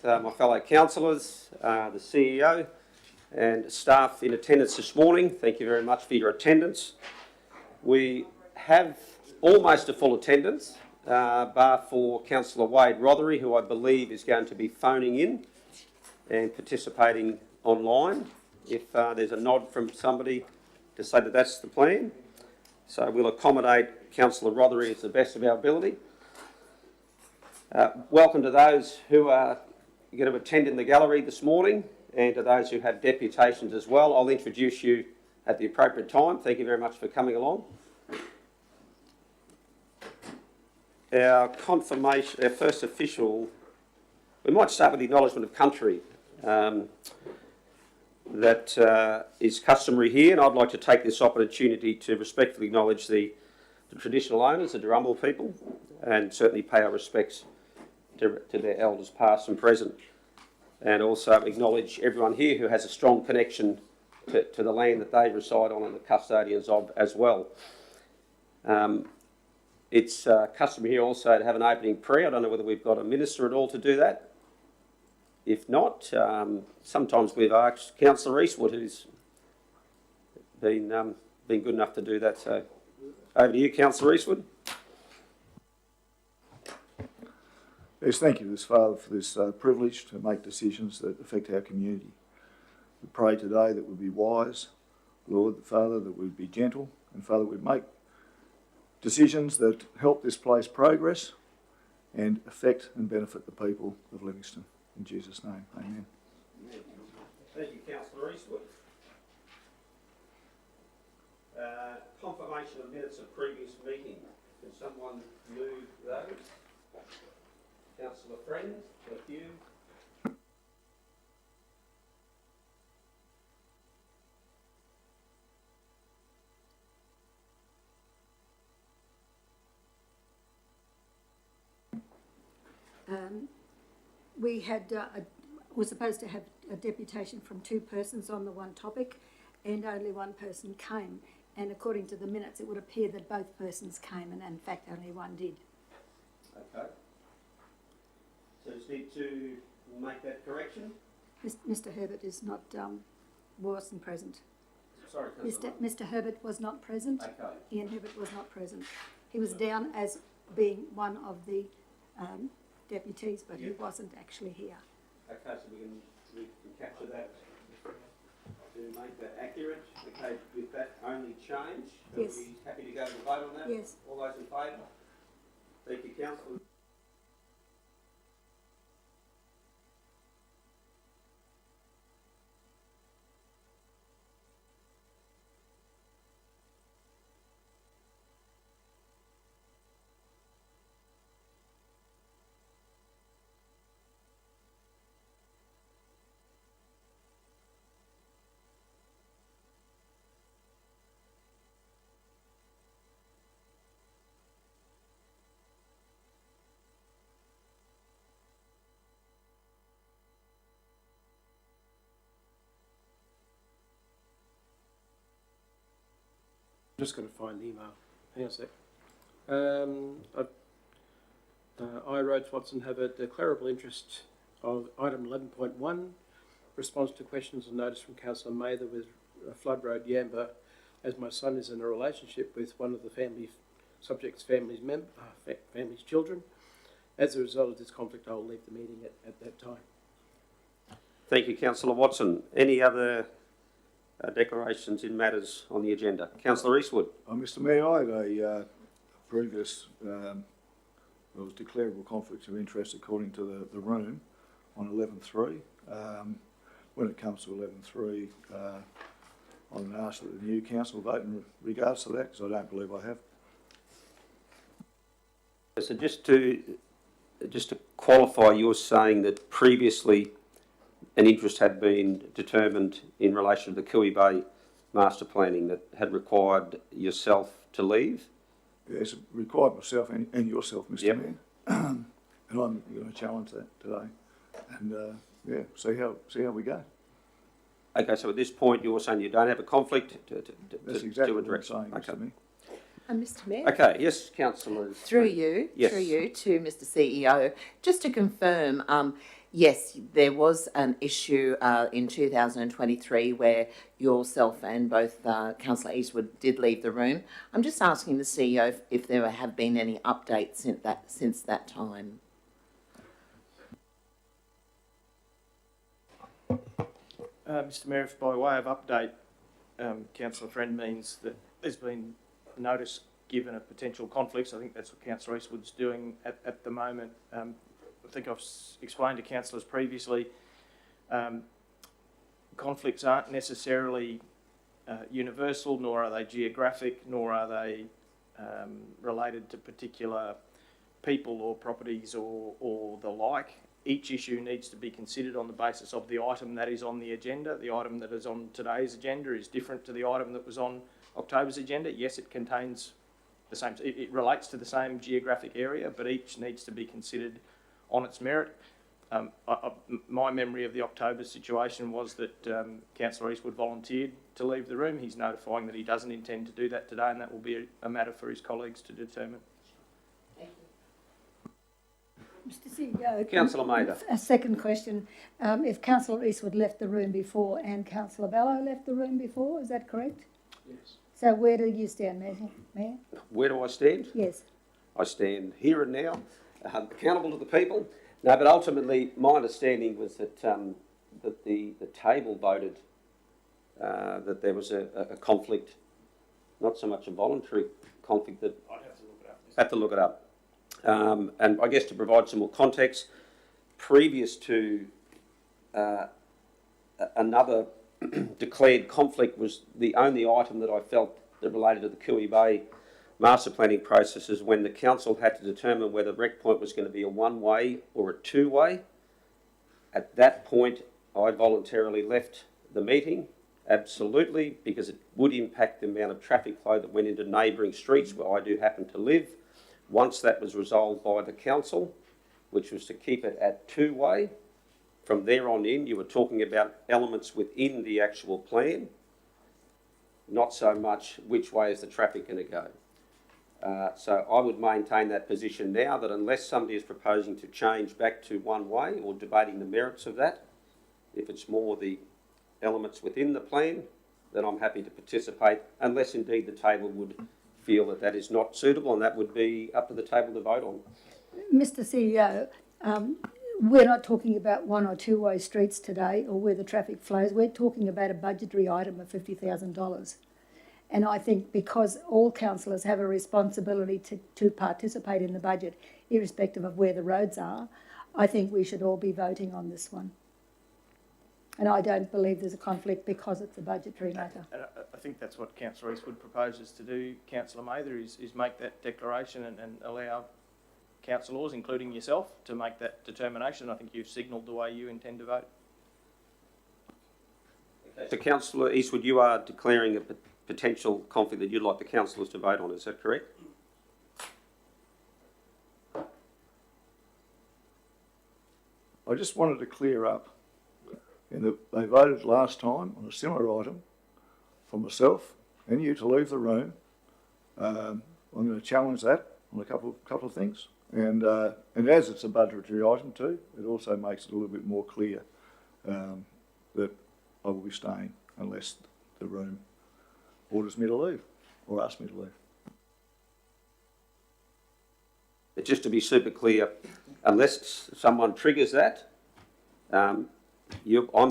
my fellow councillors, the CEO and staff in attendance this morning. Thank you very much for your attendance. We have almost a full attendance, bar for Councillor Wade Rothery, who I believe is going to be phoning in and participating online. If there's a nod from somebody to say that that's the plan. So we'll accommodate Councillor Rothery as the best of our ability. Welcome to those who are going to attend in the gallery this morning and to those who have deputations as well. I'll introduce you at the appropriate time. Thank you very much for coming along. Our confirmation, our first official, we might start with the acknowledgement of country. That is customary here, and I'd like to take this opportunity to respectfully acknowledge the traditional owners, the Darumbal people, and certainly pay our respects to their elders past and present, and also acknowledge everyone here who has a strong connection to the land that they reside on and the custodians of as well. It's customary here also to have an opening prayer. I don't know whether we've got a minister at all to do that. If not, sometimes we've asked Councillor Eastwood, who's been good enough to do that. So over to you, Councillor Eastwood. Yes, thank you, Father, for this privilege to make decisions that affect our community. We pray today that we'd be wise, Lord, Father, that we'd be gentle, and Father, we'd make decisions that help this place progress and affect and benefit the people of Livingstone. In Jesus' name, amen. Thank you, Councillor Eastwood. Confirmation of minutes of previous meeting. Can someone move those? Councillor Friend, thank you. We had were supposed to have a deputation from 2 persons on the one topic, and only 1 person came. And according to the minutes, it would appear that both persons came, and in fact, only 1 did. Okay. So just need to make that correction. Mr. Herbert is not wasn't present. Sorry, Mr. Herbert was not present. Okay. Ian Herbert was not present. He was down as being one of the deputies, but he wasn't actually here. Okay, so we can capture that to make that accurate. Okay, with that only change, yes. Are we happy to go to the vote on that? Yes. All those in favour? Thank you, Councillor. I'm just going to find the email. Hang on a sec. I, Rhodes Watson, have a declarable interest of item 11.1, response to questions and notice from Councillor Mather with Flood Road, Yamba, as my son is in a relationship with one of the family's children. As a result of this conflict, I will leave the meeting at that time. Thank you, Councillor Watson. Any other declarations in matters on the agenda? Councillor Eastwood. Mr. Mayor, I had a previous, there was declarable conflict of interest according to the room on 11.3. When it comes to 11.3, I'm asked that the new council vote in regards to that, because I don't believe I have. So just to qualify, you're saying that previously an interest had been determined in relation to the Cooey Bay master planning that had required yourself to leave? Yes, it required myself and yourself, Mr. Yep. Mayor. And I'm going to challenge that today. And yeah, see how we go. Okay, so at this point you're saying you don't have a conflict That's exactly to address. what I'm saying, Okay. Mr. Mayor. Mr. Mayor? Okay, yes, councillors. Through you Yes. to Mr. CEO, just to confirm, Yes, there was an issue in 2023 where yourself and both Councillor Eastwood did leave the room. I'm just asking the CEO if there have been any updates since that time. Mr Mayor, if by way of update, Councillor Friend means that there's been notice given of potential conflicts. I think that's what Councillor Eastwood's doing at the moment. I think I've explained to councillors previously, conflicts aren't necessarily universal, nor are they geographic, nor are they related to particular people or properties or the like. Each issue needs to be considered on the basis of the item that is on the agenda. The item that is on today's agenda is different to the item that was on October's agenda. Yes, it contains the same, it relates to the same geographic area, but each needs to be considered on its merit. My memory of the October situation was that Councillor Eastwood volunteered to leave the room. He's notifying that he doesn't intend to do that today, and that will be a matter for his colleagues to determine. Mr CEO. Councillor Maida. A second question. If Councillor Eastwood left the room before and Councillor Bello left the room before, is that correct? Yes. So where do you stand, Mayor? Where do I stand? Yes. I stand here and now, accountable to the people. No, but ultimately, my understanding was that that the table voted that there was a conflict, not so much a voluntary conflict. That I'd have to look it up. have to look it up. And I guess to provide some more context, previous to another declared conflict was the only item that I felt that related to the Cooey Bay master planning processes when the council had to determine whether Rec Point was going to be a one-way or a two-way. At that point, I voluntarily left the meeting, absolutely, because it would impact the amount of traffic flow that went into neighbouring streets where I do happen to live. Once that was resolved by the council, which was to keep it at two-way, from there on in, you were talking about elements within the actual plan, not so much which way is the traffic going to go. So I would maintain that position now, that unless somebody is proposing to change back to one way or debating the merits of that, if it's more the elements within the plan, then I'm happy to participate, unless indeed the table would feel that that is not suitable, and that would be up to the table to vote on. Mr CEO, we're not talking about one or two-way streets today or where the traffic flows. We're talking about a budgetary item of $50,000. And I think because all councillors have a responsibility to participate in the budget, irrespective of where the roads are, I think we should all be voting on this one. And I don't believe there's a conflict because it's a budgetary matter. I think that's what Councillor Eastwood proposes to do, Councillor Mather, is make that declaration and allow councillors, including yourself, to make that determination. I think you've signalled the way you intend to vote. So Councillor Eastwood, you are declaring a potential conflict that you'd like the councillors to vote on, is that correct? I just wanted to clear up in that they voted last time on a similar item for myself and you to leave the room. I'm going to challenge that on a couple of things, and as it's a budgetary item too, it also makes it a little bit more clear that I will be staying unless the room orders me to leave or asks me to leave. But just to be super clear, unless someone triggers that, I'm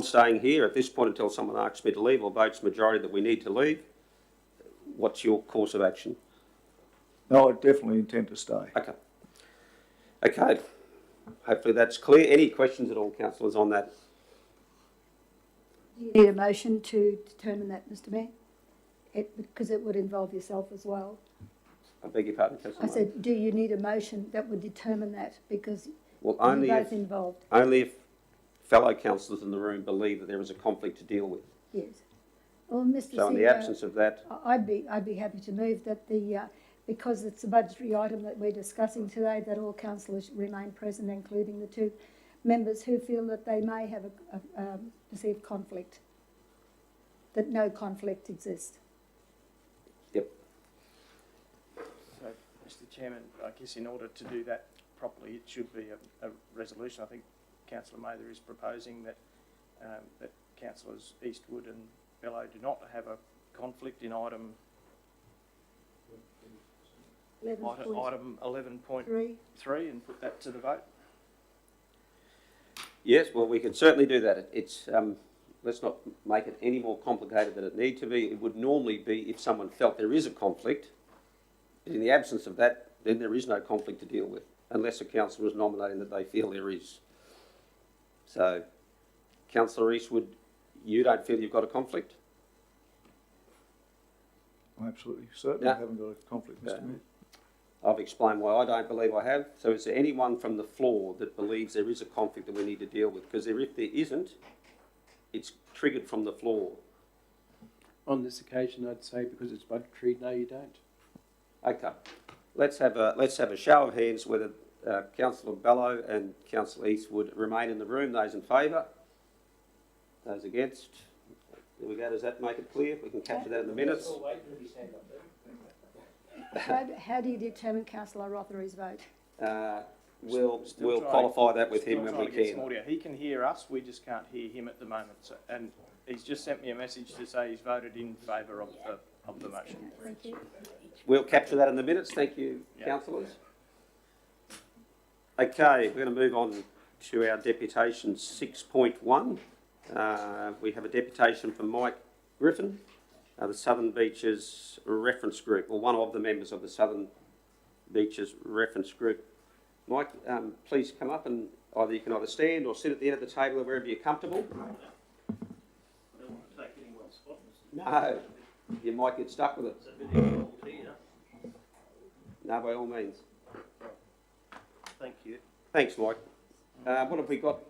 staying here at this point until someone asks me to leave or votes majority that we need to leave. What's your course of action? No, I definitely intend to stay. Okay. Okay. Hopefully that's clear. Any questions at all, councillors, on that? Do you need a motion to determine that, Mr Mayor? Because it would involve yourself as well. I beg your pardon, Councillor. I said, do you need a motion that would determine that? Because well, you're both involved. Only if fellow councillors in the room believe that there is a conflict to deal with. Yes. Well, Mr. So in the absence of that, I'd be happy to move that because it's a budgetary item that we're discussing today, that all councillors remain present, including the two members who feel that they may have a perceived conflict, that no conflict exists. yep. So, Mr Chairman, I guess in order to do that properly, it should be a resolution. I think Councillor Mather is proposing that that Councillors Eastwood and Bello do not have a conflict in item 11.3 and put that to the vote. Yes, well, we can certainly do that. It's, let's not make it any more complicated than it need to be. It would normally be if someone felt there is a conflict. In the absence of that, then there is no conflict to deal with, unless a councillor is nominating that they feel there is. So, Councillor Eastwood, you don't feel you've got a conflict? I'm absolutely certain No. I haven't got a conflict, Mr. Mayor. I've explained why I don't believe I have. So is there anyone from the floor that believes there is a conflict that we need to deal with? Because if there isn't, it's triggered from the floor. On this occasion, I'd say because it's budgetary, no, you don't. Okay, let's have a show of hands whether Councillor Bello and Councillor Eastwood remain in the room. Those in favour? Those against? There we go. Does that make it clear? We can capture that in the minutes. How do you determine Councillor Rothery's vote? We'll Still trying- qualify that with still him when trying we to get some can. audio. He can hear us, we just can't hear him at the moment. So, and he's just sent me a message to say he's voted in favour of the motion. Thank you. We'll capture that in the minutes. Thank you, Yeah. councillors. Okay, we're going to move on to our deputation 6.1. We have a deputation from Mike Griffin, the Southern Beaches Reference Group, or one of the members of the Southern Beaches Reference Group. Mike, please come up and you can either stand or sit at the end of the table or wherever you're comfortable. I don't want to take anyone's spot. No, you might get stuck with it. It's a bit involved here. No, by all means. Thank you. Thanks, Mike. What have we got?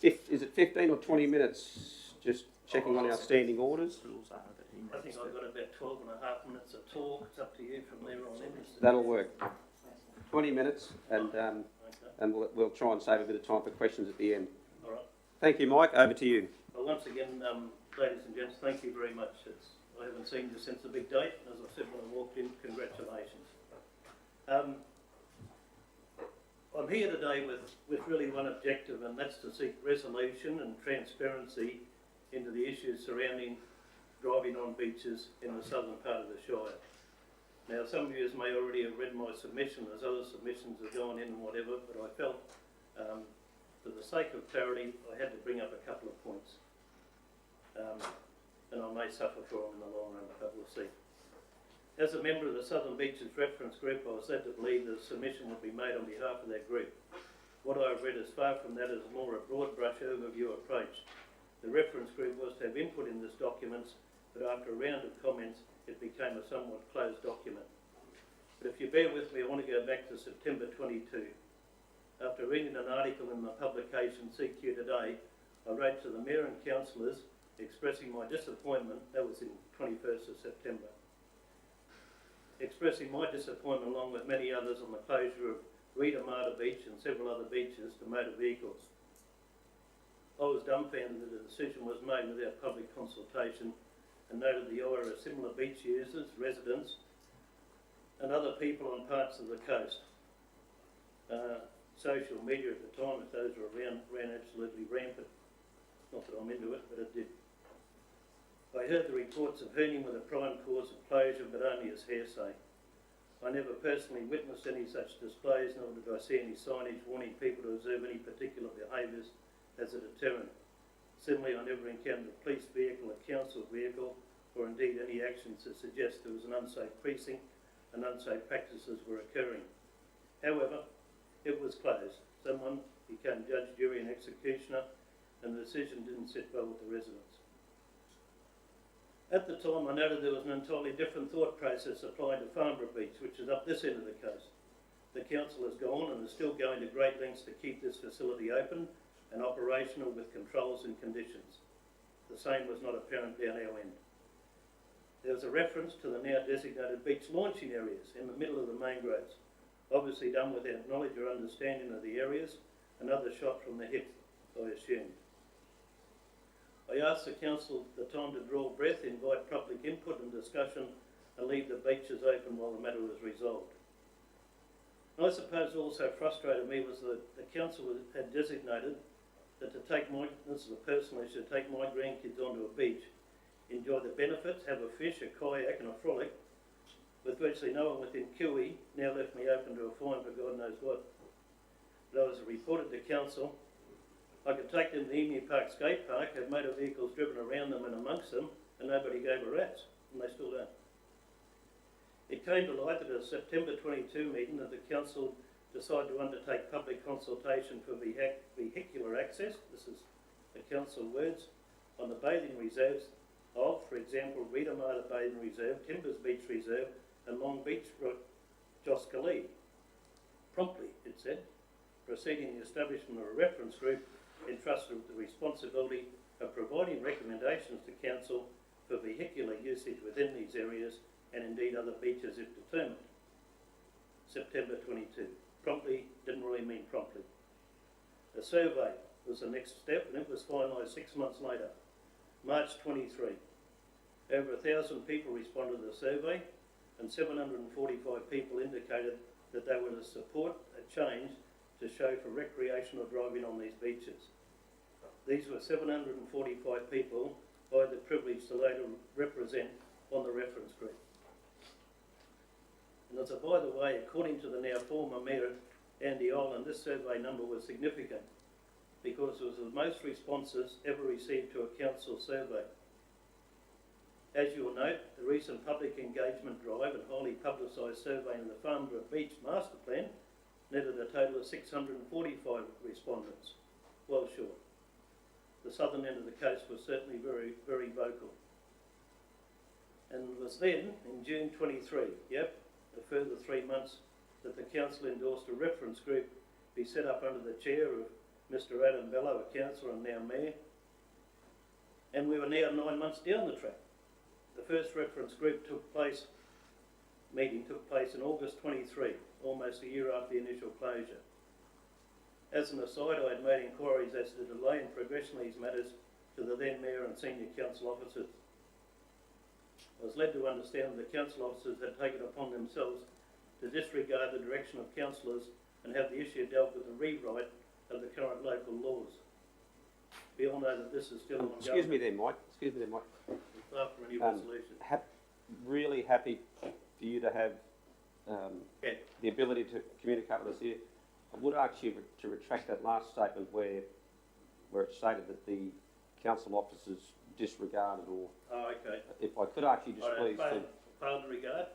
Is it 15 or 20 minutes? Just checking on our standing orders. Rules are that he I think needs I've got about 12 and a half minutes of talk. It's up to you from there on in. That'll work. 20 minutes, and Okay. we'll try and save a bit of time for questions at the end. All right. Thank you, Mike. Over to you. Well, once again, ladies and gents, thank you very much. I haven't seen you since the big date. As I said when I walked in, congratulations. I'm here today with really one objective, and that's to seek resolution and transparency into the issues surrounding driving on beaches in the southern part of the Shire. Now, some of you may already have read my submission, as other submissions have gone in and whatever, but I felt, for the sake of clarity, I had to bring up a couple of points. And I may suffer for them in the long run, but we'll see. As a member of the Southern Beaches Reference Group, I was led to believe that a submission would be made on behalf of that group. What I have read is far from that, is more a broad brush overview approach. The reference group was to have input in this document, but after a round of comments, it became a somewhat closed document. But if you bear with me, I want to go back to September 22. After reading an article in the publication CQ Today, I wrote to the Mayor and councillors expressing my disappointment, that was in 21st of September, expressing my disappointment along with many others on the closure of Rita Marta Beach and several other beaches to motor vehicles. I was dumbfounded that a decision was made without public consultation, and noted the ire of similar beach users, residents and other people on parts of the coast. Social media at the time, if those were around, ran absolutely rampant. Not that I'm into it, but it did. I heard the reports of hernia with a prime cause of closure, but only as hearsay. I never personally witnessed any such displays, nor did I see any signage warning people to observe any particular behaviours as a deterrent. Similarly, I never encountered a police vehicle, a council vehicle, or indeed any actions to suggest there was an unsafe precinct and unsafe practices were occurring. However, it was closed. Someone became judge, jury and executioner, and the decision didn't sit well with the residents. At the time, I noted there was an entirely different thought process applying to Farnborough Beach, which is up this end of the coast. The council has gone and is still going to great lengths to keep this facility open and operational with controls and conditions. The same was not apparent down our end. There was a reference to the now designated beach launching areas in the middle of the mangroves, obviously done without knowledge or understanding of the areas, another shot from the hip, I assumed. I asked the council at the time to draw breath, invite public input and discussion, and leave the beaches open while the matter was resolved. And I suppose also frustrated me was that the council had designated that this is a personal issue, to take my grandkids onto a beach, enjoy the benefits, have a fish, a kayak and a frolic, with virtually no one within Kiwi, now left me open to a fine for God knows what. But I was reported to council. I could take them to the Emu Park skate park, have motor vehicles driven around them and amongst them, and nobody gave a rat's, and they still don't. It came to light at a September 22 meeting that the council decided to undertake public consultation for vehicular access, this is the council words, on the bathing reserves of, for example, Reedamata Bathing Reserve, Timbers Beach Reserve and Long Beach Joscalee. Promptly, it said, proceeding the establishment of a reference group entrusted with the responsibility of providing recommendations to council for vehicular usage within these areas and indeed other beaches if determined. September 22. Promptly didn't really mean promptly. A survey was the next step and it was finalised 6 months later, March 23. Over 1,000 people responded to the survey and 745 people indicated that they were to support a change to show for recreational driving on these beaches. These were 745 people I had the privilege to later represent on the reference group. And as a by the way, according to the now former Mayor Andy Ireland, this survey number was significant because it was the most responses ever received to a council survey. As you will note, the recent public engagement drive and highly publicised survey in the Farnborough Beach Master Plan netted a total of 645 respondents, well short. The southern end of the coast was certainly very, very vocal. And it was then, in June 23, a further 3 months, that the council endorsed a reference group be set up under the chair of Mr Adam Bellow, a councillor and now mayor. And we were now 9 months down the track. The first reference group meeting took place in August 23, almost a year after the initial closure. As an aside, I had made inquiries as to the delay in progression of these matters to the then mayor and senior council officers. I was led to understand that the council officers had taken upon themselves to disregard the direction of councillors and have the issue dealt with the rewrite of the current local laws. We all know that this is still ongoing. Excuse me there, Mike. Far from any resolution. Really happy for you to have the ability to communicate with us here. I would ask you to retract that last statement where it stated that the council officers disregarded or... Oh, okay. If I could ask you just please... Failed to regard?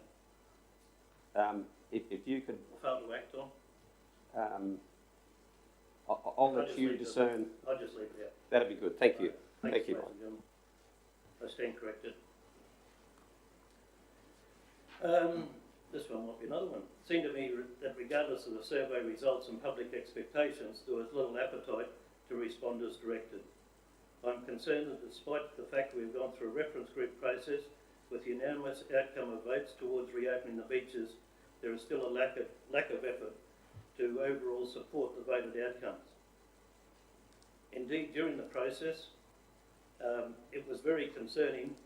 If you could... Failed to act on? I'll let you discern... I'll just leave it out. That'd be good. Thank you. Thank you, Mike. I stand corrected. This one might be another one. It seemed to me that regardless of the survey results and public expectations, there was little appetite to respond as directed. I'm concerned that despite the fact we've gone through a reference group process with unanimous outcome of votes towards reopening the beaches, there is still a lack of effort to overall support the voted outcomes. Indeed, during the process, it was very concerning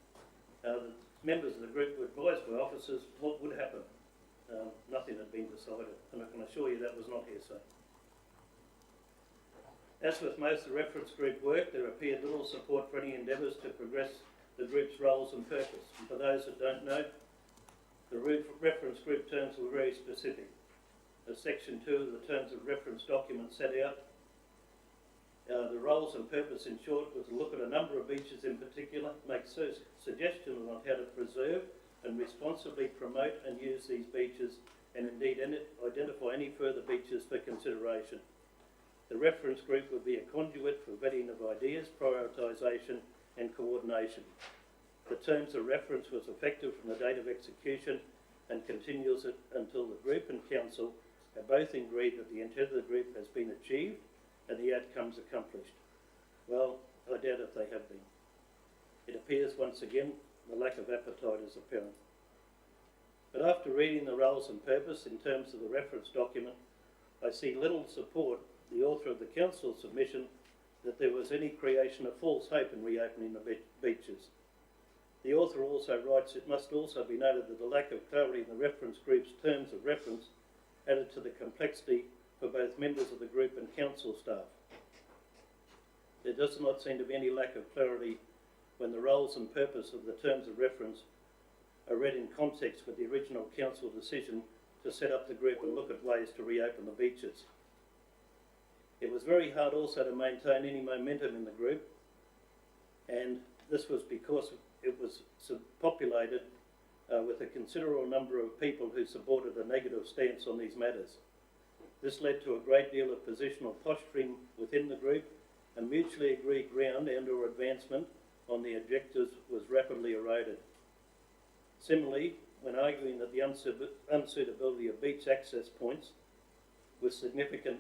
that members of the group were advised by officers what would happen. Nothing had been decided, and I can assure you that was not hearsay. As with most of the reference group work, there appeared little support for any endeavours to progress the group's roles and purpose. And for those that don't know, the reference group terms were very specific. As Section 2 of the Terms of Reference document set out, the roles and purpose in short was to look at a number of beaches in particular, make suggestions on how to preserve and responsibly promote and use these beaches, and indeed identify any further beaches for consideration. The reference group would be a conduit for vetting of ideas, prioritisation and coordination. The terms of reference was effective from the date of execution and continues it until the group and council have both agreed that the intent of the group has been achieved and the outcomes accomplished. Well, I doubt if they have been. It appears once again the lack of appetite is apparent. But after reading the roles and purpose in terms of the reference document, I see little support the author of the council submission that there was any creation of false hope in reopening the beaches. The author also writes, it must also be noted that the lack of clarity in the reference group's terms of reference added to the complexity for both members of the group and council staff. There does not seem to be any lack of clarity when the roles and purpose of the terms of reference are read in context with the original council decision to set up the group and look at ways to reopen the beaches. It was very hard also to maintain any momentum in the group, and this was because it was populated with a considerable number of people who supported a negative stance on these matters. This led to a great deal of positional posturing within the group, and mutually agreed ground and or advancement on the objectives was rapidly eroded. Similarly, when arguing that the unsuitability of beach access points with significant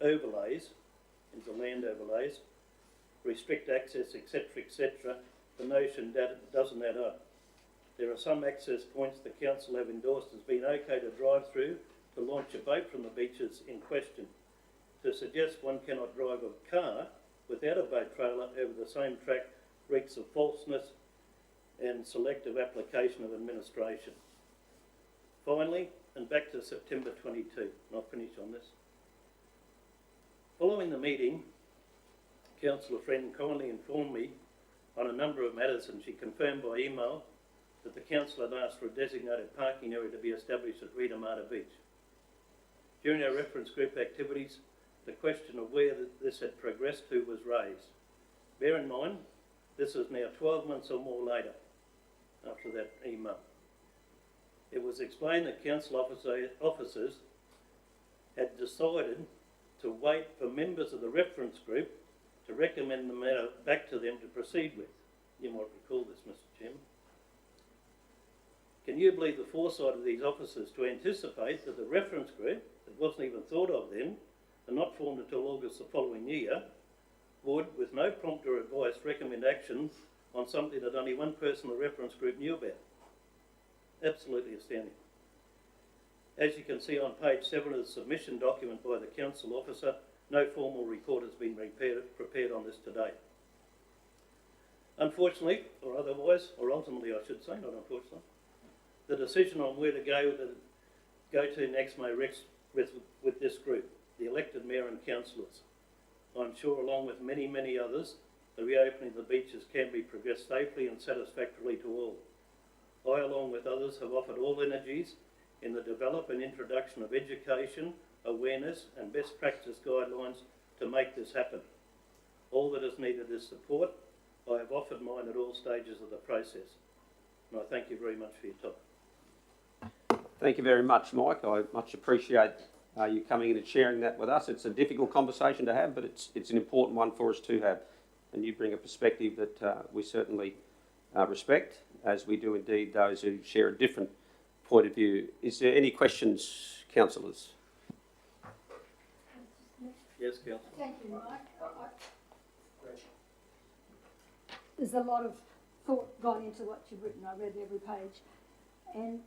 overlays, into land overlays, restrict access, etc., the notion that it doesn't add up. There are some access points the council have endorsed as being okay to drive through to launch a boat from the beaches in question. To suggest one cannot drive a car without a boat trailer over the same track reeks of falseness and selective application of administration. Finally, and back to September 22, and I'll finish on this. Following the meeting, Councillor Friend kindly informed me on a number of matters, and she confirmed by email that the council had asked for a designated parking area to be established at Rita Mata Beach. During our reference group activities, the question of where this had progressed to was raised. Bear in mind, this is now 12 months or more later after that email. It was explained that council officers had decided to wait for members of the reference group to recommend the matter back to them to proceed with. You might recall this, Mr. Chairman. Can you believe the foresight of these officers to anticipate that the reference group, that wasn't even thought of then, and not formed until August the following year, would, with no prompt or advice, recommend action on something that only one person in the reference group knew about? Absolutely astounding. As you can see on page 7 of the submission document by the council officer, no formal report has been prepared on this to date. Unfortunately, or otherwise, or ultimately I should say, not unfortunately, the decision on where to go to next may rest with this group, the elected mayor and councillors. I'm sure, along with many, many others, the reopening of the beaches can be progressed safely and satisfactorily to all. I, along with others, have offered all energies in the development and introduction of education, awareness and best practice guidelines to make this happen. All that is needed is support. I have offered mine at all stages of the process. And I thank you very much for your time. Thank you very much, Mike. I much appreciate you coming in and sharing that with us. It's a difficult conversation to have, but it's an important one for us to have. And you bring a perspective that we certainly respect, as we do indeed those who share a different point of view. Is there any questions, councillors? Yes, Councillor. Thank you, Mike. There's a lot of thought gone into what you've written. I read every page. And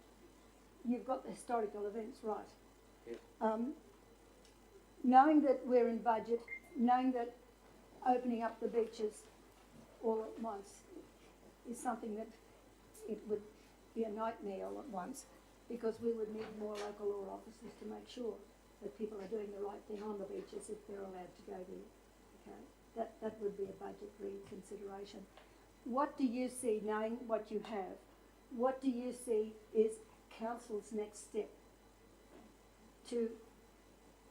you've got the historical events right. Yes. Knowing that we're in budget, knowing that opening up the beaches all at once is something that it would be a nightmare all at once, because we would need more local law officers to make sure that people are doing the right thing on the beaches if they're allowed to go there. Okay, that would be a budget reconsideration. What do you see, knowing what you have, what do you see is council's next step to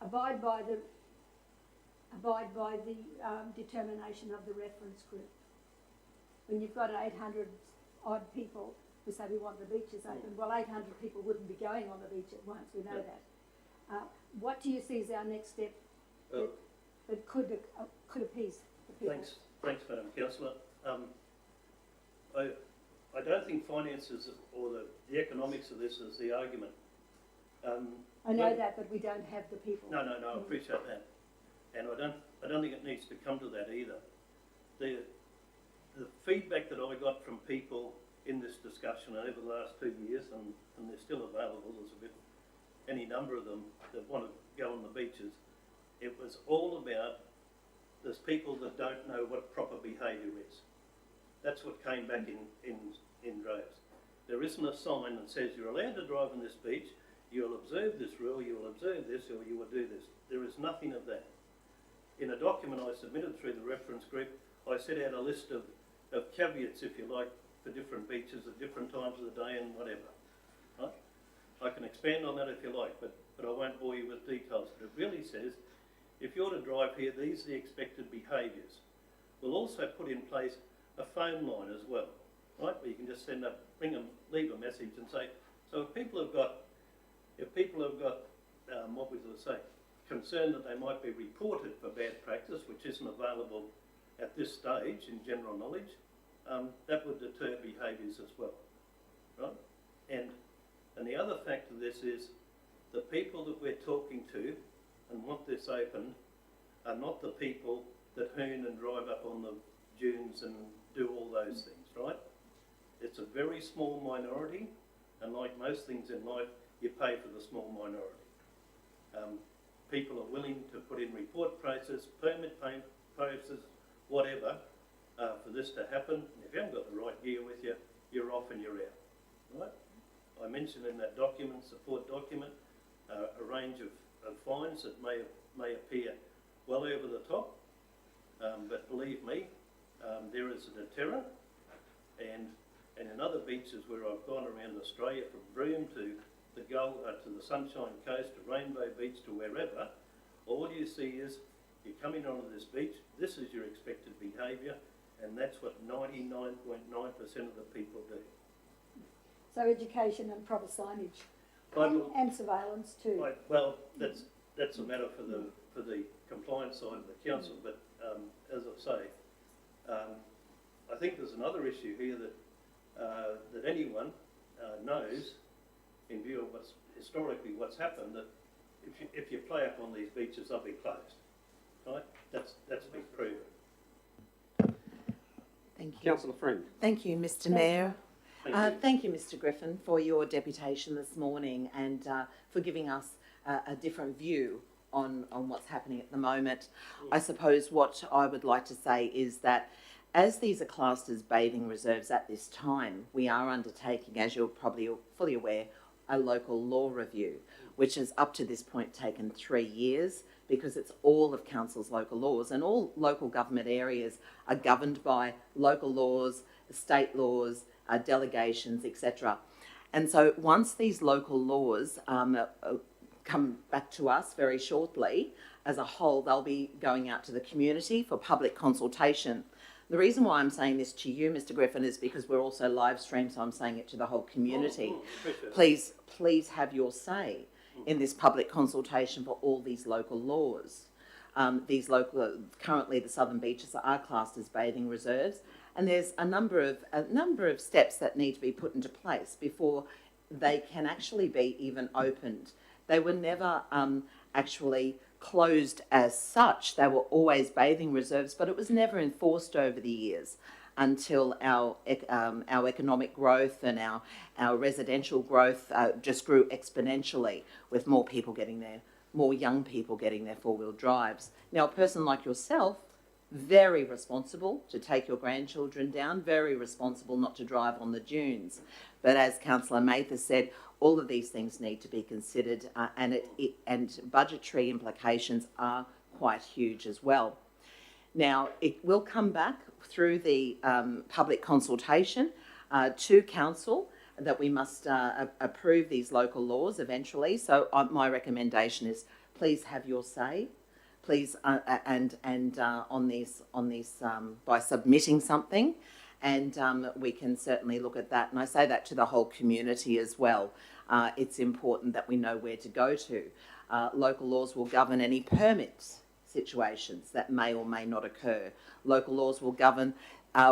abide by the determination of the reference group? When you've got 800 odd people who say we want the beaches open, well, 800 people wouldn't be going on the beach at once, we know that. What do you see as our next step that could appease the people? Thanks, Madam Councillor. I don't think finances or the economics of this is the argument. I know that, but we don't have the people. No, I appreciate that, and I don't think it needs to come to that either. The feedback that I got from people in this discussion over the last 2 years, and they're still available, there's any number of them that want to go on the beaches, it was all about there's people that don't know what proper behaviour is. That's what came back in droves. There isn't a sign that says you're allowed to drive on this beach, you'll observe this rule, you will observe this, or you will do this. There is nothing of that. In a document I submitted through the reference group, I set out a list of caveats, if you like, for different beaches at different times of the day and whatever. Right? I can expand on that if you like, but I won't bore you with details. But it really says, if you're to drive here, these are the expected behaviours. We'll also put in place a phone line as well, right? Where you can just leave a message and say, so if people have got, what was I say, concern that they might be reported for bad practice, which isn't available at this stage in general knowledge, that would deter behaviours as well, right? And the other factor of this is the people that we're talking to and want this opened are not the people that hoon and drive up on the dunes and do all those things, right? It's a very small minority, and like most things in life, you pay for the small minority. People are willing to put in report process, permit process, whatever, for this to happen. And if you haven't got the right gear with you, you're off and you're out, right? I mentioned in that document, support document, a range of fines that may appear well over the top, but believe me, there is a deterrent. And in other beaches where I've gone around Australia, from Broome to the Sunshine Coast, to Rainbow Beach, to wherever, all you see is you're coming onto this beach, this is your expected behaviour, and that's what 99.9% of the people do. So education and proper signage and surveillance too. Well, that's a matter for the compliance side of the council, but as I say, I think there's another issue here that anyone knows, in view of what's happened, that if you play up on these beaches, they'll be closed. Right? That's been proven. Thank you. Councillor Friend. Thank you, Mr Mayor. Thank you. Thank you, Mr Griffin, for your deputation this morning and for giving us a different view on what's happening at the moment. I suppose what I would like to say is that as these are classed as bathing reserves at this time, we are undertaking, as you're probably fully aware, a local law review, which has up to this point taken 3 years, because it's all of council's local laws, and all local government areas are governed by local laws, state laws, delegations, etc. And so once these local laws come back to us very shortly, as a whole, they'll be going out to the community for public consultation. The reason why I'm saying this to you, Mr Griffin, is because we're also live streamed, so I'm saying it to the whole community. Please have your say in this public consultation for all these local laws. Currently the southern beaches are classed as bathing reserves, and there's a number of steps that need to be put into place before they can actually be even opened. They were never actually closed as such. They were always bathing reserves, but it was never enforced over the years until our economic growth and our residential growth just grew exponentially, with more people getting there, more young people getting their four-wheel drives. Now, a person like yourself, very responsible to take your grandchildren down, very responsible not to drive on the dunes. But as Councillor Mather said, all of these things need to be considered, and budgetary implications are quite huge as well. Now, it will come back through the public consultation to council that we must approve these local laws eventually. So my recommendation is please have your say, please, and on this by submitting something, and we can certainly look at that. And I say that to the whole community as well. It's important that we know where to go to. Local laws will govern any permits situations that may or may not occur. Local laws will govern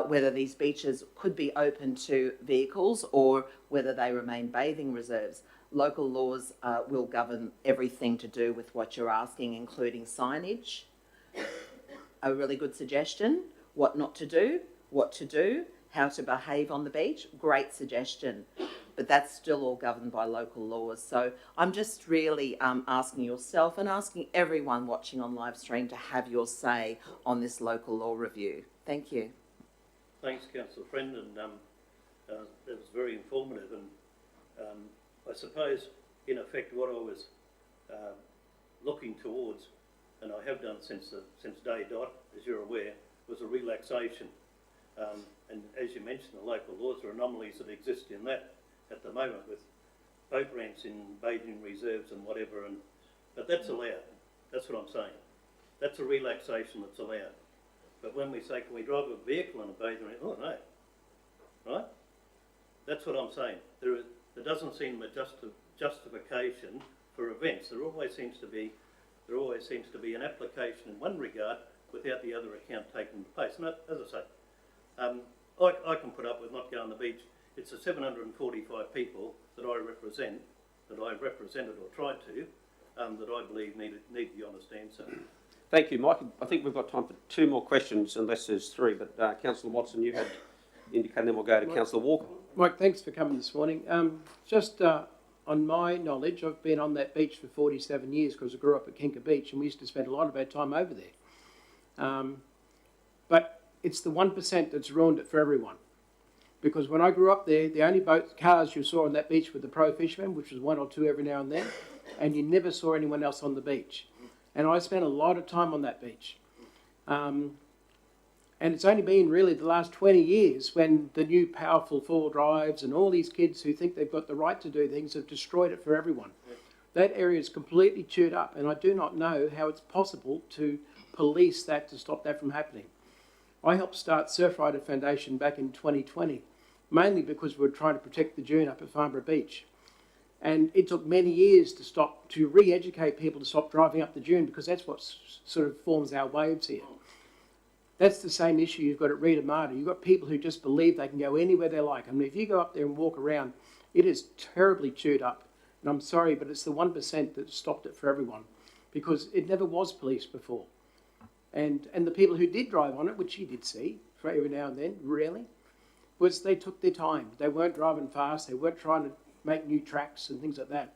whether these beaches could be open to vehicles or whether they remain bathing reserves. Local laws will govern everything to do with what you're asking, including signage. A really good suggestion. What not to do, what to do, how to behave on the beach. Great suggestion. But that's still all governed by local laws. So I'm just really asking yourself and asking everyone watching on live stream to have your say on this local law review. Thank you. Thanks, Councillor Friend, and that was very informative. And I suppose, in effect, have done since day dot, as you're aware, was a relaxation. And as you mentioned, the local laws are anomalies that exist in that at the moment with boat ramps in bathing reserves and whatever. But that's allowed. That's what I'm saying. That's a relaxation that's allowed. But when we say, can we drive a vehicle on a bathing ramp? Oh, no. Right? That's what I'm saying. There doesn't seem a justification for events. There always seems to be an application in one regard without the other account taking place. And as I say, I can put up with not going to the beach. It's the 745 people that I represent, that I've represented or tried to, that I believe need the honest answer. Thank you, Mike. I think we've got time for two more questions, unless there's three. But Councillor Watson, you had indicated, then we'll go to Councillor Walker. Mike, thanks for coming this morning. On my knowledge, I've been on that beach for 47 years because I grew up at Kinka Beach and we used to spend a lot of our time over there. But it's the 1% that's ruined it for everyone. Because when I grew up there, the only cars you saw on that beach were the pro fishermen, which was one or two every now and then, and you never saw anyone else on the beach. And I spent a lot of time on that beach. And it's only been really the last 20 years when the new powerful four drives and all these kids who think they've got the right to do things have destroyed it for everyone. That area is completely chewed up, and I do not know how it's possible to police that to stop that from happening. I helped start Surfrider Foundation back in 2020, mainly because we were trying to protect the dune up at Farnborough Beach. And it took many years to re-educate people to stop driving up the dune, because that's what sort of forms our waves here. That's the same issue you've got at Rita Marta. You've got people who just believe they can go anywhere they like. I mean, if you go up there and walk around, it is terribly chewed up. And I'm sorry, but it's the 1% that stopped it for everyone, because it never was policed before. And the people who did drive on it, which you did see for every now and then, rarely, was they took their time. They weren't driving fast. They weren't trying to make new tracks and things like that.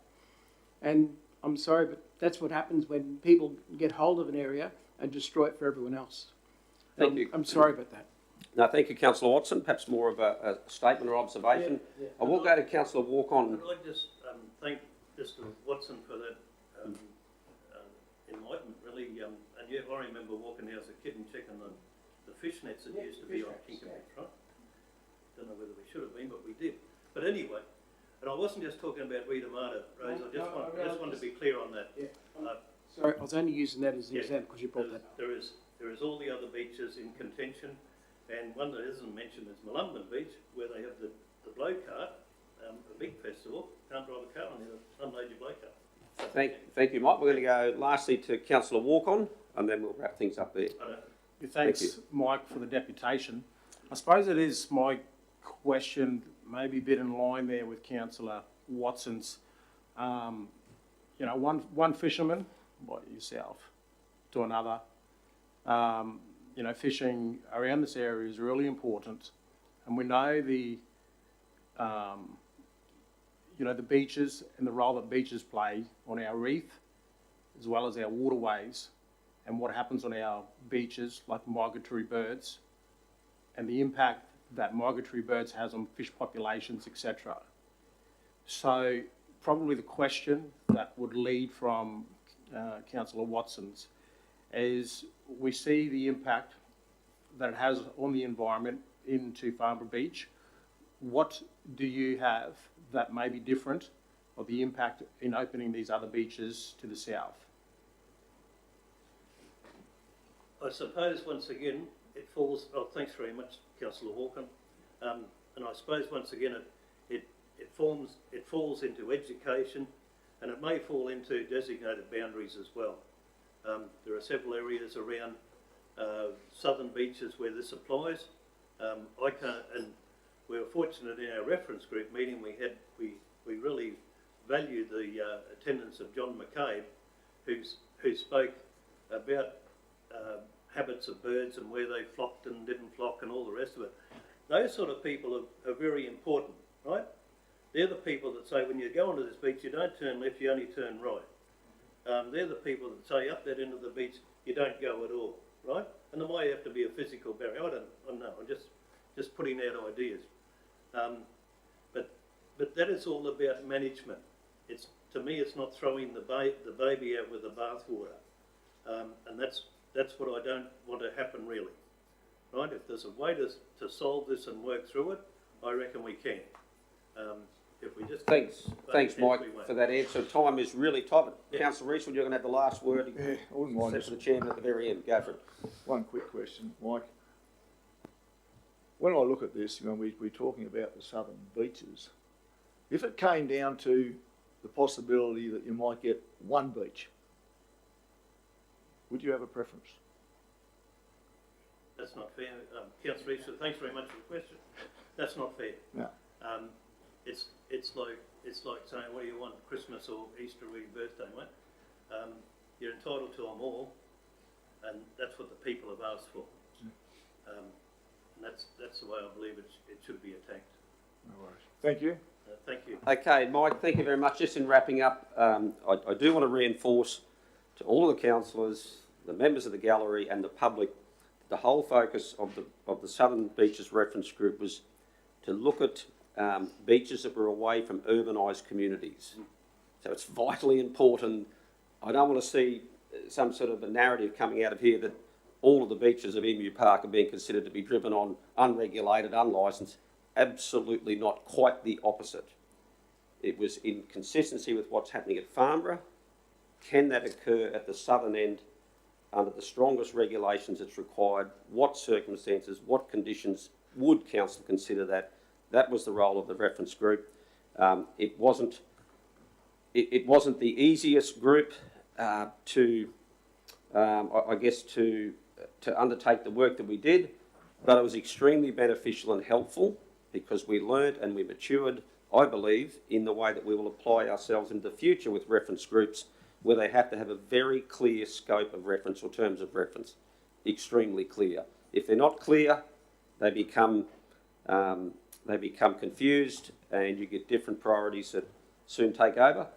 And I'm sorry, but that's what happens when people get hold of an area and destroy it for everyone else. Thank you. I'm sorry about that. No, thank you, Councillor Watson. Perhaps more of a statement or observation. Yeah. I will go to Councillor Walk on. Could I just thank Mr Watson for that enlightenment, really. And yeah, I remember walking there as a kid and checking the fish nets that used to be on Kinka Beach, right? Don't know whether we should have been, but we did. But anyway, and I wasn't just talking about Rita Marta, Rose. I just wanted to be clear on that. Yeah. Sorry, I was only using that as an example because you brought that up. There is all the other beaches in contention, and one that isn't mentioned is Mullumbin Beach, where they have the blow cart, a big festival. Can't drive a car on there, unload your blow cart. Thank you, Mike. We're going to go lastly to Councillor Walk on, and then we'll wrap things up there. Thanks, Mike, for the deputation. I suppose it is my question, maybe a bit in line there with Councillor Watson's. One fisherman, like yourself, to another. Fishing around this area is really important, and we know the beaches and the role that beaches play on our reef, as well as our waterways, and what happens on our beaches, like migratory birds, and the impact that migratory birds has on fish populations, etc. So probably the question that would lead from Councillor Watson's is, we see the impact that it has on the environment into Farnborough Beach. What do you have that may be different, or the impact in opening these other beaches to the south? I suppose once again it falls. Oh, thanks very much, Councillor Walken. And I suppose once again it falls into education, and it may fall into designated boundaries as well. There are several areas around southern beaches where this applies. And we were fortunate in our reference group meeting. We really valued the attendance of John McCabe, who spoke about habits of birds and where they flocked and didn't flock and all the rest of it. Those sort of people are very important, right? They're the people that say when you go onto this beach, you don't turn left, you only turn right. They're the people that say up that end of the beach, you don't go at all, right? And there might have to be a physical barrier. I don't know. I'm just putting out ideas. But that is all about management. To me, it's not throwing the baby out with the bathwater. And that's what I don't want to happen really. Right? If there's a way to solve this and work through it, I reckon we can. If we just Thanks, Mike, we won't. for that answer. Time is really tight. Yeah. Councillor Rees, you're going to have the last word. Yeah, I wouldn't mind Except just for the chairman at the very end. Go for it. one quick question, Mike. When I look at this, you know, we're talking about the southern beaches. If it came down to the possibility that you might get one beach, would you have a preference? That's not fair. Councillor Rees, thanks very much for the question. That's not fair. No. It's like saying, what do you want, Christmas or Easter or your birthday, mate? You're entitled to them all, and that's what the people have asked for. And that's the way I believe it should be attacked. No worries. Thank you. Thank you. Okay, Mike, thank you very much. Just in wrapping up, I do want to reinforce to all of the councillors, the members of the gallery and the public, the whole focus of the Southern Beaches Reference Group was to look at beaches that were away from urbanised communities. So it's vitally important. I don't want to see some sort of a narrative coming out of here that all of the beaches of Emu Park are being considered to be driven on unregulated, unlicensed. Absolutely not, quite the opposite. It was in consistency with what's happening at Farnborough. Can that occur at the southern end under the strongest regulations that's required? What circumstances, what conditions would council consider that? That was the role of the reference group. It wasn't the easiest group to undertake the work that we did, but it was extremely beneficial and helpful because we learned and we matured, I believe, in the way that we will apply ourselves in the future with reference groups where they have to have a very clear scope of reference or terms of reference, extremely clear. If they're not clear, they become confused and you get different priorities that soon take over.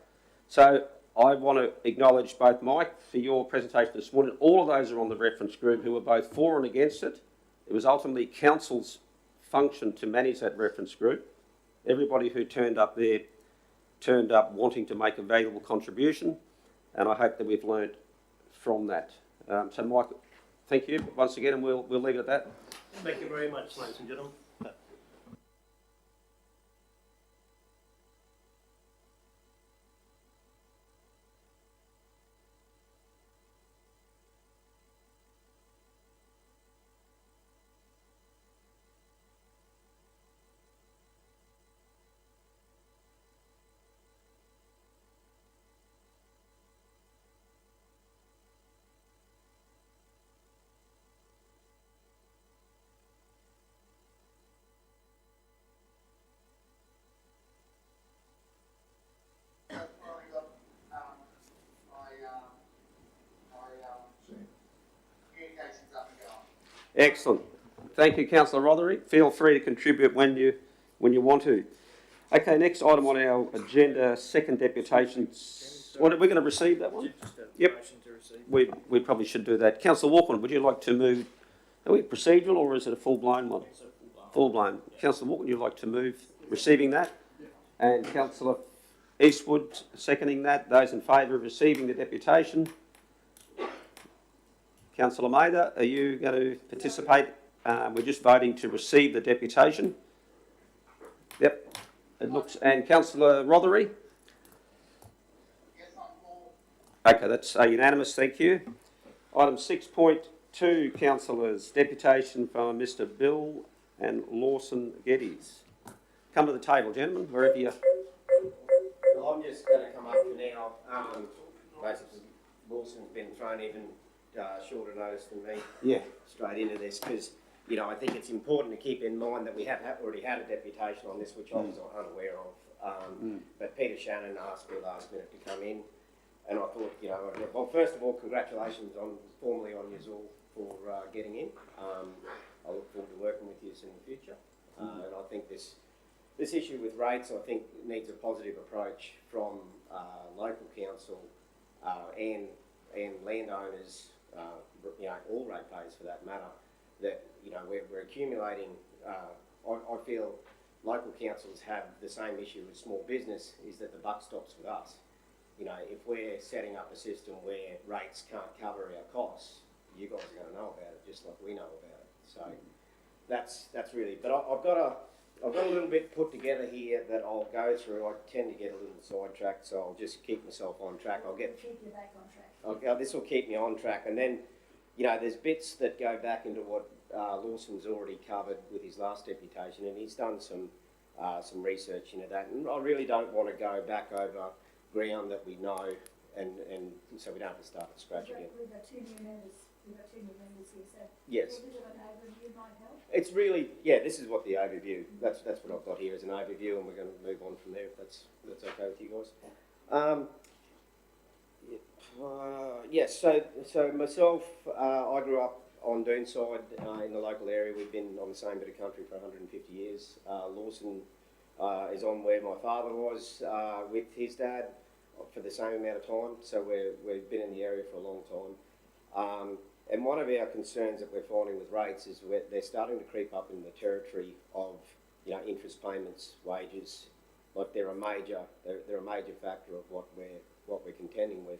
So I want to acknowledge both Mike for your presentation this morning. All of those are on the reference group who were both for and against it. It was ultimately council's function to manage that reference group. Everybody who turned up there turned up wanting to make a valuable contribution, and I hope that we've learnt from that. So Mike, thank you once again, and we'll leave it at that. Thank you very much, ladies and gentlemen. Excellent. Thank you, Councillor Rothery. Feel free to contribute when you want to. Okay, next item on our agenda, second deputations. What, are we going to receive that one? Yep. We probably should do that. Councillor Walkman, would you like to move? Are we procedural or is it a full-blown one? Full-blown. Councillor Walkman, would you like to move receiving that? And Councillor Eastwood seconding that. Those in favour of receiving the deputation? Councillor Mather, are you going to participate? We're just voting to receive the deputation. Yep, it looks. And Councillor Rothery? Yes, I'm for. Okay, that's unanimous, thank you. Item 6.2, councillors, deputation from Mr. Bill and Lawson Geddes. Come to the table, gentlemen, wherever you. Well, I'm just going to come up for now. Basically, Lawson's been thrown even shorter notice than me. Yeah. Straight into this because, you know, I think it's important to keep in mind that we have already had a deputation on this, which I was unaware of. But Peter Shannon asked me last minute to come in, and I thought, you know, well, first of all, congratulations formally on you all for getting in. I look forward to working with you in the future, and I think this issue with rates, I think, needs a positive approach from local council and landowners. You know, all ratepayers for that matter, that, you know, we're accumulating, I feel local councils have the same issue with small business, is that the buck stops with us. you know, if we're setting up a system where rates can't cover our costs, you guys are going to know about it just like we know about it. So that's really. But I've got a little bit put together here that I'll go through. I tend to get a little sidetracked, so I'll just keep myself on track. Keep you back on track. This will keep me on track, and then, you know, there's bits that go back into what Lawson's already covered with his last deputation, and he's done some research into that. And I really don't want to go back over ground that we know, and so we don't have to start at scratch again. We've got two new members. We've got two new members here, so Yes. a bit of an overview might help. It's really, yeah, this is what the overview, that's what I've got here as an overview, and we're going to move on from there if that's okay with you guys. Yes, so myself, I grew up on Doonside in the local area. We've been on the same bit of country for 150 years. Lawson is on where my father was with his dad for the same amount of time, so we've been in the area for a long time. And one of our concerns that we're finding with rates is they're starting to creep up in the territory of, you know, interest payments, wages. Like they're a major factor of what we're contending with,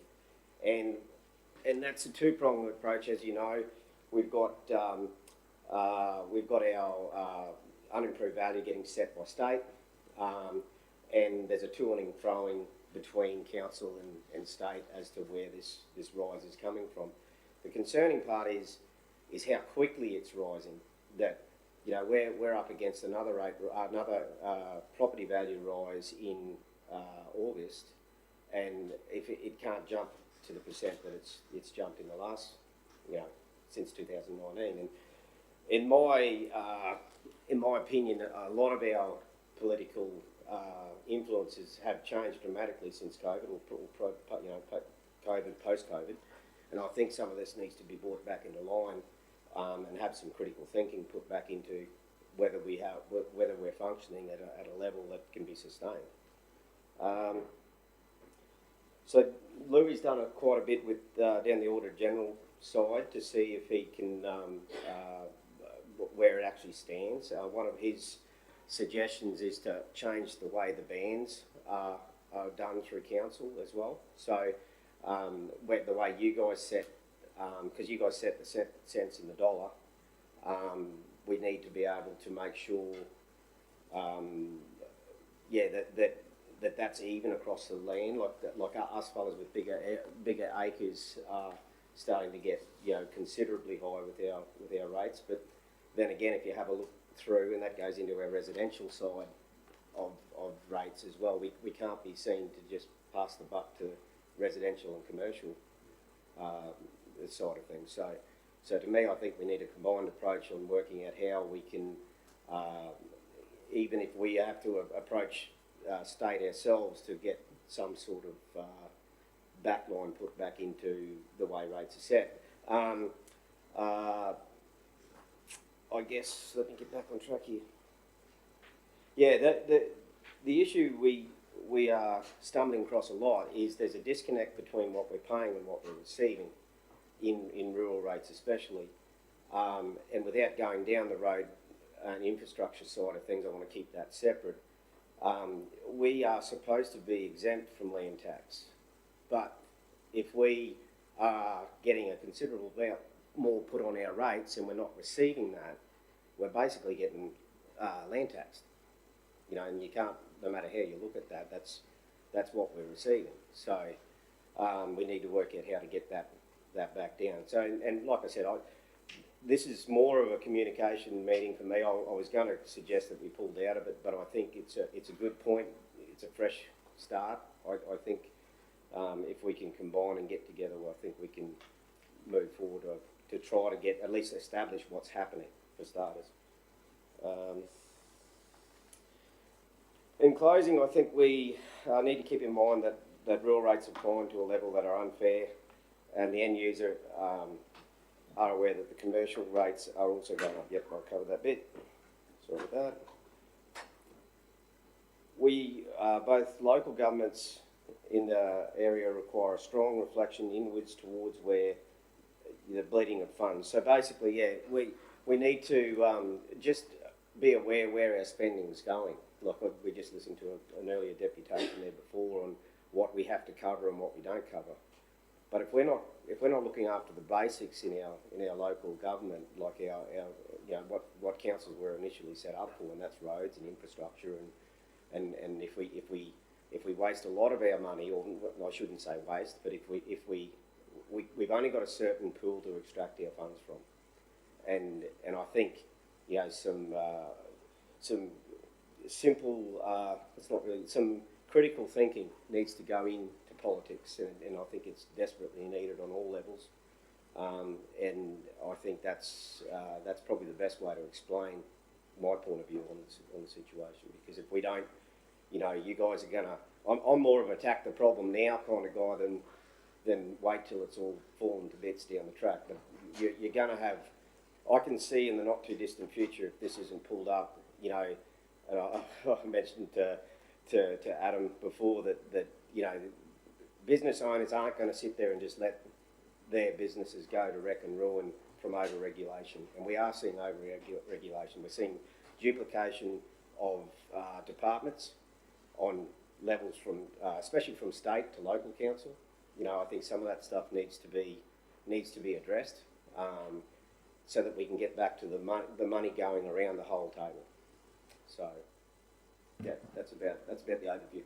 and that's a two-pronged approach, as you know. We've got our unimproved value getting set by state, and there's a to-ing and fro-ing between council and state as to where this rise is coming from. The concerning part is how quickly it's rising. That, you know, we're up against another property value rise in August, and if it can't jump to the percent that it's jumped in the last, you know, since 2019. And in my opinion, a lot of our political influences have changed dramatically since COVID, or you know, COVID, post-COVID. And I think some of this needs to be brought back into line, and have some critical thinking put back into whether we're functioning at a level that can be sustained. So Louis done quite a bit with down the Auditor General side to see if he can where it actually stands. One of his suggestions is to change the way the bans are done through council as well. So the way you guys set, because you guys set the cents in the dollar, we need to be able to make sure, that's even across the land. Like us fellas with bigger acres are starting to get, you know, considerably high with our rates. But then again, if you have a look through, and that goes into our residential side of rates as well, we can't be seen to just pass the buck to residential and commercial side of things. So to me, I think we need a combined approach on working out how we can, even if we have to approach state ourselves to get some sort of backline put back into the way rates are set. I guess, let me get back on track here. Yeah, the issue we are stumbling across a lot is there's a disconnect between what we're paying and what we're receiving in rural rates especially. And without going down the road and infrastructure side of things, I want to keep that separate. We are supposed to be exempt from land tax, but if we are getting a considerable amount more put on our rates and we're not receiving that, we're basically getting land taxed. You know, and you can't, no matter how you look at that, that's what we're receiving. So we need to work out how to get that back down. So, and like I said, this is more of a communication meeting for me. I was going to suggest that we pulled out of it, but I think it's a good point. It's a fresh start. I think if we can combine and get together, I think we can move forward to try to get, at least establish what's happening for starters. In closing, I think we need to keep in mind that rural rates have fallen to a level that are unfair, and the end user are aware that the commercial rates are also going up. Yep, I'll cover that bit. Sorry about that. We, both local governments in the area require a strong reflection inwards towards where the bleeding of funds. So basically, yeah, we need to just be aware where our spending is going. Like we just listened to an earlier deputation there before what we have to cover and what we don't cover. But if we're not looking after the basics in our local government, like our you know what councils were initially set up for, and that's roads and infrastructure, and if we waste a lot of our money, or I shouldn't say waste, but if we've only got a certain pool to extract our funds from, and I think some simple it's not really some critical thinking needs to go into politics, and I think it's desperately needed on all levels. And I think that's probably the best way to explain my point of view on the situation. Because if we don't, you guys are gonna. I'm more of an attack the problem now kind of guy than wait till it's all fallen to bits down the track. But you're gonna have. I can see in the not too distant future, if this isn't pulled up, and I mentioned to Adam before that business owners aren't going to sit there and just let their businesses go to wreck and ruin from over-regulation. And we are seeing over-regulation. We're seeing duplication of departments on levels from, especially from state to local council. I think some of that stuff needs to be addressed so that we can get back to the money going around the whole table. So, yeah, that's about the overview.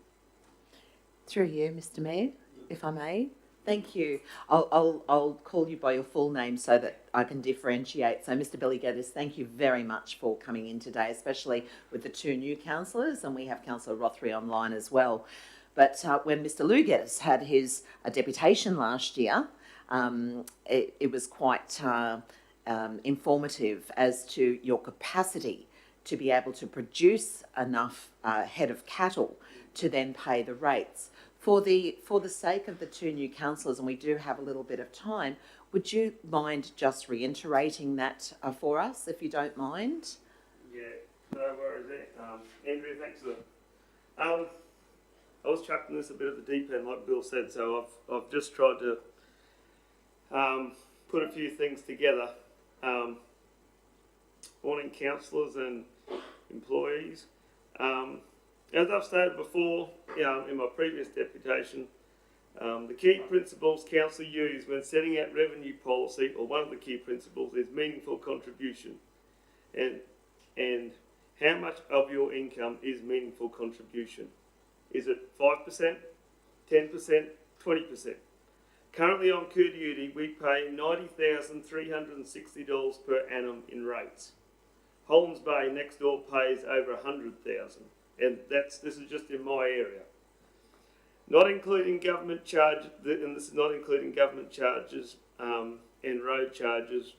Through you, Mr. Mayor, if I may. Thank you. I'll call you by your full name so that I can differentiate. So, Mr. Billy Geddes, thank you very much for coming in today, especially with the two new councillors, and we have Councillor Rothery online as well. But when Mr. Lou Geddes had his deputation last year, it was quite informative as to your capacity to be able to produce enough head of cattle to then pay the rates. For the sake of the two new councillors, and we do have a little bit of time, would you mind just reiterating that for us, if you don't mind? Yeah, no worries there. Andrew, thanks for that. I was chucking this a bit at the deep end, like Bill said, so I've just tried to put a few things together. Morning councillors and employees. As I've stated before, in my previous deputation, the key principles council use when setting out revenue policy, or one of the key principles, is meaningful contribution, and how much of your income is meaningful contribution. Is it 5%, 10%, 20%? Currently on Coup Duty, we pay $90,360 per annum in rates. Holmes Bay next door pays over $100,000, and this is just in my area. Not including government charge, and this is not including government charges and road charges,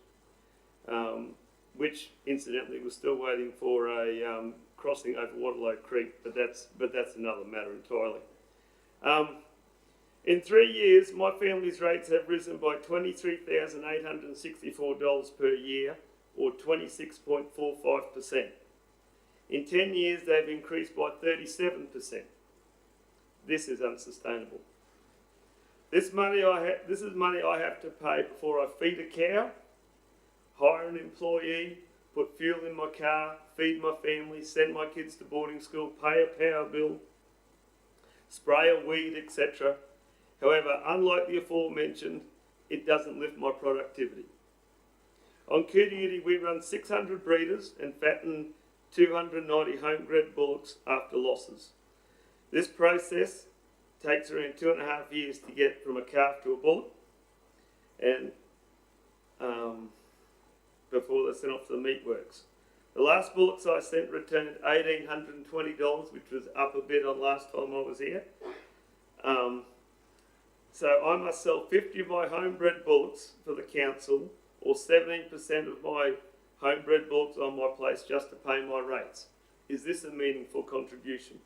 which incidentally we're still waiting for a crossing over Waterloo Creek, but that's another matter entirely. In 3 years, my family's rates have risen by $23,864 per year, or 26.45%. In 10 years, they've increased by 37%. This is unsustainable. This is money I have to pay before I feed a cow, hire an employee, put fuel in my car, feed my family, send my kids to boarding school, pay a power bill, spray a weed, etc. However, unlike the aforementioned, it doesn't lift my productivity. On Coup Duty, we run 600 breeders and fatten 290 homebred bullocks after losses. This process takes around 2.5 years to get from a calf to a bullock, and before they're sent off to the meatworks. The last bullocks I sent returned $1,820, which was up a bit on last time I was here. So I must sell 50 of my homebred bullocks for the council, or 17% of my homebred bullocks on my place just to pay my rates. Is this a meaningful contribution?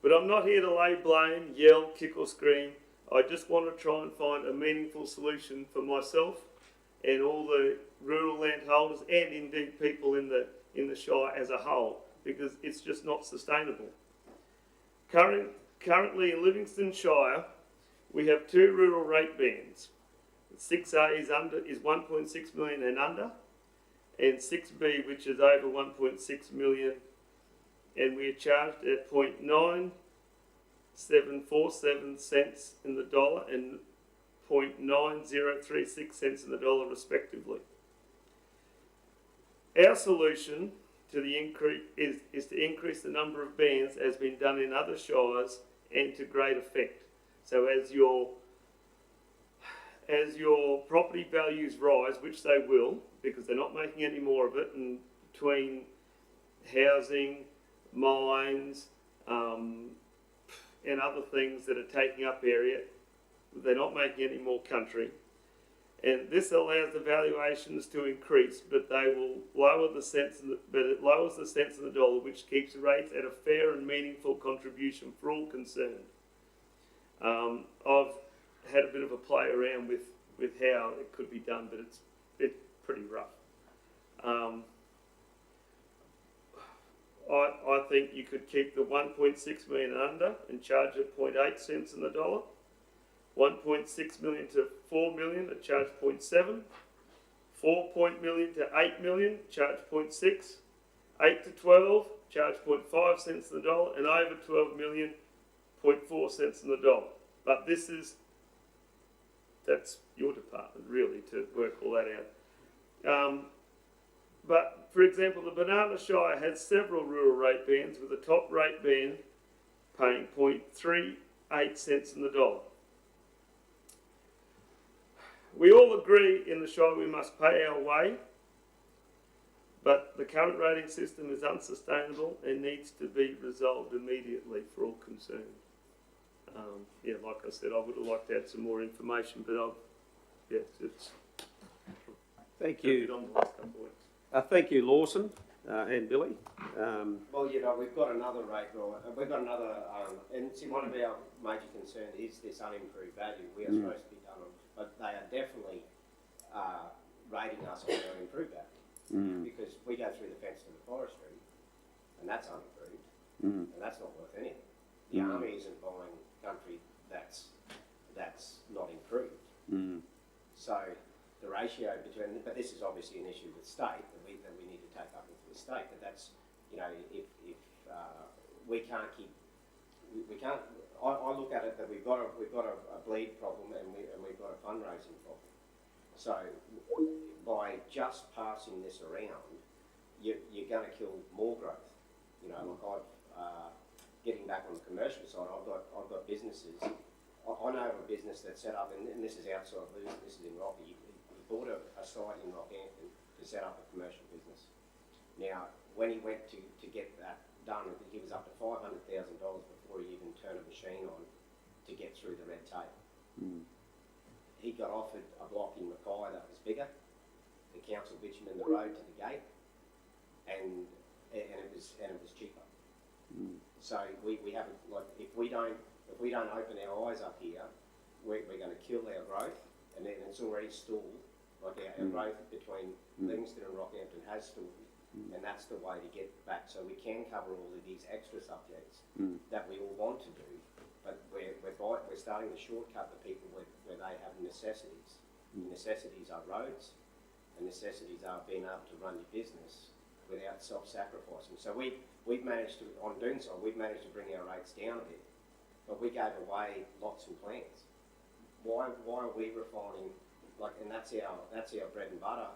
But I'm not here to lay blame, yell, kick or scream. I just want to try and find a meaningful solution for myself and all the rural landholders, and indeed people in the Shire as a whole, because it's just not sustainable. Currently in Livingstone Shire, we have 2 rural rate bands. 6A is 1.6 million and under, and 6B, which is over 1.6 million, and we are charged at 0.9, 0.747 cents in the dollar and 0.9036 cents in the dollar respectively. Our solution to the increase is to increase the number of bands as been done in other shires and to great effect. So as your property values rise, which they will, because they're not making any more of it, and between housing, mines, and other things that are taking up area, they're not making any more country. And this allows the valuations to increase, but they will lower the cents, but it lowers the cents in the dollar, which keeps rates at a fair and meaningful contribution for all concerned. I've had a bit of a play around with how it could be done, but it's pretty rough. I think you could keep the 1.6 million and under and charge it 0.8 cents in the dollar. 1.6 million to 4 million at charge 0.7. 4 million to 8 million, charge 0.6. 8 to 12, charge 0.5 cents in the dollar, and over 12 million, 0.4 cents in the dollar. But that's your department really to work all that out. But for example, the Banana Shire has several rural rate bands, with the top rate band paying 0.38 cents in the dollar. We all agree in the Shire we must pay our way, but the current rating system is unsustainable and needs to be resolved immediately for all concerned. Yeah, like I said, I would have liked to add some more information, but it's Thank been you. on the last couple of weeks. Thank you, Lawson and Billy. Well, you know, we've got another rate roll. We've got another, and see, one of our major concerns is this unimproved value. We are supposed to be done on, but they are definitely rating us on our improved value because we go through the fence to the forestry, and that's unimproved, and that's not worth anything. The army isn't buying country that's not improved. So the ratio between, but this is obviously an issue with state that we need to take up with the state. But that's, you know, if we can't keep, we can't. I look at it that we've got a bleed problem and we've got a fundraising problem. So by just passing this around, you're going to kill more growth. You know, like getting back on the commercial side, I've got businesses. I know of a business that's set up, and this is outside Luton, this is in Rocky. He bought a site in Rockhampton to set up a commercial business. Now, when he went to get that done, I think he was up to $500,000 before he even turned a machine on to get through the red tape. He got offered a block in Mackay that was bigger. The council bitumened the road to the gate, and it was cheaper. So we haven't, like, if we don't open our eyes up here, we're going to kill our growth, and it's already stalled. Like our growth between Livingstone and Rockhampton has stalled, and that's the way to get back. So we can cover all of these extra subjects that we all want to do, but we're starting to shortcut the people where they have necessities. The necessities are roads, the necessities are being able to run your business without self-sacrificing. So we've managed to, on doing so, we've managed to bring our rates down a bit. But we gave away lots and plans. Why are we refining, like, and that's our bread and butter.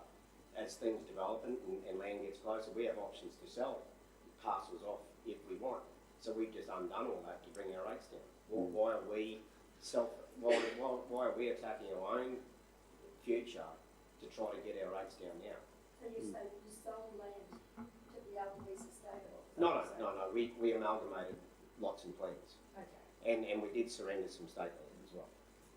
As things develop and land gets closer, we have options to sell parcels off if we want. So we've just undone all that to bring our rates down. Why are we attacking our own future to try to get our rates down now? So you say you sold land to be able to be sustainable? No. We amalgamated lots and plans. Okay. And we did surrender some state land as well.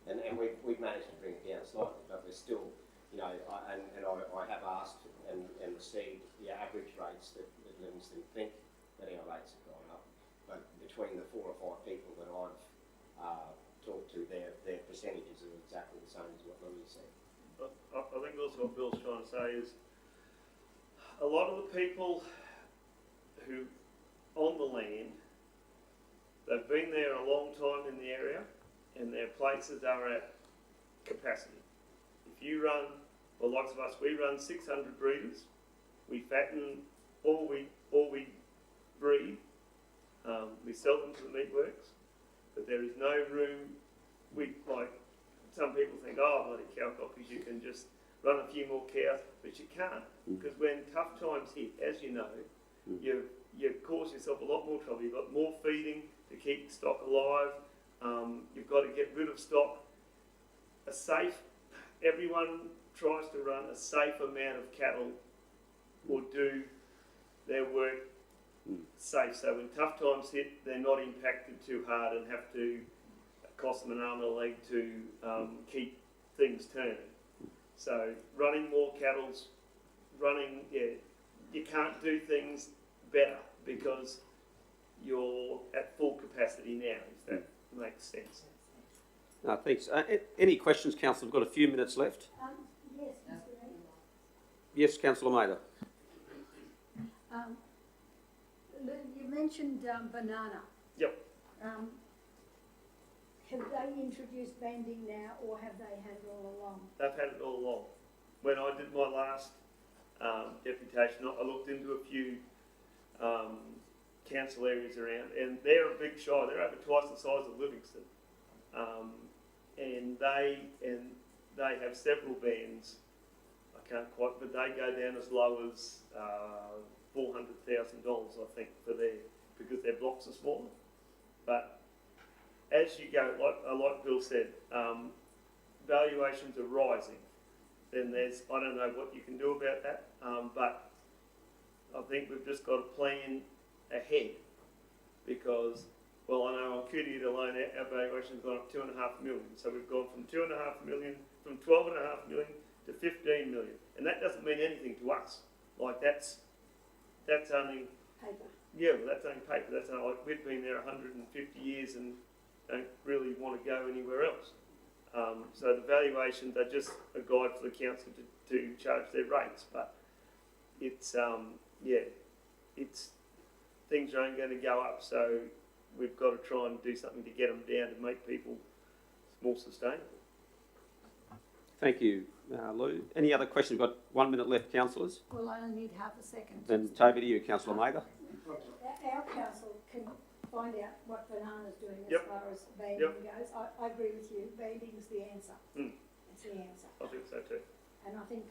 And we've managed to bring it down slightly, but we're still, you know, I have asked and received the average rates that Livingstone think that our rates have gone up. But between the 4 or 5 people that I've talked to, their percentages are exactly the same as what Louis said. But I think also what Bill's trying to say is a lot of the people who on the land, they've been there a long time in the area, and their places are at capacity. If you run, well, lots of us, we run 600 breeders. We fatten all we breed. We sell them to the meat works. but there is no room. Like some people think, oh, bloody cow cockers, you can just run a few more cows, but you can't, because when tough times hit, as you know, you cause yourself a lot more trouble. You've got more feeding to keep stock alive. You've got to get rid of stock. Everyone tries to run a safe amount of cattle or do their work safe. So when tough times hit, they're not impacted too hard and have to cost them an arm and a leg to keep things turning. So running more cattle's you can't do things better because you're at full capacity now, if that makes sense. No, thanks. Any questions, Councillor? We've got a few minutes left. Yes, Mr. Reid. Yes, Councillor Maida. Lou, you mentioned banana. Yep. Have they introduced banding now, or have they had it all along? They've had it all along. When I did my last deputation, I looked into a few council areas around, and they're a big shire. They're over twice the size of Livingstone, and they have several bands. I can't quite, but they go down as low as $400,000, I think, for because their blocks are smaller. But as you go, like Bill said, valuations are rising. Then I don't know what you can do about that, but I think we've just got to plan ahead because, well, I know on Cudiat alone our valuation's gone up $2.5 million. So we've gone from $2.5 million, from $12.5 million to $15 million, and that doesn't mean anything to us. Like that's only Paper. yeah, well, that's only paper. That's only, like we've been there 150 years and don't really want to go anywhere else. So the valuations are just a guide for the council to charge their rates, but it's things aren't going to go up. So we've got to try and do something to get them down to make people more sustainable. Thank you, Lou. Any other questions? We've got 1 minute left, councillors. Well, I only need half a second. Then over to you, Councillor Maida. Our council can find out what Banana's doing as Yep. far as banding goes. I agree with you. Banding is the answer. It's the answer. I think so too. And I think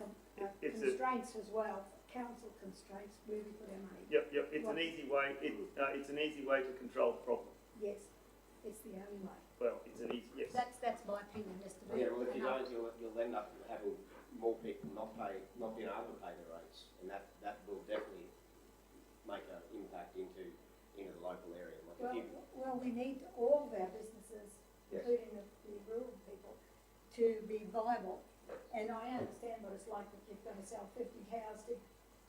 It's constraints as well, council constraints, where we put our money. Yep. It's an easy way. It's an easy way to control the problem. Yes, it's the only way. Well, it's an easy yes. That's my opinion, Mr. Mayor. Yeah, well, if you don't, you'll end up having more people not being able to pay their rates, and that will definitely make an impact into the local area. Like Well, we need all of our businesses, including the rural people, to be viable. And I understand what it's like that you've got to sell 50 cows to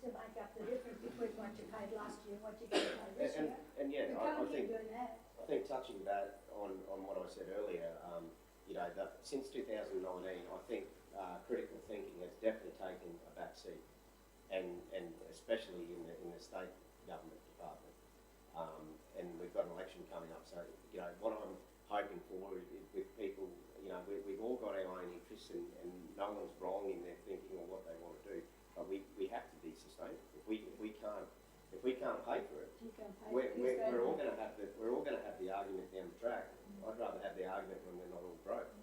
make up the difference between what you paid last year and what you're going to pay this year. And yeah, You I can't think keep doing that. I think touching that on what I said earlier, that since 2019, I think critical thinking has definitely taken a back seat, and especially in the state government department. And we've got an election coming up, so what I'm hoping for is with people, we've all got our own interests, and no one's wrong in their thinking or what they want to do, but we have to be sustainable. If we can't pay for it, we're all going to have the argument down the track. I'd rather have the argument when we're not all broke.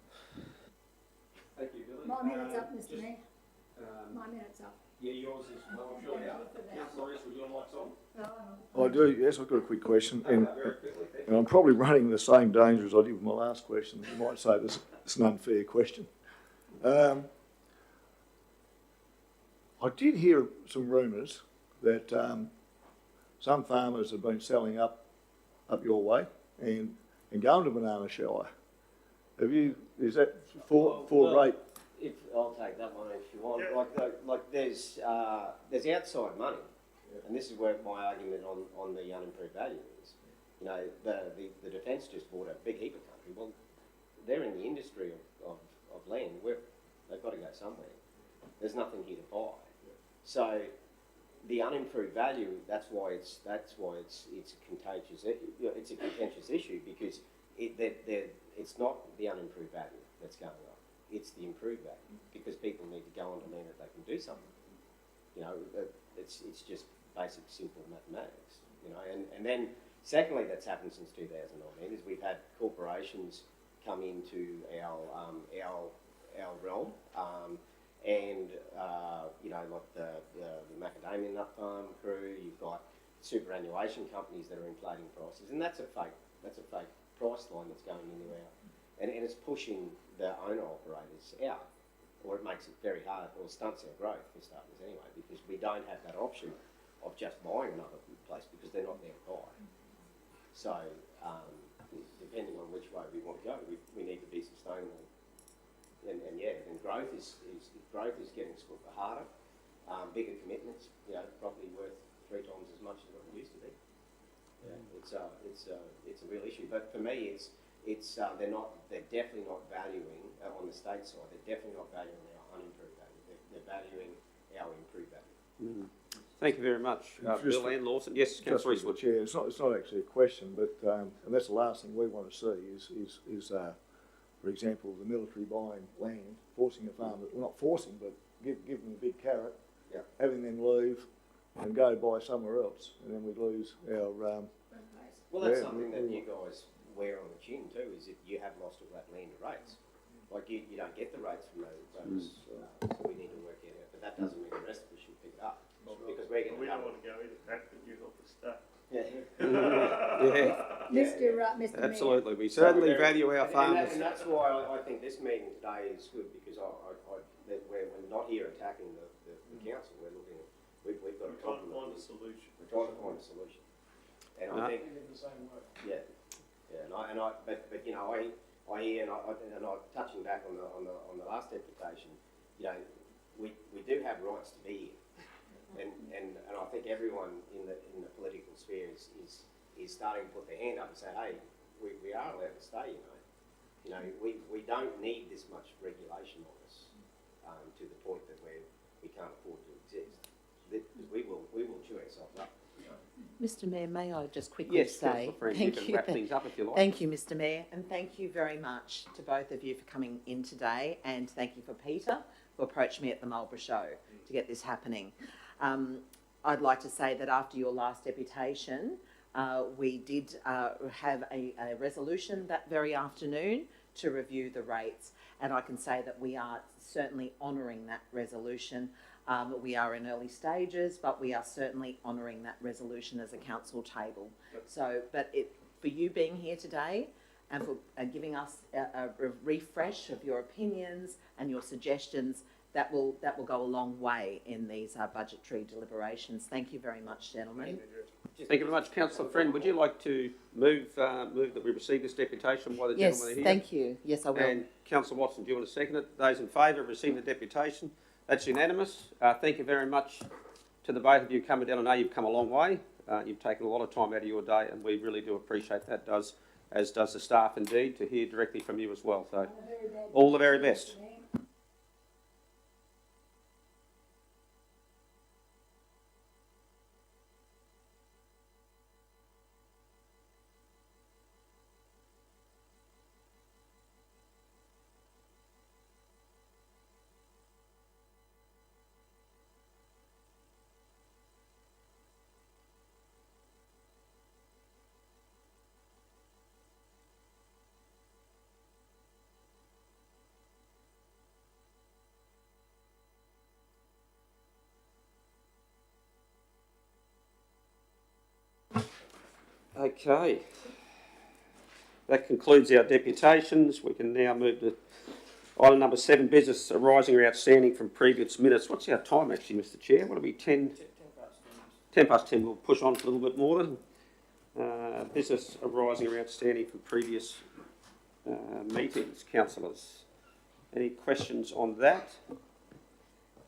Thank you, Billy. My minute's up, Mr. Mayor. My minute's up. Yeah, yours is well, I'm sure. Councillor East, would you like some? I do, yes, I've got a quick question, and Very quickly, thank you. and I'm probably running the same danger as I did with my last question. You might say this is an unfair question. I did hear some rumours that some farmers have been selling up your way and going to Banana Shire. Is that for rate? I'll take that one if you want. Like there's outside money, and this is where my argument on the unimproved value is. The defence just bought a big heap of country. Well, they're in the industry of land. They've got to go somewhere. There's nothing here to buy. So the unimproved value. That's why it's a contentious. It's a contentious issue because it's not the unimproved value that's going up. It's the improved value because people need to go on to mean that they can do something. It's just basic, simple mathematics. And then Secondly, that's happened since 2019 is we've had corporations come into our realm, and you know, like the macadamia nut farm crew. You've got superannuation companies that are inflating prices, and that's a fake price line that's going into our, and it's pushing the owner operators out, or it makes it very hard, or stunts our growth for starters anyway, because we don't have that option of just buying another place because they're not there to buy. So depending on which way we want to go, we need to be sustainable. And growth is getting harder. Bigger commitments, you know, probably worth 3 times as much as what it used to be. Yeah, it's a real issue. But for me, they're definitely not valuing on the state side. They're definitely not valuing our unimproved value. They're valuing our improved value. Thank you very much, Bill and Lawson. Yes, Councillor Eastwood. Chair, it's not actually a question, but and that's the last thing we want to see is for example, the military buying land, forcing a farmer, well, not forcing, but give them a big carrot, having them leave and go buy somewhere else, and then we lose our. Well, that's something that you guys wear on the chin too, is if you have lost all that land to rates. Like you don't get the rates from those, so we need to work it out. But that doesn't mean the rest of us should pick it up. Because we're going to. We don't want to go either back, but you help us start. Mr. Absolutely, we certainly value our farmers. And that's why I think this meeting today is good, because we're not here attacking the council. We're looking at, we've got We're trying to find a solution. We're trying to find a solution. And I think in the same way. But you know, I hear, and I touching back on the last deputation, you know, we do have rights to be here. And I think everyone in the political sphere is starting to put their hand up and say, hey, we are allowed to stay, you know. We don't need this much regulation on us to the point that we can't afford to exist. We will chew ourselves up. Mr. Mayor, may I just quickly Yes, say thank you. Wrap things up if you like. Thank you, Mr. Mayor, and thank you very much to both of you for coming in today, and thank you for Peter who approached me at the Marlborough show to get this happening. I'd like to say that after your last deputation, we did have a resolution that very afternoon to review the rates, and I can say that we are certainly honouring that resolution. We are in early stages, but we are certainly honouring that resolution as a council table. So, but for you being here today and for giving us a refresh of your opinions and your suggestions, that will go a long way in these budgetary deliberations. Thank you very much, gentlemen. Thank you very much. Councillor Friend, would you like to move that we receive this deputation while the gentlemen are here? Yes, thank you. Yes, I will. And Councillor Watson, do you want to second it? Those in favour of receiving the deputation? That's unanimous. Thank you very much to the both of you coming down. I know you've come a long way. You've taken a lot of time out of your day, and we really do appreciate that, as does the staff indeed, to hear directly from you as well. So, all the very best. Okay, that concludes our deputations. We can now move to item number 7, business arising or outstanding from previous minutes. What's our time actually, Mr. Chair? What are we, 10 past 10? We'll push on for a little bit more then. Business arising or outstanding from previous meetings. Councillors, any questions on that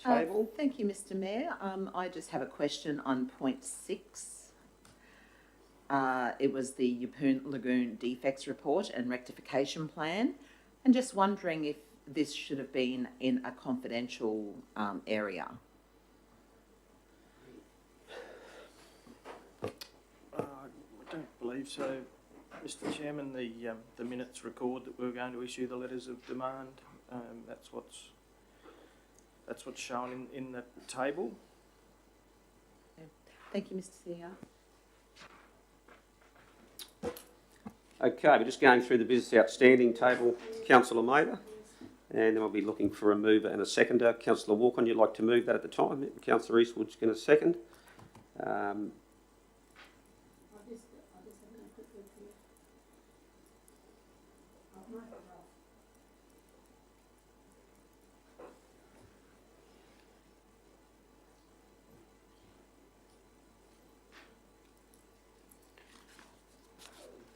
table? Thank you, Mr. Mayor. I just have a question on point 6. It was the Yeppoon Lagoon defects report and rectification plan, and just wondering if this should have been in a confidential area. I don't believe so, Mr. Chairman. The minutes record that we're going to issue the letters of demand. That's what's shown in the table. Thank you, Mr. CEO. Okay, we're just going through the business outstanding table, Councillor Mather, and then we'll be looking for a mover and a seconder. Councillor Walker, you'd like to move that at the time. Councillor Eastwood's going to second.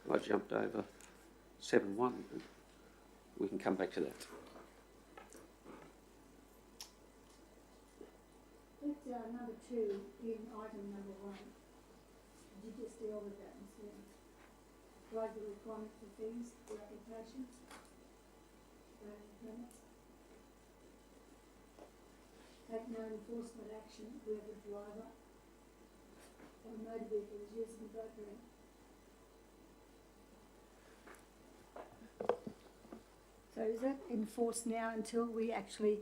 I jumped over 7-1. We can come back to that. Number 2 in item number 1. Did you just deal with that, Mr. Write the requirement for fees for applications? Permits? Take no enforcement action where the driver of a motor vehicle is using brokering. So is that enforced now until we actually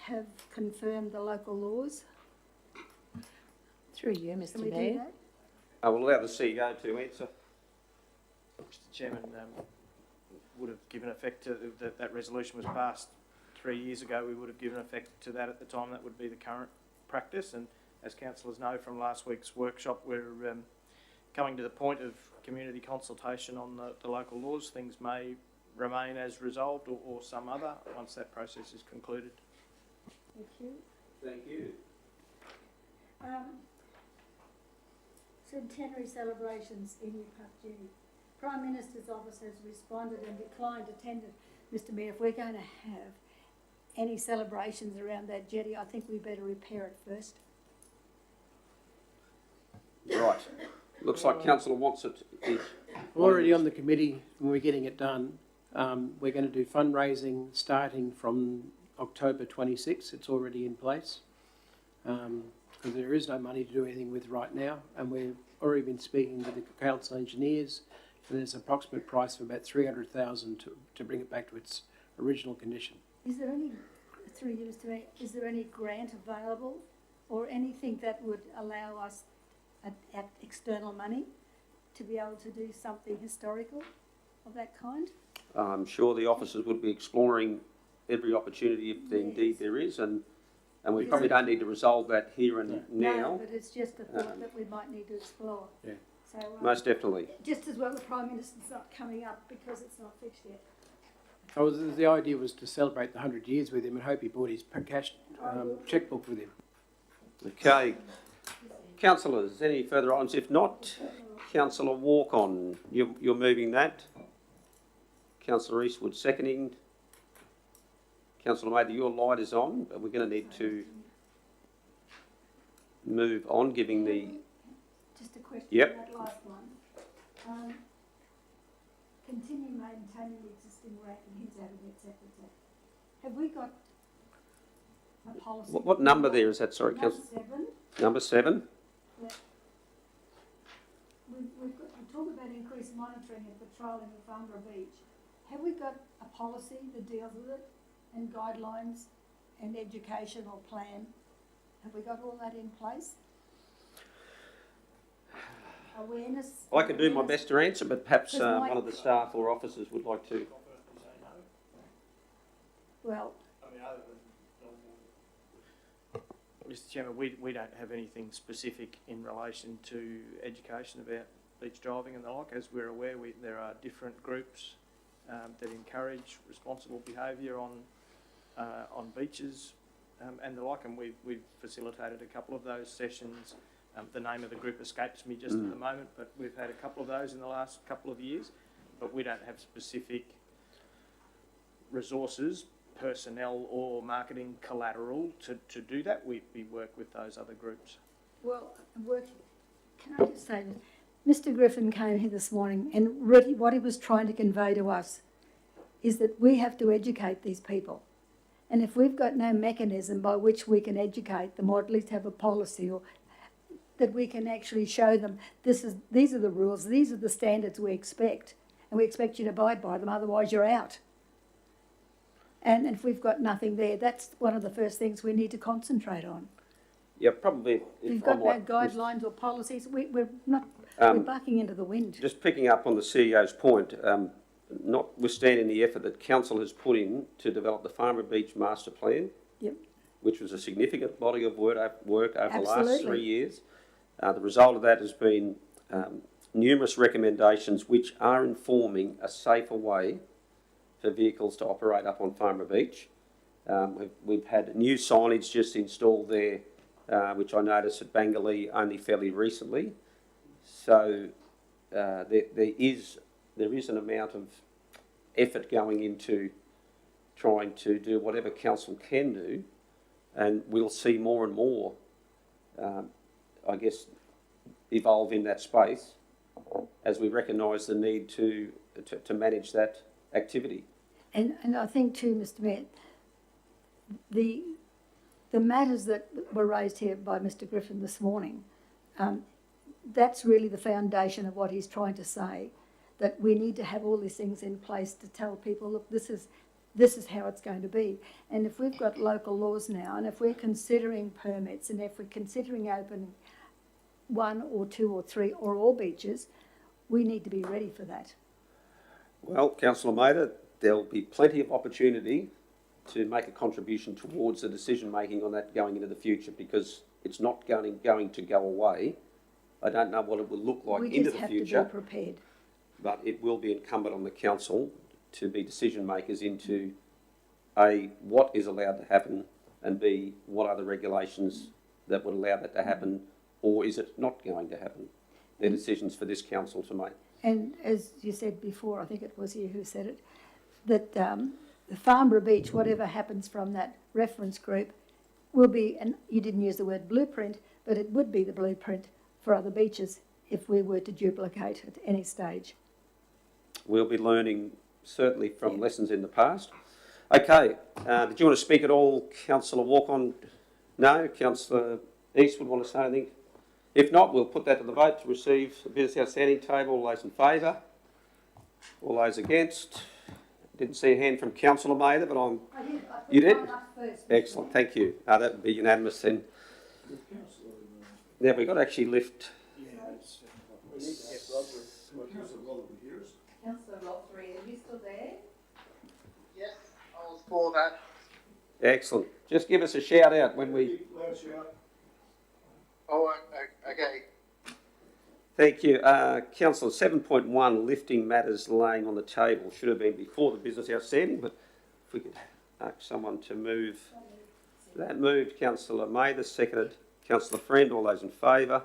have confirmed the local laws? Through you, Can Mr. we do Mayor. that? I will allow the CEO to answer. Mr Chairman, would have given effect to that resolution was passed 3 years ago. We would have given effect to that at the time. That would be the current practice. And as councillors know from last week's workshop, we're coming to the point of community consultation on the local laws. Things may remain as resolved or some other once that process is concluded. Thank you. Thank you. Centenary celebrations in Newpark Jetty. Prime Minister's office has responded and declined attendance. Mr Mayor, if we're going to have any celebrations around that jetty, I think we better repair it first. Right. Looks like Councillor wants it. We're already on the committee and we're getting it done. We're going to do fundraising starting from October 26. It's already in place. Because there is no money to do anything with right now, and we've already been speaking with the council engineers, and there's an approximate price of about $300,000 to bring it back to its original condition. Is there any, through you, Mr Mayor, is there any grant available or anything that would allow us at external money to be able to do something historical of that kind? I'm sure the officers would be exploring every opportunity if indeed there is, and we probably don't need to resolve that here and now. No, but it's just a thought that we might need to explore. Yeah. So, Most definitely. just as well the Prime Minister's not coming up because it's not fixed yet. Oh, the idea was to celebrate the 100 years with him and hope he brought his cash chequebook with him. Okay. Councillors, any further items? If not, Councillor Walk-on, you're moving that. Councillor Eastwood seconding. Councillor Mather, your light is on, but we're going to need to move on, giving the... Just a question Yep. on that last one. Continue maintaining the existing rate and his avenue, etc. Have we got a policy? What number there is that? Sorry, Number Councillor. 7. Number 7. Yeah. We talk about increased monitoring and patrolling of Farnborough Beach. Have we got a policy that deals with it, and guidelines and educational plan? Have we got all that in place? Awareness? I can do my best to answer, but perhaps one of the staff or officers would like to. Well, Mr Chairman, we don't have anything specific in relation to education about beach driving and the like. As we're aware, there are different groups that encourage responsible behaviour on beaches and the like, and we've facilitated a couple of those sessions. The name of the group escapes me just at the moment, but we've had a couple of those in the last couple of years, but we don't have specific resources, personnel or marketing collateral to do that. We work with those other groups. well, can I just say, Mr Griffin came here this morning and really what he was trying to convey to us is that we have to educate these people. And if we've got no mechanism by which we can educate them, or at least have a policy, or that we can actually show them these are the rules, these are the standards we expect, and we expect you to abide by them, otherwise you're out. And if we've got nothing there, that's one of the first things we need to concentrate on. Yeah, probably. We've got no guidelines or policies. We're not We're barking into the wind. Just picking up on the CEO's point, notwithstanding the effort that council has put in to develop the Farmer Beach Master Plan, Yep. which was a significant body of work over the last Absolutely. 3 years, the result of that has been numerous recommendations which are informing a safer way for vehicles to operate up on Farmer Beach. We've had new signage just installed there, which I noticed at Bangalee only fairly recently. So there is an amount of effort going into trying to do whatever council can do, and we'll see more and more, I guess, evolve in that space as we recognise the need to manage that activity. And I think too, Mr. Mayor, the matters that were raised here by Mr. Griffin this morning, that's really the foundation of what he's trying to say, that we need to have all these things in place to tell people, look, this is how it's going to be. And if we've got local laws now, and if we're considering permits, and if we're considering opening 1 or 2 or 3 or all beaches, we need to be ready for that. Well, Councillor Mather, there'll be plenty of opportunity to make a contribution towards the decision making on that going into the future, because it's not going to go away. I don't know what it will look like into the future. We just have to be prepared. But it will be incumbent on the council to be decision makers into A, what is allowed to happen, and B, what are the regulations that would allow that to happen, or is it not going to happen? They're decisions for this council to make. And as you said before, I think it was you who said it, that the Farnborough Beach, whatever happens from that reference group, will be, and you didn't use the word blueprint, but it would be the blueprint for other beaches if we were to duplicate at any stage. We'll be learning certainly from lessons in the past. Okay, did you want to speak at all, Councillor Walk-on? No? Councillor Eastwood want to say anything? If not, we'll put that to the vote to receive the business outstanding table. All those in favour? All those against? Didn't see a hand from Councillor Mather, but I'm... I did. I put You did? mine up first. Excellent, thank you. That would be unanimous then. Now we've got to actually lift... Councillor Rothery, are you still there? Yes, I was for that. Excellent. Just give us a shout out when we... Oh, okay. Thank you. Councillor, 7.1, lifting matters laying on the table, should have been before the business outstanding, but if we could ask someone to move. That moved, Councillor Mather, seconded Councillor Friend. All those in favour?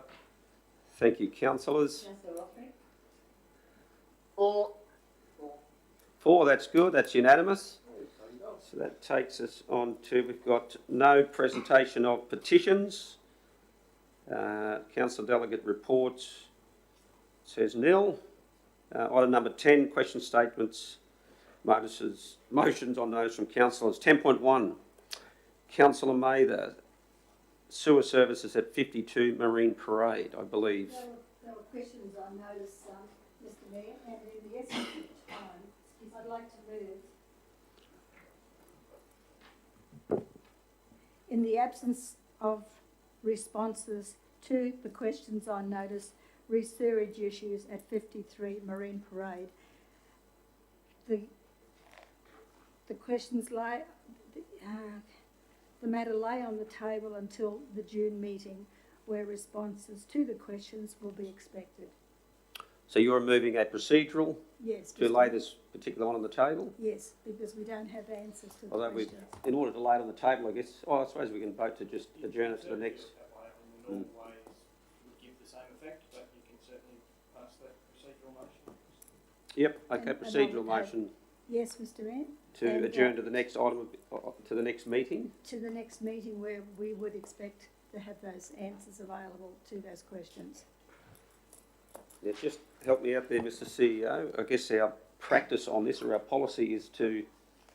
Thank you, councillors. Councillor Rothery? For. 4, that's good, that's unanimous. So that takes us on to, we've got no presentation of petitions. Council delegate reports says nil. Item number 10, question statements, motions on those from councillors. 10.1, Councillor Mather, sewer services at 52 Marine Parade, I believe. There were questions I noticed, Mr. Mayor, and in the essence of time, I'd like to move, in the absence of responses to the questions on notice, re-sewerage issues at 53 Marine Parade, the questions lie, the matter lay on the table until the June meeting, where responses to the questions will be expected. So you're moving a procedural Yes. to lay this particular one on the table? Yes, because we don't have answers to the Although questions. in order to lay it on the table, I guess, I suppose we can vote to just adjourn it to the next. In normal ways would give the same effect, but you can certainly pass that procedural motion. Yep, okay, And procedural I'll- motion Yes, Mr. Mayor? to And, adjourn to the next item, to the next meeting. To the next meeting where we would expect to have those answers available to those questions. Yeah, just help me out there, Mr. CEO. I guess our practice on this, or our policy, is to...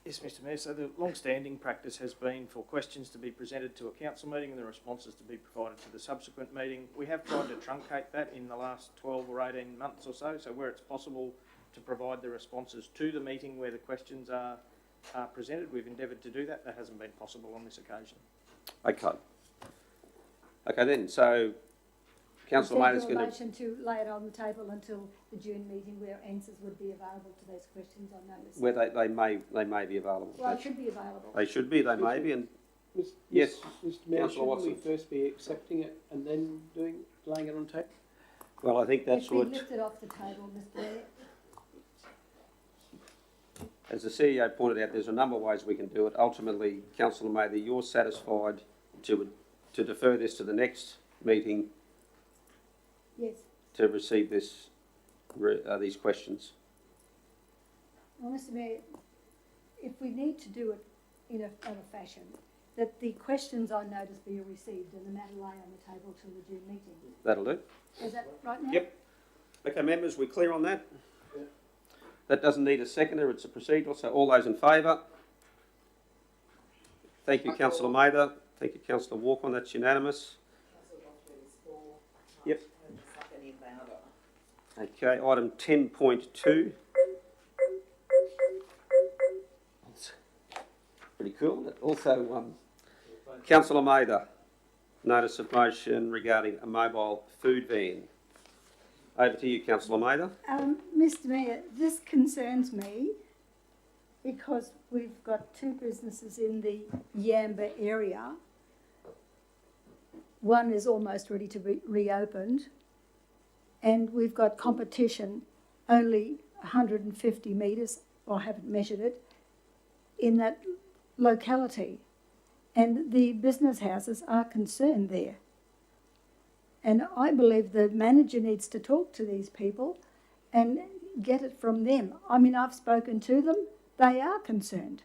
Yes, Mr. Mayor. So the long-standing practice has been for questions to be presented to a council meeting and the responses to be provided to the subsequent meeting. We have tried to truncate that in the last 12 or 18 months or so. So where it's possible to provide the responses to the meeting where the questions are presented, we've endeavoured to do that. That hasn't been possible on this occasion. Okay. Okay then, so Councillor Is Maynard's there going a to... motion to lay it on the table until the June meeting where answers would be available to those questions on notice? Where they may be available. Well, it should be available. They should be, they may be, and yes, Mr. Mayor, Councillor shouldn't we Watson. first be accepting it and then laying it on tape? well, I think that's It's been what, lifted off the table, Mr Mayor. as the CEO pointed out, there's a number of ways we can do it. Ultimately, Councillor Mather, you're satisfied to defer this to the next meeting Yes. to receive this, these questions. Well, Mr Mayor, if we need to do it in a fashion, that the questions on notice be received and the matter lay on the table till the June meeting. That'll do. Is that right now? Yep. Okay, members, we clear on that? That doesn't need a seconder, it's a procedural, so all those in favour? Thank you, Councillor Mather. Thank you, Councillor Walker, that's unanimous. Yep. Okay, item 10.2. Pretty cool. Also, Councillor Mather, notice of motion regarding a mobile food van. Over to you, Councillor Mather. Mr Mayor, this concerns me because we've got two businesses in the Yamba area. One is almost ready to be reopened, and we've got competition only 150 metres, or I haven't measured it, in that locality. And the business houses are concerned there. And I believe the manager needs to talk to these people and get it from them. I mean, I've spoken to them, they are concerned.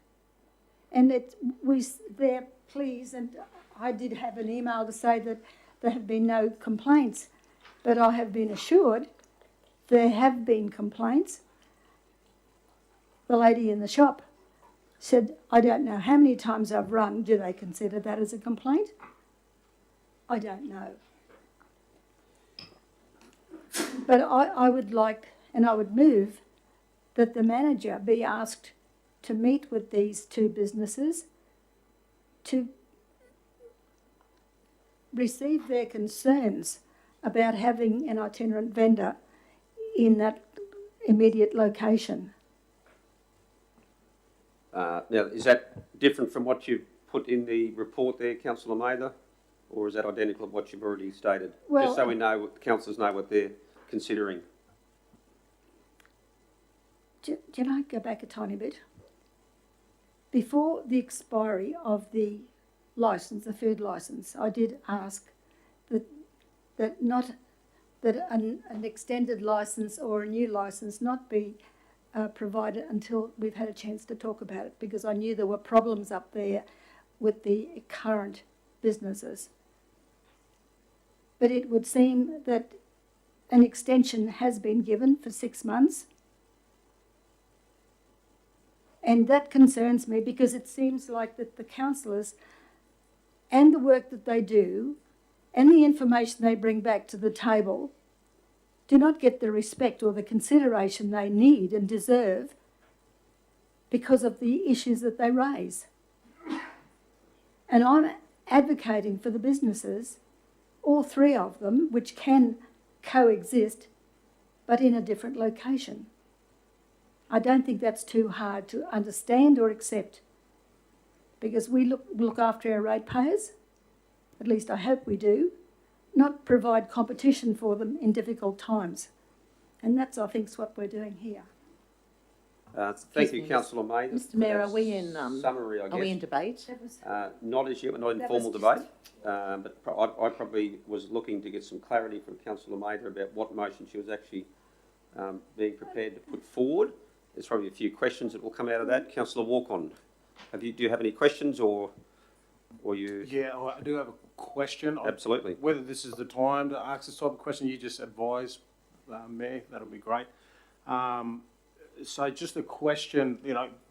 And they're pleased, and I did have an email to say that there have been no complaints, but I have been assured there have been complaints. The lady in the shop said, I don't know how many times I've rung, do they consider that as a complaint? I don't know. But I would like, and I would move, that the manager be asked to meet with these two businesses to receive their concerns about having an itinerant vendor in that immediate location. Now, is that different from what you've put in the report there, Councillor Mather? Or is that identical to what you've already stated? Well, just so we know, the councillors know what they're considering. Can I go back a tiny bit? Before the expiry of the licence, the food licence, I did ask that an extended licence or a new licence not be provided until we've had a chance to talk about it, because I knew there were problems up there with the current businesses. But it would seem that an extension has been given for 6 months. And that concerns me, because it seems like that the councillors and the work that they do and the information they bring back to the table do not get the respect or the consideration they need and deserve because of the issues that they raise. And I'm advocating for the businesses, all three of them, which can coexist, but in a different location. I don't think that's too hard to understand or accept, because we look after our ratepayers, at least I hope we do, not provide competition for them in difficult times. And that's, I think, what we're doing here. Thank you, Councillor Mather. Mr Mayor, are we in summary, I guess. Are we in debate? Not as yet, not in That formal was debate, but I probably was looking to get some clarity from Councillor Mather about what motion she was actually being prepared to put forward. There's probably a few questions that will come out of that. Councillor Walk-on, do you have any questions, or you? Yeah, I do have a question. Absolutely. Whether this is the time to ask this type of question, you just advise, Mayor, that'll be great. So just a question,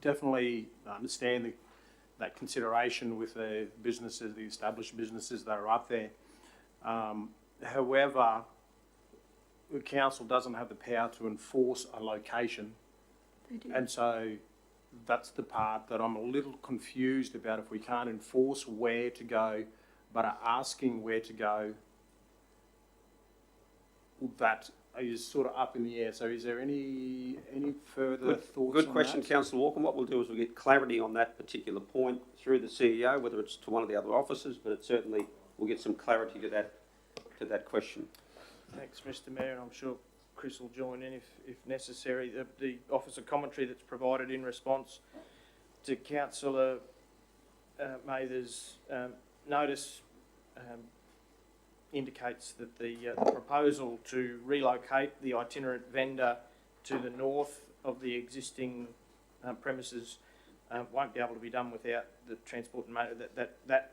definitely understand that consideration with the businesses, the established businesses that are up there. However, the council doesn't have the power to enforce a location. They do. And so that's the part that I'm a little confused about. If we can't enforce where to go, but are asking where to go, that is sort of up in the air. So is there any further thoughts Good on question, that? Councillor Walker. What we'll do is we'll get clarity on that particular point through the CEO, whether it's to one of the other officers, but it certainly will get some clarity to that question. Thanks, Mr Mayor, and I'm sure Chris will join in if necessary. The officer commentary that's provided in response to Councillor Mather's notice indicates that the proposal to relocate the itinerant vendor to the north of the existing premises won't be able to be done without the Transport and Main. That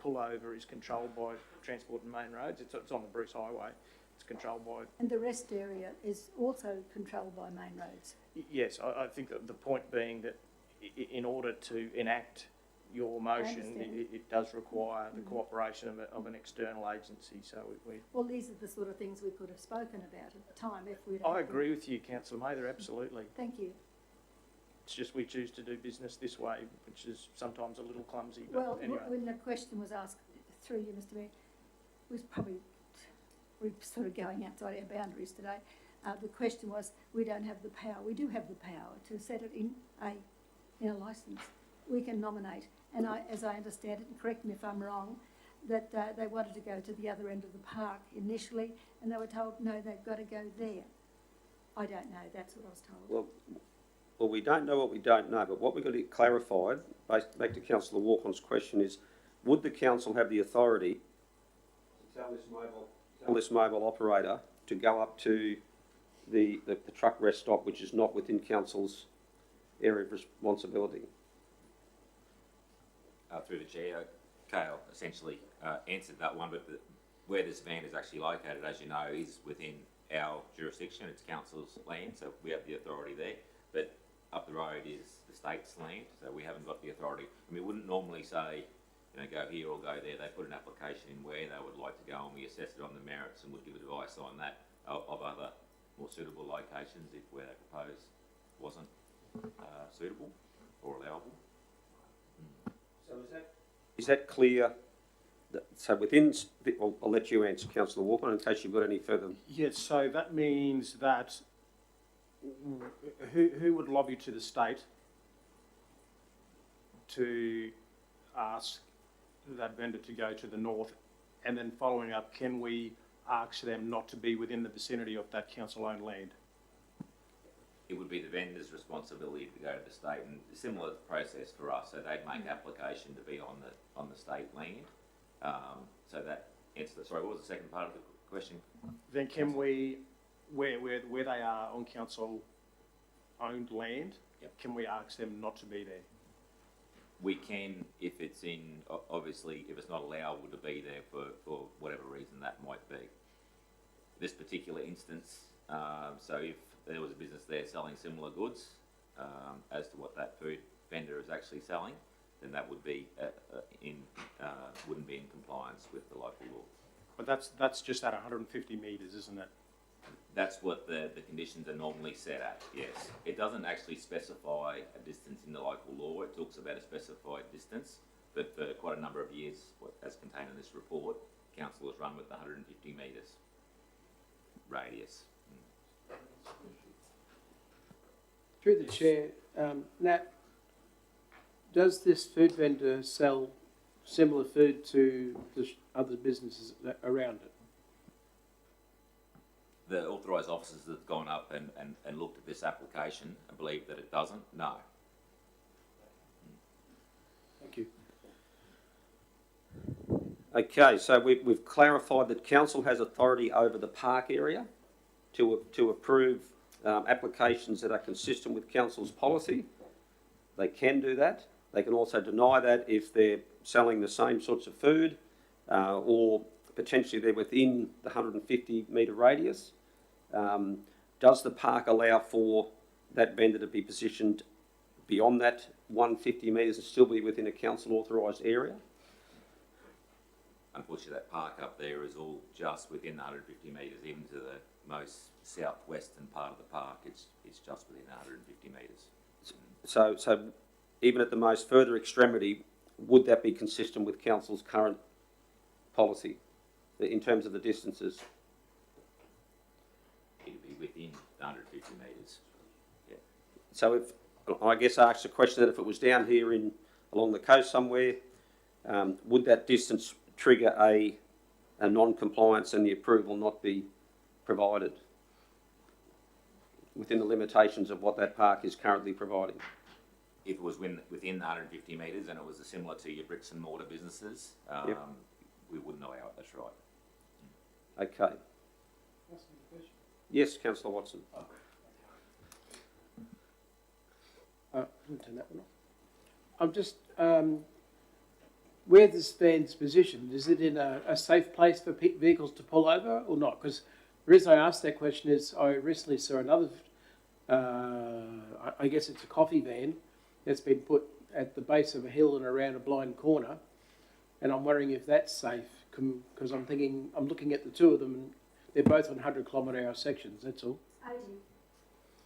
pullover is controlled by Transport and Main Roads. It's on the Bruce Highway. It's controlled by. And the rest area is also controlled by Main Roads. Yes, I think that the point being that in order to enact your motion, it does require the cooperation of an external agency. So Well, these are the sort of things we could have spoken about at the time if we'd. I agree with you, Councillor Mather, absolutely. Thank you. It's just we choose to do business this way, which is sometimes a little clumsy. But Well, anyway. when the question was asked through you, Mr Mayor, we're sort of going outside our boundaries today. The question was, we don't have the power. We do have the power to set it in a licence. We can nominate. And as I understand it, and correct me if I'm wrong, that they wanted to go to the other end of the park initially, and they were told, no, they've got to go there. I don't know, that's what I was told. Well, we don't know what we don't know, but what we've got to get clarified, back to Councillor Walken's question, is would the council have the authority to tell this mobile operator to go up to the truck rest stop, which is not within council's area of responsibility? Through the chair, Kale essentially answered that one, but where this van is actually located, as you know, is within our jurisdiction. It's council's land, so we have the authority there. But up the road is the state's land, so we haven't got the authority. I mean, we wouldn't normally say, you know, go here or go there. They put an application in where they would like to go, and we assess it on the merits and would give advice on that of other more suitable locations if where they proposed wasn't suitable or allowable. So is that clear? So within, I'll let you answer, Councillor Walker, in case you've got any further. Yes, so that means that who would lobby to the state to ask that vendor to go to the north, and then following up, can we ask them not to be within the vicinity of that council-owned land? It would be the vendor's responsibility to go to the state, and similar process for us. So they'd make application to be on the state land. So that answers. Sorry, what was the second part of the question? Then can we, where they are on council-owned land, Yep. can we ask them not to be there? We can, if it's in, obviously, if it's not allowable to be there for whatever reason that might be. This particular instance, so if there was a business there selling similar goods as to what that food vendor is actually selling, then that would be wouldn't be in compliance with the local law. But that's just at 150 metres, isn't it? That's what the conditions are normally set at, yes. It doesn't actually specify a distance in the local law. It talks about a specified distance, but for quite a number of years, as contained in this report, council has run with 150 metres radius. Through the chair, Nat, does this food vendor sell similar food to the other businesses around it? The authorised officers that have gone up and looked at this application and believe that it doesn't, no. Thank you. Okay, so we've clarified that council has authority over the park area to approve applications that are consistent with council's policy. They can do that. They can also deny that if they're selling the same sorts of food or potentially they're within the 150 metre radius. Does the park allow for that vendor to be positioned beyond that 150 metres and still be within a council authorised area? Unfortunately, that park up there is all just within 150 metres, even to the most southwestern part of the park. It's just within 150 metres. So even at the most further extremity, would that be consistent with council's current policy in terms of the distances? 150 metres. So if, I guess I asked the question that if it was down here along the coast somewhere, would that distance trigger a non-compliance and the approval not be provided within the limitations of what that park is currently providing? If it was within 150 metres and it was similar to your bricks and mortar businesses, Yep. we wouldn't allow it, that's right. Okay. Yes, Councillor Watson. I'm going to turn that one off. I'm just, where this van's positioned, is it in a safe place for vehicles to pull over or not? Because the reason I asked that question is I recently saw another, I guess it's a coffee van that's been put at the base of a hill and around a blind corner, and I'm wondering if that's safe, because I'm looking at the two of them, and they're both on 100-kilometre-hour sections, that's all. 80.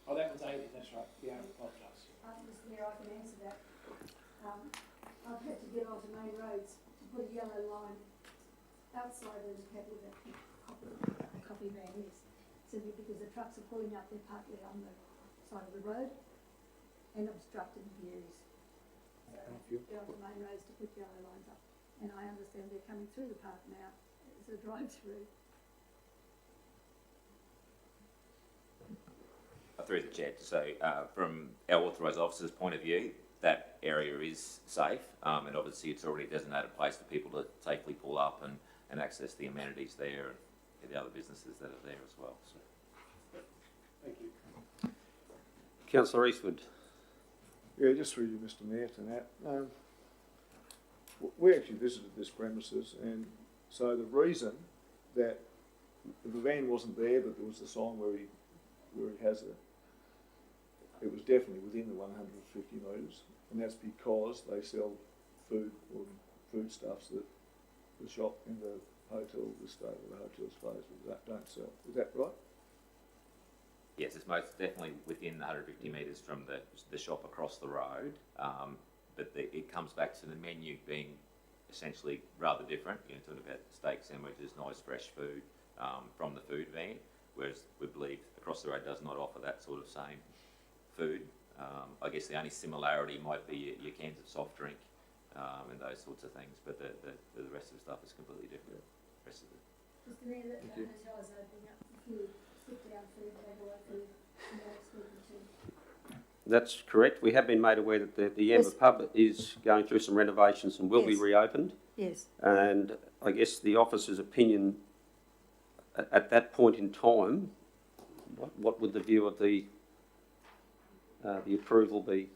Oh, that was 80, that's right. Yeah, I apologise. Mr Mayor, I can answer that. I've had to get onto main roads to put a yellow line outside of the cab where the coffee van is, simply because the trucks are pulling up, they're partly on the side of the road and obstructing views. So I have to get onto main roads to put yellow lines up. And I understand they're coming through the park now as a drive-through. Through the chair, so from our authorised officer's point of view, that area is safe, and obviously it's already a designated place for people to safely pull up and access the amenities there and the other businesses that are there as well. So. Thank you. Councillor Eastwood. Yeah, just through you, Mr Mayor, to that. We actually visited this premises, and so the reason that the van wasn't there, but there was a sign where he has it was definitely within the 150 metres, and that's because they sell food or foodstuffs that the shop in the hotel, the hotel's closed, don't sell. Is that right? Yes, it's most definitely within 150 metres from the shop across the road, but it comes back to the menu being essentially rather different. You know, talking about steak sandwiches, nice fresh food from the food van, whereas we believe across the road does not offer that sort of same food. I guess the only similarity might be your cans of soft drink and those sorts of things, but the rest of the stuff is completely different. The rest of it. Mr Mayor, that hotel is opening up for food, sit-down food, takeaway food, and they're speaking to. That's correct. We have been made aware that the Yamba Yes. pub is going through some renovations and will be Yes. reopened. Yes. And I guess the officer's opinion at that point in time, what would the view of the approval be?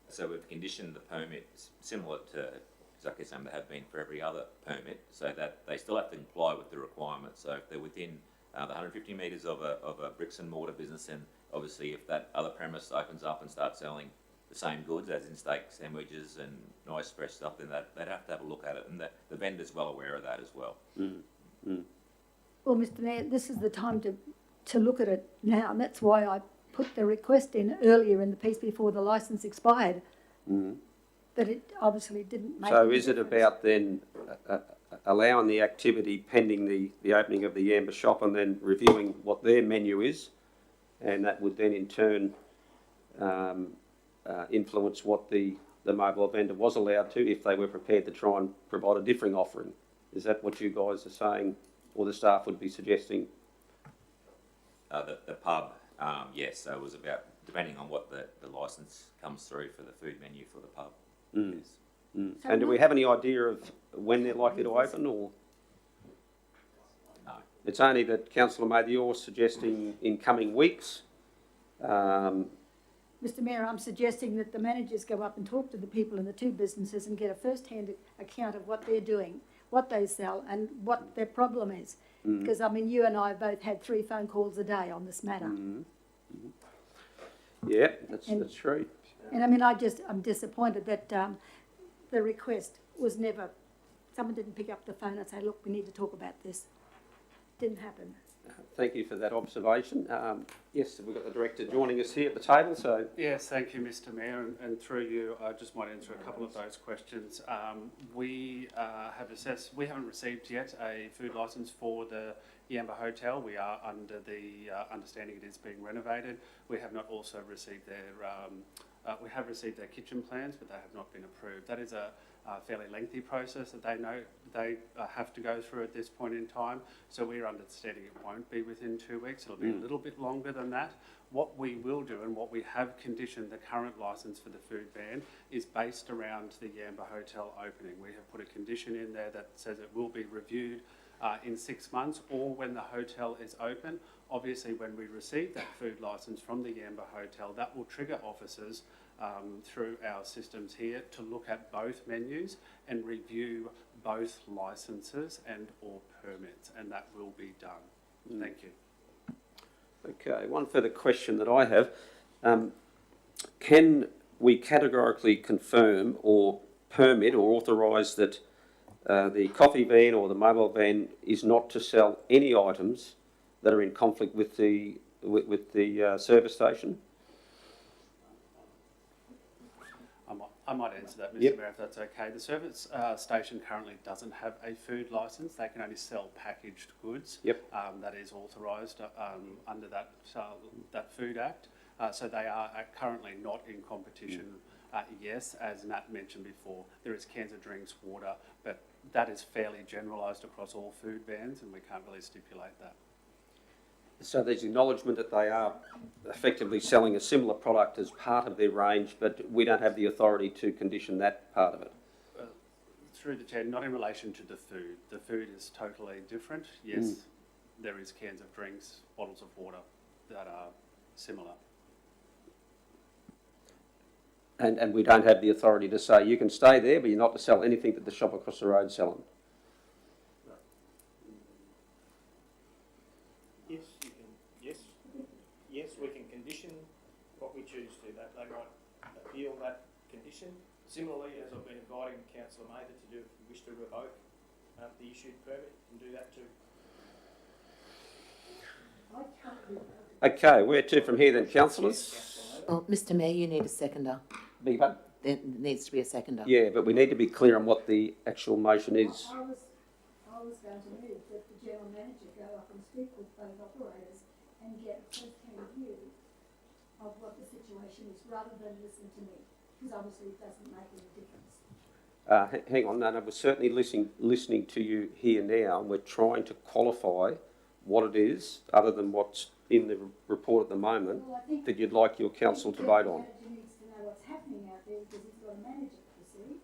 So we've conditioned the permit similar to exactly the same they have been for every other permit, so that they still have to comply with the requirements. So if they're within the 150 metres of a bricks and mortar business, and obviously if that other premise opens up and starts selling the same goods, as in steak sandwiches and nice fresh stuff, then they'd have to have a look at it, and the vendor's well aware of that as well. Well, Mr Mayor, this is the time to look at it now, and that's why I put the request in earlier in the piece before the licence expired. But it obviously didn't make So any is it difference. about then allowing the activity pending the opening of the Yamba shop and then reviewing what their menu is, and that would then in turn influence what the mobile vendor was allowed to if they were prepared to try and provide a differing offering? Is that what you guys are saying, or the staff would be suggesting? The pub, yes, so it was about, depending on what the licence comes through for the food menu for the pub. Yes. So And do we have any idea of when they're likely to open, or? No. It's only that Councillor Mather, you're suggesting in coming weeks. Mr Mayor, I'm suggesting that the managers go up and talk to the people in the two businesses and get a first-hand account of what they're doing, what they sell and what their problem is. Because, I mean, you and I both had 3 phone calls a day on this matter. Yeah, that's true. And I mean, I'm disappointed that the request was never, someone didn't pick up the phone and say, look, we need to talk about this. Didn't happen. Thank you for that observation. Yes, we've got the director joining us here at the table, so. Yes, thank you, Mr Mayor, and through you, I just might answer a couple of those questions. We have assessed, we haven't received yet a food licence for the Yamba Hotel. We are under the understanding it is being renovated. We have not also received we have received their kitchen plans, but they have not been approved. That is a fairly lengthy process that they have to go through at this point in time. So we're understanding it won't be within 2 weeks. It'll be a little bit longer than that. What we will do, and what we have conditioned the current licence for the food ban, is based around the Yamba Hotel opening. We have put a condition in there that says it will be reviewed in 6 months, or when the hotel is open. Obviously, when we receive that food licence from the Yamba Hotel, that will trigger officers through our systems here to look at both menus and review both licences and or permits, and that will be done. Thank you. Okay, one further question that I have. Can we categorically confirm or permit or authorise that the coffee van or the mobile van is not to sell any items that are in conflict with the service station? I might answer that, Mr. Yep. Mayor, if that's okay. The service station currently doesn't have a food licence. They can only sell packaged goods. Yep. That is authorised under that Food Act. So they are currently not in competition. Yes, as Nat mentioned before, there is cans of drinks, water, but that is fairly generalised across all food vans, and we can't really stipulate that. So there's acknowledgement that they are effectively selling a similar product as part of their range, but we don't have the authority to condition that part of it. Through the chair, not in relation to the food. The food is totally different. Yes, there is cans of drinks, bottles of water that are similar. And we don't have the authority to say you can stay there, but you're not to sell anything that the shop across the road is selling. Yes, you can. Yes, yes, we can condition what we choose to. That they might appeal that condition. Similarly, as I've been inviting Councillor Mather to do, if you wish to revoke the issued permit, you can do that too. Okay, where to from here then, councillors? Well, Mr. Mayor, you need a seconder. Beg your pardon? There needs to be a seconder. Yeah, but we need to be clear on what the actual motion is. I was going to move that the general manager go up and speak with both operators and get a first-hand view of what the situation is, rather than listen to me, because obviously it doesn't make any difference. Hang on, no, we're certainly listening to you here now, and we're trying to qualify what it is, other than what's in the report at the moment, that you'd like your council to vote on. The manager needs to know what's happening out there, because he's got to manage it, you see.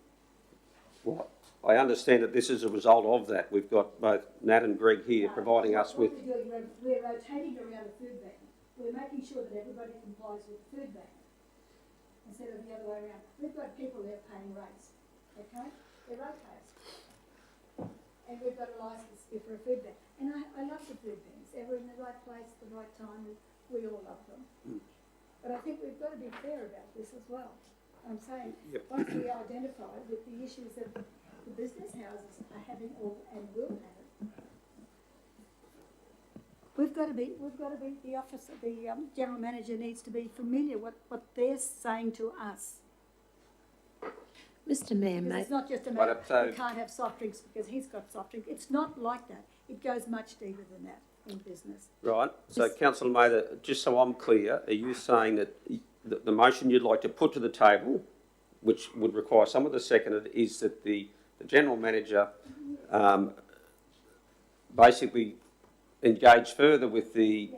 Well, I understand that this is a result of that. We've got both Nat and Greg here providing us with... What we're doing, we're rotating around the food ban. We're making sure that everybody complies with the food ban, instead of the other way around. We've got people there paying rates, okay? They're ratepayers. And we've got a licence here for a food ban. And I love the food bans. They're in the right place at the right time. We all love them. But I think we've got to be fair about this as well. I'm saying, once we identify with the issues that the business houses are having and will have, we've got to be the officer, the general manager needs to be familiar what they're saying to us. Mr. Mayor, Because mate. it's not just a matter we can't have soft drinks because he's got soft drinks. It's not like that. It goes much deeper than that in business. Right, so Councillor Mather, just so I'm clear, are you saying that the motion you'd like to put to the table, which would require someone to second it, is that the general manager basically engage further with the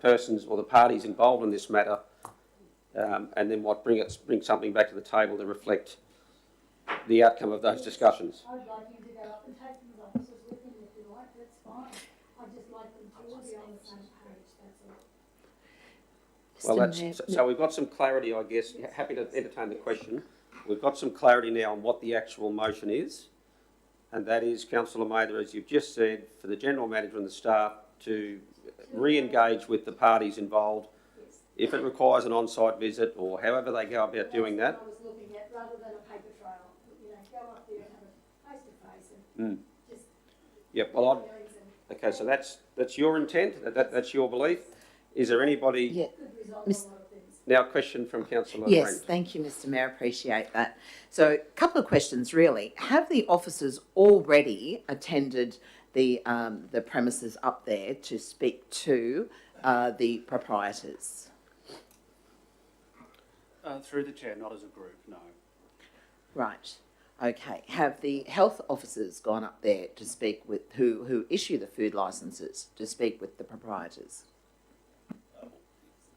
persons or the parties involved in this matter, and then bring something back to the table to reflect the outcome of those discussions? I'd like you to go up and take these officers with him if you like, that's fine. I'd just like them to all be on the same page, that's all. Well, so we've got some clarity, I guess. Happy to entertain the question. We've got some clarity now on what the actual motion is, and that is, Councillor Mather, as you've just said, for the general manager and the staff to re-engage with the parties involved, if it requires an on-site visit or however they go about doing that. That's what I was looking at, rather than a paper trail. You know, go up there and have a face-to-face and just... Yep, well, okay, so that's your intent, that's your belief. Is there anybody... Yeah. Now, a question from Councillor Yes, Brent. thank you, Mr. Mayor. Appreciate that. So, a couple of questions, really. Have the officers already attended the premises up there to speak to the proprietors? Through the chair, not as a group, no. Right. Okay. Have the health officers gone up there to speak with who issue the food licences to speak with the proprietors?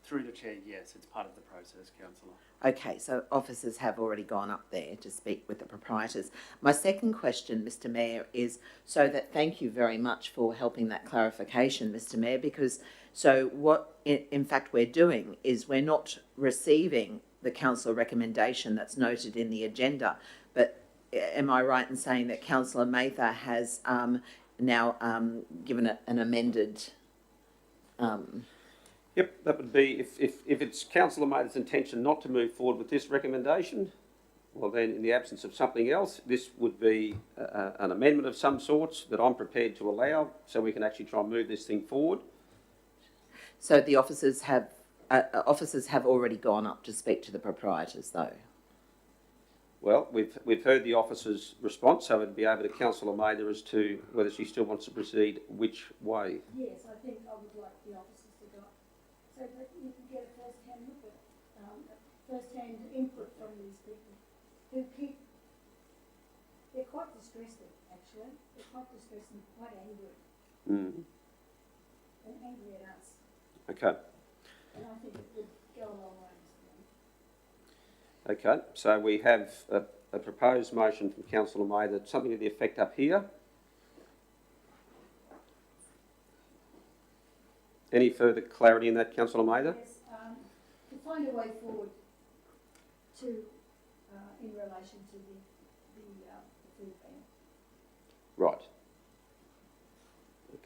Through the chair, yes, it's part of the process, councillor. Okay, so officers have already gone up there to speak with the proprietors. My second question, Mr. Mayor, is thank you very much for helping that clarification, Mr. Mayor, because so what in fact we're doing is we're not receiving the council recommendation that's noted in the agenda, but am I right in saying that Councillor Mather has now given it an amended? Yep, that would be, if it's Councillor Mather's intention not to move forward with this recommendation, well then, in the absence of something else, this would be an amendment of some sorts that I'm prepared to allow, so we can actually try and move this thing forward. So the officers have already gone up to speak to the proprietors, though. Well, we've heard the officer's response, so it'd be over to Councillor Mather as to whether she still wants to proceed which way. Yes, I think I would like the officers to go, so that you can get a first-hand look at, first-hand input from these people who they're quite distressing, actually. They're quite distressed and quite angry. Mm. And angry at us. Okay. And I think it would go a long way, Mr. Mayor. Okay, so we have a proposed motion from Councillor Mather, something to the effect up here. Any further clarity in that, Councillor Mather? Yes, to find a way forward to, in relation to the food ban. Right.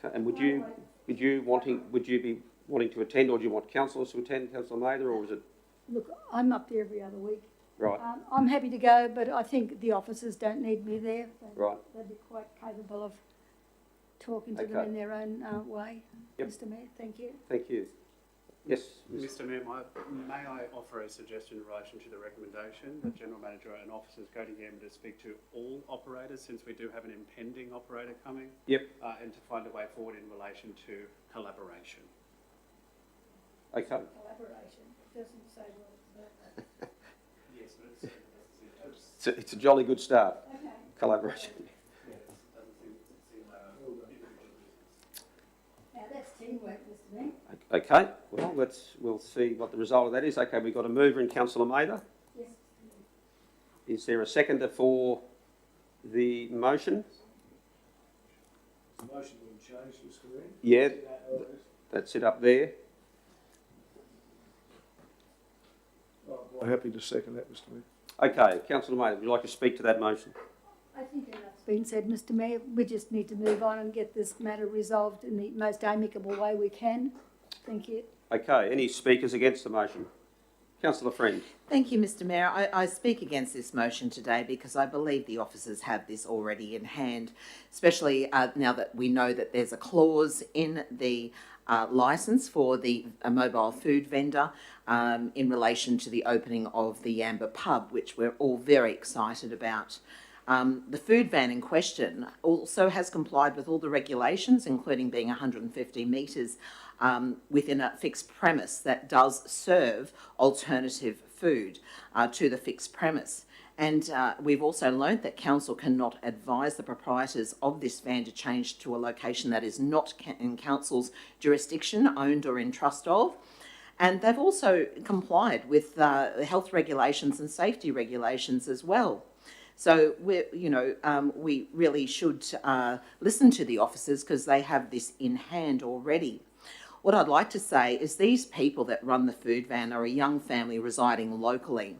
Okay, and would you be wanting to attend, or do you want councillors to attend, Councillor Mather, or is it? Look, I'm up there every other week. Right. I'm happy to go, but I think the officers don't need me there. Right. They'd be quite capable of talking to them Okay. in their own way. Yep. Mr. Mayor, thank you. Thank you. Yes. Mr. Mayor, may I offer a suggestion in relation to the recommendation that General Manager and officers go to Yamba to speak to all operators, since we do have an impending operator coming? Yep. And to find a way forward in relation to collaboration. Okay. Collaboration. It doesn't say what it's about. Yes, but It's a jolly good start. Okay. Collaboration. Now that's teamwork, Mr. Mayor. Okay. Well, we'll see what the result of that is. Okay, we've got a mover in Councillor Mather. Yes. Is there a seconder for the motion? The motion will change, Mr. Mayor. Yeah, that's it up there. I'm happy to second that, Mr. Mayor. Okay, Councillor Mather, would you like to speak to that motion? I think enough's been said, Mr. Mayor. We just need to move on and get this matter resolved in the most amicable way we can. Thank you. Okay, any speakers against the motion? Councillor Friend. Thank you, Mr. Mayor. I speak against this motion today because I believe the officers have this already in hand, especially now that we know that there's a clause in the licence for the mobile food vendor in relation to the opening of the Yamba pub, which we're all very excited about. The food van in question also has complied with all the regulations, including being 150 metres within a fixed premise that does serve alternative food to the fixed premise. And we've also learnt that council cannot advise the proprietors of this van to change to a location that is not in council's jurisdiction, owned or in trust of. And they've also complied with health regulations and safety regulations as well. So we really should listen to the officers because they have this in hand already. What I'd like to say is these people that run the food van are a young family residing locally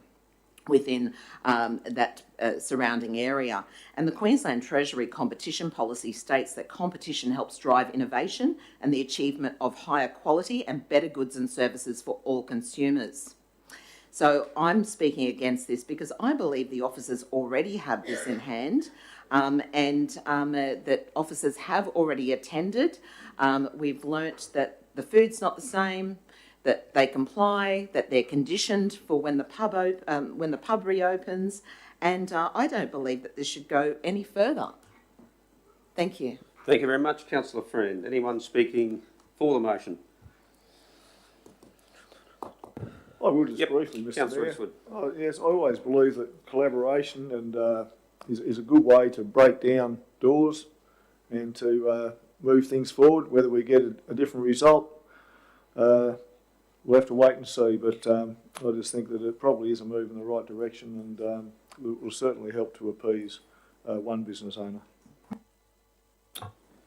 within that surrounding area. And the Queensland Treasury competition policy states that competition helps drive innovation and the achievement of higher quality and better goods and services for all consumers. So I'm speaking against this because I believe the officers already have this in hand and that officers have already attended. We've learnt that the food's not the same, that they comply, that they're conditioned for when the pub reopens, and I don't believe that this should go any further. Thank you. Thank you very much, Councillor Friend. Anyone speaking for the motion? I will just Yep. briefly, Mr. Councillor Mayor. Eastwood. Yes, I always believe that collaboration and is a good way to break down doors and to move things forward. Whether we get a different result, we'll have to wait and see. But I just think that it probably is a move in the right direction, and will certainly help to appease one business owner.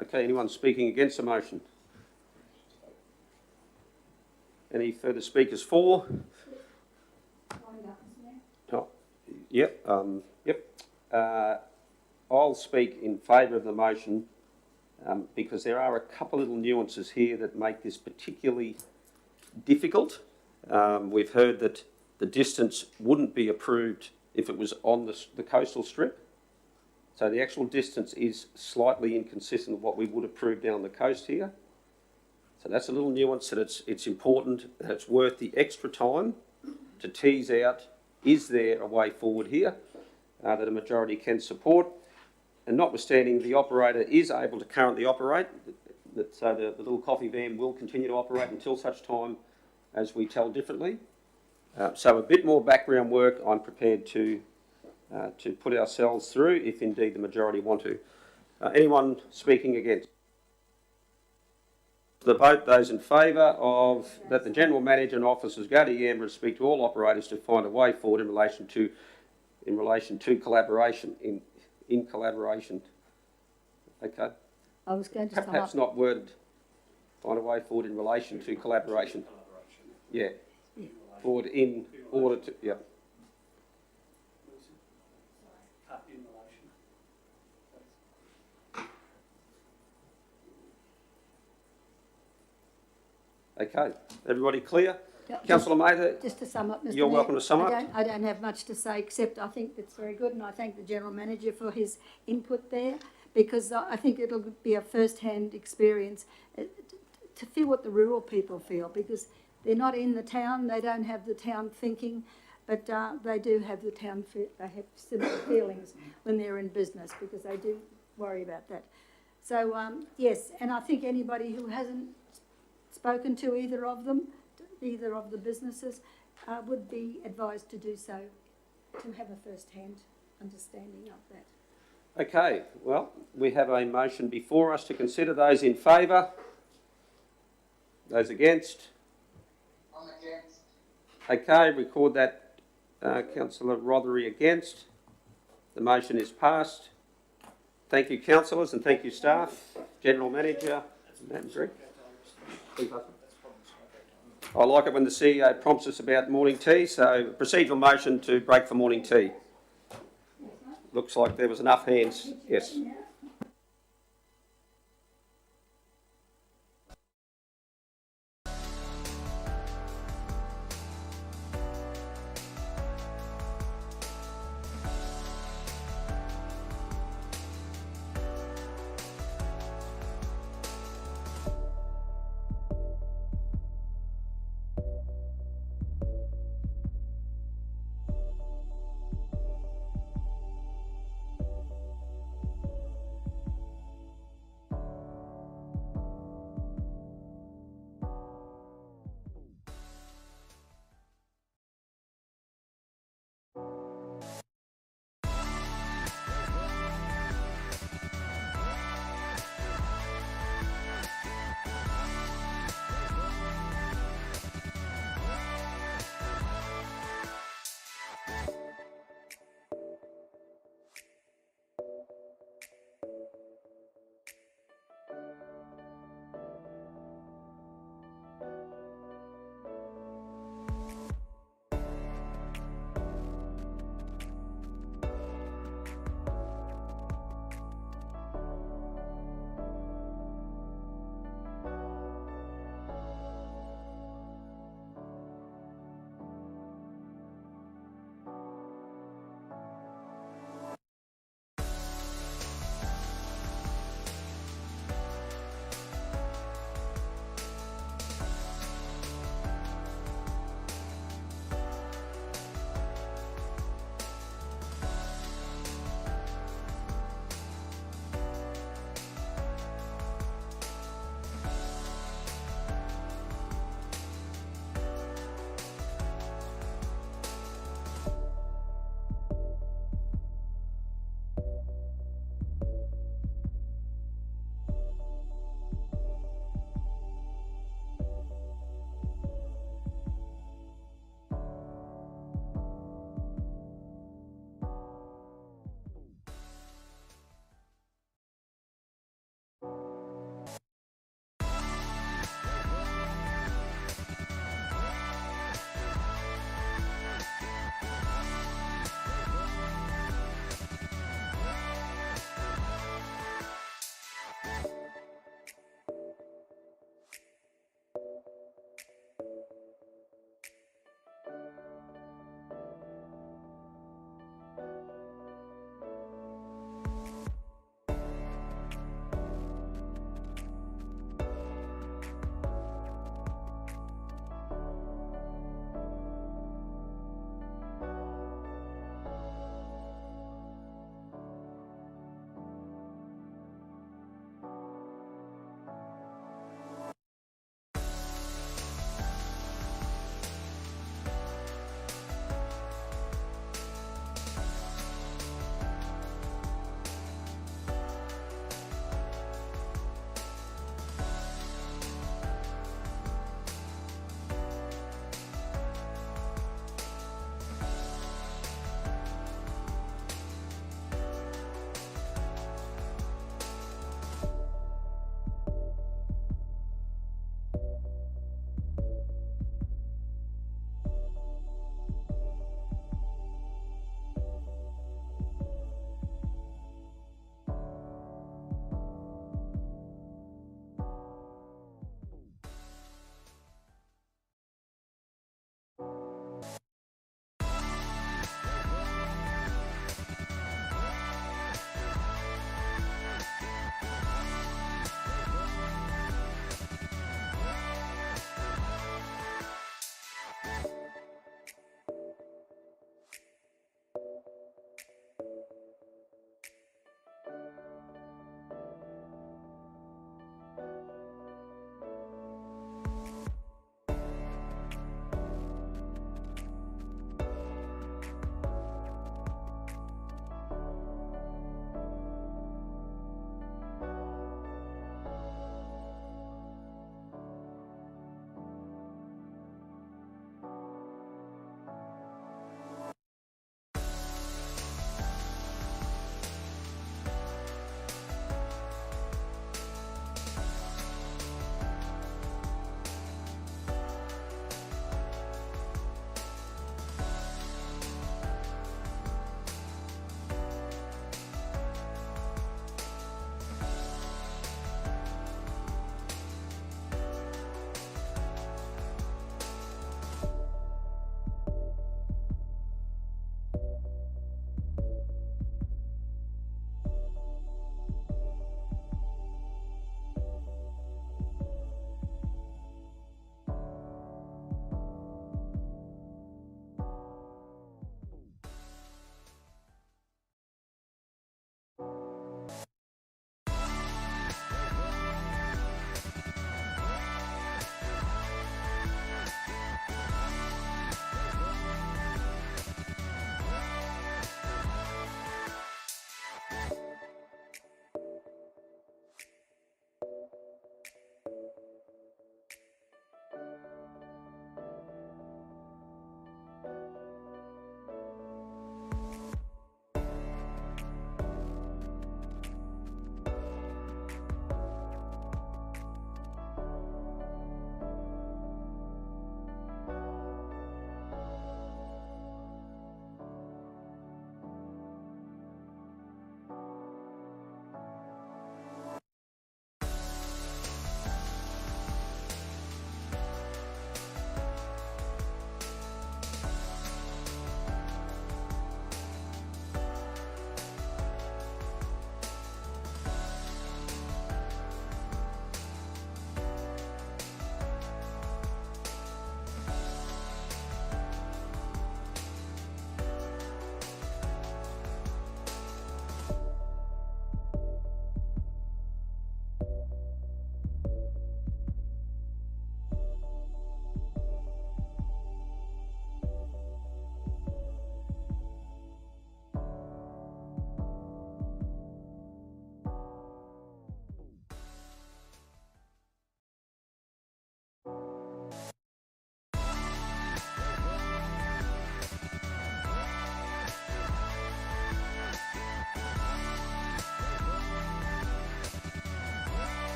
Okay, anyone speaking against the motion? Any further speakers for? Oh, yep, I'll speak in favour of the motion because there are a couple little nuances here that make this particularly difficult. We've heard that the distance wouldn't be approved if it was on the coastal strip. So the actual distance is slightly inconsistent with what we would approve down the coast here. So that's a little nuance that it's important, and it's worth the extra time to tease out, is there a way forward here that a majority can support? And notwithstanding the operator is able to currently operate, so the little coffee van will continue to operate until such time as we tell differently. So a bit more background work I'm prepared to put ourselves through if indeed the majority want to. Anyone speaking against? The vote, those in favour of that the General Manager and officers go to Yamba and speak to all operators to find a way forward in relation to collaboration, in collaboration. Okay. I was going to sum Perhaps up. not worded, find a way forward in relation to collaboration. Yeah. Forward in order to, yeah. Okay, everybody clear? Yep. Councillor Mather, Just to sum up, Mr. you're Mayor, welcome to sum up. I don't have much to say, except I think it's very good, and I thank the General Manager for his input there, because I think it'll be a first-hand experience to feel what the rural people feel, because they're not in the town, they don't have the town thinking, but they do have the town, they have similar feelings when they're in business, because they do worry about that. So, yes, and I think anybody who hasn't spoken to either of them, either of the businesses, would be advised to do so, to have a first-hand understanding of that. Okay, well, we have a motion before us to consider. Those in favour? Those against? I'm against. Okay, record that, Councillor Rothery against. The motion is passed. Thank you, councillors, and thank you, staff. General Manager, Andrew. I like it when the CEO prompts us about morning tea, so procedural motion to break for morning tea. Looks like there was enough hands, yes.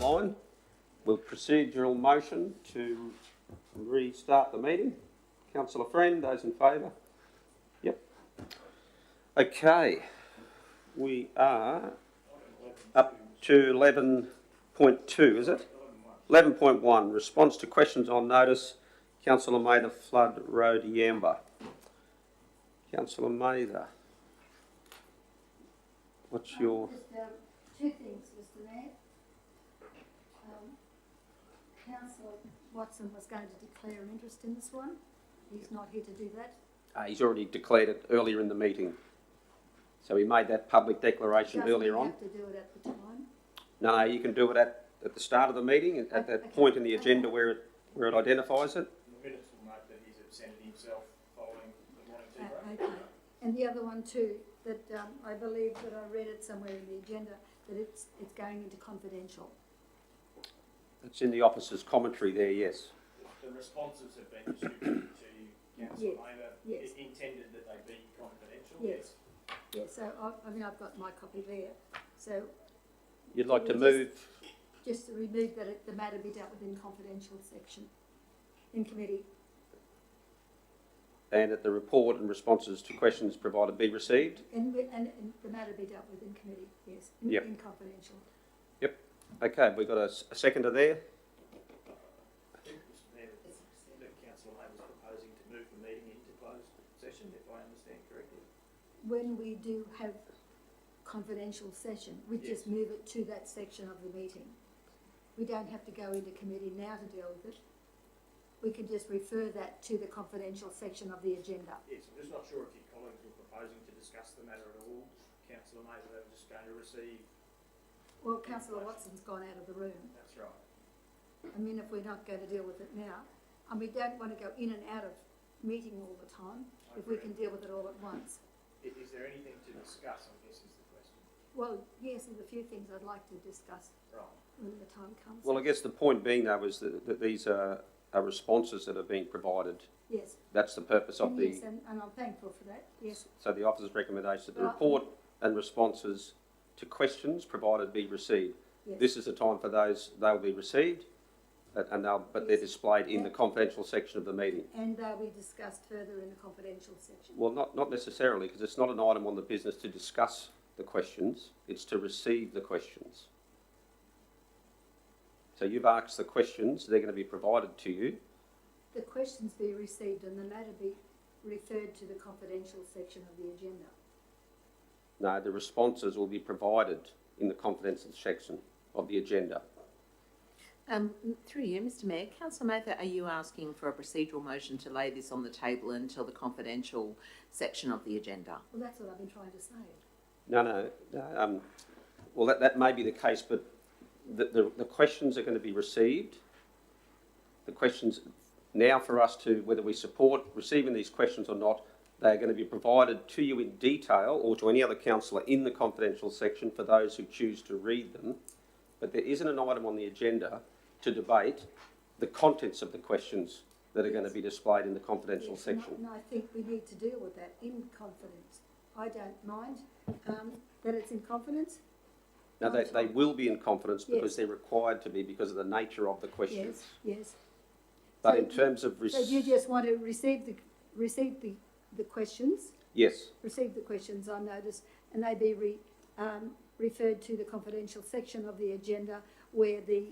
online. We'll procedural motion to restart the meeting. Councillor Friend, those in favour? Yep. Okay, we are up to 11.2, is it? 11.1, response to questions on notice. Councillor Mather, Flood Road, Yamba. Councillor Mather, what's your... Just two things, Mr Mayor. Councillor Watson was going to declare an interest in this one. He's not here to do that. he's already declared it earlier in the meeting. So he made that public declaration earlier on. Doesn't he have to do it at the time? No, you can do it at the start of the meeting, at that point in the agenda where it identifies it. The minutes will note that he's absented himself following the morning tea break. Okay. And the other one too, that I believe that I read it somewhere in the agenda, that it's going into confidential. It's in the officer's commentary there, yes. The responses have been distributed to Councillor Mather. Yes. It intended that they be confidential. Yes. Yeah, so I mean, I've got my copy there. So You'd like to move... just to remove that the matter be dealt with in confidential section, in committee. And that the report and responses to questions provided be received? And the matter be dealt with in committee, yes, in confidential. Yep. Okay, we've got a seconder there. I think, Mr Mayor, that Councillor Mather was proposing to move the meeting into closed session, if I understand correctly. When we do have confidential session, we just move it to that section of the meeting. We don't have to go into committee now to deal with it. We can just refer that to the confidential section of the agenda. Yes, I'm just not sure if your colleagues were proposing to discuss the matter at all. Councillor Mather, they were just going to receive... Well, Councillor Watson's gone out of the room. That's right. I mean, if we're not going to deal with it now, and we don't want to go in and out of meeting all the time, if we can deal with it all at once. Is there anything to discuss, I guess, is the question. Well, yes, there's a few things I'd like to discuss Right. when the time comes. Well, I guess the point being, though, is that these are responses that are being provided. Yes. That's the purpose of And the... yes, and I'm thankful for that, yes. So the officer's recommendation that the Well, report and responses to questions provided be received. Yes. This is the time for those, they'll be received, but they're displayed in the confidential section of the meeting. And they'll be discussed further in the confidential section. Well, not necessarily, because it's not an item on the business to discuss the questions, it's to receive the questions. So you've asked the questions, they're going to be provided to you. The questions be received and the matter be referred to the confidential section of the agenda. No, the responses will be provided in the confidential section of the agenda. Through you, Mr Mayor, Councillor Mather, are you asking for a procedural motion to lay this on the table until the confidential section of the agenda? Well, that's what I've been trying to say. No. Well, that may be the case, but the questions are going to be received. The questions now for us to, whether we support receiving these questions or not, they are going to be provided to you in detail or to any other councillor in the confidential section for those who choose to read them. But there isn't an item on the agenda to debate the contents of the questions that are going to be displayed in the confidential section. And I think we need to deal with that in confidence. I don't mind that it's in confidence. Now, they will be in confidence because Yes. they're required to be because of the nature of the questions. Yes. But So in terms of... So you just want to receive the questions? Yes. Receive the questions on notice and they be referred to the confidential section of the agenda where the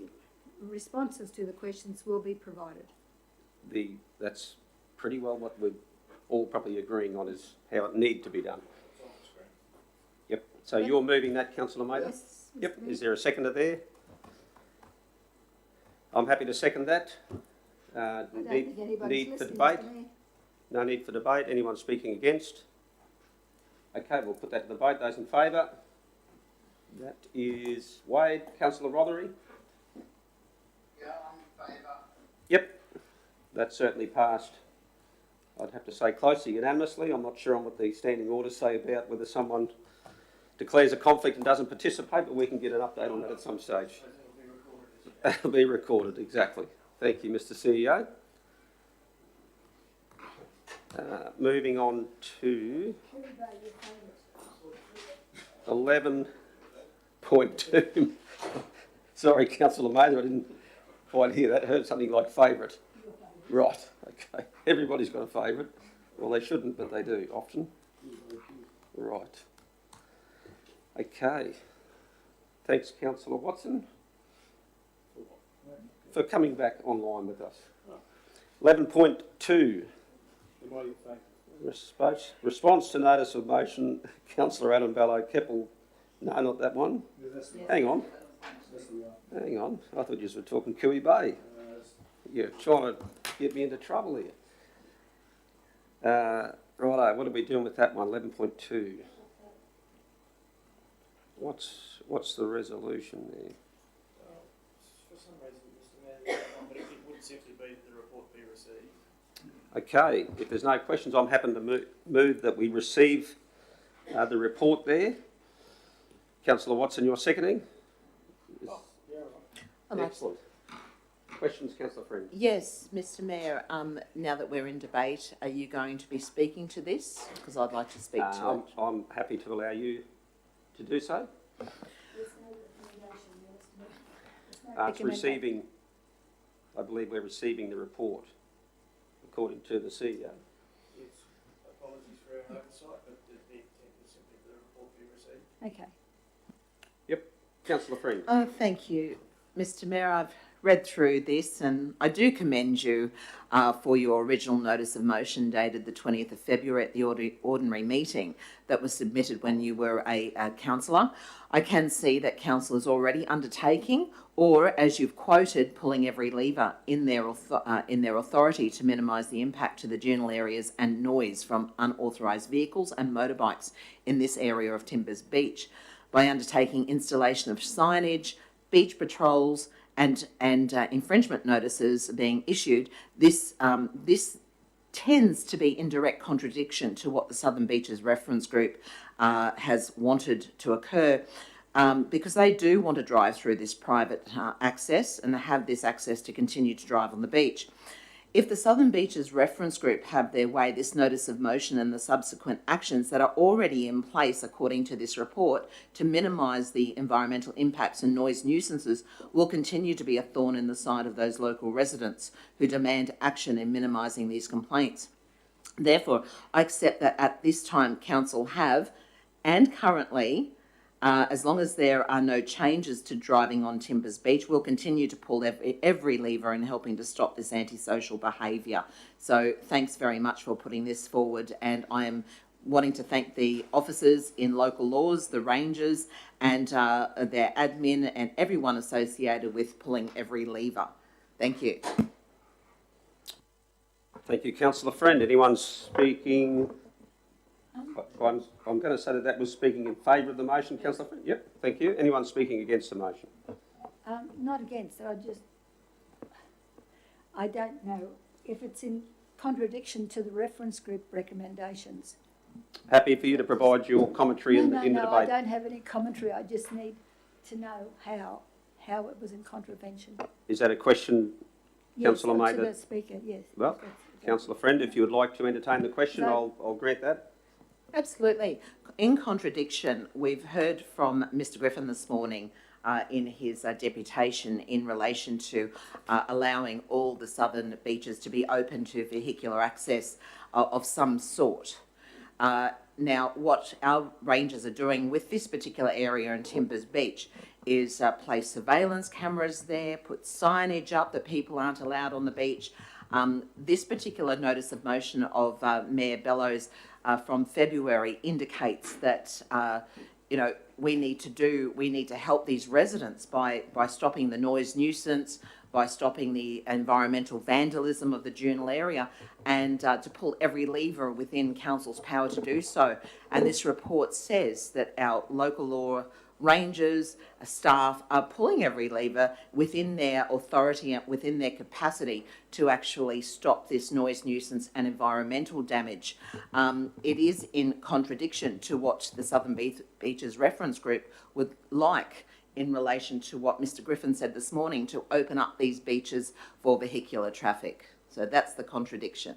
responses to the questions will be provided. That's pretty well what we're all probably agreeing on is how it need to be done. Yep. So Yep. you're moving that, Councillor Mather? Yes, Mr. Yep. Mayor. Is there a seconder there? I'm happy to second that. I don't think anybody's Need for listening, debate? Mr. Mayor. No need for debate. Anyone speaking against? Okay, we'll put that to the vote. Those in favour? That is Wade. Councillor Rothery? Yeah, I'm in favour. Yep. That certainly passed. I'd have to say closely unanimously. I'm not sure on what the standing orders say about whether someone declares a conflict and doesn't participate, but we can get an update on that at some stage. It'll be recorded, exactly. Thank you, Mr. CEO. Moving on to 11.2. Sorry, Councillor Mather, I didn't quite hear that. I heard something like favourite. Right, okay. Everybody's got a favourite. Well, they shouldn't, but they do often. Right. Okay. Thanks, Councillor Watson, for coming back online with us. 11.2. Response to notice of motion, Councillor Adam Bello Keppel. No, not that one. Hang on. Hang on. I thought you were talking Cooey Bay. You're trying to get me into trouble here. Righto, what are we doing with that one? 11.2. What's the resolution there? For some reason, Mr Mayor, but it would simply be that the report be received. Okay, if there's no questions, I'm happy to move that we receive the report there. Councillor Watson, you're seconding? Excellent. Questions, Councillor Friend? Yes, Mr Mayor, now that we're in debate, are you going to be speaking to this? Because I'd like to speak to it. I'm happy to allow you to do so. It's receiving, I believe we're receiving the report, according to the CEO. Yes, apologies for our oversight, but the intent is simply that the report be received. Okay. Yep. Councillor Friend. Oh, thank you, Mr Mayor. I've read through this and I do commend you for your original notice of motion dated the 20th of February at the ordinary meeting that was submitted when you were a councillor. I can see that council is already undertaking, or as you've quoted, pulling every lever in their authority to minimise the impact to the general areas and noise from unauthorised vehicles and motorbikes in this area of Timbers Beach by undertaking installation of signage, beach patrols and infringement notices being issued. This tends to be in direct contradiction to what the Southern Beaches Reference Group has wanted to occur, because they do want to drive through this private access and have this access to continue to drive on the beach. If the Southern Beaches Reference Group have their way, this notice of motion and the subsequent actions that are already in place according to this report to minimise the environmental impacts and noise nuisances will continue to be a thorn in the side of those local residents who demand action in minimising these complaints. Therefore, I accept that at this time council have, and currently, as long as there are no changes to driving on Timbers Beach, we'll continue to pull every lever in helping to stop this antisocial behaviour. So thanks very much for putting this forward, and I am wanting to thank the officers in local laws, the rangers and their admin and everyone associated with pulling every lever. Thank you. Thank you, Councillor Friend. Anyone speaking? I'm going to say that was speaking in favour of the motion, Councillor Friend. Yep, thank you. Anyone speaking against the motion? Not against it, I don't know if it's in contradiction to the reference group recommendations. Happy for you to provide your commentary in the debate. No, I don't have any commentary. I just need to know how it was in contravention. Is that a question, Councillor Yes, Mather? to the Speaker, yes. Well, Councillor Friend, if you would like to entertain the question, I'll grant that. Absolutely. In contradiction, we've heard from Mr Griffin this morning in his deputation in relation to allowing all the southern beaches to be open to vehicular access of some sort. Now, what our rangers are doing with this particular area in Timbers Beach is place surveillance cameras there, put signage up that people aren't allowed on the beach. This particular notice of motion of Mayor Bellows from February indicates that we need to help these residents by stopping the noise nuisance, by stopping the environmental vandalism of the journal area, and to pull every lever within council's power to do so. And this report says that our local law rangers, staff are pulling every lever within their authority and within their capacity to actually stop this noise nuisance and environmental damage. It is in contradiction to what the Southern Beaches Reference Group would like in relation to what Mr Griffin said this morning, to open up these beaches for vehicular traffic. So that's the contradiction.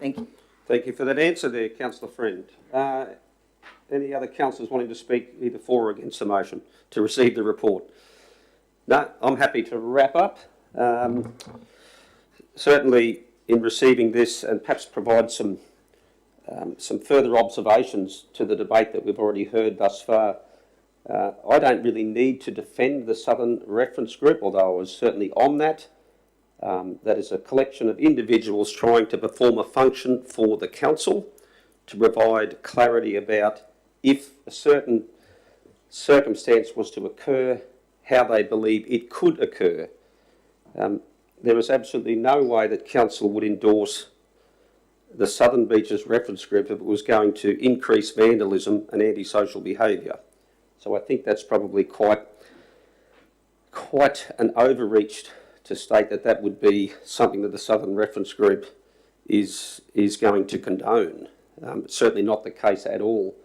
Thank you. Thank you for that answer there, Councillor Friend. Any other councillors wanting to speak either for or against the motion to receive the report? No, I'm happy to wrap up. Certainly in receiving this, and perhaps provide some further observations to the debate that we've already heard thus far. I don't really need to defend the Southern Reference Group, although I was certainly on that. That is a collection of individuals trying to perform a function for the council to provide clarity about if a certain circumstance was to occur, how they believe it could occur. There is absolutely no way that council would endorse the Southern Beaches Reference Group if it was going to increase vandalism and antisocial behaviour. So I think that's probably quite an overreach to state that that would be something that the Southern Reference Group is going to condone. Certainly not the case at all.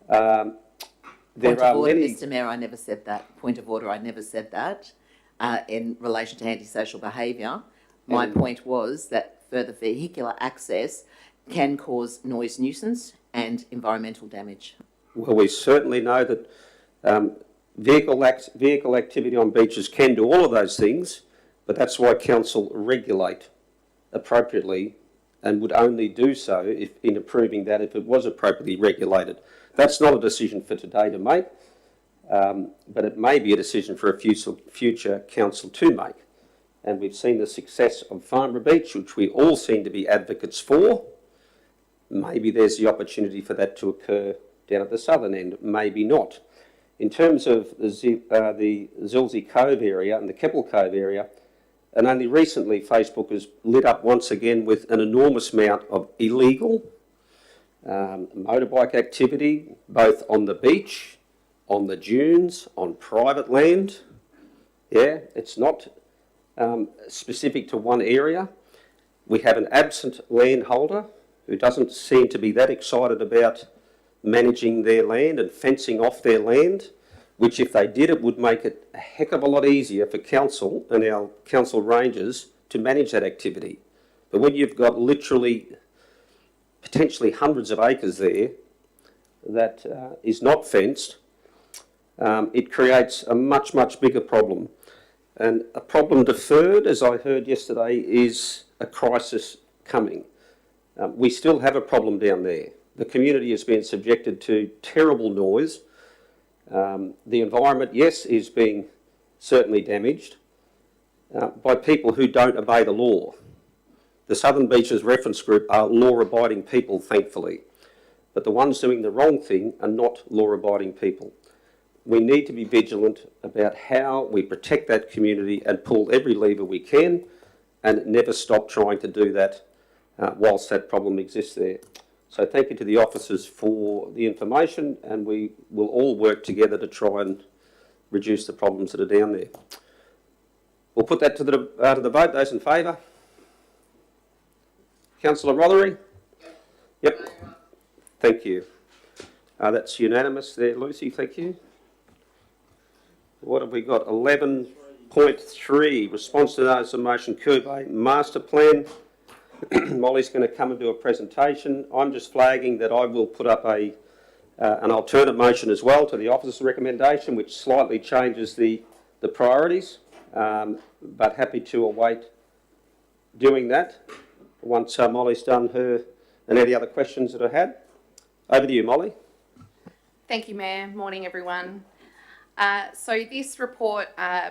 Point of order, Mr Mayor, I never said that. Point of order, I never said that in relation to antisocial behaviour. My point was that further vehicular access can cause noise nuisance and environmental damage. Well, we certainly know that vehicle activity on beaches can do all of those things, but that's why council regulate appropriately and would only do so if, in approving that, if it was appropriately regulated. That's not a decision for today to make, but it may be a decision for a future council to make. And we've seen the success of Farnborough Beach, which we all seem to be advocates for. Maybe there's the opportunity for that to occur down at the southern end, maybe not. In terms of the Zilsey Cove area and the Keppel Cove area, and only recently Facebook has lit up once again with an enormous amount of illegal motorbike activity, both on the beach, on the dunes, on private land. Yeah, it's not specific to one area. We have an absent landholder who doesn't seem to be that excited about managing their land and fencing off their land, which if they did, it would make it a heck of a lot easier for council and our council rangers to manage that activity. But when you've got literally potentially hundreds of acres there that is not fenced, it creates a much, much bigger problem. And a problem deferred, as I heard yesterday, is a crisis coming. We still have a problem down there. The community has been subjected to terrible noise. The environment, yes, is being certainly damaged by people who don't obey the law. The Southern Beaches Reference Group are law-abiding people, thankfully, but the ones doing the wrong thing are not law-abiding people. We need to be vigilant about how we protect that community and pull every lever we can and never stop trying to do that whilst that problem exists there. So thank you to the officers for the information, and we will all work together to try and reduce the problems that are down there. We'll put that to the vote. Those in favour? Councillor Rothery? Yep. Thank you. That's unanimous there, Lucy. Thank you. What have we got? 11.3, response to notice of motion Kurbay master plan. Molly's going to come and do a presentation. I'm just flagging that I will put up an alternate motion as well to the officer's recommendation, which slightly changes the priorities, but happy to await doing that once Molly's done her and any other questions that I had. Over to you, Molly. Thank you, Mayor. Morning, everyone. So this report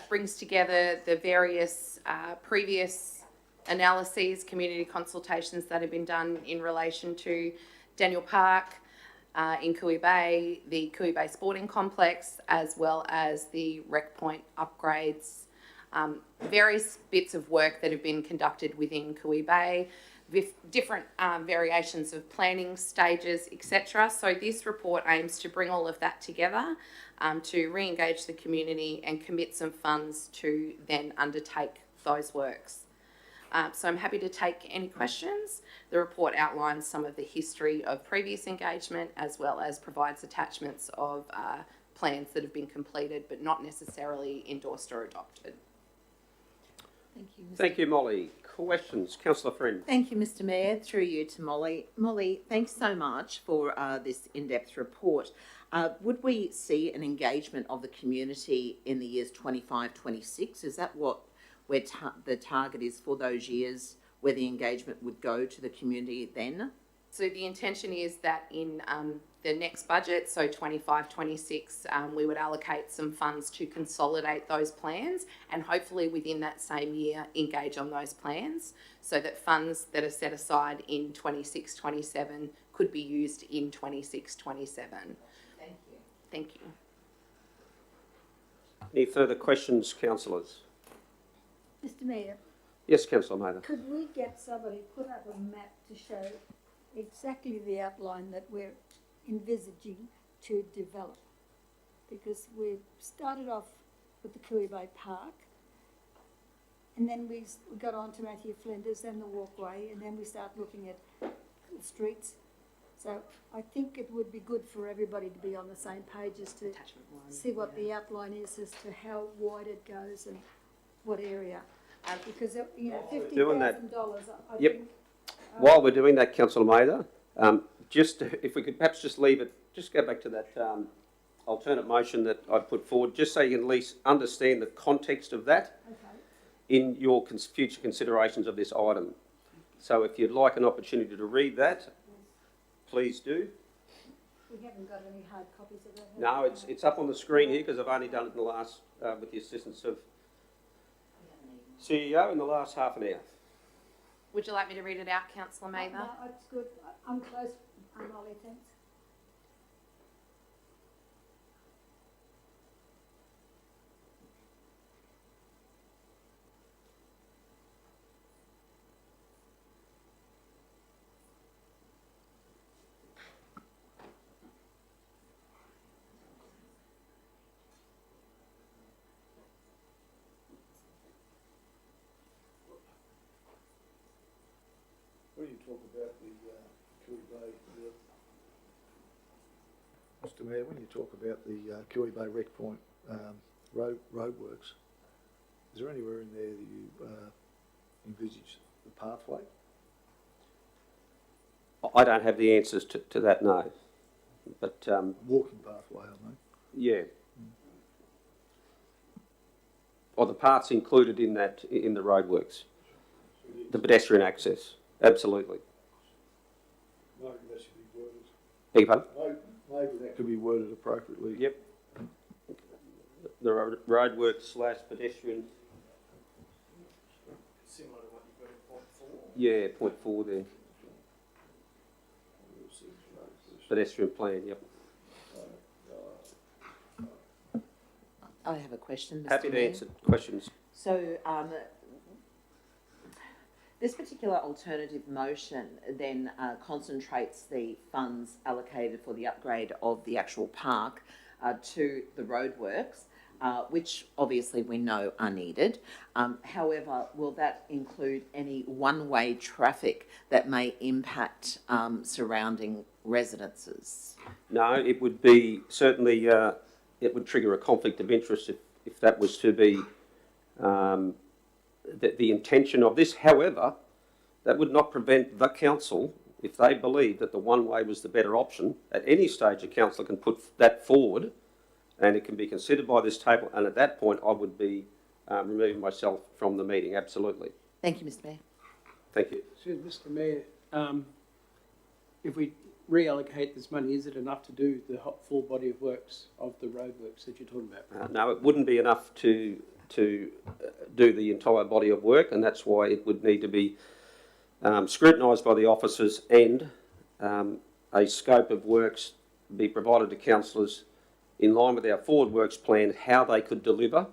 brings together the various previous analyses, community consultations that have been done in relation to Daniel Park in Cooey Bay, the Cooey Bay Sporting Complex, as well as the Rec Point upgrades, various bits of work that have been conducted within Cooey Bay, with different variations of planning stages, etc. So this report aims to bring all of that together to re-engage the community and commit some funds to then undertake those works. So I'm happy to take any questions. The report outlines some of the history of previous engagement, as well as provides attachments of plans that have been completed but not necessarily endorsed or adopted. Thank you, Mr. Thank you, Molly. questions? Councillor Friend. Thank you, Mr Mayor. Through you to Molly. Molly, thanks so much for this in-depth report. Would we see an engagement of the community in the years 25, 26? Is that what the target is for those years, where the engagement would go to the community then? So the intention is that in the next budget, so 25, 26, we would allocate some funds to consolidate those plans and hopefully within that same year engage on those plans so that funds that are set aside in 26, 27 could be used in 26, 27. Thank you. Thank you. Any further questions, councillors? Mr Mayor, Yes, Councillor Mather. could we get somebody put up a map to show exactly the outline that we're envisaging to develop? Because we started off with the Cooey Bay Park, and then we got on to Matthew Flinders and the walkway, and then we start looking at the streets. So I think it would be good for everybody to be on the same page as to see what the outline is as to how wide it goes and what area. Because, you know, $50,000, I Yep. think. While we're doing that, Councillor Mather, just if we could perhaps just leave it, just go back to that alternate motion that I put forward, just so you can at least understand the context of that in your future considerations of this item. So if you'd like an opportunity to read that, please do. We haven't got any hard copies of that. No, it's up on the screen here because I've only done it in the last, with the assistance of CEO in the last half an hour. Would you like me to read it out, Councillor Mather? No, it's good. I'm close, Molly, thanks. When you talk about the Cooey Bay, Mr Mayor, when you talk about the Cooey Bay Rec Point roadworks, is there anywhere in there that you envisage the pathway? I don't have the answers to that, no. But Walking pathway, I mean. yeah. Or the parts included in that, in the roadworks, the pedestrian access, absolutely. Maybe that should be worded. Beg your pardon? Maybe that could be worded appropriately. Yep. The roadworks / pedestrian. Similar to what you've got in point 4. Yeah, point 4 there. Pedestrian plan, yep. I have a question, Mr Happy to Mayor. answer questions. So, this particular alternative motion then concentrates the funds allocated for the upgrade of the actual park to the roadworks, which obviously we know are needed. However, will that include any one-way traffic that may impact surrounding residences? No, it would be certainly, it would trigger a conflict of interest if that was to be the intention of this. However, that would not prevent the council, if they believe that the one-way was the better option, at any stage a councillor can put that forward and it can be considered by this table, and at that point I would be removing myself from the meeting, absolutely. Thank you, Mr Mayor. Thank you. Excuse me, Mr Mayor, if we reallocate this money, is it enough to do the full body of works of the roadworks that you're talking about? No, it wouldn't be enough to do the entire body of work, and that's why it would need to be scrutinised by the officers and a scope of works be provided to councillors in line with our forward works plan, how they could deliver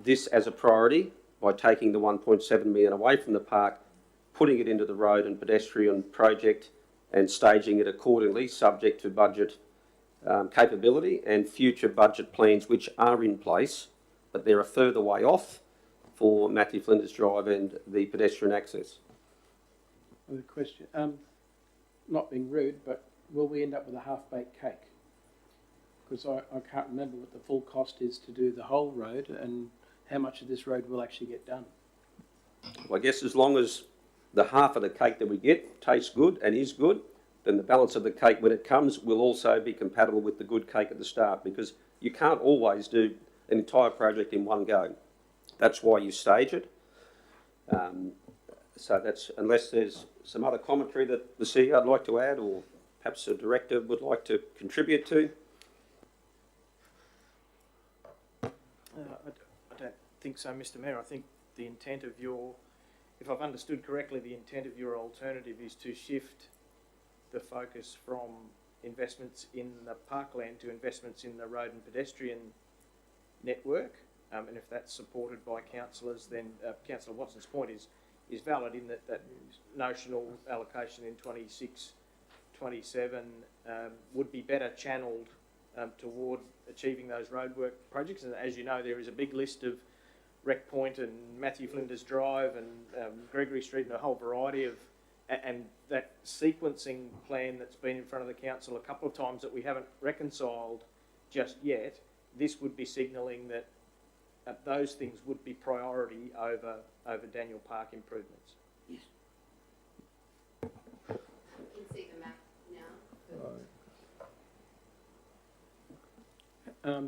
this as a priority by taking the 1.7 million away from the park, putting it into the road and pedestrian project and staging it accordingly, subject to budget capability and future budget plans which are in place, but they're a further way off for Matthew Flinders Drive and the pedestrian access. Another question. Not being rude, but will we end up with a half-baked cake? Because I can't remember what the full cost is to do the whole road and how much of this road will actually get done. I guess as long as the half of the cake that we get tastes good and is good, then the balance of the cake when it comes will also be compatible with the good cake at the start, because you can't always do an entire project in one go. That's why you stage it. So that's, unless there's some other commentary that the CEO would like to add, or perhaps the director would like to contribute to. I don't think so, Mr Mayor. I think the intent of your, if I've understood correctly, the intent of your alternative is to shift the focus from investments in the parkland to investments in the road and pedestrian network. And if that's supported by councillors, then Councillor Watson's point is valid, in that notional allocation in 26-27 would be better channelled toward achieving those roadwork projects. And as you know, there is a big list of Wreck Point and Matthew Flinders Drive and Gregory Street and a whole variety of, and that sequencing plan that's been in front of the council a couple of times that we haven't reconciled just yet. This would be signalling that those things would be priority over Daniel Park improvements. Yes. You can see the map now.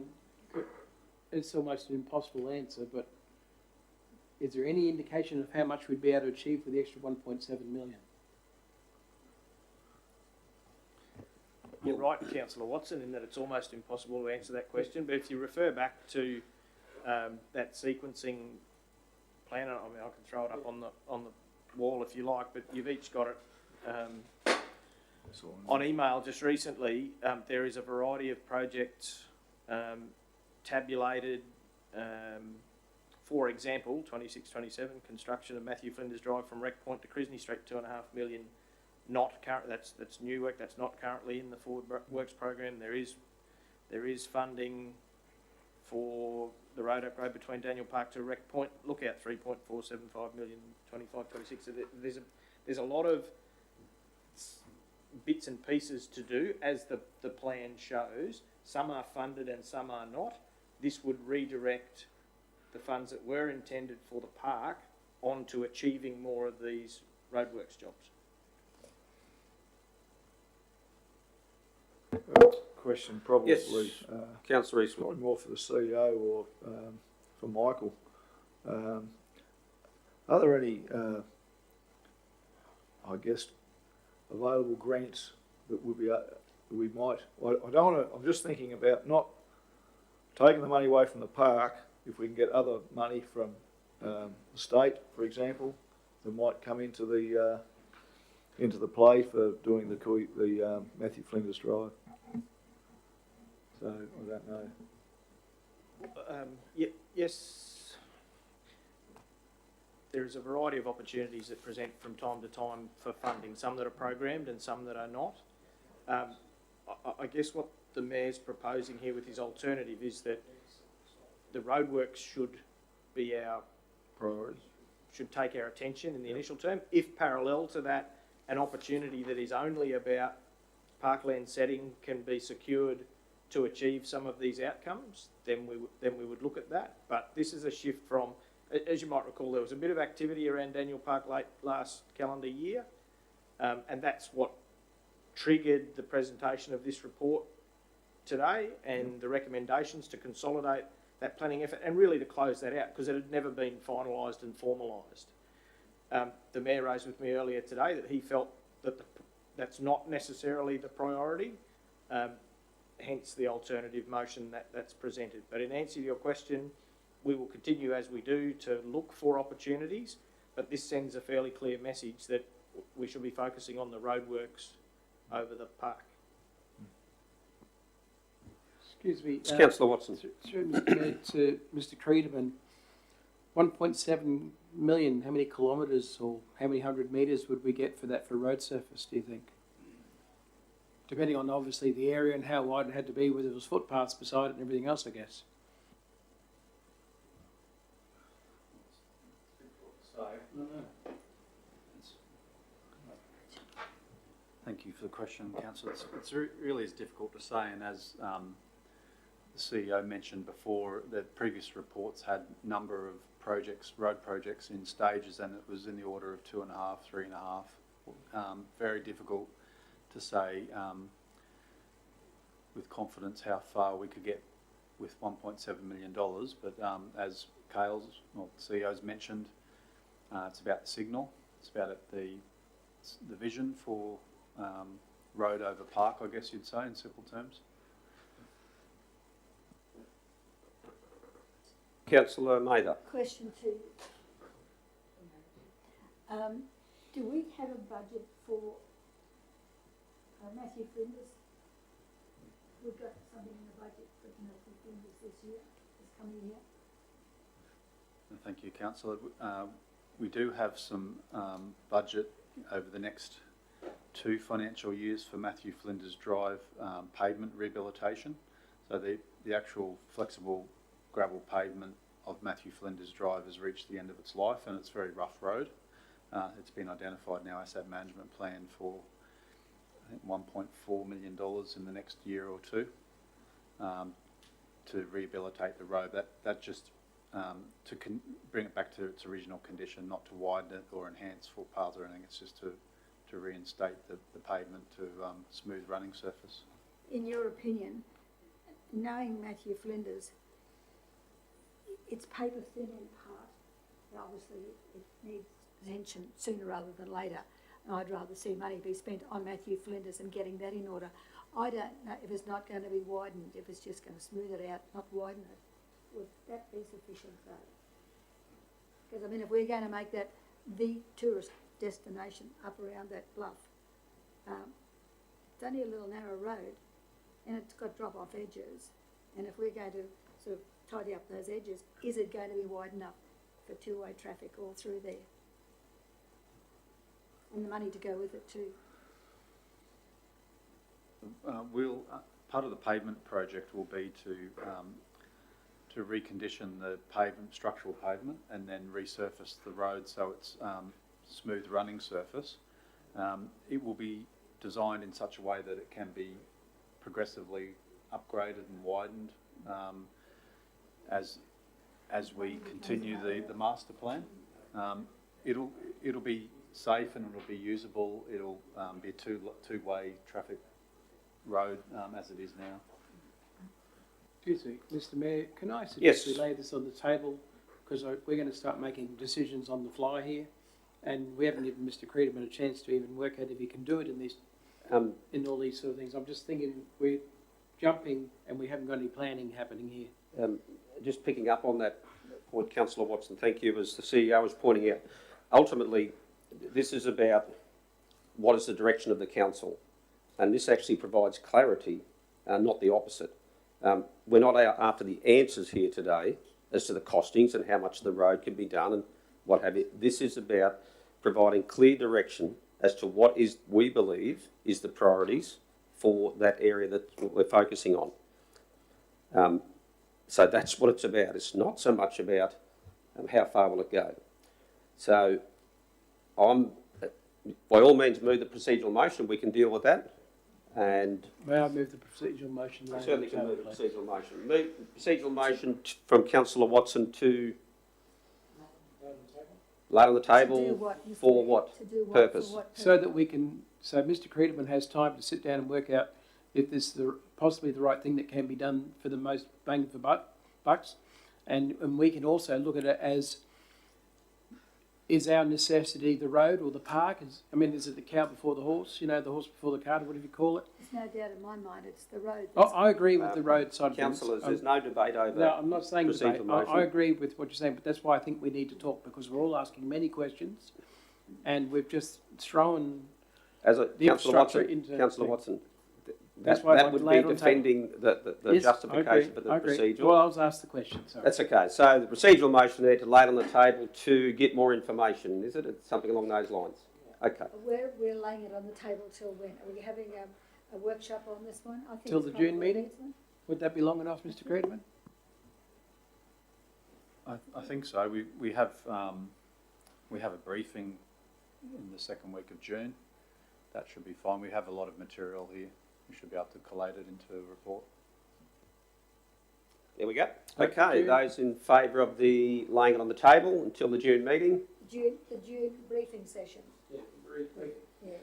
It's almost an impossible answer, but is there any indication of how much we'd be able to achieve with the extra 1.7 million? You're right, Councillor Watson, in that it's almost impossible to answer that question. But if you refer back to that sequencing plan, I mean, I can throw it up on the wall if you like, but you've each got it on email just recently. There is a variety of projects tabulated. For example, 26-27 construction of Matthew Flinders Drive from Wreck Point to Crisney Street, $2.5 million. Not current. That's new work. That's not currently in the forward works program. There is funding for the road upgrade between Daniel Park to Wreck Point. Look out, 3.475 million, 25-26. There's a lot of bits and pieces to do, as the plan shows. Some are funded and some are not. This would redirect the funds that were intended for the park onto achieving more of these roadworks jobs. Question probably, Yes, Councillor Eastwood. probably more for the CEO or for Michael. Are there any, I guess, available grants that would be we might? I don't want to. I'm just thinking about not taking the money away from the park. If we can get other money from the state, for example, that might come into the play for doing the Matthew Flinders Drive. So I don't know. Yes, there is a variety of opportunities that present from time to time for funding, some that are programmed and some that are not. I guess what the Mayor's proposing here with his alternative is that the roadworks should be our priority, should take our attention in the initial term. If parallel to that, an opportunity that is only about parkland setting can be secured to achieve some of these outcomes, then we would look at that. But this is a shift from, as you might recall, there was a bit of activity around Daniel Park late last calendar year, and that's what triggered the presentation of this report today and the recommendations to consolidate that planning effort and really to close that out, because it had never been finalised and formalised. The Mayor raised with me earlier today that he felt that that's not necessarily the priority, hence the alternative motion that's presented. But in answer to your question, we will continue as we do to look for opportunities, but this sends a fairly clear message that we should be focusing on the roadworks over the park. Excuse me. Councillor Watson. Through Mr. Mayor to Mr. Creedman, 1.7 million, how many kilometres or how many hundred metres would we get for that for road surface, do you think? Depending on obviously the area and how wide it had to be, whether there was footpaths beside it and everything else, I guess. Thank you for the question, Councillor. It's really is difficult to say, and as the CEO mentioned before, the previous reports had a number of projects, road projects in stages, and it was in the order of 2.5, 3.5. Very difficult to say with confidence how far we could get with $1.7 million, but as Cale's, or the CEO's mentioned, it's about the signal, it's about the vision for road over park, I guess you'd say in simple terms. Councillor Mather. Question to you. Do we have a budget for Matthew Flinders? We've got something in the budget for Matthew Flinders this year, this coming year. Thank you, Councillor. We do have some budget over the next 2 financial years for Matthew Flinders Drive pavement rehabilitation. So the actual flexible gravel pavement of Matthew Flinders Drive has reached the end of its life, and it's a very rough road. It's been identified in our asset management plan for, I think, $1.4 million in the next year or two to rehabilitate the road. That just to bring it back to its original condition, not to widen it or enhance footpaths or anything. It's just to reinstate the pavement to smooth running surface. In your opinion, knowing Matthew Flinders, it's paper thin in part. Obviously, it needs attention sooner rather than later. And I'd rather see money be spent on Matthew Flinders and getting that in order. I don't know if it's not going to be widened, if it's just going to smooth it out, not widen it. Would that be sufficient though? Because I mean, if we're going to make that the tourist destination up around that bluff, it's only a little narrow road and it's got drop-off edges. And if we're going to sort of tidy up those edges, is it going to be wide enough for two-way traffic all through there? And the money to go with it too. Part of the pavement project will be to recondition the pavement, structural pavement, and then resurface the road so it's smooth running surface. It will be designed in such a way that it can be progressively upgraded and widened as we continue the master plan. It'll be safe and it'll be usable. It'll be a two-way traffic road as it is now. Excuse me, Mr. Mayor, can I Yes. suggest we lay this on the table, because we're going to start making decisions on the fly here, and we haven't given Mr. Creedman a chance to even work out if he can do it in these, in all these sort of things. I'm just thinking we're jumping and we haven't got any planning happening here. Just picking up on that point, Councillor Watson, thank you, as the CEO was pointing out, ultimately this is about what is the direction of the council, and this actually provides clarity, not the opposite. We're not after the answers here today as to the costings and how much the road can be done and what have you. This is about providing clear direction as to what we believe is the priorities for that area that we're focusing on. So that's what it's about. It's not so much about how far will it go. So I'm, by all means, move the procedural motion. We can deal with that. And may I move the procedural motion? I certainly can move the procedural motion. Move the procedural motion from Councillor Watson to lay on the table for what purpose? So that we can, so Mr. Creedman has time to sit down and work out if this is possibly the right thing that can be done for the most bang for bucks, and we can also look at it as, is our necessity the road or the park? Is it the cow before the horse? You know, the horse before the cart, whatever you call it. There's no doubt in my mind it's the road. I agree with the road side. Councillors, there's no debate over. No, I'm not saying debate. I agree with what you're saying, but that's why I think we need to talk, because we're all asking many questions, and we've just thrown as a the Councillor infrastructure Watson, into. Councillor Watson. That's why that would be defending the yes, justification for the procedural. Well, I was asked the question. Sorry. That's okay. So the procedural motion there to lay it on the table to get more information, is it? It's something along those lines. Okay. We're laying it on the table till when? Are we having a workshop on this one? I think till the June meeting? Would that be long enough, Mr. Creedman? I think so. We have a briefing in the second week of June. That should be fine. We have a lot of material here. We should be able to collate it into a report. There we go. Thank Okay, you. those in favour of the laying it on the table until the June meeting? The June briefing session. Yeah, very quick. Yeah.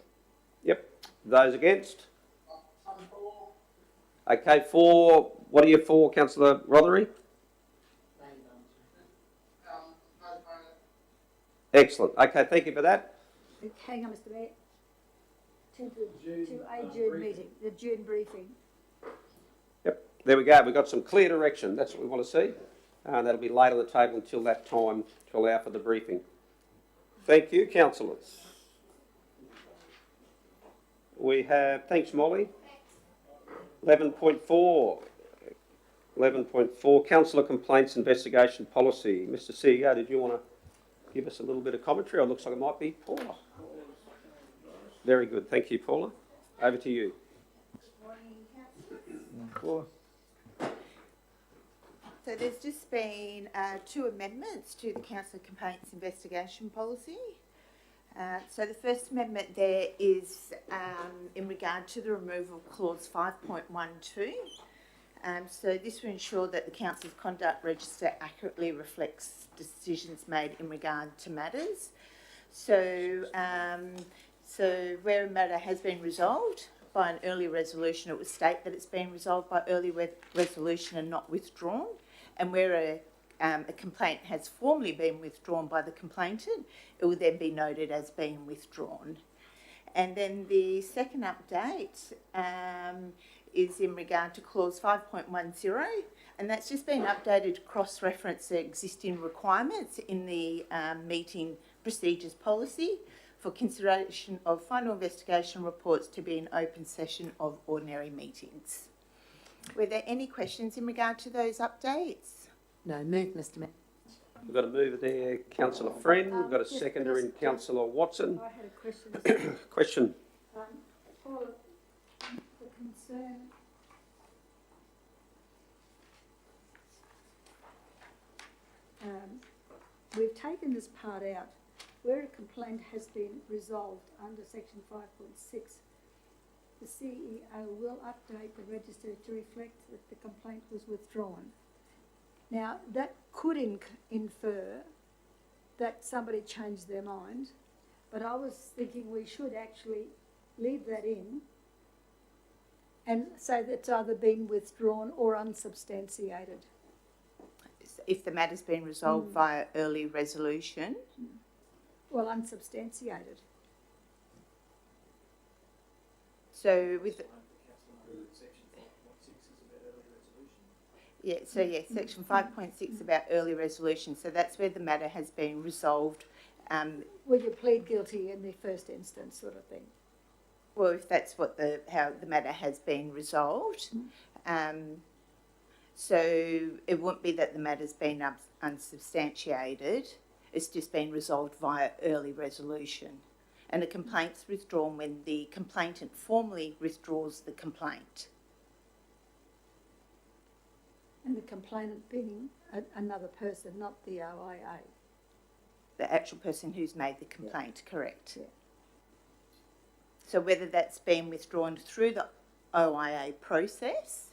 Yep. Those against? I'm for. Okay, for, what are you for, councillor Rothery? Postpone it. Excellent. Okay, thank you for that. Hang on, Mr Mayor. To a June meeting, the June briefing. Yep, there we go. We've got some clear direction. That's what we want to see. And that'll be laid on the table until that time to allow for the briefing. Thank you, councillors. We have, thanks Molly. 11.4. 11.4, councillor complaints investigation policy. Mr CEO, did you want to give us a little bit of commentary? Or it looks like it might be Paula. Very good. Thank you, Paula. Over to you. Paula? So there's just been 2 amendments to the Council Complaints Investigation Policy. So the first amendment there is in regard to the removal of clause 5.12. So this will ensure that the Council's conduct register accurately reflects decisions made in regard to matters. So, so where a matter has been resolved by an early resolution, it would state that it's been resolved by early resolution and not withdrawn. And where a complaint has formally been withdrawn by the complainant, it will then be noted as being withdrawn. And then the second update is in regard to clause 5.10, and that's just been updated to cross-reference the existing requirements in the meeting procedures policy for consideration of final investigation reports to be an open session of ordinary meetings. Were there any questions in regard to those updates? No, move, Mr Mayor. We've got a mover there, councillor Friend. We've got a seconder in councillor Watson. I had a question. Question. For the concern. We've taken this part out. Where a complaint has been resolved under section 5.6, the CEO will update the register to reflect that the complaint was withdrawn. Now, that could infer that somebody changed their mind, but I was thinking we should actually leave that in and say that it's either been withdrawn or unsubstantiated. If the matter's been resolved via early resolution. Well, unsubstantiated. So with section 5.6 about early resolution. So that's where the matter has been resolved. Will you plead guilty in the first instance, sort of thing? Well, if that's what how the matter has been resolved, so it wouldn't be that the matter's been unsubstantiated. It's just been resolved via early resolution. And a complaint's withdrawn when the complainant formally withdraws the complaint. And the complainant being another person, not the OIA. The actual person who's made the complaint, correct. Yeah. So whether that's been withdrawn through the OIA process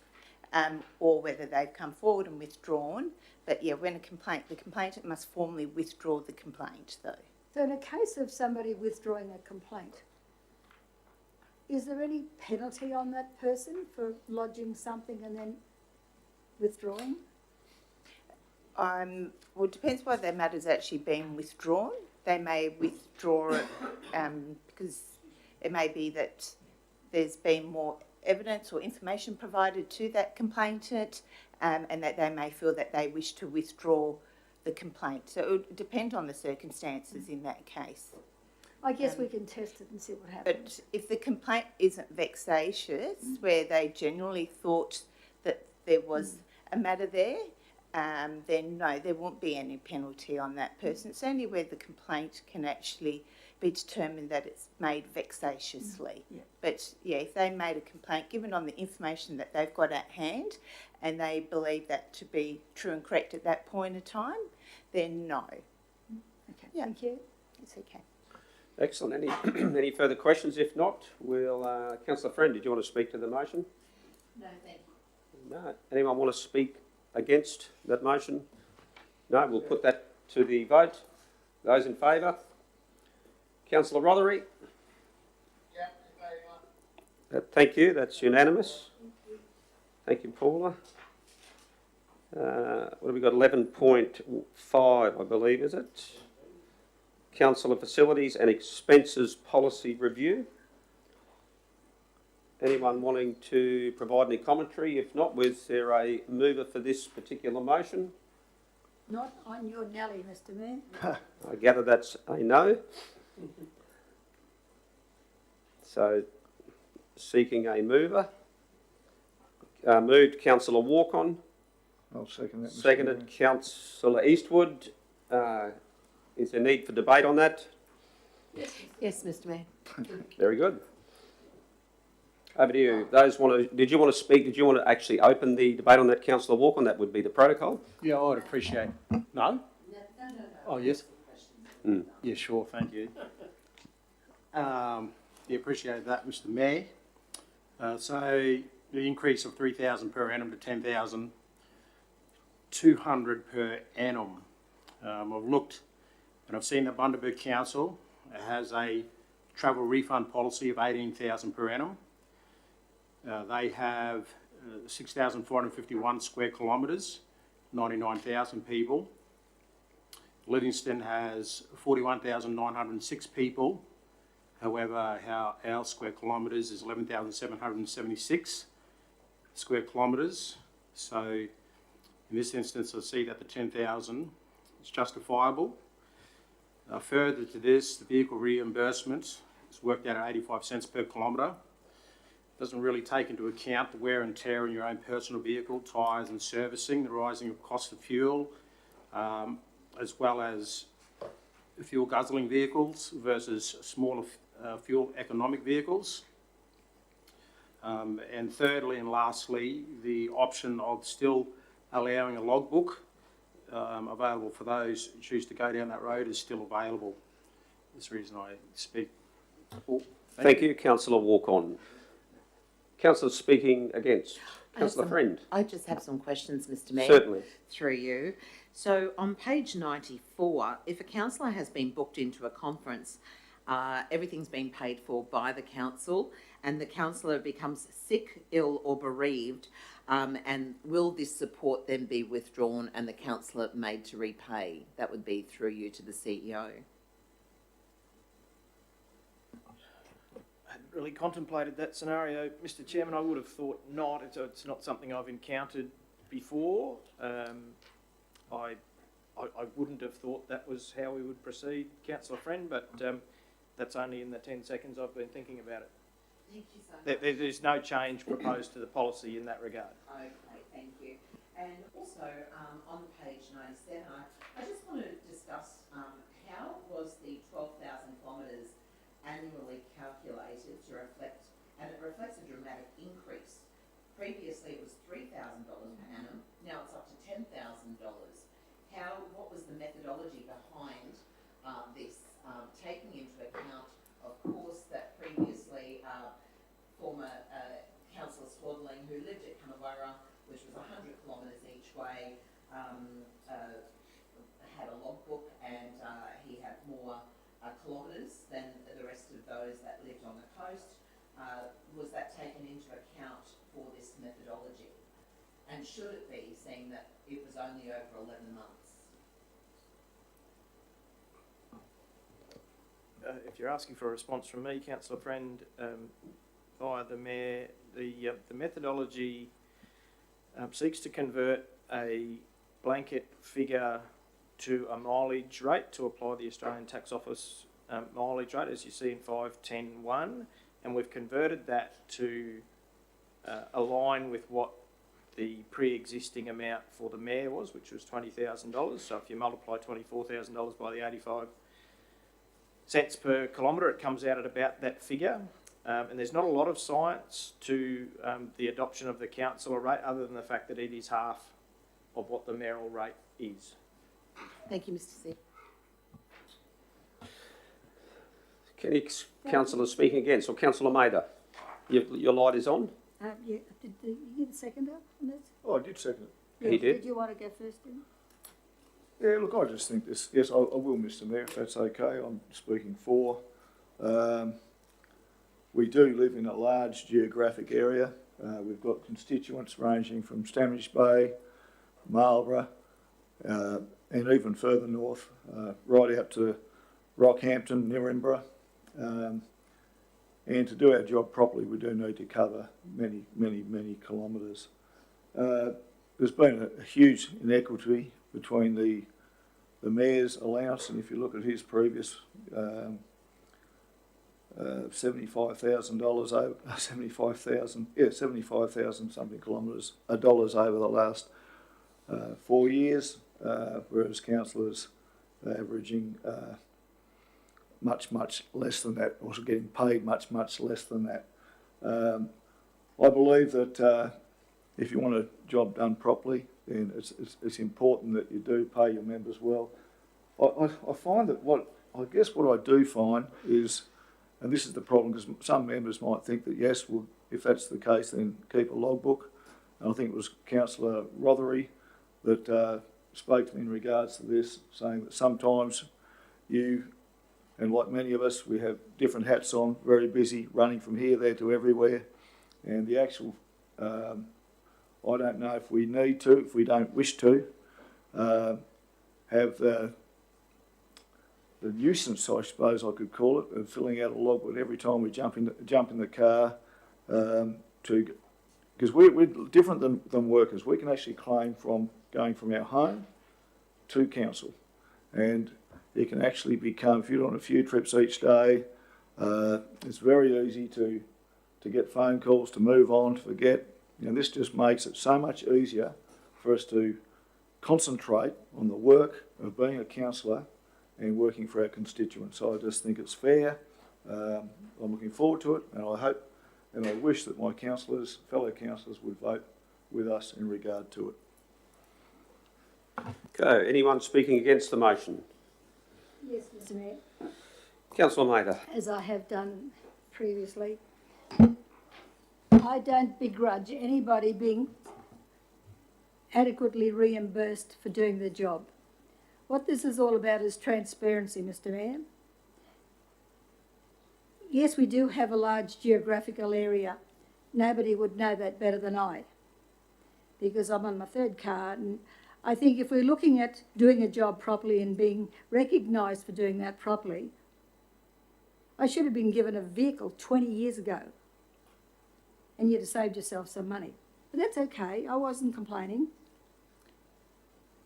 or whether they've come forward and withdrawn, but yeah, when the complainant must formally withdraw the complaint though. So in a case of somebody withdrawing a complaint, is there any penalty on that person for lodging something and then withdrawing? Well, it depends why their matter's actually been withdrawn. They may withdraw it because it may be that there's been more evidence or information provided to that complainant and that they may feel that they wish to withdraw the complaint. So it would depend on the circumstances in that case. I guess we can test it and see what happens. But if the complaint isn't vexatious, where they genuinely thought that there was a matter there, then no, there won't be any penalty on that person. It's only where the complaint can actually be determined that it's made vexatiously. Yeah. But yeah, if they made a complaint given on the information that they've got at hand and they believe that to be true and correct at that point in time, then no. Okay, thank you. It's okay. Excellent. Any further questions? If not, we'll... Councillor Friend, did you want to speak to the motion? No, thank you. No. Anyone want to speak against that motion? No, we'll put that to the vote. Those in favour? Councillor Rothery? Yeah, in favour. Thank you, that's unanimous. Thank you, Paula. What have we got? 11.5, I believe, is it? Council Facilities and Expenses Policy Review. Anyone wanting to provide any commentary? If not, was there a mover for this particular motion? Not on your Nelly, Mr Mayor. I gather that's a no. So, seeking a mover. Moved Councillor Walk-on. I'll second that. Mr. Seconded Mayor. Councillor Eastwood. Is there need for debate on that? Yes, Mr Mayor. Very good. Over to you. Those did you want to speak? Did you want to actually open the debate on that, Councillor Walk-on? That would be the protocol. Yeah, I'd appreciate. No? Oh, yes. Yeah, sure, thank you. Yeah, appreciate that, Mr Mayor. So the increase of 3,000 per annum to 10,200 per annum. I've looked and I've seen that Bundaberg Council has a travel refund policy of 18,000 per annum. They have 6,451 square kilometres, 99,000 people. Livingstone has 41,906 people. However, our square kilometres is 11,776 square kilometres. So in this instance, I see that the 10,000 is justifiable. Further to this, the vehicle reimbursement is worked out at 85 cents per kilometre. Doesn't really take into account the wear and tear on your own personal vehicle, tyres and servicing, the rising of cost of fuel, as well as fuel guzzling vehicles versus smaller fuel economic vehicles. And thirdly and lastly, the option of still allowing a logbook available for those who choose to go down that road is still available. That's the reason I speak. Thank you, Councillor Walk-on. Councillor speaking against. Councillor Friend. I just have some questions, Mr Mayor. Certainly. Through you. So on page 94, if a councillor has been booked into a conference, everything's been paid for by the council, and the councillor becomes sick, ill or bereaved, and will this support then be withdrawn and the councillor made to repay? That would be through you to the CEO. I hadn't really contemplated that scenario, Mr Chairman. I would have thought not. It's not something I've encountered before. I wouldn't have thought that was how we would proceed, Councillor Friend, but that's only in the 10 seconds I've been thinking about it. Thank you so much. There's no change proposed to the policy in that regard. Okay, thank you. And also on page 97, I just want to discuss how was the 12,000 kilometres annually calculated to reflect, and it reflects a dramatic increase. Previously it was $3,000 per annum, now it's up to $10,000. What was the methodology behind this, taking into account, of course, that previously former Councillor Swaddling, who lived at Coonawarra, which was 100 kilometres each way, had a logbook and he had more kilometres than the rest of those that lived on the coast. Was that taken into account for this methodology? And should it be, seeing that it was only over 11 months? If you're asking for a response from me, Councillor Friend, via the Mayor, the methodology seeks to convert a blanket figure to a mileage rate to apply the Australian Tax Office mileage rate, as you see in 5.10.1, and we've converted that to align with what the pre-existing amount for the Mayor was, which was $20,000. So if you multiply $24,000 by the 85 cents per kilometre, it comes out at about that figure. And there's not a lot of science to the adoption of the councillor rate, other than the fact that it is half of what the mayoral rate is. Thank you, Mr C. Any councillor speaking against, or Councillor Maida? Your light is on. Yeah, did you give a seconder on this? Oh, I did second it. He did. Did you want to go first then? Yeah, look, I just think this, yes, I will, Mr Mayor, if that's okay. I'm speaking for. We do live in a large geographic area. We've got constituents ranging from Stanwich Bay, Marlborough, and even further north, right out to Rockhampton, Nirimba. And to do our job properly, we do need to cover many kilometres. There's been a huge inequity between the Mayor's allowance, and if you look at his previous $75,000 over 75,000 something kilometres, dollars over the last 4 years, whereas councillors are averaging much less than that, also getting paid much less than that. I believe that if you want a job done properly, then it's important that you do pay your members well. I find that what I do find is, and this is the problem, because some members might think that yes, well, if that's the case, then keep a logbook. And I think it was Councillor Rothery that spoke to me in regards to this, saying that sometimes you, and like many of us, we have different hats on, very busy, running from here, there to everywhere. And the actual, I don't know if we need to, if we don't wish to, have the nuisance, I suppose I could call it, of filling out a logbook every time we jump in the car, because we're different than workers. We can actually claim from going from our home to council, and you can actually become, if you're on a few trips each day, it's very easy to get phone calls, to move on, to forget. You know, this just makes it so much easier for us to concentrate on the work of being a councillor and working for our constituents. So I just think it's fair. I'm looking forward to it, and I hope and I wish that my councillors, fellow councillors, would vote with us in regard to it. Okay, anyone speaking against the motion? Yes, Mr Mayor. Councillor Mather. As I have done previously, I don't begrudge anybody being adequately reimbursed for doing the job. What this is all about is transparency, Mr Mayor. Yes, we do have a large geographical area. Nobody would know that better than I, because I'm on my third car, and I think if we're looking at doing a job properly and being recognised for doing that properly, I should have been given a vehicle 20 years ago, and you'd have saved yourself some money. But that's okay, I wasn't complaining.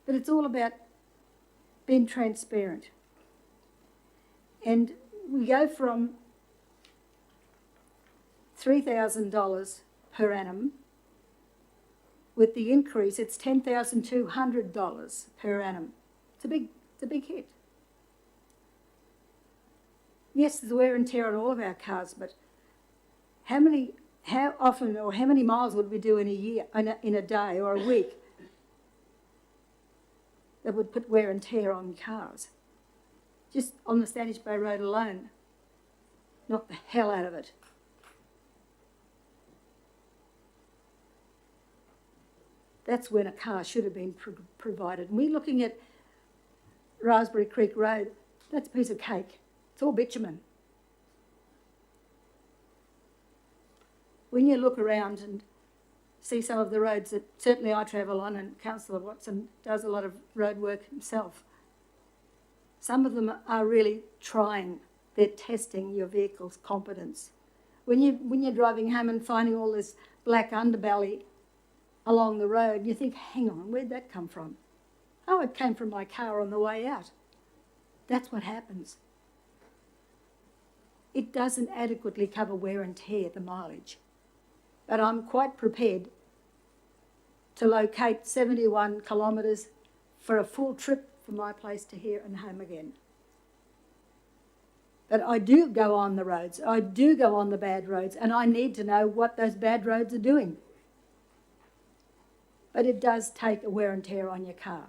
But it's all about being transparent. And we go from $3,000 per annum. With the increase, it's $10,200 per annum. It's a big hit. Yes, there's wear and tear on all of our cars, but how often or how many miles would we do in a year, in a day or a week, that would put wear and tear on cars? Just on the Stanwich Bay Road alone, knock the hell out of it. That's when a car should have been provided. And we're looking at Raspberry Creek Road. That's a piece of cake. It's all bitumen. When you look around and see some of the roads that certainly I travel on, and Councillor Watson does a lot of road work himself, some of them are really trying. They're testing your vehicle's competence. When you're driving home and finding all this black underbelly along the road, you think, hang on, where'd that come from? Oh, it came from my car on the way out. That's what happens. It doesn't adequately cover wear and tear, the mileage. But I'm quite prepared to locate 71 kilometres for a full trip from my place to here and home again. But I do go on the roads, I do go on the bad roads, and I need to know what those bad roads are doing. But it does take a wear and tear on your car.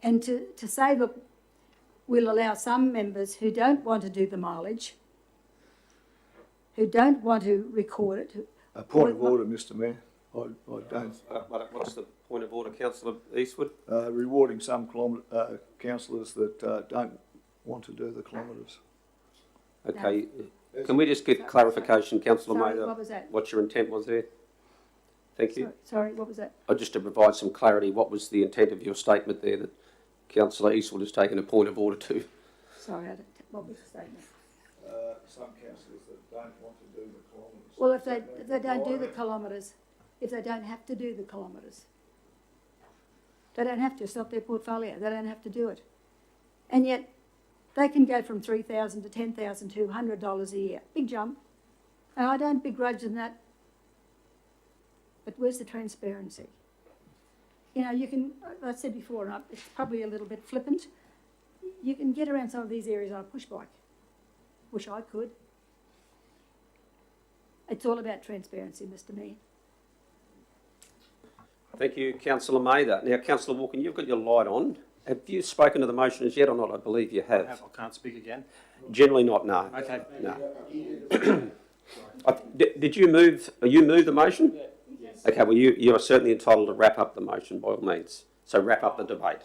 And to say, look, we'll allow some members who don't want to do the mileage, who don't want to record it. A point of order, Mr Mayor. I don't. What's the point of order, Councillor Eastwood? Rewarding some councillors that don't want to do the kilometres. Okay, can we just get clarification, Councillor Sorry, Mather, what was that? what your intent was there? Thank you. Sorry, what was that? Just to provide some clarity, what was the intent of your statement there that Councillor Eastwood has taken a point of order to? Sorry, what was the statement? Some councillors that don't want to do the kilometres. Well, if they don't do the kilometres, if they don't have to do the kilometres, they don't have to. It's not their portfolio. They don't have to do it. And yet, they can go from $3,000 to $10,200 a year. Big jump. And I don't begrudge them that. But where's the transparency? You know, you can, like I said before, and it's probably a little bit flippant, you can get around some of these areas on a push bike. Wish I could. It's all about transparency, Mr. Mayor. Thank you, Councillor Mather. Now, Councillor Walken, you've got your light on. Have you spoken to the motion as yet or not? I believe you have. I can't speak again. Generally not, no. Okay. No. Did you move, the motion? Yes. Okay, well, you are certainly entitled to wrap up the motion by all means. So wrap up the debate.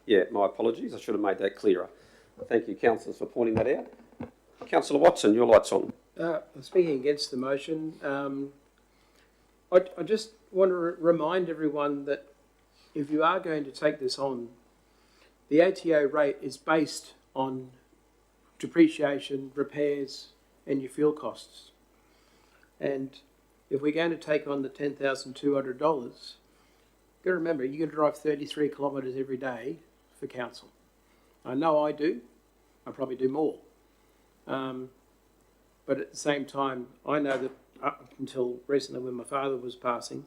Yeah, my apologies. I should have made that clearer. Thank you, councillors, for pointing that out. Councillor Watson, your light's on. Speaking against the motion, I just want to remind everyone that if you are going to take this on, the ATO rate is based on depreciation, repairs and your fuel costs. And if we're going to take on the $10,200, you've got to remember, you're going to drive 33 kilometres every day for council. I know I do. I probably do more. But at the same time, I know that up until recently when my father was passing,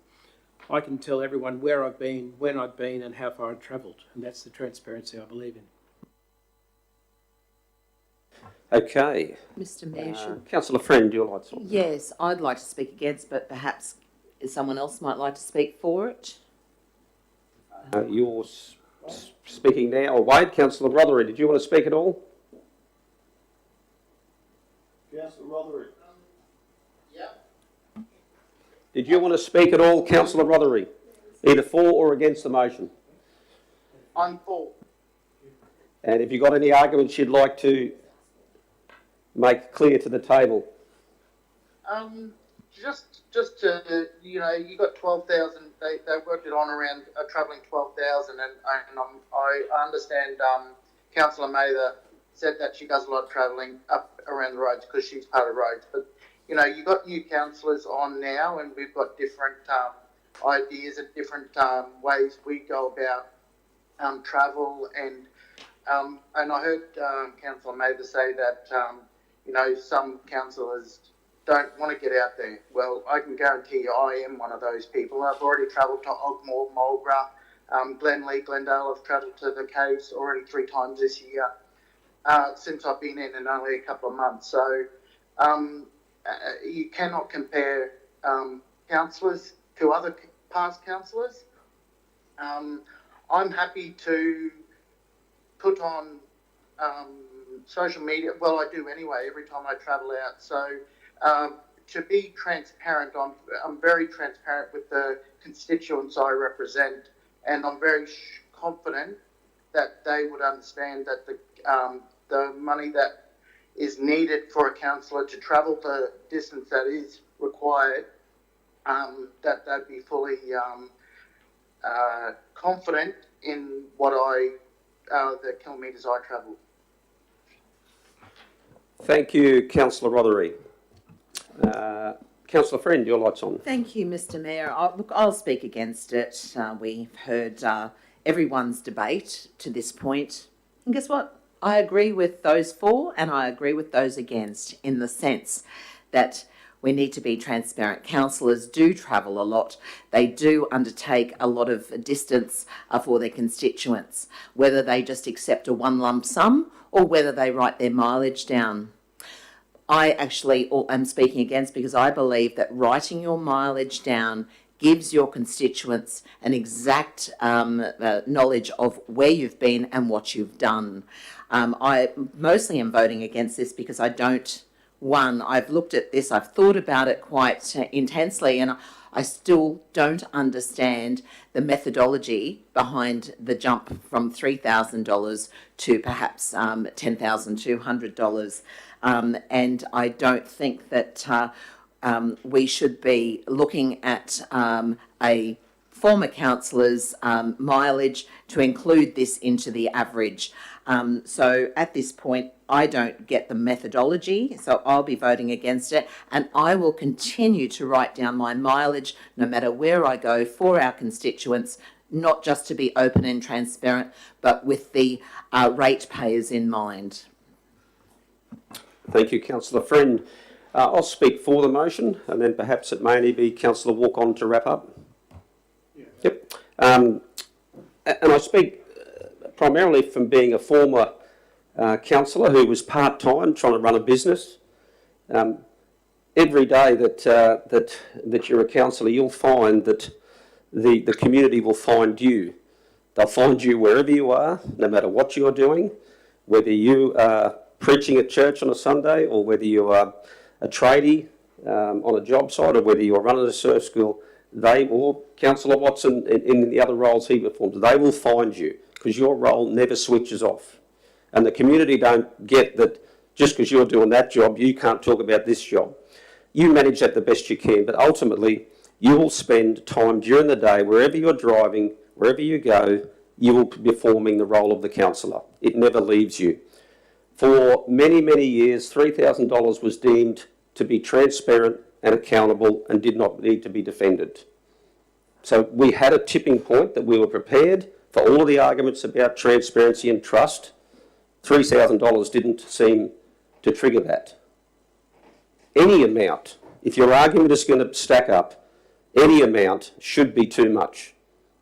I can tell everyone where I've been, when I've been and how far I've travelled. And that's the transparency I believe in. Okay. Mr Mayor, Councillor Friend, your light's on. yes, I'd like to speak against, but perhaps someone else might like to speak for it. You're speaking now. Or Wade, Councillor Rothery, did you want to speak at all? Councillor Rothery. Did you want to speak at all, Councillor Rothery? Either for or against the motion? I'm for. And have you got any arguments you'd like to make clear to the table? Just to, you know, you got 12,000. They worked it on around travelling 12,000, and I understand. Councillor Mather said that she does a lot of travelling up around the roads because she's part of roads. But you know, you got new councillors on now, and we've got different ideas and different ways we go about travel. And I heard Councillor Mather say that you know, some councillors don't want to get out there. Well, I can guarantee you I am one of those people. I've already travelled to Ogmore, Marlborough, Glenlee, Glendale. I've travelled to the caves already 3 times this year since I've been in only a couple of months. So you cannot compare councillors to other past councillors. I'm happy to put on social media. Well, I do anyway every time I travel out. So to be transparent, I'm very transparent with the constituents I represent, and I'm very confident that they would understand that the money that is needed for a councillor to travel the distance that is required, that they'd be fully confident in what the kilometres I travel. Thank you, Councillor Rothery. Councillor Friend, your light's on. Thank you, Mr Mayor. I'll speak against it. We've heard everyone's debate to this point. And guess what? I agree with those for and I agree with those against, in the sense that we need to be transparent. Councillors do travel a lot. They do undertake a lot of distance for their constituents, whether they just accept a one lump sum or whether they write their mileage down. I actually am speaking against, because I believe that writing your mileage down gives your constituents an exact knowledge of where you've been and what you've done. I mostly am voting against this because I don't One, I've looked at this, I've thought about it quite intensely, and I still don't understand the methodology behind the jump from $3,000 to perhaps $10,200. And I don't think that we should be looking at a former councillor's mileage to include this into the average. So at this point, I don't get the methodology, so I'll be voting against it, and I will continue to write down my mileage no matter where I go for our constituents, not just to be open and transparent, but with the ratepayers in mind. Thank you, Councillor Friend. I'll speak for the motion, and then perhaps it may only be Councillor Walk on to wrap up. Yeah. Yep. And I speak primarily from being a former councillor who was part-time trying to run a business. Every day that you're a councillor, you'll find that the community will find you. They'll find you wherever you are, no matter what you're doing, whether you are preaching at church on a Sunday, or whether you are a tradie on a job site, or whether you're running a surf school. They, or Councillor Watson in the other roles he performs, they will find you, because your role never switches off. And the community don't get that just because you're doing that job, you can't talk about this job. You manage that the best you can, but ultimately you will spend time during the day, wherever you're driving, wherever you go, you will be performing the role of the councillor. It never leaves you. For many, many years, $3,000 was deemed to be transparent and accountable and did not need to be defended. So we had a tipping point that we were prepared for all of the arguments about transparency and trust. $3,000 didn't seem to trigger that. Any amount, if your argument is going to stack up, any amount should be too much.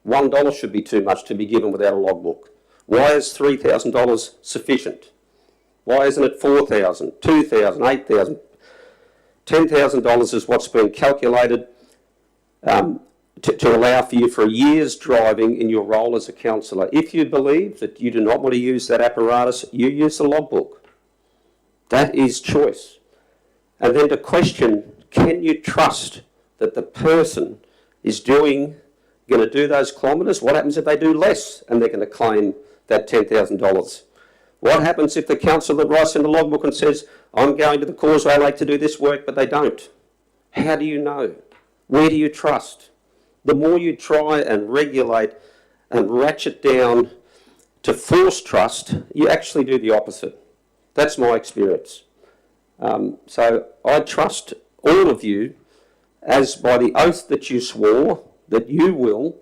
$1 should be too much to be given without a logbook. Why is $3,000 sufficient? Why isn't it $4,000, $2,000, $8,000? $10,000 is what's been calculated to allow for you for a year's driving in your role as a councillor. If you believe that you do not want to use that apparatus, you use the logbook. That is choice. And then to question, can you trust that the person is going to do those kilometres? What happens if they do less and they're going to claim that $10,000? What happens if the councillor writes in the logbook and says, I'm going to the Causeway Lake to do this work, but they don't? How do you know? Where do you trust? The more you try and regulate and ratchet down to force trust, you actually do the opposite. That's my experience. So I trust all of you, as by the oath that you swore, that you will,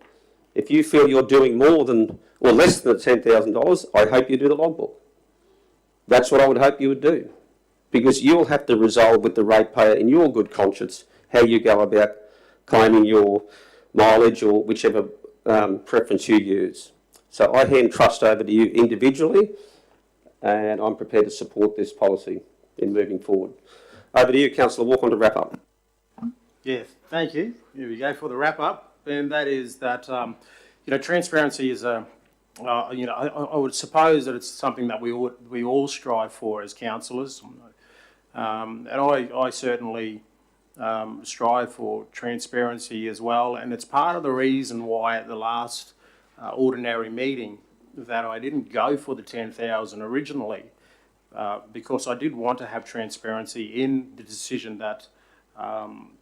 if you feel you're doing more than or less than $10,000, I hope you do the logbook. That's what I would hope you would do, because you'll have to resolve with the ratepayer in your good conscience how you go about claiming your mileage or whichever preference you use. So I hand trust over to you individually, and I'm prepared to support this policy in moving forward. Over to you, Councillor Walk on to wrap up. Yes, thank you. Here we go for the wrap up, and that is that transparency is a I would suppose that it's something that we all strive for as councillors, and I certainly strive for transparency as well, and it's part of the reason why at the last ordinary meeting that I didn't go for the 10,000 originally, because I did want to have transparency in the decision that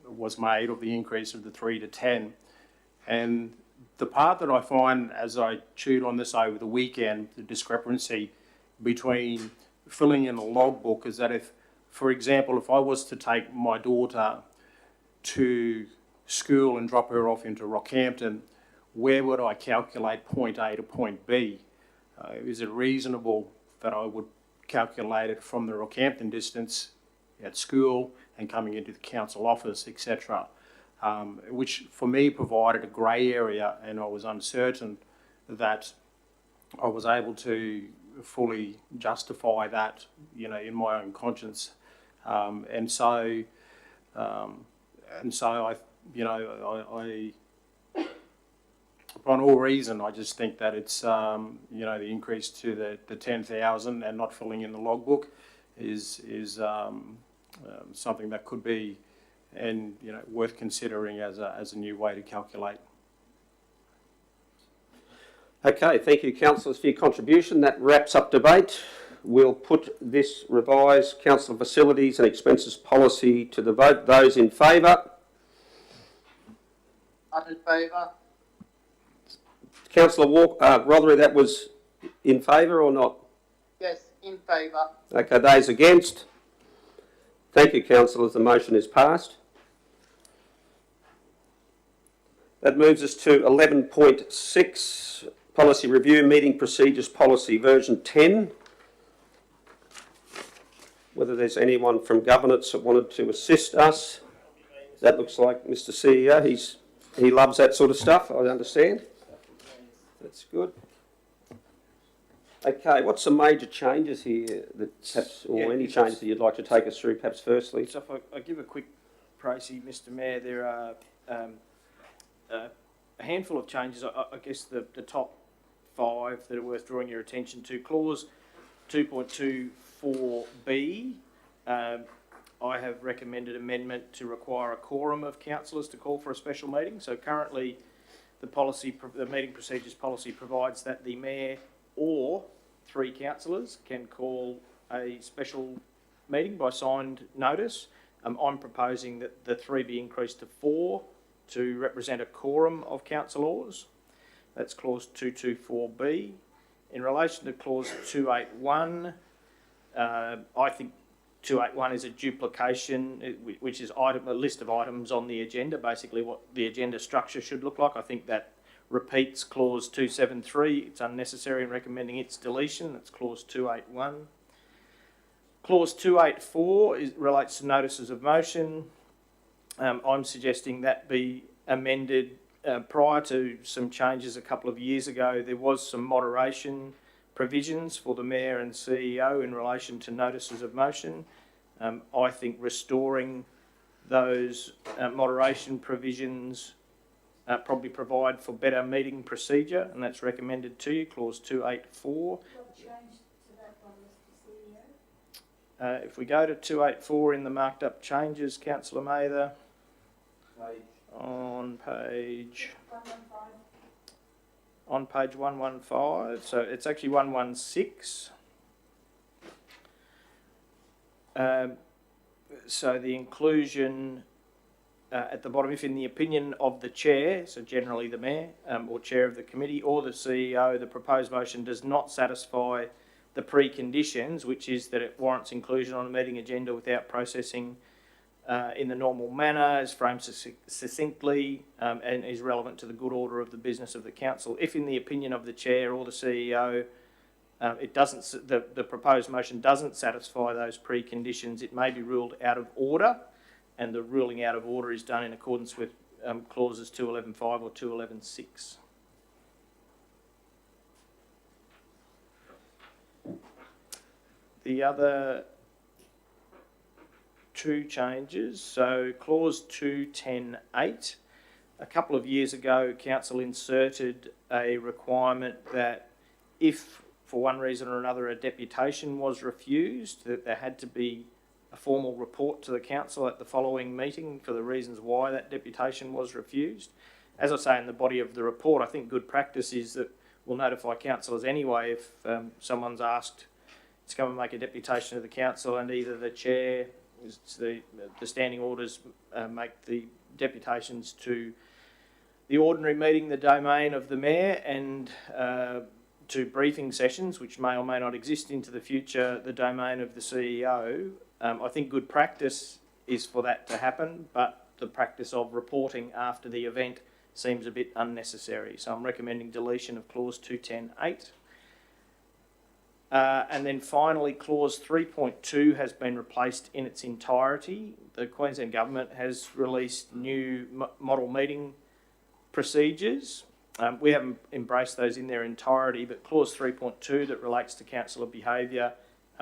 was made of the increase of the 3 to 10, and the part that I find as I chewed on this over the weekend, the discrepancy between filling in a logbook, is that if, for example, if I was to take my daughter to school and drop her off into Rockhampton, where would I calculate point A to point B? Is it reasonable that I would calculate it from the Rockhampton distance at school and coming into the council office, etc.? Which for me provided a grey area, and I was uncertain that I was able to fully justify that, in my own conscience, and so I, upon all reason, I just think that it's the increase to the 10,000 and not filling in the logbook is something that could be, and worth considering as a new way to calculate. Okay, thank you, councillors, for your contribution. That wraps up debate. We'll put this revised council facilities and expenses policy to the vote. Those in favour? I'm in favour. Councillor Rothery, that was in favour or not? Yes, in favour. Okay, those against? Thank you, councillors. The motion is passed. That moves us to 11.6, Policy Review, Meeting Procedures Policy, version 10. Whether there's anyone from governance that wanted to assist us. That looks like Mr. CEO. He loves that sort of stuff, I understand. That's good. Okay, what's some major changes here that perhaps, or any changes that you'd like to take us through, perhaps firstly? So if I give a quick précis, Mr. Mayor, there are a handful of changes. I guess the top 5 that are worth drawing your attention to. Clause 2.24B, I have recommended amendment to require a quorum of councillors to call for a special meeting. So currently the meeting procedures policy provides that the mayor or 3 councillors can call a special meeting by signed notice. I'm proposing that the 3 be increased to 4 to represent a quorum of councillors. That's clause 224B. In relation to clause 281, I think 281 is a duplication, which is a list of items on the agenda, basically what the agenda structure should look like. I think that repeats clause 273. It's unnecessary in recommending its deletion. That's clause 281. Clause 284 relates to notices of motion. I'm suggesting that be amended. Prior to some changes a couple of years ago, there was some moderation provisions for the Mayor and CEO in relation to notices of motion. I think restoring those moderation provisions probably provide for better meeting procedure, and that's recommended to you, clause 284. What changed to that one, Mr. CEO? If we go to 284 in the marked up changes, Councillor Mather, on page 115, so it's actually 116. So the inclusion at the bottom, if in the opinion of the chair, so generally the mayor or chair of the committee or the CEO, the proposed motion does not satisfy the preconditions, which is that it warrants inclusion on a meeting agenda without processing in the normal manner, is framed succinctly and is relevant to the good order of the business of the council. If in the opinion of the chair or the CEO, the proposed motion doesn't satisfy those preconditions, it may be ruled out of order, and the ruling out of order is done in accordance with clauses 211.5 or 211.6. The other 2 changes, so clause 210.8, a couple of years ago council inserted a requirement that if for one reason or another a deputation was refused, that there had to be a formal report to the council at the following meeting for the reasons why that deputation was refused. As I say in the body of the report, I think good practice is that we'll notify councillors anyway if someone's asked to come and make a deputation to the council, and either the chair, the standing orders make the deputations to the ordinary meeting the domain of the mayor, and to briefing sessions, which may or may not exist into the future, the domain of the CEO. I think good practice is for that to happen, but the practice of reporting after the event seems a bit unnecessary. So I'm recommending deletion of clause 210.8. And then finally, clause 3.2 has been replaced in its entirety. The Queensland Government has released new model meeting procedures. We haven't embraced those in their entirety, but clause 3.2 that relates to councillor behaviour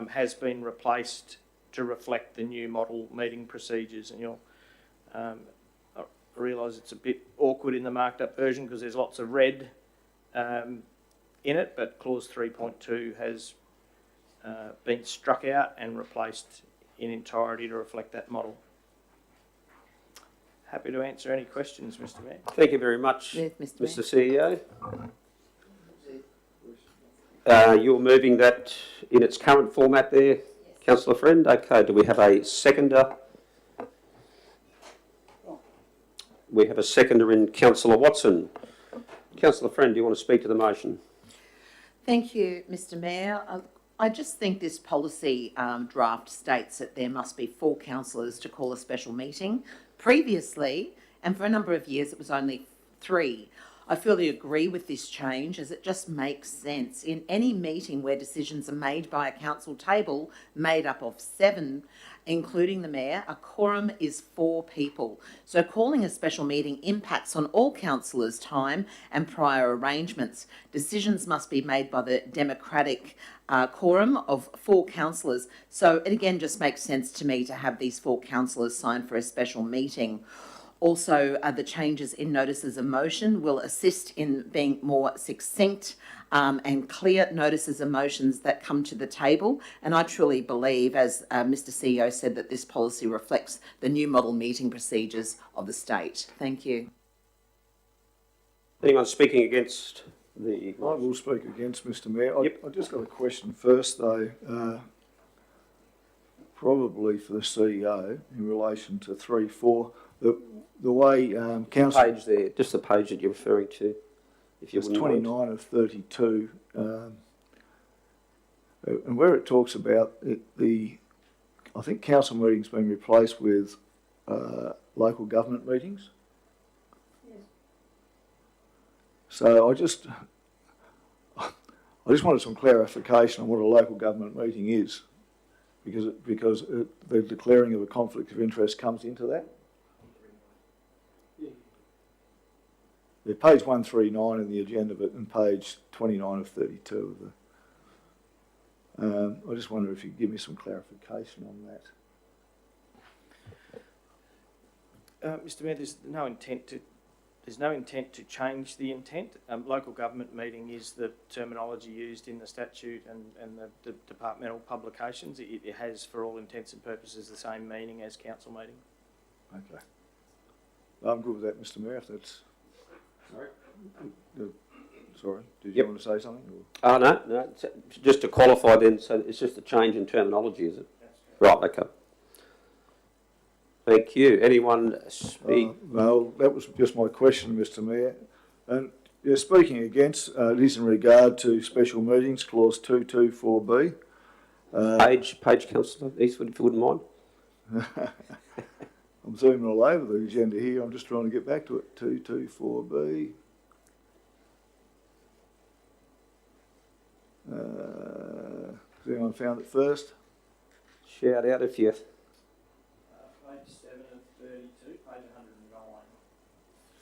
has been replaced to reflect the new model meeting procedures. And you'll I realise it's a bit awkward in the marked up version because there's lots of red in it, but clause 3.2 has been struck out and replaced in entirety to reflect that model. Happy to answer any questions, Mr. Mayor. Thank you very much, Yes, Mr. Mr. CEO. You're moving that in its current format there, Councillor Friend? Okay, do we have a seconder? We have a seconder in Councillor Watson. Councillor Friend, do you want to speak to the motion? Thank you, Mr. Mayor. I just think this policy draft states that there must be 4 councillors to call a special meeting. Previously, and for a number of years, it was only 3. I fully agree with this change as it just makes sense. In any meeting where decisions are made by a council table made up of 7, including the mayor, a quorum is 4 people. So calling a special meeting impacts on all councillors' time and prior arrangements. Decisions must be made by the democratic quorum of 4 councillors. So it again just makes sense to me to have these 4 councillors sign for a special meeting. Also, the changes in notices of motion will assist in being more succinct and clear notices of motions that come to the table. And I truly believe, as Mr. CEO said, that this policy reflects the new model meeting procedures of the state. Thank you. Anyone speaking against the... I will speak against, Mr. Mayor. Yep. I just got a question first, though, probably for the CEO in relation to 3.4. The way council... Page there, just the page that you're referring to, if you It's wouldn't 29 mind. of 32, and where it talks about I think council meetings being replaced with local government meetings. Yes. So I just wanted some clarification on what a local government meeting is, because the declaring of a conflict of interest comes into that. Yeah, page 139 in the agenda, but and page 29 of 32 of the. I just wonder if you could give me some clarification on that. Mr. Mayor, there's no intent to change the intent. Local government meeting is the terminology used in the statute and the departmental publications. It has, for all intents and purposes, the same meaning as council meeting. Okay. I'm good with that, Mr. Mayor. If that's. Sorry, did you want to say something? Oh, no, just to qualify then, so it's just a change in terminology, is it? Right, okay. Thank you. Anyone speak? No, that was just my question, Mr. Mayor. And yeah, speaking against, it is in regard to special meetings, clause 224B. Page, Councillor Eastwood, if you wouldn't mind. I'm zooming all over the agenda here. I'm just trying to get back to it. 224B. Has anyone found it first? Shout out if you... Page 7 of 32, page 109.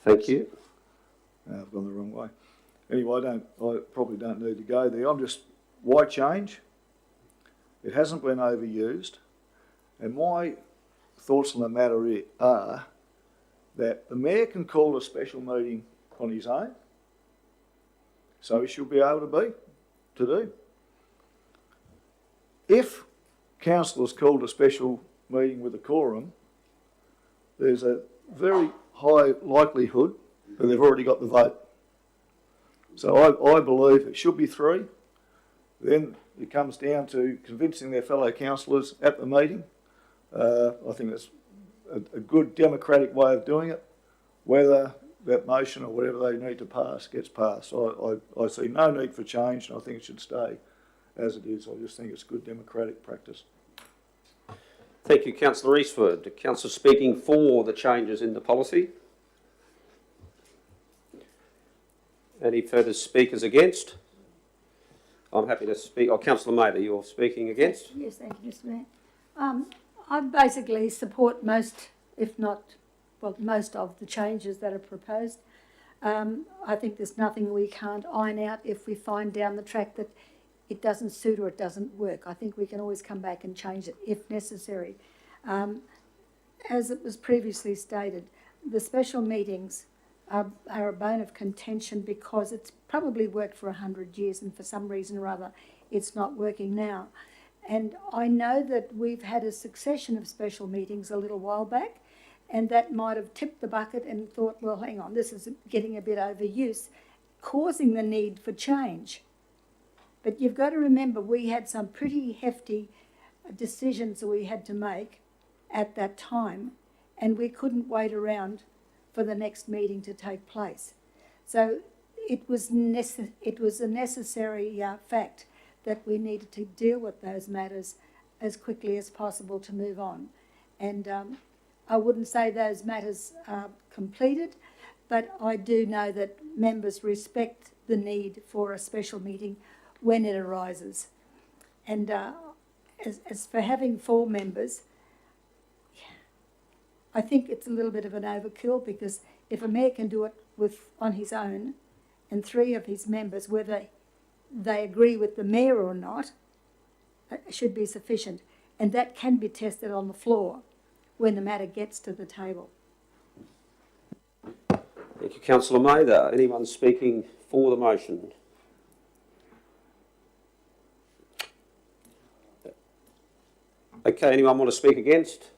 Thank you. I've gone the wrong way. Anyway, I probably don't need to go there. Why change? It hasn't been overused. And my thoughts on the matter are that the mayor can call a special meeting on his own, so he should be able to do. If councillors called a special meeting with a quorum, there's a very high likelihood that they've already got the vote. So I believe it should be 3. Then it comes down to convincing their fellow councillors at the meeting. I think that's a good democratic way of doing it. Whether that motion or whatever they need to pass gets passed. I see no need for change, and I think it should stay as it is. I just think it's good democratic practice. Thank you, Councillor Eastwood. Councillor speaking for the changes in the policy. Any further speakers against? I'm happy to speak. Oh, Councillor Mather, you're speaking against? Yes, thank you, Mr. Mayor. I basically support most, if not, well, most of the changes that are proposed. I think there's nothing we can't iron out if we find down the track that it doesn't suit or it doesn't work. I think we can always come back and change it if necessary. As it was previously stated, the special meetings are a bone of contention because it's probably worked for 100 years and for some reason or other it's not working now. And I know that we've had a succession of special meetings a little while back, and that might have tipped the bucket and thought, well, hang on, this is getting a bit overuse, causing the need for change. But you've got to remember, we had some pretty hefty decisions that we had to make at that time, and we couldn't wait around for the next meeting to take place. So it was a necessary fact that we needed to deal with those matters as quickly as possible to move on. And I wouldn't say those matters are completed, but I do know that members respect the need for a special meeting when it arises. And as for having 4 members, I think it's a little bit of an overkill, because if a mayor can do it on his own, and 3 of his members, whether they agree with the mayor or not, should be sufficient. And that can be tested on the floor when the matter gets to the table. Thank you, Councillor Mather. Anyone speaking for the motion? Okay, anyone want to speak against?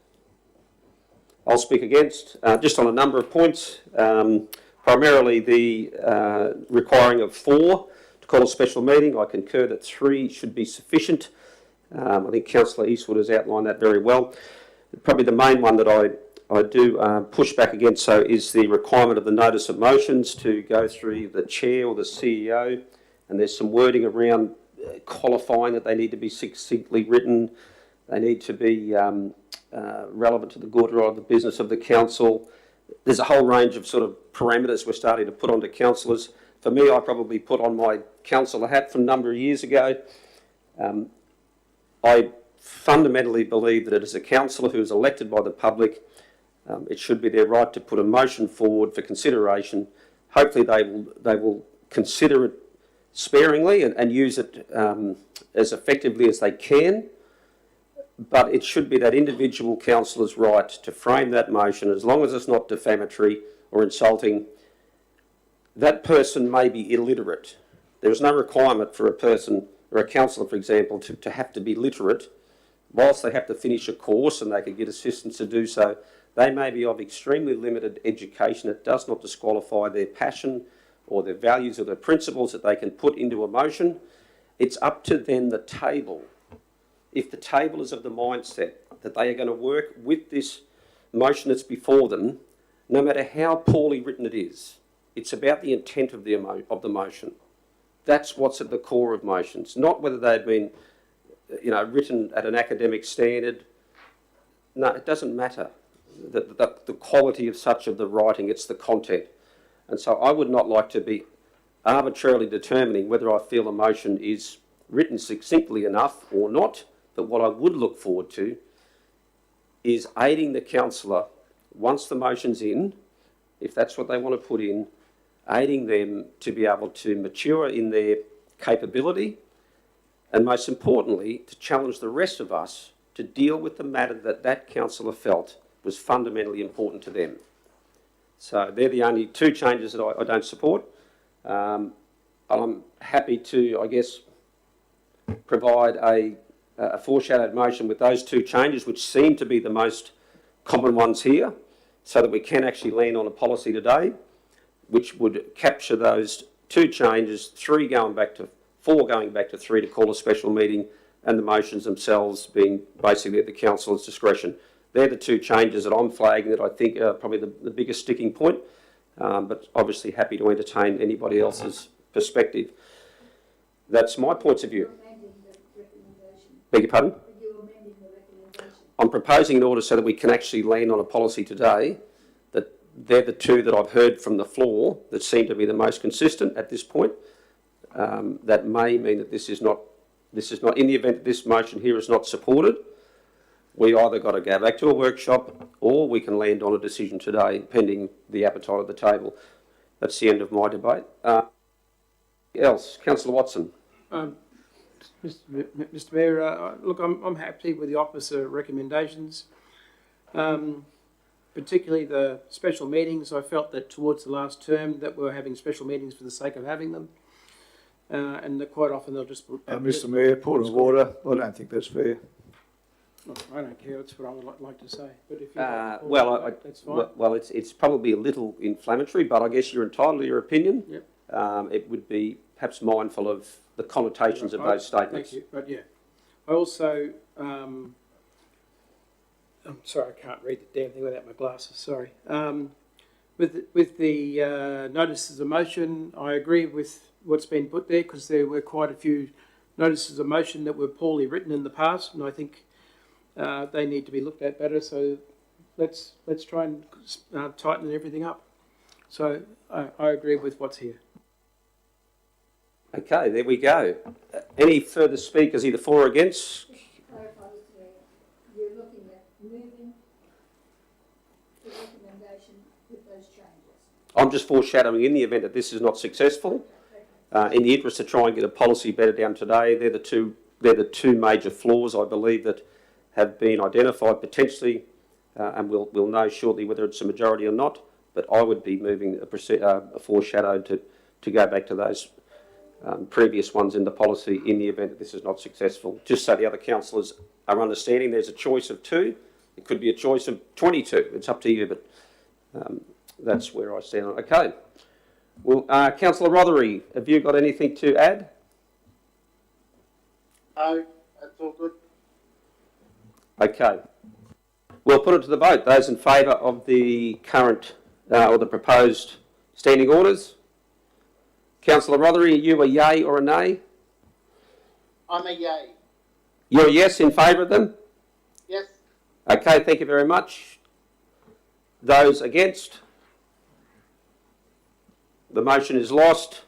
I'll speak against, just on a number of points. Primarily the requiring of 4 to call a special meeting. I concur that 3 should be sufficient. I think Councillor Eastwood has outlined that very well. Probably the main one that I do push back against is the requirement of the notice of motions to go through the chair or the CEO, and there's some wording around qualifying that they need to be succinctly written, they need to be relevant to the good or the business of the council. There's a whole range of sort of parameters we're starting to put onto councillors. For me, I probably put on my councillor hat from a number of years ago. I fundamentally believe that as a councillor who is elected by the public, it should be their right to put a motion forward for consideration. Hopefully they will consider it sparingly and use it as effectively as they can. But it should be that individual councillor's right to frame that motion, as long as it's not defamatory or insulting. That person may be illiterate. There is no requirement for a person or a councillor, for example, to have to be literate. Whilst they have to finish a course and they could get assistance to do so, they may be of extremely limited education. It does not disqualify their passion or their values or their principles that they can put into a motion. It's up to then the table. If the table is of the mindset that they are going to work with this motion that's before them, no matter how poorly written it is, it's about the intent of the motion. That's what's at the core of motions, not whether they've been, written at an academic standard. No, it doesn't matter. The quality of such of the writing, it's the content. And so I would not like to be arbitrarily determining whether I feel a motion is written succinctly enough or not. But what I would look forward to is aiding the councillor, once the motion's in, if that's what they want to put in, aiding them to be able to mature in their capability, and most importantly, to challenge the rest of us to deal with the matter that councillor felt was fundamentally important to them. So they're the only 2 changes that I don't support. I'm happy to, I guess, provide a foreshadowed motion with those 2 changes, which seem to be the most common ones here, so that we can actually land on a policy today, which would capture those 2 changes, 3 going back to 4 going back to 3 to call a special meeting, and the motions themselves being basically at the councillor's discretion. They're the 2 changes that I'm flagging that I think are probably the biggest sticking point, but obviously happy to entertain anybody else's perspective. That's my points of view. Beg your pardon? I'm proposing an order so that we can actually land on a policy today that they're the 2 that I've heard from the floor that seem to be the most consistent at this point. That may mean that this is not, in the event that this motion here is not supported, we either got to go back to a workshop or we can land on a decision today, pending the appetite of the table. That's the end of my debate. Else, Councillor Watson. Mr Mayor, look, I'm happy with the officer recommendations, particularly the special meetings. I felt that towards the last term that we were having special meetings for the sake of having them. and that quite often they'll just... Mr Mayor, point of order. I don't think that's fair. I don't care, that's what I would like to say. But if you that's fine. Well, it's probably a little inflammatory, but I guess you're entitled to your opinion. Yep. It would be perhaps mindful of the connotations of those statements. Thank you, but yeah. I also, I'm sorry, I can't read the damn thing without my glasses, sorry. With the notices of motion, I agree with what's been put there because there were quite a few notices of motion that were poorly written in the past, and I think they need to be looked at better. So let's try and tighten everything up. So I agree with what's here. Okay, there we go. Any further speakers, either for or against? You're looking at moving the recommendation with those changes. I'm just foreshadowing in the event that this is not successful. In the interest of trying to get a policy better down today, they're the two major flaws, I believe, that have been identified potentially, and we'll know shortly whether it's a majority or not. But I would be moving a foreshadow to go back to those previous ones in the policy in the event that this is not successful. Just so the other councillors are understanding, there's a choice of 2. It could be a choice of 22. It's up to you, but that's where I stand on it. Okay. Well, Councillor Rothery, have you got anything to add? No, that's all good. Okay. We'll put it to the vote. Those in favour of the current or the proposed standing orders? Councillor Rothery, are you a yay or a nay? I'm a yay. You're a yes in favour of them? Yes. Okay, thank you very much. Those against? The motion is lost.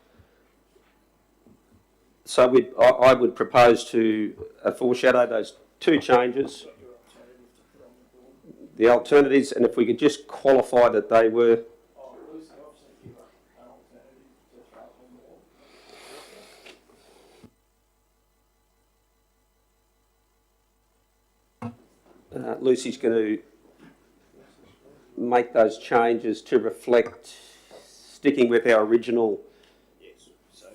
So I would propose to foreshadow those 2 changes. The alternatives, and if we could just qualify that they were... Lucy's going to make those changes to reflect sticking with our original... Yes, so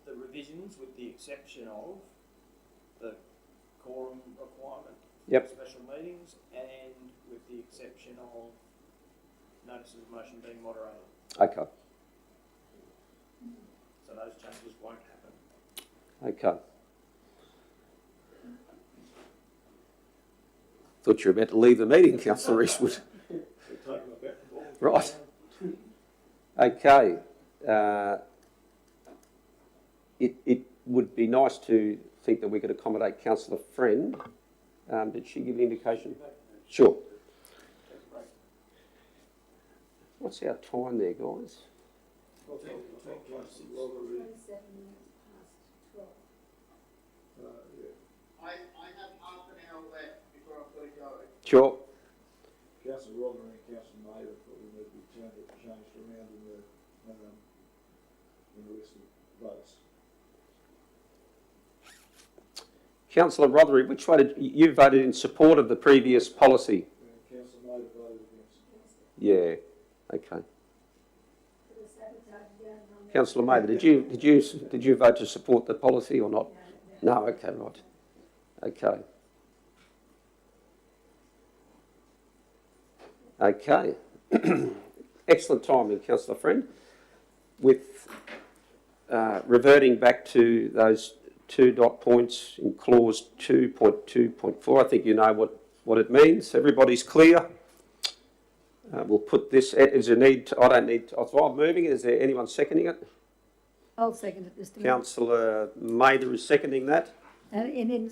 the revisions with the exception of the quorum requirement Yep. for special meetings and with the exception of notices of motion being moderated. Okay. So those changes won't happen. Okay. Thought you were about to leave the meeting, Councillor Eastwood. Right. Okay. It would be nice to think that we could accommodate Councillor Friend. Did she give an indication? Sure. What's our time there, guys? 27 minutes past 12. I have half an hour left before I've got to go. Sure. Councillor Rodman and Councillor Mayer probably need to be changed around in the list of votes. Councillor Rothery, which way did you voted in support of the previous policy? Councillor Mayer voted against. Yeah. Okay. Councillor Mather, did you vote to support the policy or not? No. Okay. Right. Okay. Okay. Excellent timing, Councillor Friend. With reverting back to those 2 dot points in clause 2.2.4, I think you know what it means. Everybody's clear. We'll put this. Is there need? To, I don't need. So I'm moving it. Is there anyone seconding it? I'll second it, Mr. Mayor. Councillor Mather is seconding that. And in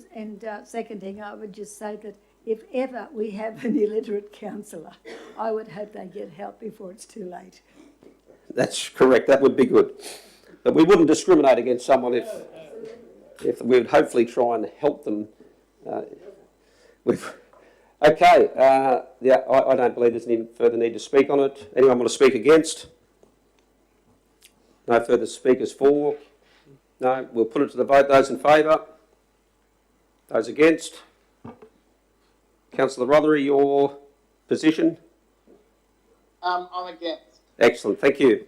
seconding, I would just say that if ever we have an illiterate councillor, I would hope they get help before it's too late. That's correct. That would be good. But we wouldn't discriminate against someone if we would hopefully try and help them. Okay. Yeah, I don't believe there's any further need to speak on it. Anyone want to speak against? No further speakers for? No. We'll put it to the vote. Those in favour? Those against? Councillor Rothery, your position? I'm against. Excellent. Thank you.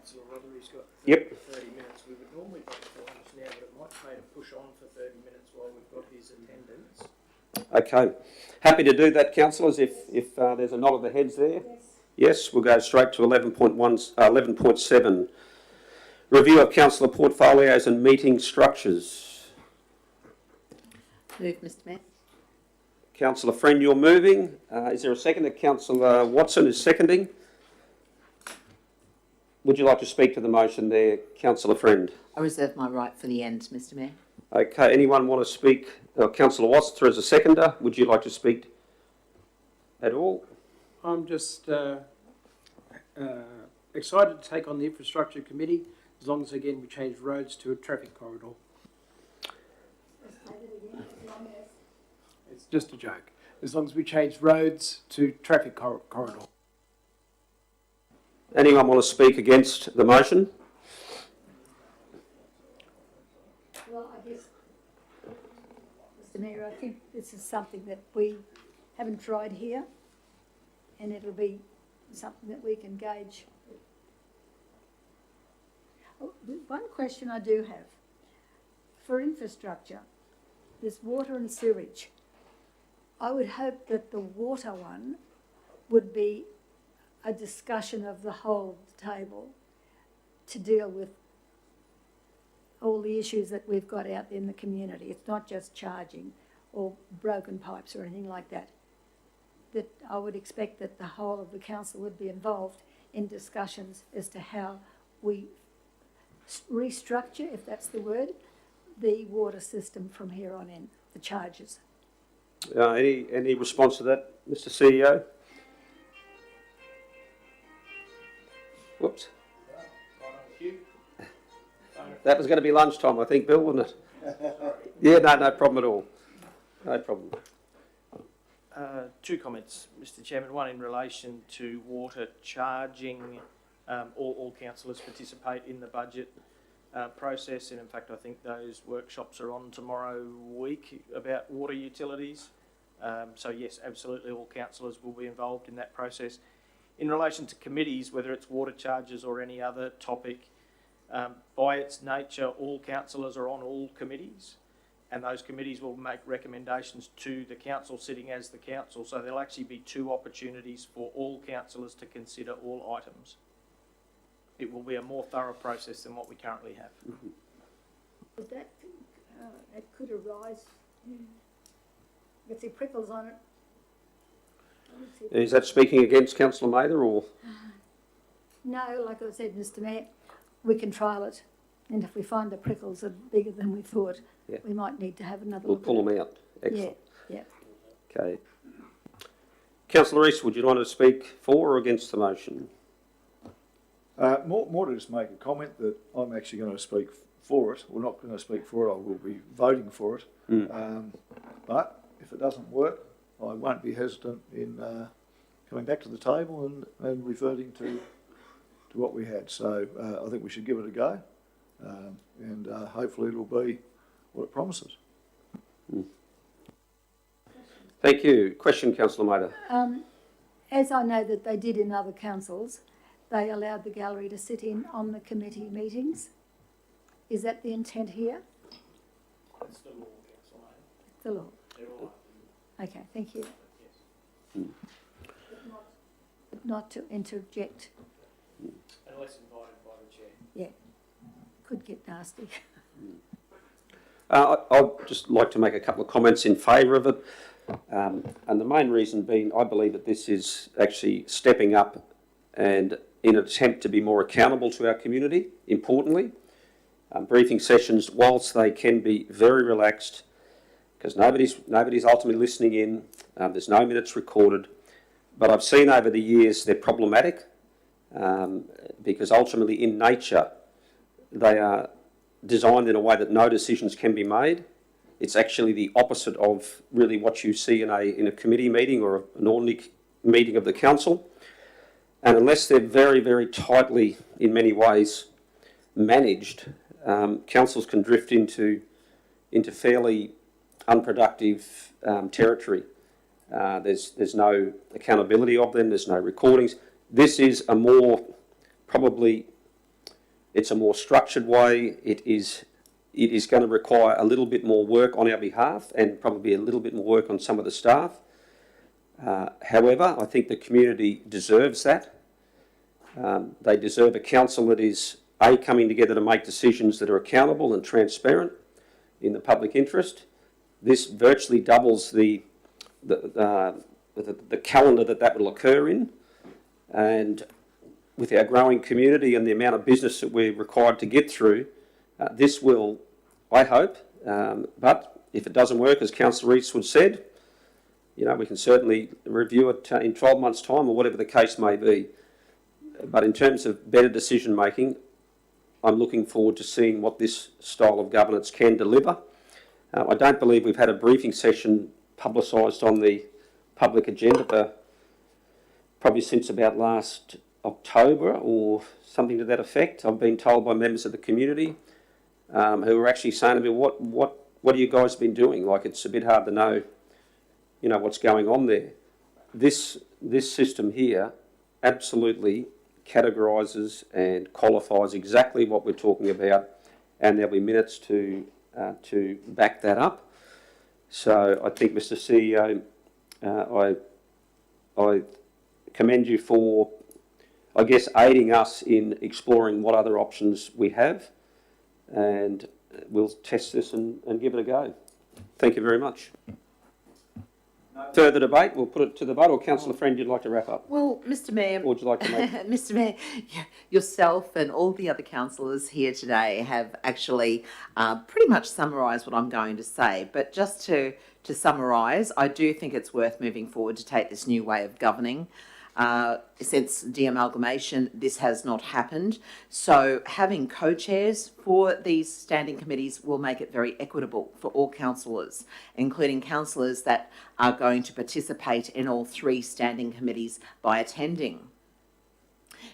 Councillor Roderick's got 30 minutes. We would normally vote for just now, but it might pay to push on for 30 minutes while we've got his attendance. Okay. Happy to do that, councillors, if there's a nod of the heads there. Yes, we'll go straight to 11.7. Review of councillor portfolios and meeting structures. Move, Mr Mayor. Councillor Friend, you're moving. Is there a second? Councillor Watson is seconding. Would you like to speak to the motion there, Councillor Friend? I reserve my right for the end, Mr Mayor. Okay, anyone want to speak? Councillor Watson as a seconder, would you like to speak at all? I'm just excited to take on the infrastructure committee, as long as again we change roads to a traffic corridor. It's just a joke. As long as we change roads to traffic corridor. Anyone want to speak against the motion? Well, I guess, Mr Mayor, I think this is something that we haven't tried here, and it'll be something that we can gauge. Oh, one question I do have. For infrastructure, there's water and sewage. I would hope that the water one would be a discussion of the whole table to deal with all the issues that we've got out in the community. It's not just charging or broken pipes or anything like that. That I would expect that the whole of the council would be involved in discussions as to how we restructure, if that's the word, the water system from here on in, the charges. Any response to that, Mr CEO? Whoops. That was going to be lunchtime, I think, Bill, wasn't it? Yeah, no problem at all. No problem. Two comments, Mr Chairman. One in relation to water charging. All councillors participate in the budget process, and in fact I think those workshops are on tomorrow week about water utilities. So yes, absolutely all councillors will be involved in that process. In relation to committees, whether it's water charges or any other topic, by its nature all councillors are on all committees, and those committees will make recommendations to the council sitting as the council, so there'll actually be two opportunities for all councillors to consider all items. It will be a more thorough process than what we currently have. Mm-hmm. But that it could arise. You can see prickles on it. Is that speaking against Councillor Mather or? No, like I said, Mr Mayor, we can trial it, and if we find the prickles are bigger than we thought, we might need to have another We'll look. pull them out. Excellent. Yeah. Okay. Councillor East, would you like to speak for or against the motion? More to just make a comment that I'm actually going to speak for it. We're not going to speak for it. I will be voting for it. But if it doesn't work, I won't be hesitant in coming back to the table and reverting to what we had. So I think we should give it a go, and hopefully it'll be what it promises. Thank you. Question, Councillor Mather. As I know that they did in other councils, they allowed the gallery to sit in on the committee meetings. Is that the intent here? That's the law, Councillor Mather. The law. Okay, thank you. Yes. But not to interject. Unless invited by the chair. Yeah, could get nasty. I'd just like to make a couple of comments in favour of it, and the main reason being I believe that this is actually stepping up and in an attempt to be more accountable to our community, importantly. Briefing sessions, whilst they can be very relaxed, because nobody's ultimately listening in, there's no minutes recorded, but I've seen over the years they're problematic, because ultimately in nature they are designed in a way that no decisions can be made. It's actually the opposite of really what you see in a committee meeting or an ordinary meeting of the council. And unless they're very, very tightly, in many ways, managed, councils can drift into fairly unproductive territory. There's no accountability of them. There's no recordings. This is a more probably It's a more structured way. It is going to require a little bit more work on our behalf and probably a little bit more work on some of the staff. However, I think the community deserves that. They deserve a council that is coming together to make decisions that are accountable and transparent in the public interest. This virtually doubles the calendar that will occur in, and with our growing community and the amount of business that we're required to get through, this will, I hope, but if it doesn't work, as Councillor Eastwood said, you know, we can certainly review it in 12 months' time or whatever the case may be. But in terms of better decision making, I'm looking forward to seeing what this style of governance can deliver. I don't believe we've had a briefing session publicised on the public agenda for probably since about last October or something to that effect. I've been told by members of the community who are actually saying to me, what have you guys been doing? Like, it's a bit hard to know, you know, what's going on there. This system here absolutely categorises and qualifies exactly what we're talking about, and there'll be minutes to back that up. So I think, Mr. CEO, I commend you for, I guess, aiding us in exploring what other options we have, and we'll test this and give it a go. Thank you very much. Further debate, we'll put it to the vote. Or Councillor Friend, you'd like to wrap up? Well, Mr Mayor... Or would you like to make... Mr Mayor, yourself and all the other councillors here today have actually pretty much summarised what I'm going to say. But just to summarise, I do think it's worth moving forward to take this new way of governing. Since de-amalgamation, this has not happened. So having co-chairs for these standing committees will make it very equitable for all councillors, including councillors that are going to participate in all 3 standing committees by attending.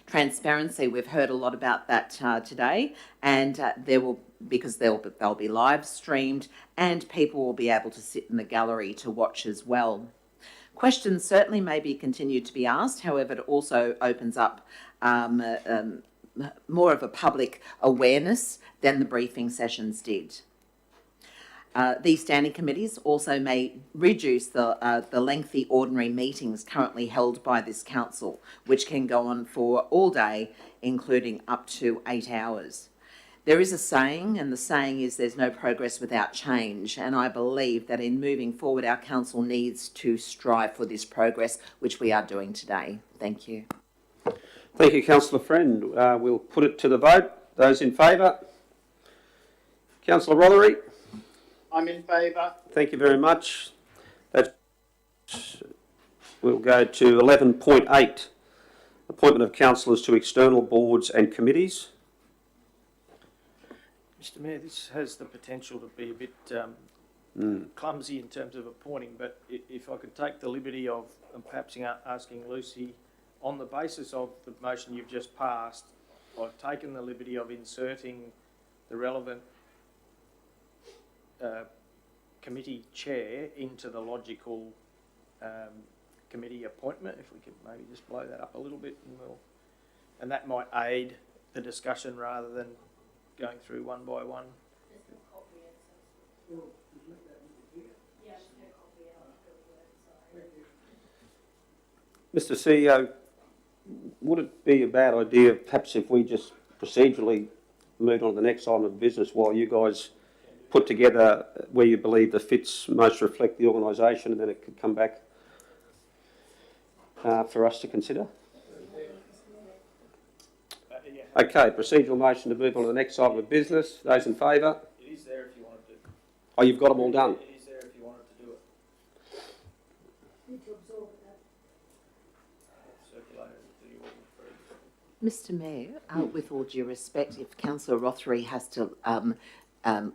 Transparency, we've heard a lot about that today, and because they'll be live streamed and people will be able to sit in the gallery to watch as well. Questions certainly may be continued to be asked, however, it also opens up more of a public awareness than the briefing sessions did. These standing committees also may reduce the lengthy ordinary meetings currently held by this council, which can go on for all day, including up to 8 hours. There is a saying, and the saying is there's no progress without change, and I believe that in moving forward our council needs to strive for this progress, which we are doing today. Thank you. Thank you, Councillor Friend. We'll put it to the vote. Those in favour? Councillor Rothery? I'm in favour. Thank you very much. We'll go to 11.8, appointment of councillors to external boards and committees. Mr Mayor, this has the potential to be a bit clumsy in terms of appointing, but if I could take the liberty of perhaps asking Lucy, on the basis of the motion you've just passed, I've taken the liberty of inserting the relevant committee chair into the logical committee appointment. If we could maybe just blow that up a little bit, and that might aid the discussion rather than going through one by one. Mr. CEO, would it be a bad idea perhaps if we just procedurally moved on to the next item of business while you guys put together where you believe the fits most reflect the organisation, and then it could come back for us to consider? Okay, procedural motion to move on to the next item of business. Those in favour? It is there if you wanted to. Oh, you've got them all done? It is there if you wanted to do it. Need to absorb that. Mr Mayor, with all due respect, if Councillor Rothery has to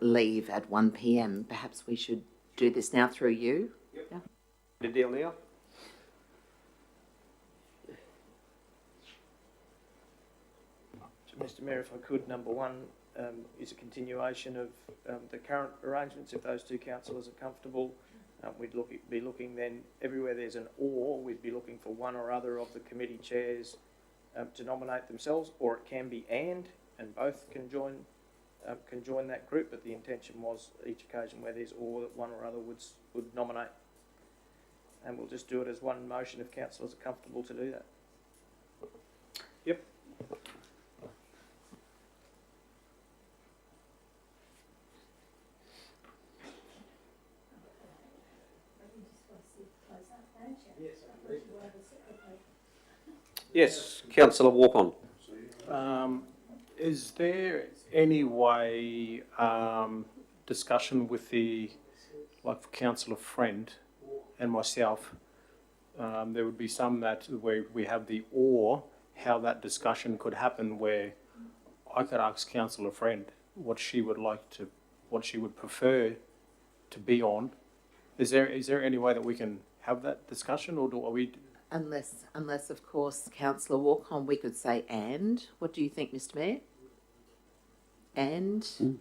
leave at 1 p.m, perhaps we should do this now through you? Yep. Yeah. The deal now? Mr Mayor, if I could, number one is a continuation of the current arrangements. If those 2 councillors are comfortable, we'd be looking then, everywhere there's an or, we'd be looking for one or other of the committee chairs to nominate themselves, or it can be and. and both can join that group, but the intention was each occasion where there's or that one or other would nominate. And we'll just do it as one motion if councillors are comfortable to do that. Yep. Yes, councillor Walk-on. Is there any way, discussion with like councillor Friend and myself, there would be some that where we have the or, how that discussion could happen where I could ask councillor Friend what she would prefer to be on. Is there any way that we can have that discussion, or are we? Unless of course, councillor Walk-on, we could say and. What do you think, Mr Mayor? And?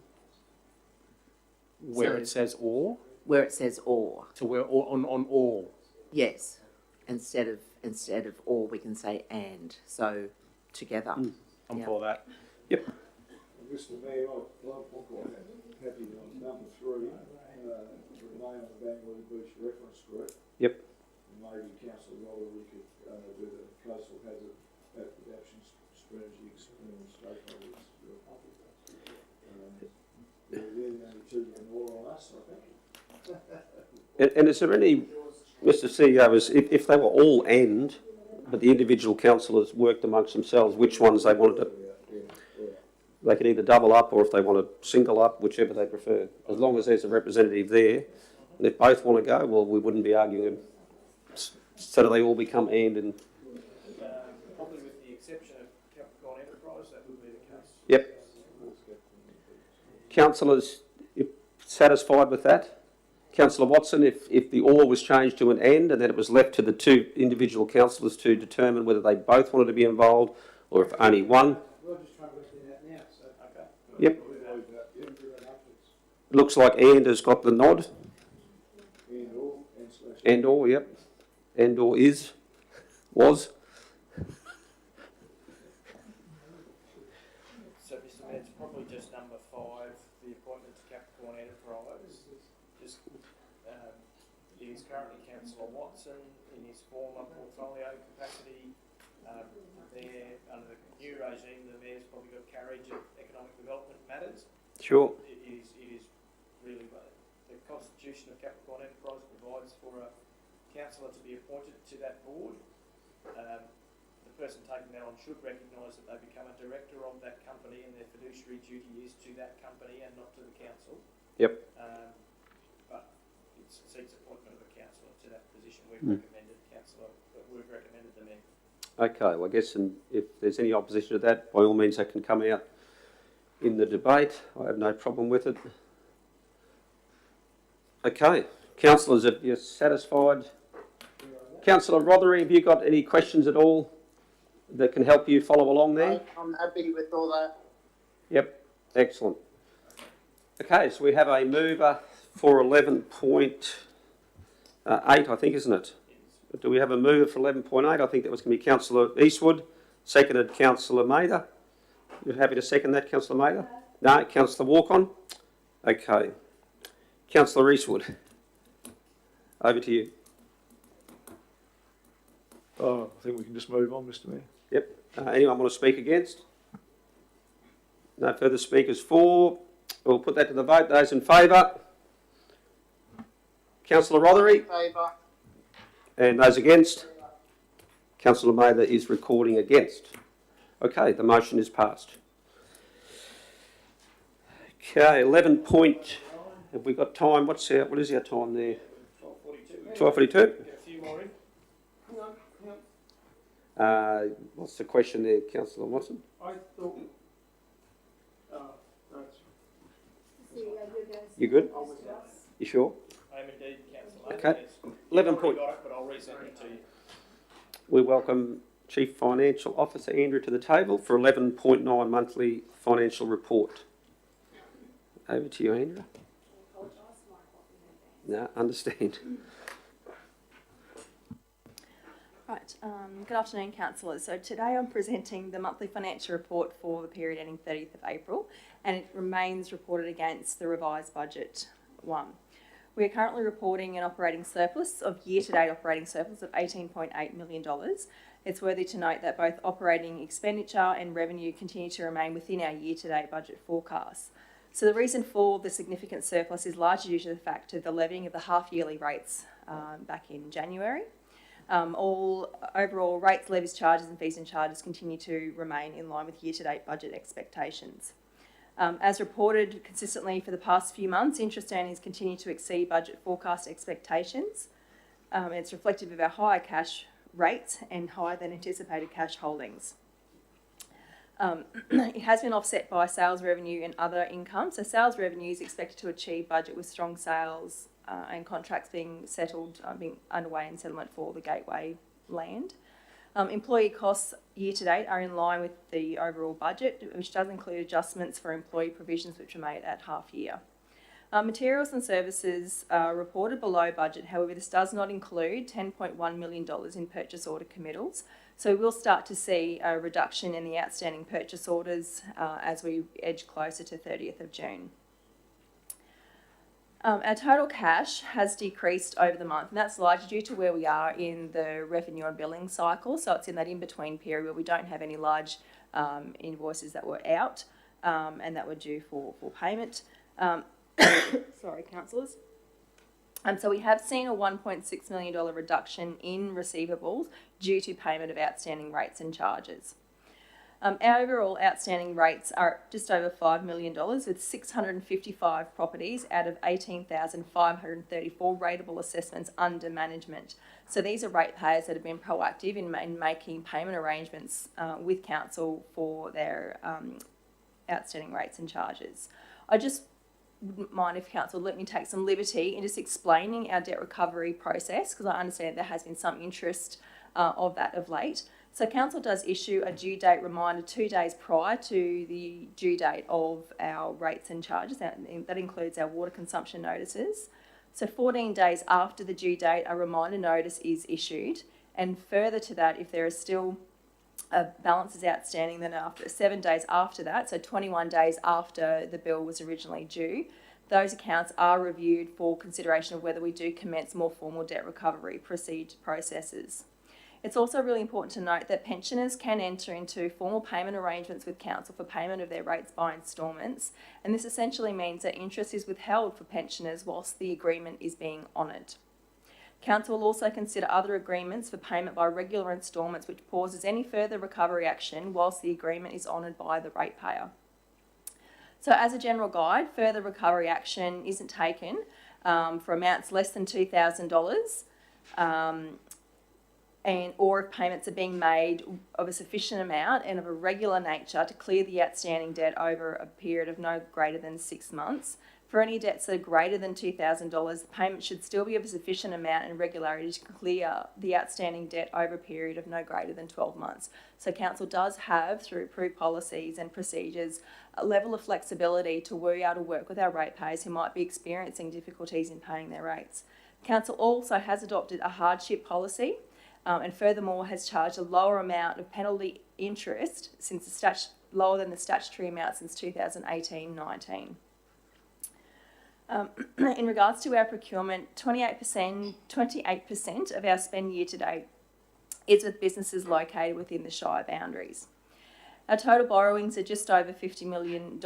Where it says or? Where it says or. So we're all on all? Yes. Instead of or, we can say and. So, together. I'm for that. Yep. Mr Mayor, I'm quite happy on number 3, remain on the Bangor Beach reference group. Yep. Maybe Councillor Roller, we could do the coastal hazard adaptation strategy experience stakeholders. They're the only two that can all on us, I think. And is there any, Mr CEO, if they were all and, but the individual councillors worked amongst themselves, which ones they wanted to, they could either double up or if they want to single up, whichever they prefer. As long as there's a representative there, and if both want to go, well, we wouldn't be arguing them. So that they all become and. Probably with the exception of Capricorn Enterprise, that would be the case. Yep. Councillors, satisfied with that? Councillor Watson, if the or was changed to an and then it was left to the two individual councillors to determine whether they both wanted to be involved or if only one. We're just trying to work that now, so okay. Yep. Looks like and has got the nod. And or, yep. And or was. So, Mr Mayor, it's probably just number 5, the appointment to Capricorn Enterprise. Just, it is currently Councillor Watson in his former portfolio capacity. There, under the new regime, the Mayor's probably got carriage of economic development matters. Sure. It is really, the constitution of Capricorn Enterprise provides for a councillor to be appointed to that board. The person taking that on should recognise that they become a director of that company and their fiduciary duty is to that company and not to the council. Yep. But it seeks appointment of a councillor to that position. We've recommended the Mayor. Okay, well I guess if there's any opposition to that, by all means that can come out in the debate. I have no problem with it. Okay, councillors, are you satisfied? Councillor Rothery, have you got any questions at all that can help you follow along there? I'm happy with all that. Yep, excellent. Okay, so we have a mover for 11.8, I think, isn't it? Do we have a mover for 11.8? I think that was going to be Councillor Eastwood, seconded Councillor Mather. You're happy to second that, Councillor Mather? No, Councillor Walk-on? Okay. Councillor Eastwood, over to you. Oh, I think we can just move on, Mr Mayor. Yep. Anyone want to speak against? No further speakers for. We'll put that to the vote. Those in favour? Councillor Rothery? In favour. And those against? Councillor Mather is recording against. Okay, the motion is passed. Okay, 11 point. Have we got time? What is our time there? 12:42. 12:42. A few more in. What's the question there, Councillor Watson? I thought. You good? You sure? I am indeed, Councillor. Okay. Yes. 11 You've point. already got it, but I'll resend it to you. We welcome Chief Financial Officer Andrew to the table for 11.9 monthly financial report. Over to you, Andrew. No, understand. Right, good afternoon, councillors. So today I'm presenting the monthly financial report for the period ending 30th of April, and it remains reported against the revised budget 1. We are currently reporting an operating surplus of year-to-date operating surplus of $18.8 million. It's worthy to note that both operating expenditure and revenue continue to remain within our year-to-date budget forecasts. So the reason for the significant surplus is largely due to the fact of the levying of the half-yearly rates back in January. All overall rates, levies, charges and fees and charges continue to remain in line with year-to-date budget expectations. As reported consistently for the past few months, interest earnings continue to exceed budget forecast expectations. It's reflective of our higher cash rates and higher than anticipated cash holdings. It has been offset by sales revenue and other income. So sales revenue is expected to achieve budget with strong sales and contracts being settled, being underway in settlement for the Gateway land. Employee costs year to date are in line with the overall budget, which does include adjustments for employee provisions which are made at half year. Materials and services are reported below budget. However, this does not include $10.1 million in purchase order committals. So we'll start to see a reduction in the outstanding purchase orders as we edge closer to 30th of June. Our total cash has decreased over the month, and that's largely due to where we are in the revenue and billing cycle. So it's in that in-between period where we don't have any large invoices that were out and that were due for payment. Sorry, councillors. So we have seen a $1.6 million reduction in receivables due to payment of outstanding rates and charges. Our overall outstanding rates are just over $5 million with 655 properties out of 18,534 rateable assessments under management. So these are ratepayers that have been proactive in making payment arrangements with council for their outstanding rates and charges. I just wouldn't mind if council let me take some liberty in just explaining our debt recovery process, because I understand there has been some interest of that of late. So council does issue a due date reminder 2 days prior to the due date of our rates and charges. That includes our water consumption notices. So 14 days after the due date, a reminder notice is issued. And further to that, if there is still balances outstanding, then after 7 days after that, so 21 days after the bill was originally due, those accounts are reviewed for consideration of whether we do commence more formal debt recovery processes. It's also really important to note that pensioners can enter into formal payment arrangements with council for payment of their rates by instalments, and this essentially means that interest is withheld for pensioners whilst the agreement is being honoured. Council will also consider other agreements for payment by regular instalments which pauses any further recovery action whilst the agreement is honoured by the ratepayer. So as a general guide, further recovery action isn't taken for amounts less than $2,000 or if payments are being made of a sufficient amount and of a regular nature to clear the outstanding debt over a period of no greater than 6 months. For any debts that are greater than $2,000, the payment should still be of a sufficient amount and regularity to clear the outstanding debt over a period of no greater than 12 months. So council does have, through approved policies and procedures, a level of flexibility to be able to work with our ratepayers who might be experiencing difficulties in paying their rates. Council also has adopted a hardship policy and furthermore has charged a lower amount of penalty interest since lower than the statutory amount since 2018-19. In regards to our procurement, 28% of our spend year to date is with businesses located within the Shire boundaries. Our total borrowings are just over $50 million.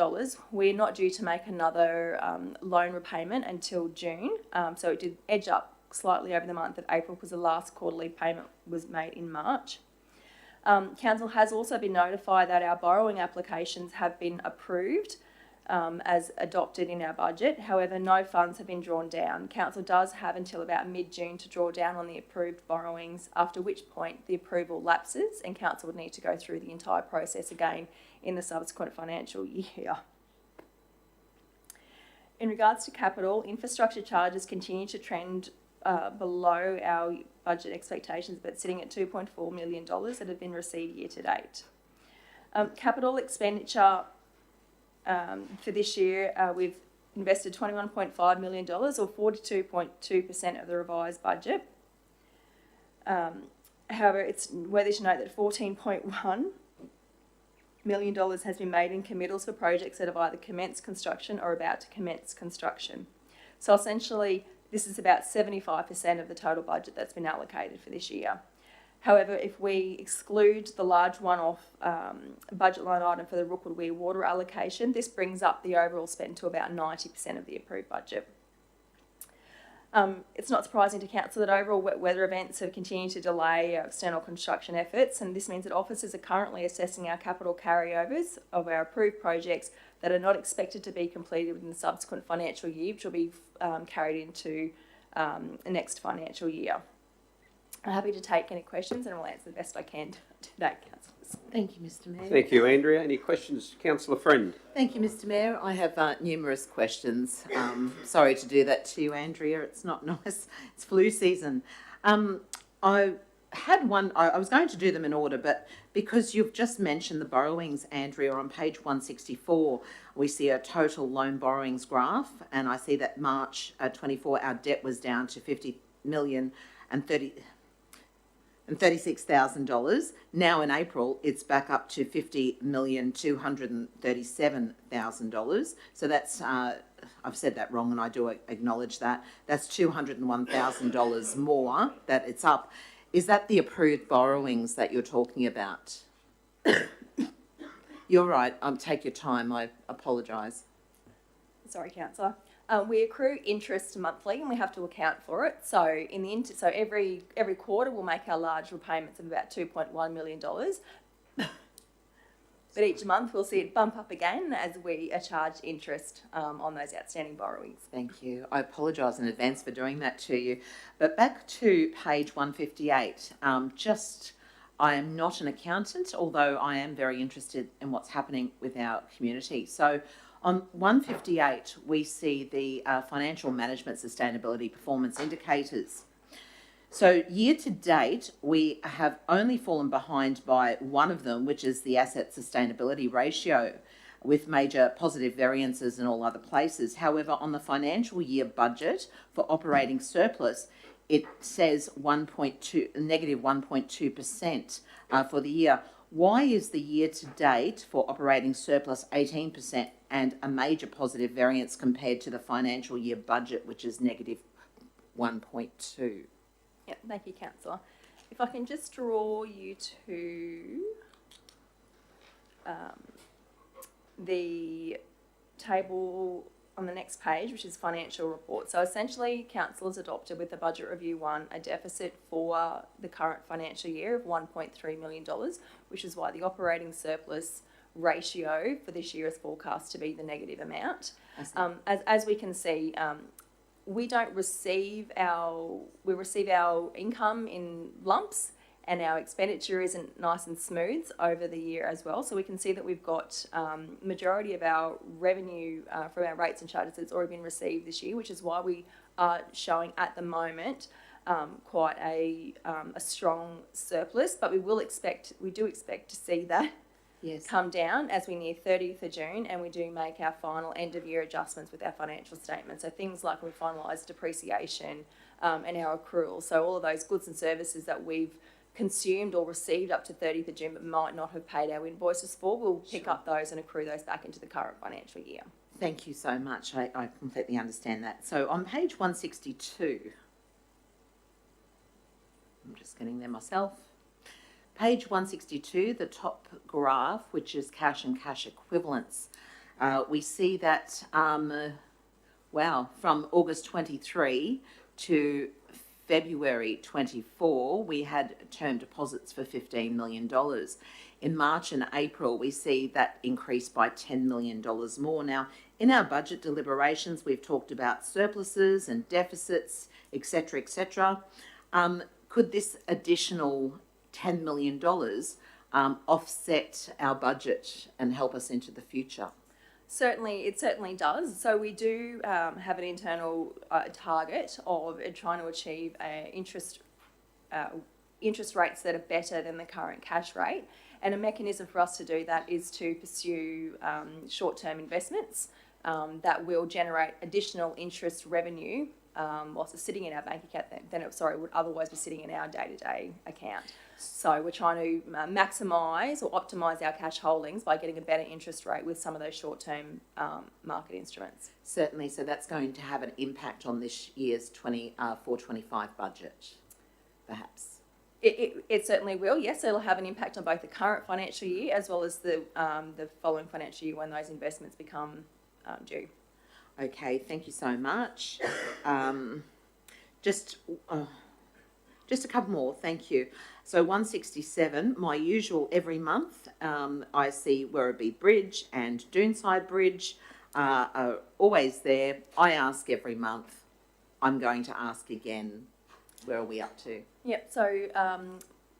We're not due to make another loan repayment until June, so it did edge up slightly over the month of April because the last quarterly payment was made in March. Council has also been notified that our borrowing applications have been approved as adopted in our budget. However, no funds have been drawn down. Council does have until about mid-June to draw down on the approved borrowings, after which point the approval lapses and council would need to go through the entire process again in the subsequent financial year. In regards to capital, infrastructure charges continue to trend below our budget expectations, but sitting at $2.4 million that have been received year to date. Capital expenditure for this year, we've invested $21.5 million or 42.2% of the revised budget. However, it's worthy to note that $14.1 million has been made in committals for projects that have either commenced construction or about to commence construction. So essentially, this is about 75% of the total budget that's been allocated for this year. However, if we exclude the large one-off budget line item for the Rookwood Weir water allocation, this brings up the overall spend to about 90% of the approved budget. It's not surprising to council that overall wet weather events have continued to delay our external construction efforts, and this means that officers are currently assessing our capital carryovers of our approved projects that are not expected to be completed within the subsequent financial year, which will be carried into the next financial year. I'm happy to take any questions and I'll answer the best I can to that, councillors. Thank you, Mr Mayor. Thank you, Andrea. Any questions, Councillor Friend? Thank you, Mr Mayor. I have numerous questions. Sorry to do that to you, Andrea. It's not nice. It's flu season. I had one, I was going to do them in order, but because you've just mentioned the borrowings, Andrea, on page 164, we see a total loan borrowings graph, and I see that March 24, our debt was down to $50,036,000. Now in April, it's back up to $50,237,000. So that's, I've said that wrong and I do acknowledge that. That's $201,000 more that it's up. Is that the approved borrowings that you're talking about? You're right. Take your time. I apologise. Sorry, councillor. We accrue interest monthly, and we have to account for it. So every quarter, we'll make our large repayments of about $2.1 million. But each month, we'll see it bump up again as we are charged interest on those outstanding borrowings. Thank you. I apologise in advance for doing that to you. But back to page 158. I am not an accountant, although I am very interested in what's happening with our community. So on 158, we see the financial management sustainability performance indicators. So year to date, we have only fallen behind by one of them, which is the asset sustainability ratio, with major positive variances in all other places. However, on the financial year budget for operating surplus, it says negative 1.2% for the year. Why is the year to date for operating surplus 18% and a major positive variance compared to the financial year budget, which is negative 1.2? Yeah, thank you, councillor. If I can just draw you to the table on the next page, which is financial report. So essentially, council has adopted with the Budget Review 1 a deficit for the current financial year of $1.3 million, which is why the operating surplus ratio for this year is forecast to be the negative amount. As we can see, we receive our income in lumps, and our expenditure isn't nice and smooth over the year as well. So we can see that we've got majority of our revenue from our rates and charges that's already been received this year, which is why we are showing at the moment quite a strong surplus. But we do expect to see that come down as we near 30th of June, and we do make our final end of year adjustments with our financial statements. So things like we finalise depreciation and our accruals. So all of those goods and services that we've consumed or received up to 30th of June but might not have paid our invoices for, we'll pick up those and accrue those back into the current financial year. Thank you so much. I completely understand that. So on page 162, I'm just getting there myself. Page 162, the top graph, which is cash and cash equivalents, we see that, from August 23 to February 24, we had term deposits for $15 million. In March and April, we see that increase by $10 million more. Now, in our budget deliberations, we've talked about surpluses and deficits, etc., etc. Could this additional $10 million offset our budget and help us into the future? It certainly does. So we do have an internal target of trying to achieve interest rates that are better than the current cash rate. And a mechanism for us to do that is to pursue short-term investments that will generate additional interest revenue whilst it's sitting in our bank account, then it would otherwise be sitting in our day-to-day account. So we're trying to maximise or optimise our cash holdings by getting a better interest rate with some of those short-term market instruments. Certainly, so that's going to have an impact on this year's 24-25 budget, perhaps. It certainly will, yes. It'll have an impact on both the current financial year as well as the following financial year when those investments become due. Okay, thank you so much. Just a couple more, thank you. So 167, my usual every month, I see Werribee Bridge and Doonside Bridge are always there. I ask every month. I'm going to ask again. Where are we up to? Yep, so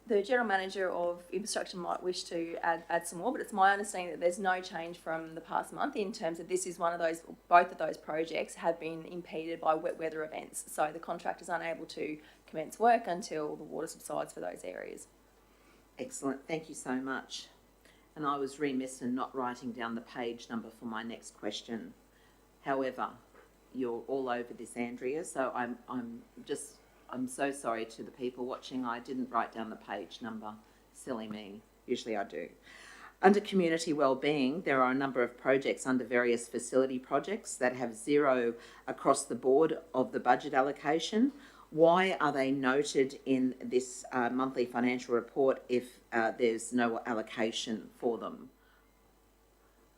the General Manager of Infrastructure might wish to add some more, but it's my understanding that there's no change from the past month in terms of this is one of those, both of those projects have been impeded by wet weather events. So the contractor is unable to commence work until the water subsides for those areas. Excellent, thank you so much. And I was remiss in not writing down the page number for my next question. However, you're all over this, Andrea, so I'm so sorry to the people watching. I didn't write down the page number. Silly me. Usually I do. Under community wellbeing, there are a number of projects under various facility projects that have zero across the board of the budget allocation. Why are they noted in this monthly financial report if there's no allocation for them?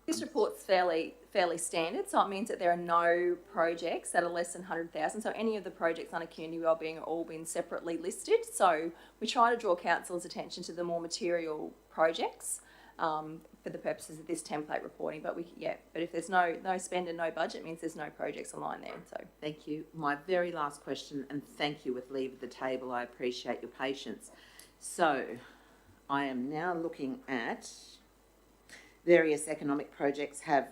This report's fairly standard, so it means that there are no projects that are less than 100,000. So any of the projects under community wellbeing are all been separately listed. So we try to draw council's attention to the more material projects for the purposes of this template reporting. But if there's no spend and no budget, it means there's no projects aligned there. So thank you. My very last question, and thank you with leave at the table. I appreciate your patience. So I am now looking at various economic projects have a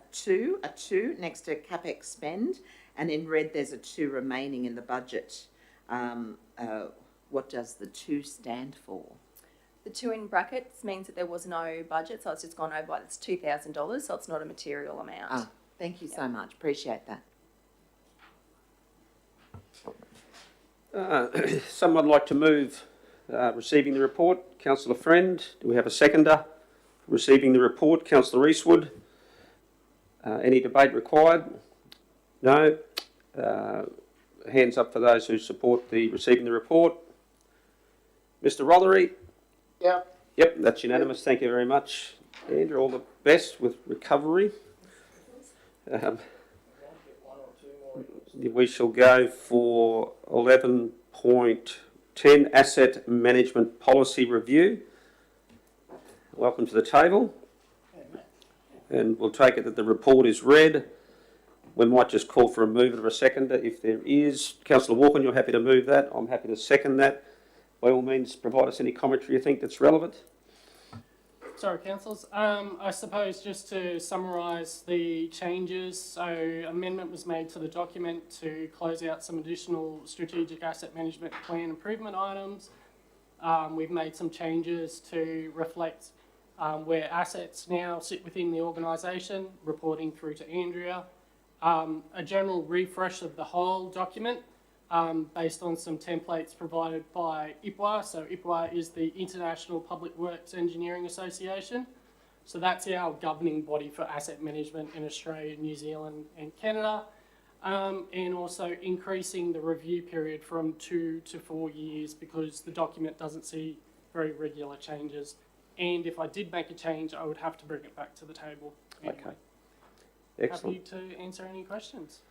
two next to capex spend, and in red there's a 2 remaining in the budget. What does the 2 stand for? The 2 in brackets means that there was no budget, so it's just gone over by it's $2,000, so it's not a material amount. Thank you so much. Appreciate that. Someone like to move receiving the report? Councillor Friend, do we have a seconder? Receiving the report, Councillor Eastwood. Any debate required? No. Hands up for those who support the receiving the report. Mr. Rothery? Yep, that's unanimous. Thank you very much. Andrew, all the best with recovery. We shall go for 11.10, Asset Management Policy Review. Welcome to the table. And we'll take it that the report is read. We might just call for a mover or a seconder if there is. Councillor Walken, you're happy to move that. I'm happy to second that. By all means, provide us any commentary you think that's relevant. Sorry, councillors. I suppose just to summarise the changes, so amendment was made to the document to close out some additional strategic asset management plan improvement items. We've made some changes to reflect where assets now sit within the organisation, reporting through to Andrea. A general refresh of the whole document based on some templates provided by IPWA. So IPWA is the International Public Works Engineering Association. So that's our governing body for asset management in Australia, New Zealand and Canada. And also increasing the review period from 2 to 4 years because the document doesn't see very regular changes. And if I did make a change, I would have to bring it back to the table. Anyway. Okay. Excellent. Happy to answer any questions.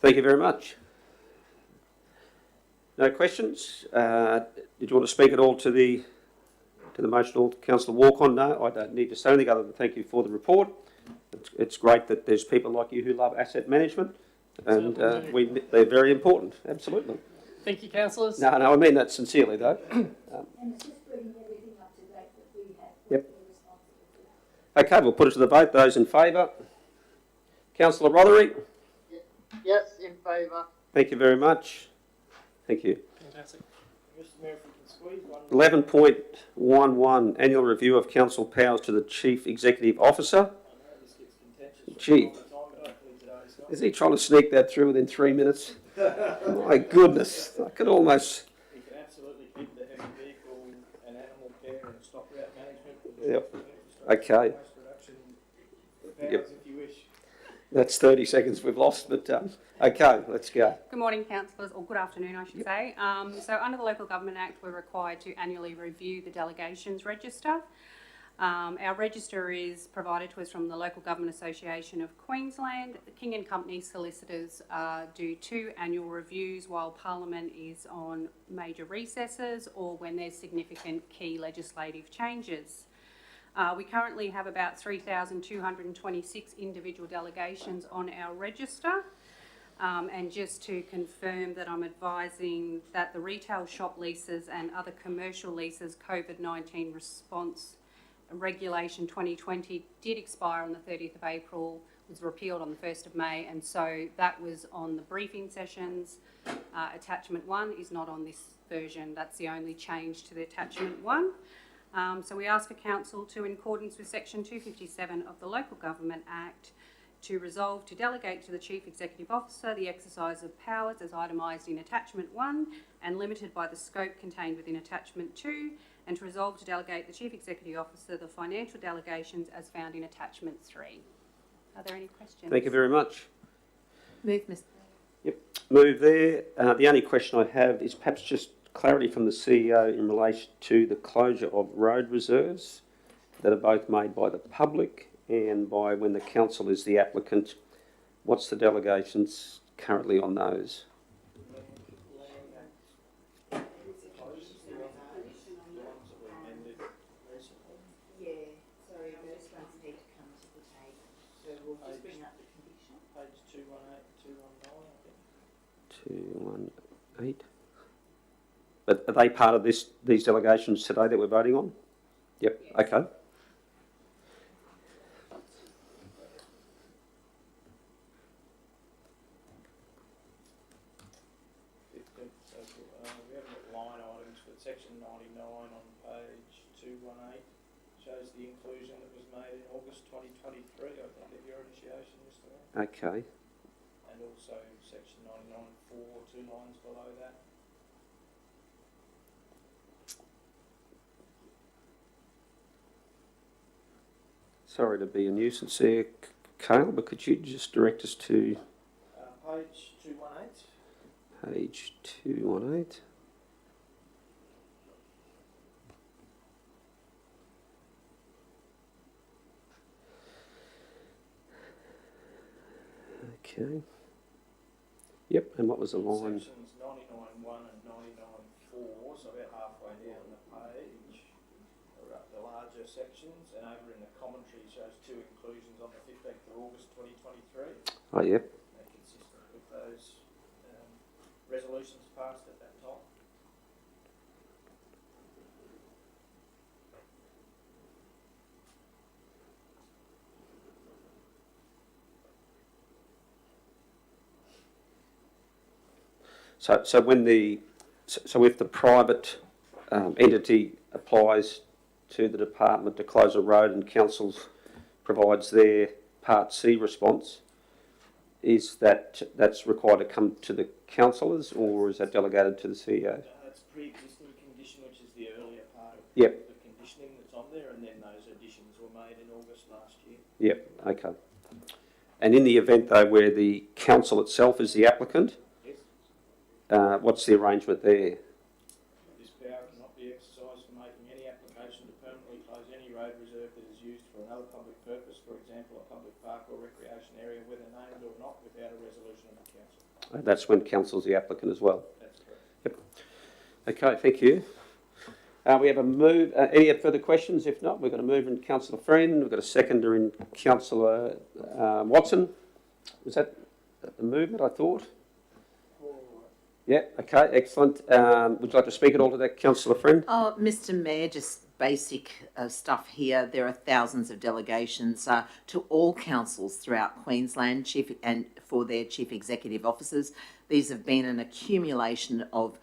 Thank you very much. No questions? Did you want to speak at all to the motion, or Councillor Walken? No, I don't need to say anything other than thank you for the report. It's great that there's people like you who love asset management, and they're very important. Absolutely. Thank you, councillors. No, I mean that sincerely, though. And it's just bringing everything up to date that we have. Yep. Okay, we'll put it to the vote. Those in favour? Councillor Rothery? Yes, in favour. Thank you very much. Thank you. Fantastic. Mr. Mayor, if we can squeeze one. 11.11, Annual Review of Council Powers to the Chief Executive Officer. Gee, is he trying to sneak that through within 3 minutes? My goodness, I could almost... You can absolutely keep the heavy vehicle and animal care and stop route management. Yep. Okay. Waste reduction powers Yep. if you wish. That's 30 seconds we've lost, but okay, let's go. Good morning, councillors, or good afternoon, I should say. So under the Local Government Act, we're required to annually review the delegations register. Our register is provided to us from the Local Government Association of Queensland. The King and Company solicitors do 2 annual reviews while Parliament is on major recesses or when there's significant key legislative changes. We currently have about 3,226 individual delegations on our register. And just to confirm that I'm advising that the retail shop leases and other commercial leases COVID-19 response regulation 2020 did expire on the 30th of April, was repealed on the 1st of May, and so that was on the briefing sessions. Attachment 1 is not on this version. That's the only change to the attachment 1. So we ask for council to, in accordance with section 257 of the Local Government Act, to resolve to delegate to the Chief Executive Officer the exercise of powers as itemised in attachment 1 and limited by the scope contained within attachment 2, and to resolve to delegate the Chief Executive Officer the financial delegations as found in attachment 3. Are there any questions? Thank you very much. Move, Mr. Yep, move there. The only question I have is perhaps just clarity from the CEO in relation to the closure of road reserves that are both made by the public and by when the council is the applicant. What's the delegations currently on those? Yeah, sorry, those ones need to come to the table. So we'll just bring up the condition. Page 218, 219, I think. 218. But are they part of these delegations today that we're voting on? Yep, okay. We haven't got line items, but section 99 on page 218 shows the inclusion that was made in August 2023, I think, at your initiation, Mr. Mayor. Okay. And also section 99.4, 2 lines below that. Sorry to be a nuisance there, Cale, but could you just direct us to Page 218. page 218? Okay. Yep, and what was the line? Sections 99.1 and 99.4, so about halfway down the page, are up the larger sections, and over in the commentary shows 2 inclusions on the 15th of August 2023. Oh, yep. They're consistent with those resolutions passed at that time. So if the private entity applies to the department to close a road and council provides their Part C response, is that's required to come to the councillors, or is that delegated to the CEO? That's pre-existing condition, which is the earlier part of Yep. the conditioning that's on there, and then those additions were made in August last year. Yep, okay. And in the event, though, where the council itself is the applicant, Yes. What's the arrangement there? This power cannot be exercised for making any application to permanently close any road reserve that is used for another public purpose, for example, a public park or recreation area, whether named or not, without a resolution of the council. That's when council's the applicant as well. That's correct. Yep. Okay, thank you. We have a move. Any further questions? If not, we've got a move in Councillor Friend. We've got a seconder in Councillor Watson. Was that the movement, I thought? Yeah, okay, excellent. Would you like to speak at all to that, Councillor Friend? Oh, Mr. Mayor, just basic stuff here. There are thousands of delegations to all councils throughout Queensland and for their chief executive officers. These have been an accumulation of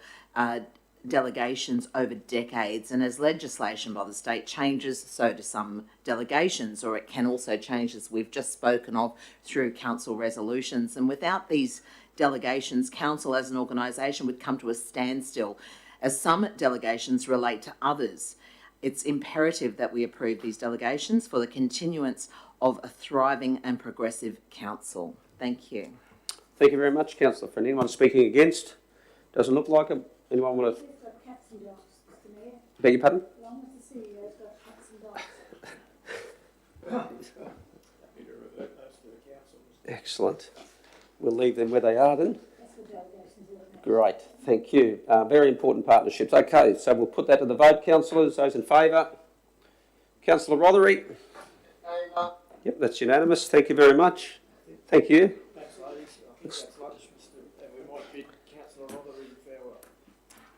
delegations over decades, and as legislation by the state changes, so do some delegations, or it can also change, as we've just spoken of, through council resolutions. And without these delegations, council as an organisation would come to a standstill, as some delegations relate to others. It's imperative that we approve these delegations for the continuance of a thriving and progressive council. Thank you. Thank you very much, Councillor Friend. Anyone speaking against? Doesn't look like it. Anyone want to? Beg your pardon? Excellent. We'll leave them where they are then. Great, thank you. Very important partnerships. Okay, so we'll put that to the vote, councillors. Those in favour? Councillor Rothery? Favour. Yep, that's unanimous. Thank you very much. Thank you. Thanks, ladies. Thanks much, and we might bid Councillor Rothery farewell.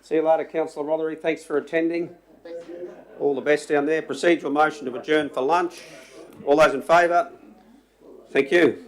See you later, Councillor Rothery. Thanks for attending. All the best down there. Procedural motion to adjourn for lunch. All those in favour? Thank you.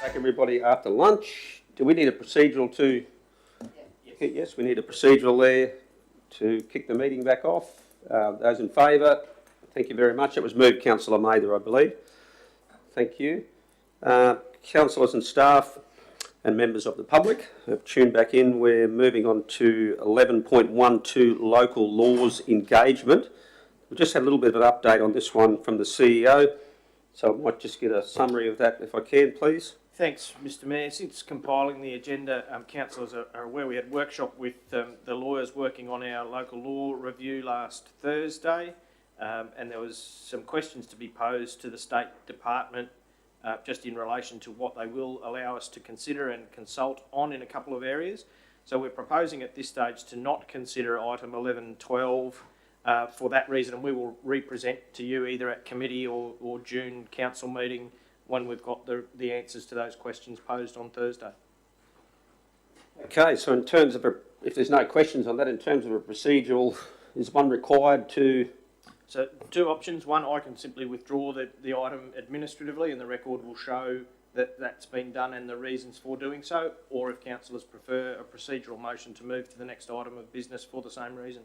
back, everybody, after lunch. Do we need a procedural to? Yes, we need a procedural there to kick the meeting back off. Those in favour, thank you very much. It was moved, Councillor Mather, I believe. Thank you. Councillors and staff and members of the public have tuned back in. We're moving on to 11.12, local laws engagement. We've just had a little bit of an update on this one from the CEO, so I might just get a summary of that if I can, please. Thanks, Mr Mayor. Since compiling the agenda, councillors are aware we had a workshop with the lawyers working on our local law review last Thursday, and there was some questions to be posed to the State Department just in relation to what they will allow us to consider and consult on in a couple of areas. So we're proposing at this stage to not consider item 11.12 for that reason, and we will represent to you either at committee or June council meeting when we've got the answers to those questions posed on Thursday. Okay, so in terms of, if there's no questions on that, in terms of a procedural, is one required to? So two options. One, I can simply withdraw the item administratively and the record will show that that's been done and the reasons for doing so, or if councillors prefer a procedural motion to move to the next item of business for the same reason.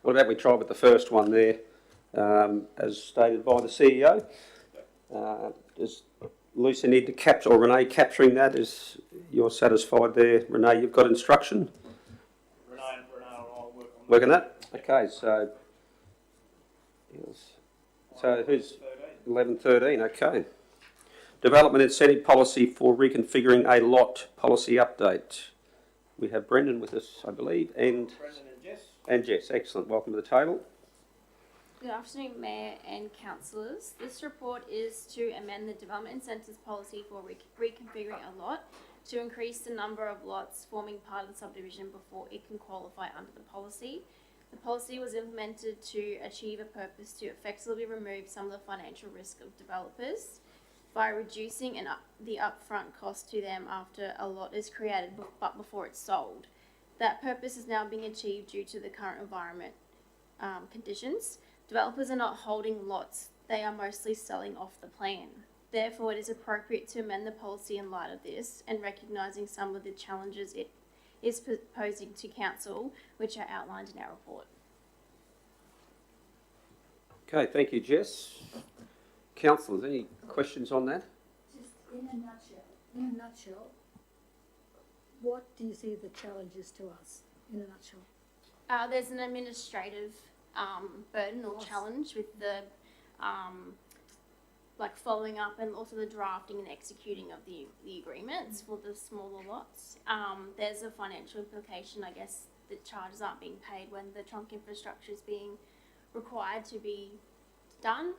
What about we try with the first one there, as stated by the CEO? Does Lucy need to capture, or Renee capturing that? Is you're satisfied there, Renee? You've got instruction. Renee and I'll work on that. Okay, so who's 11.13? Okay. Development incentive policy for reconfiguring a lot policy update. We have Brendan with us, I believe, and Brendan and Jess. And Jess, excellent. Welcome to the table. Good afternoon, Mayor and councillors. This report is to amend the development incentives policy for reconfiguring a lot to increase the number of lots forming part of the subdivision before it can qualify under the policy. The policy was implemented to achieve a purpose to effectively remove some of the financial risk of developers by reducing the upfront cost to them after a lot is created but before it's sold. That purpose is now being achieved due to the current environment conditions. Developers are not holding lots, they are mostly selling off the plan. Therefore, it is appropriate to amend the policy in light of this and recognising some of the challenges it is posing to council, which are outlined in our report. Okay, thank you, Jess. Councillors, any questions on that? Just in a nutshell, what do you see the challenges to us, in a nutshell? There's an administrative burden or challenge with the like following up and also the drafting and executing of the agreements for the smaller lots. There's a financial implication, I guess, the charges aren't being paid when the trunk infrastructure is being required to be done.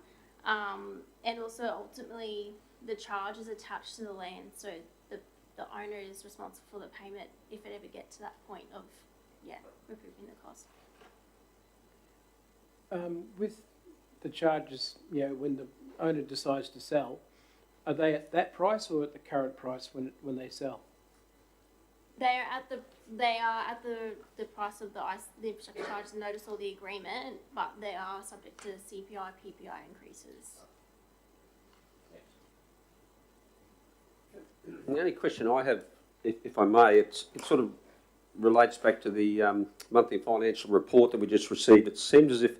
And also ultimately the charge is attached to the land, so the owner is responsible for the payment if it ever gets to that point of, recouping the cost. With the charges, when the owner decides to sell, are they at that price or at the current price when they sell? They are at the price of the infrastructure charge, the notice or the agreement, but they are subject to CPI, PPI increases. The only question I have, if I may, it sort of relates back to the monthly financial report that we just received. It seems as if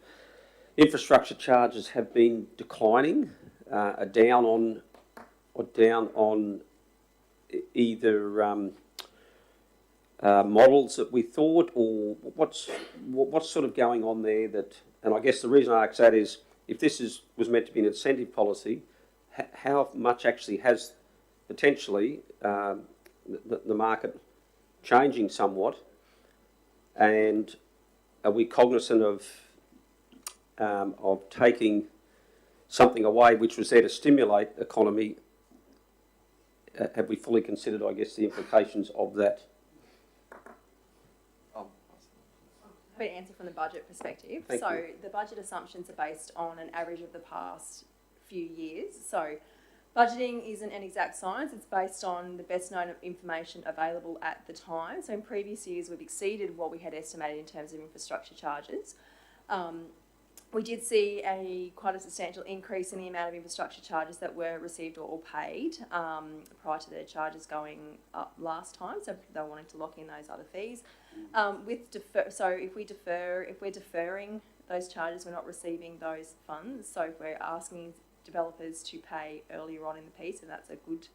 infrastructure charges have been declining, down on either models that we thought, or what's sort of going on there that, and I guess the reason I ask that is, if this was meant to be an incentive policy, how much actually has potentially the market changing somewhat, and are we cognizant of taking something away which was there to stimulate economy? Have we fully considered, I guess, the implications of that? Quick answer from the budget perspective. Thank you. The budget assumptions are based on an average of the past few years. So budgeting isn't an exact science. It's based on the best known information available at the time. So in previous years, we've exceeded what we had estimated in terms of infrastructure charges. we did see quite a substantial increase in the amount of infrastructure charges that were received or paid prior to the charges going up last time. So they were wanting to lock in those other fees. If we're deferring those charges, we're not receiving those funds. So if we're asking developers to pay earlier on in the piece, and that's a good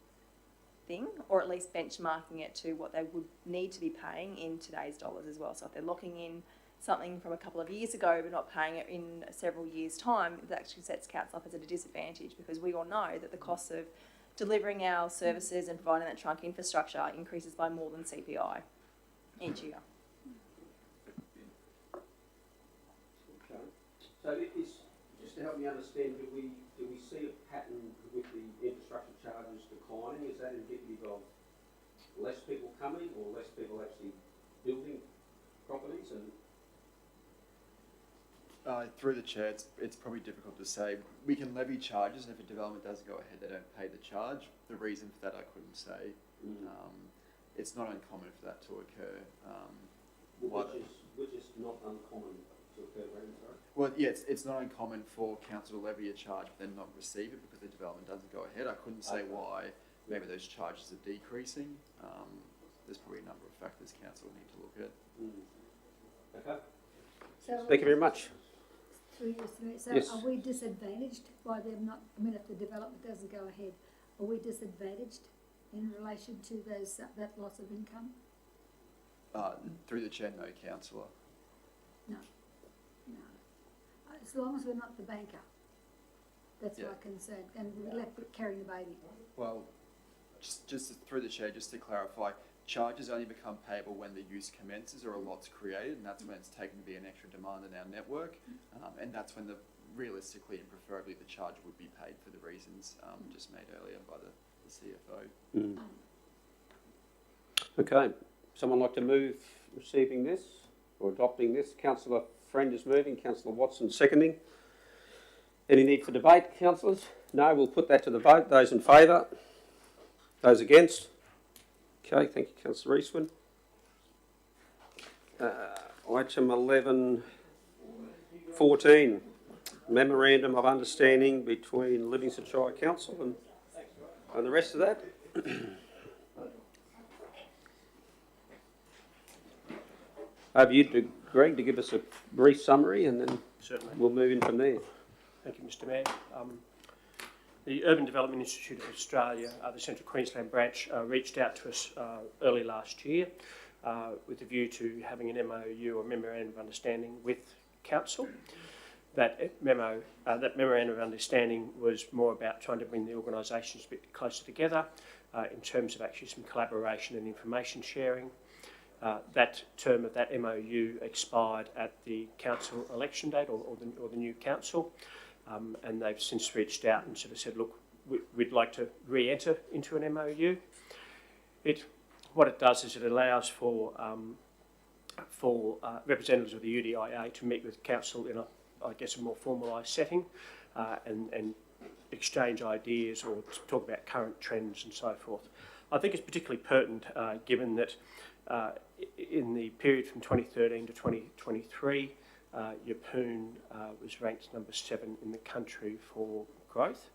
thing, or at least benchmarking it to what they would need to be paying in today's dollars as well. So if they're locking in something from a couple of years ago but not paying it in several years' time, it actually sets council up as at a disadvantage, because we all know that the cost of delivering our services and providing that trunk infrastructure increases by more than CPI each year. Okay. So just to help me understand, do we see a pattern with the infrastructure charges declining? Is that indicative of less people coming or less people actually building properties? And through the chair, it's probably difficult to say. We can levy charges, and if a development doesn't go ahead, they don't pay the charge. The reason for that I couldn't say. It's not uncommon for that to occur. Which is not uncommon to occur, sorry? Well, yeah, it's not uncommon for council to levy a charge but then not receive it because the development doesn't go ahead. I couldn't say why. Maybe those charges are decreasing. There's probably a number of factors council need to look at. Okay. So thank you very much. So yes. Are we disadvantaged by them not, I mean, if the development doesn't go ahead, are we disadvantaged in relation to those that loss of income? Through the chair, no, councillor. No. As long as we're not the banker, that's my concern, and we're left carrying the baby. Well, just through the chair, just to clarify, charges only become payable when the use commences or a lot's created, and that's when it's taken to be an extra demand in our network, and that's when realistically and preferably the charge would be paid for the reasons just made earlier by the CFO. Okay. Someone like to move receiving this or adopting this? Councillor Friend is moving, Councillor Watson seconding. Any need for debate, councillors? No, we'll put that to the vote. Those in favour? Those against? Okay, thank you, Councillor Eastwood. Item 11.14, Memorandum of Understanding between Livingstone Shire Council and the rest of that. Over you to Greg to give us a brief summary, and then Certainly. We'll move in from there. Thank you, Mr. Mayor. The Urban Development Institute of Australia, the Central Queensland branch, reached out to us early last year with a view to having an MOU or Memorandum of Understanding with Council. That Memorandum of Understanding was more about trying to bring the organisations a bit closer together in terms of actually some collaboration and information sharing. That term of that MOU expired at the council election date or the new council, and they've since reached out and sort of said, look, we'd like to re-enter into an MOU. What it does is it allows for representatives of the UDIA to meet with council in a more formalised setting and exchange ideas or talk about current trends and so forth. I think it's particularly pertinent given that in the period from 2013 to 2023, Yeppoon was ranked number 7 in the country for growth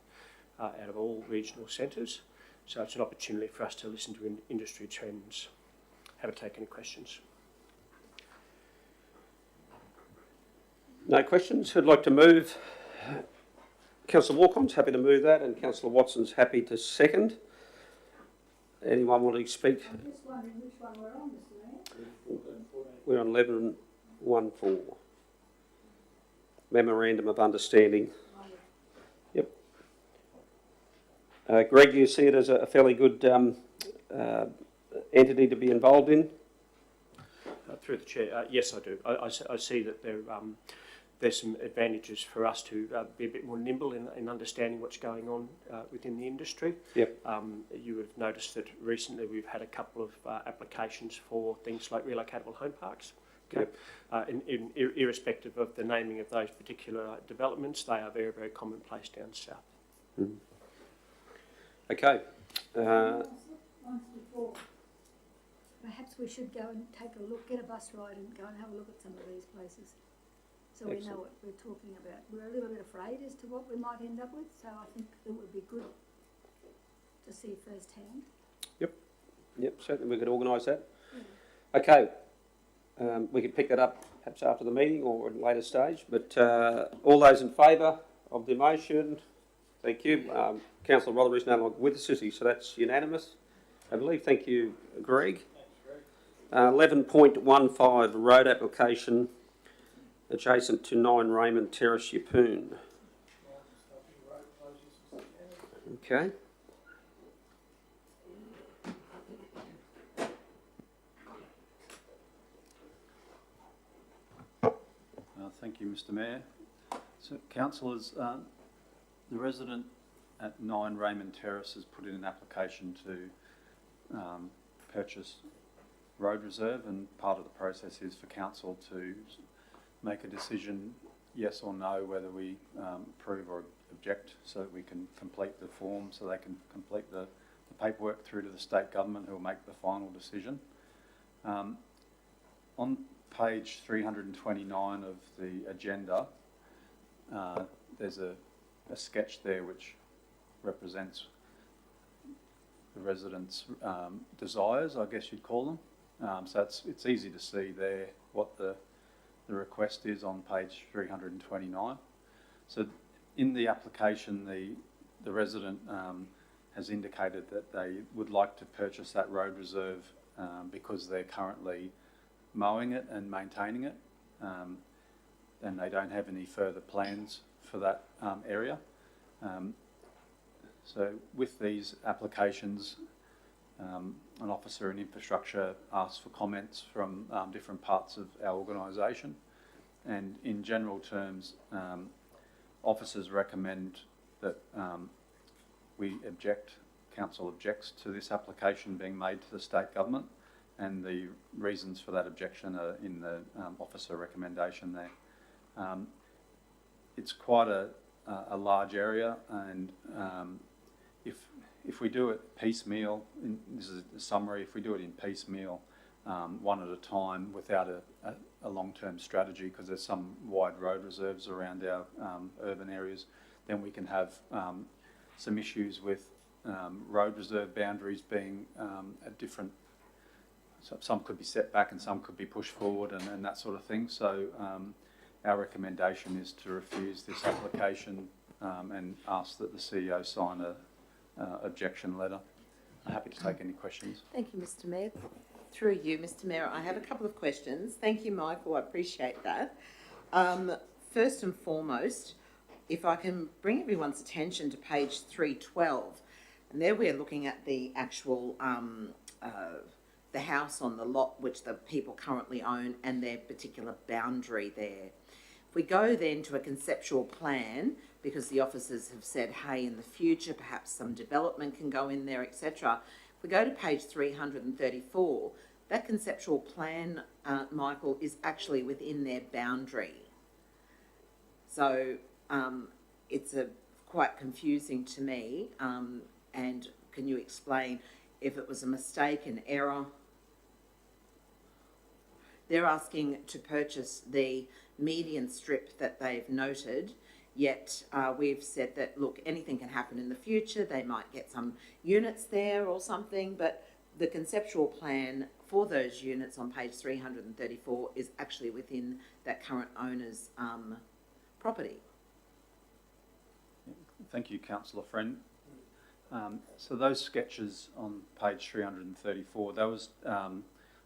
out of all regional centres. So it's an opportunity for us to listen to industry trends. Have a take any questions? No questions? Who'd like to move? Councillor Walcomb's happy to move that, and Councillor Watson's happy to second. Anyone want to speak? I'm just wondering which one we're on, Mr. Mayor. We're on 11.14. Memorandum of Understanding. Yep. Greg, you see it as a fairly good entity to be involved in? Through the chair, yes, I do. I see that there's some advantages for us to be a bit more nimble in understanding what's going on within the industry. Yep. You would have noticed that recently we've had a couple of applications for things like relocatable home parks. Okay. Yep. Irrespective of the naming of those particular developments, they are very, very commonplace down south. Mm. Okay. Once before, perhaps we should go and take a look, get a bus ride and go and have a look at some of these places. So we know Excellent. what we're talking about. We're a little bit afraid as to what we might end up with, so I think it would be good to see firsthand. Yep, certainly we could organise that. Okay, we could pick that up perhaps after the meeting or at a later stage, but all those in favour of the motion, thank you. Councillor Rotherby is no longer with us, is he? So that's unanimous, I believe. Thank you, Greg. 11.15 road application adjacent to 9 Raymond Terrace, Yeppoon. Okay. Thank you, Mr Mayor. So, councillors, the resident at 9 Raymond Terrace has put in an application to purchase road reserve, and part of the process is for council to make a decision, yes or no, whether we approve or object, so that we can complete the form, so they can complete the paperwork through to the state government, who will make the final decision. On page 329 of the agenda, there's a sketch there which represents the residents' desires, I guess you'd call them. So it's easy to see there what the request is on page 329. So in the application, the resident has indicated that they would like to purchase that road reserve because they're currently mowing it and maintaining it, and they don't have any further plans for that area. So with these applications, an officer in infrastructure asks for comments from different parts of our organisation, and in general terms, officers recommend that council objects to this application being made to the state government, and the reasons for that objection are in the officer recommendation there. It's quite a large area, and if we do it piecemeal, this is a summary, if we do it in piecemeal, one at a time without a long-term strategy, because there's some wide road reserves around our urban areas, then we can have some issues with road reserve boundaries being at different. So some could be set back and some could be pushed forward, and that sort of thing. So our recommendation is to refuse this application and ask that the CEO sign a objection letter. I'm happy to take any questions. Thank you, Mr Mayor. Through you, Mr Mayor, I have a couple of questions. Thank you, Michael, I appreciate that. First and foremost, if I can bring everyone's attention to page 312, and there we're looking at the actual the house on the lot which the people currently own and their particular boundary there. If we go then to a conceptual plan, because the officers have said, hey, in the future perhaps some development can go in there, etc. If we go to page 334, that conceptual plan, Michael, is actually within their boundary. So it's quite confusing to me, and can you explain if it was a mistake, an error? They're asking to purchase the median strip that they've noted, yet we've said that, look, anything can happen in the future. They might get some units there or something, but the conceptual plan for those units on page 334 is actually within that current owner's property. Thank you, Councillor Friend. So those sketches on page 334, that was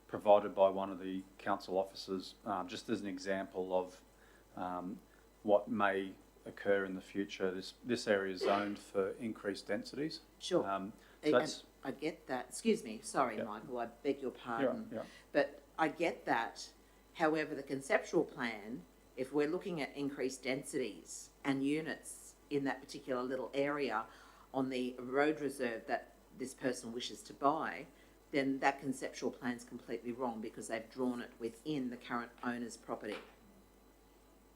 provided by one of the council officers, just as an example of what may occur in the future. This area is zoned for increased densities. Sure. So I get that. Excuse me, sorry, yeah. Michael, I beg your pardon. Yeah. But I get that. However, the conceptual plan, if we're looking at increased densities and units in that particular little area on the road reserve that this person wishes to buy, then that conceptual plan is completely wrong, because they've drawn it within the current owner's property.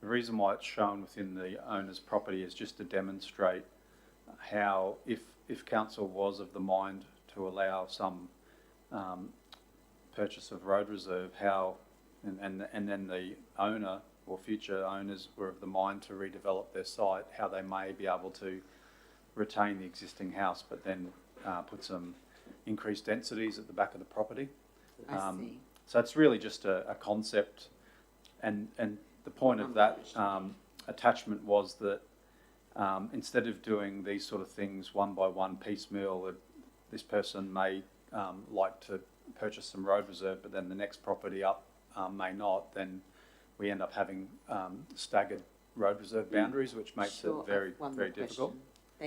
The reason why it's shown within the owner's property is just to demonstrate how, if council was of the mind to allow some purchase of road reserve, how, and then the owner or future owners were of the mind to redevelop their site, how they may be able to retain the existing house, but then put some increased densities at the back of the property. I see. So it's really just a concept, and the point of that attachment was that instead of doing these sort of things one by one piecemeal, this person may like to purchase some road reserve, but then the next property up may not, then we end up having staggered road reserve boundaries, which makes it very, very difficult.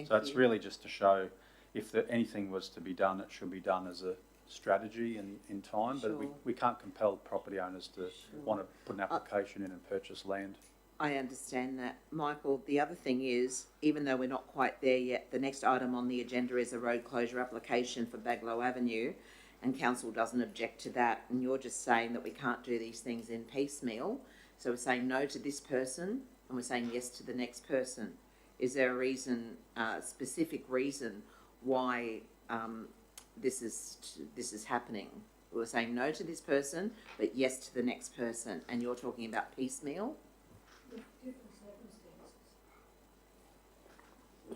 So it's really just to show if anything was to be done, it should be done as a strategy in time, but we can't compel property owners to want to put an application in and purchase land. I understand that. Michael, the other thing is, even though we're not quite there yet, the next item on the agenda is a road closure application for Baglow Avenue, and council doesn't object to that, and you're just saying that we can't do these things in piecemeal. So we're saying no to this person, and we're saying yes to the next person. Is there a reason, specific reason why this is happening? We're saying no to this person, but yes to the next person, and you're talking about piecemeal?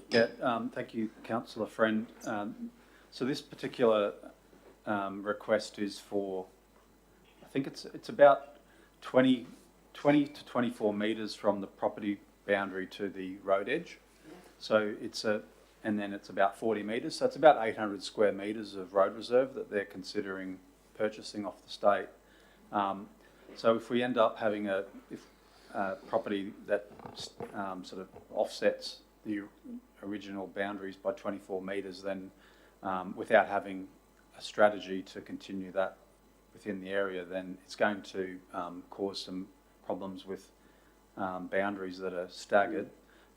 Yeah, thank you, Councillor Friend. So this particular request is for, I think it's about 20 to 24 metres from the property boundary to the road edge. So and then it's about 40 metres. So it's about 800 square metres of road reserve that they're considering purchasing off the state. So if we end up having a property that sort of offsets the original boundaries by 24 metres, then without having a strategy to continue that within the area, then it's going to cause some problems with boundaries that are staggered.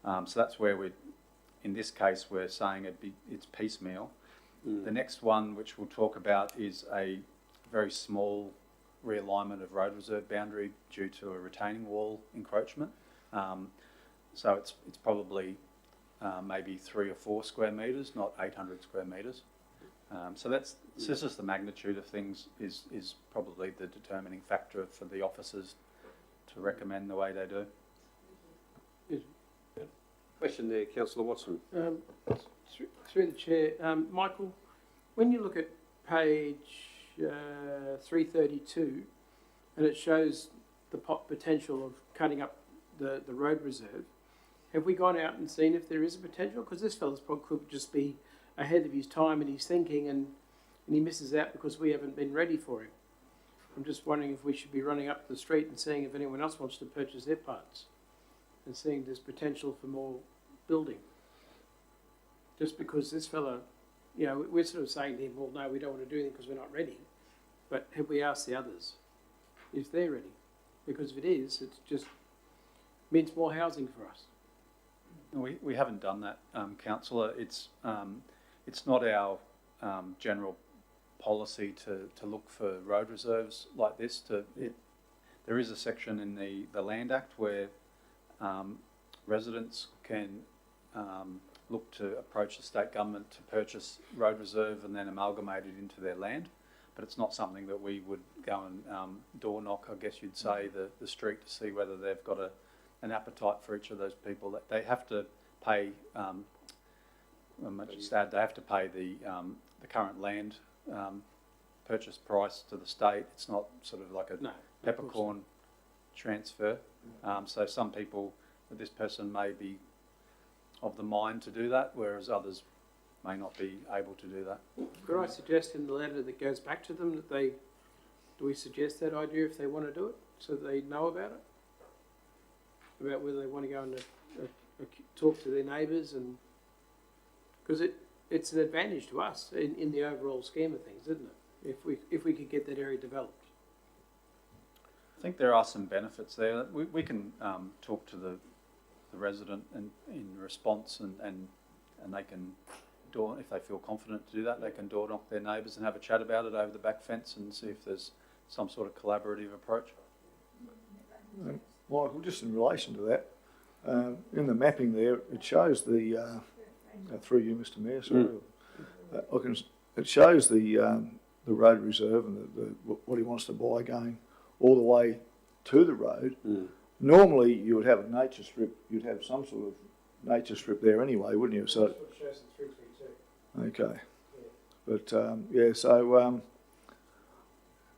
So that's where in this case, we're saying it's piecemeal. The next one, which we'll talk about, is a very small realignment of road reserve boundary due to a retaining wall encroachment. So it's probably maybe 3 or 4 square metres, not 800 square metres. So this is the magnitude of things is probably the determining factor for the officers to recommend the way they do. Question there, Councillor Watson. Through the chair, Michael, when you look at page 332, and it shows the potential of cutting up the road reserve, have we gone out and seen if there is a potential? Because this fella's probably could just be ahead of his time in his thinking, and he misses out because we haven't been ready for him. I'm just wondering if we should be running up the street and seeing if anyone else wants to purchase their parts, and seeing there's potential for more building. Just because this fella, you know, we're sort of saying to him, well, no, we don't want to do anything because we're not ready. But have we asked the others if they're ready? Because if it is, it just means more housing for us. We haven't done that, Councillor. It's not our general policy to look for road reserves like this. There is a section in the Land Act where residents can look to approach the state government to purchase road reserve and then amalgamate it into their land. But it's not something that we would go and door knock, I guess you'd say, the street to see whether they've got an appetite for each of those people. That they have to pay, I might just add, they have to pay the current land purchase price to the state. It's not sort of like a peppercorn transfer. So some people, this person may be of the mind to do that, whereas others may not be able to do that. Could I suggest in the letter that goes back to them that do we suggest that idea if they want to do it, so that they know about it? About whether they want to go and talk to their neighbours, and because it's an advantage to us in the overall scheme of things, isn't it? If we could get that area developed. I think there are some benefits there. We can talk to the resident in response, and they can if they feel confident to do that, they can door knock their neighbours and have a chat about it over the back fence and see if there's some sort of collaborative approach. Michael, just in relation to that, in the mapping there, it shows the through you, Mr. Mayor. Sorry, it shows the road reserve and what he wants to buy going all the way to the road, normally you would have a nature strip, you'd have some sort of nature strip there anyway, wouldn't you? So, okay. But, yeah, so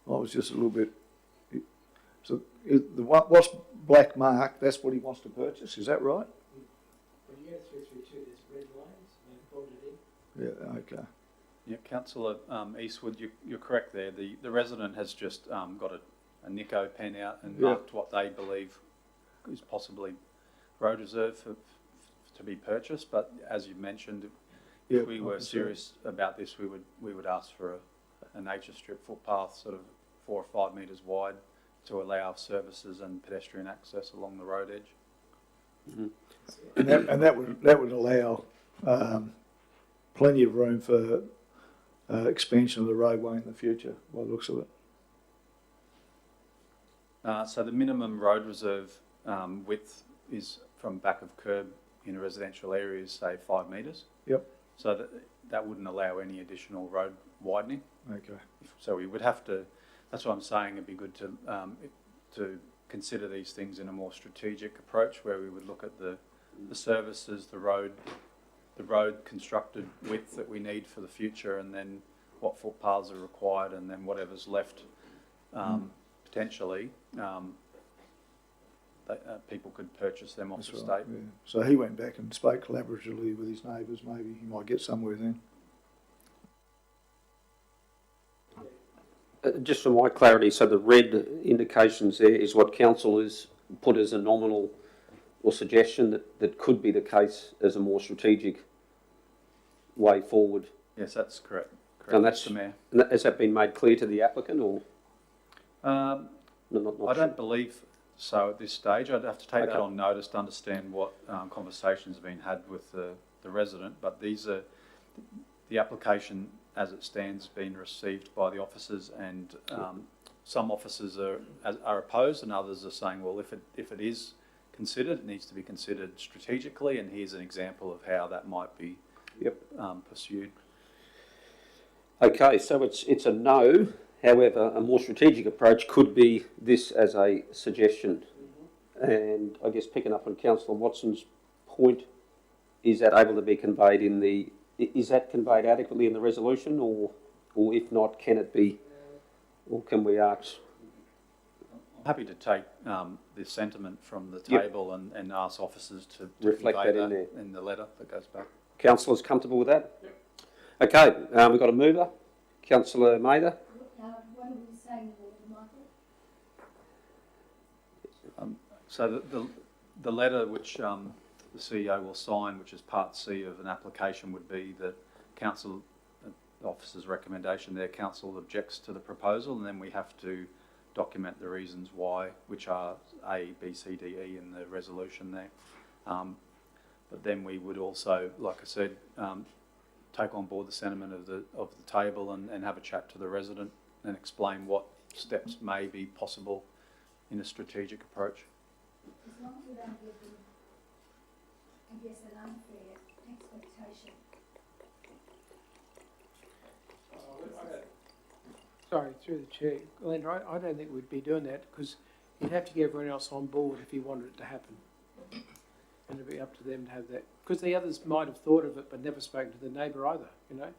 I was just a little bit, so what's black mark, that's what he wants to purchase, is that right? When you go 332, there's red lines, and they've pulled it in. Yeah, okay. Yeah, Councillor Eastwood, you're correct there. The resident has just got a Nico pen out and marked what they believe is possibly road reserve to be purchased. But as you mentioned, if we were serious about this, we would ask for a nature strip footpath, sort of 4 or 5 metres wide, to allow services and pedestrian access along the road edge. And that would allow plenty of room for expansion of the roadway in the future, by the looks of it. So the minimum road reserve width is from back of curb in a residential area is, say, 5 metres. Yep. So that wouldn't allow any additional road widening. Okay. So we would have to, that's what I'm saying, it'd be good to consider these things in a more strategic approach, where we would look at the services, the road constructed width that we need for the future, and then what footpaths are required, and then whatever's left potentially people could purchase them off the state. Yeah. So he went back and spoke collaboratively with his neighbours. Maybe he might get somewhere then. Just for my clarity, so the red indications there is what council has put as a nominal or suggestion that could be the case as a more strategic way forward. Yes, that's correct. And that's the Mayor. Has that been made clear to the applicant, or? I don't believe so at this stage. I'd have to take that on notice to understand what conversations have been had with the resident. But these are the application as it stands been received by the officers, and some officers are opposed, and others are saying, well, if it is considered, it needs to be considered strategically, and here's an example of how that might be pursued. Okay, so it's a no. However, a more strategic approach could be this as a suggestion. And I guess picking up on Councillor Watson's point, is that able to be conveyed is that conveyed adequately in the resolution, or if not, can it be, or can we ask? I'm happy to take the sentiment from the table and ask officers to reflect convey that in there in the letter that goes back. Councillors comfortable with that? Yep. Okay, we've got a mover, Councillor Mather. What are we saying, Michael? So the letter which the CEO will sign, which is part C of an application, would be that council, the officer's recommendation there, council objects to the proposal, and then we have to document the reasons why, which are A, B, C, D, E in the resolution there. But then we would also, like I said, take on board the sentiment of the table and have a chat to the resident and explain what steps may be possible in a strategic approach. As long as we don't give them, I guess, an unfair expectation. Sorry, through the chair, Glenda, I don't think we'd be doing that, because you'd have to get everyone else on board if you wanted it to happen. And it'd be up to them to have that, because the others might have thought of it but never spoken to the neighbour either, you know?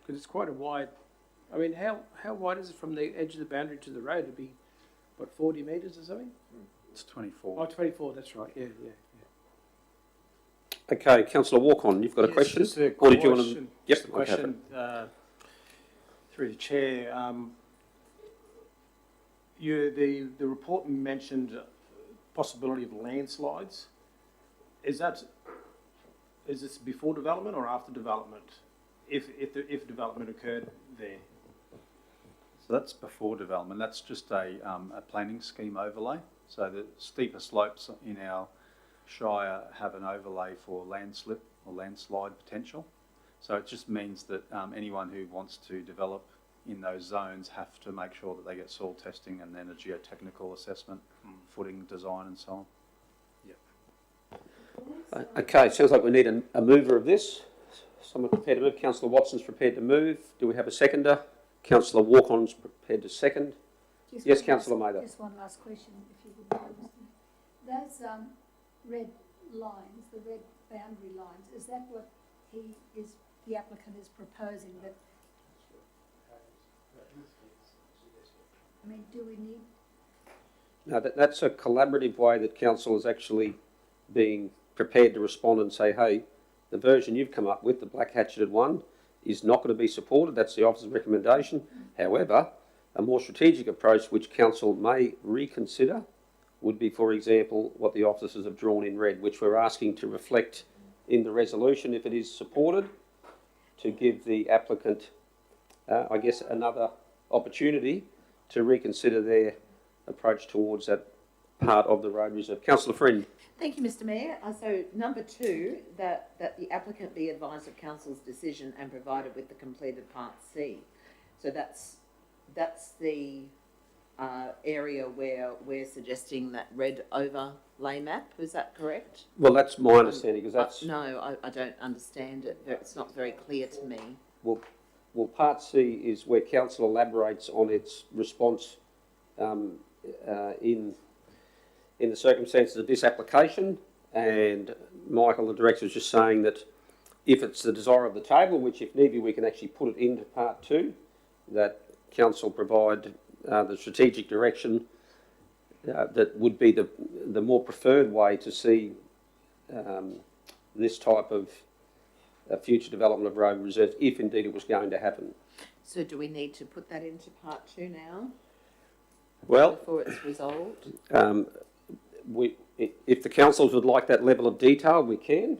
Because it's quite a wide, I mean, how wide is it from the edge of the boundary to the road? It'd be, what, 40 metres or something? It's 24. Oh, 24, that's right, yeah. Okay, Councillor Walk-on, you've got a question? Just a or did you want to? question, Yep, just a question through the chair. The report mentioned possibility of landslides. Is this before development or after development? If development occurred there. So that's before development. That's just a planning scheme overlay. So the steeper slopes in our shire have an overlay for landslip or landslide potential. So it just means that anyone who wants to develop in those zones have to make sure that they get soil testing and then a geotechnical assessment, footing design and so on. Okay, sounds like we need a mover of this. Someone prepared to move. Councillor Watson's prepared to move. Do we have a seconder? Councillor Walk-on's prepared to second. Yes, Councillor Mather. Just one last question, if you would know, Mr. Those red lines, the red boundary lines, is that what the applicant is proposing? That, I mean, do we need? No, that's a collaborative way that council is actually being prepared to respond and say, hey, the version you've come up with, the black hatcheted one, is not going to be supported. That's the officer's recommendation. However, a more strategic approach which council may reconsider would be, for example, what the officers have drawn in red, which we're asking to reflect in the resolution if it is supported, to give the applicant, I guess, another opportunity to reconsider their approach towards that part of the road reserve. Councillor Friend. Thank you, Mr Mayor. So number 2, that the applicant be advised of council's decision and provided with the completed part C. So that's the area where we're suggesting that red overlay map. Is that correct? Well, that's my understanding, because that's... No, I don't understand it. It's not very clear to me. Well, part C is where council elaborates on its response in the circumstances of this application, and Michael, the director, is just saying that if it's the desire of the table, which if need be we can actually put it into part 2, that council provide the strategic direction that would be the more preferred way to see this type of future development of road reserves, if indeed it was going to happen. So do we need to put that into part 2 now? Well, before it's resolved? If the councils would like that level of detail, we can,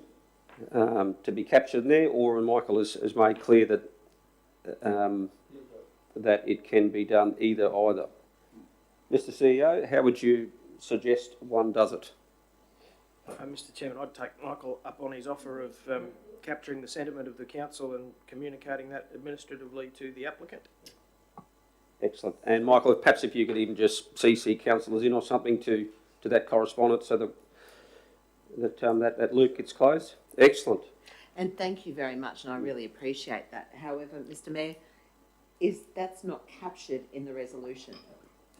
to be captured in there, or Michael has made clear that that it can be done either. Mr CEO, how would you suggest one does it? Mr Chairman, I'd take Michael up on his offer of capturing the sentiment of the council and communicating that administratively to the applicant. Excellent. And Michael, perhaps if you could even just CC councillors in or something to that correspondence, so that loop gets closed. Excellent. And thank you very much, and I really appreciate that. However, Mr Mayor, that's not captured in the resolution.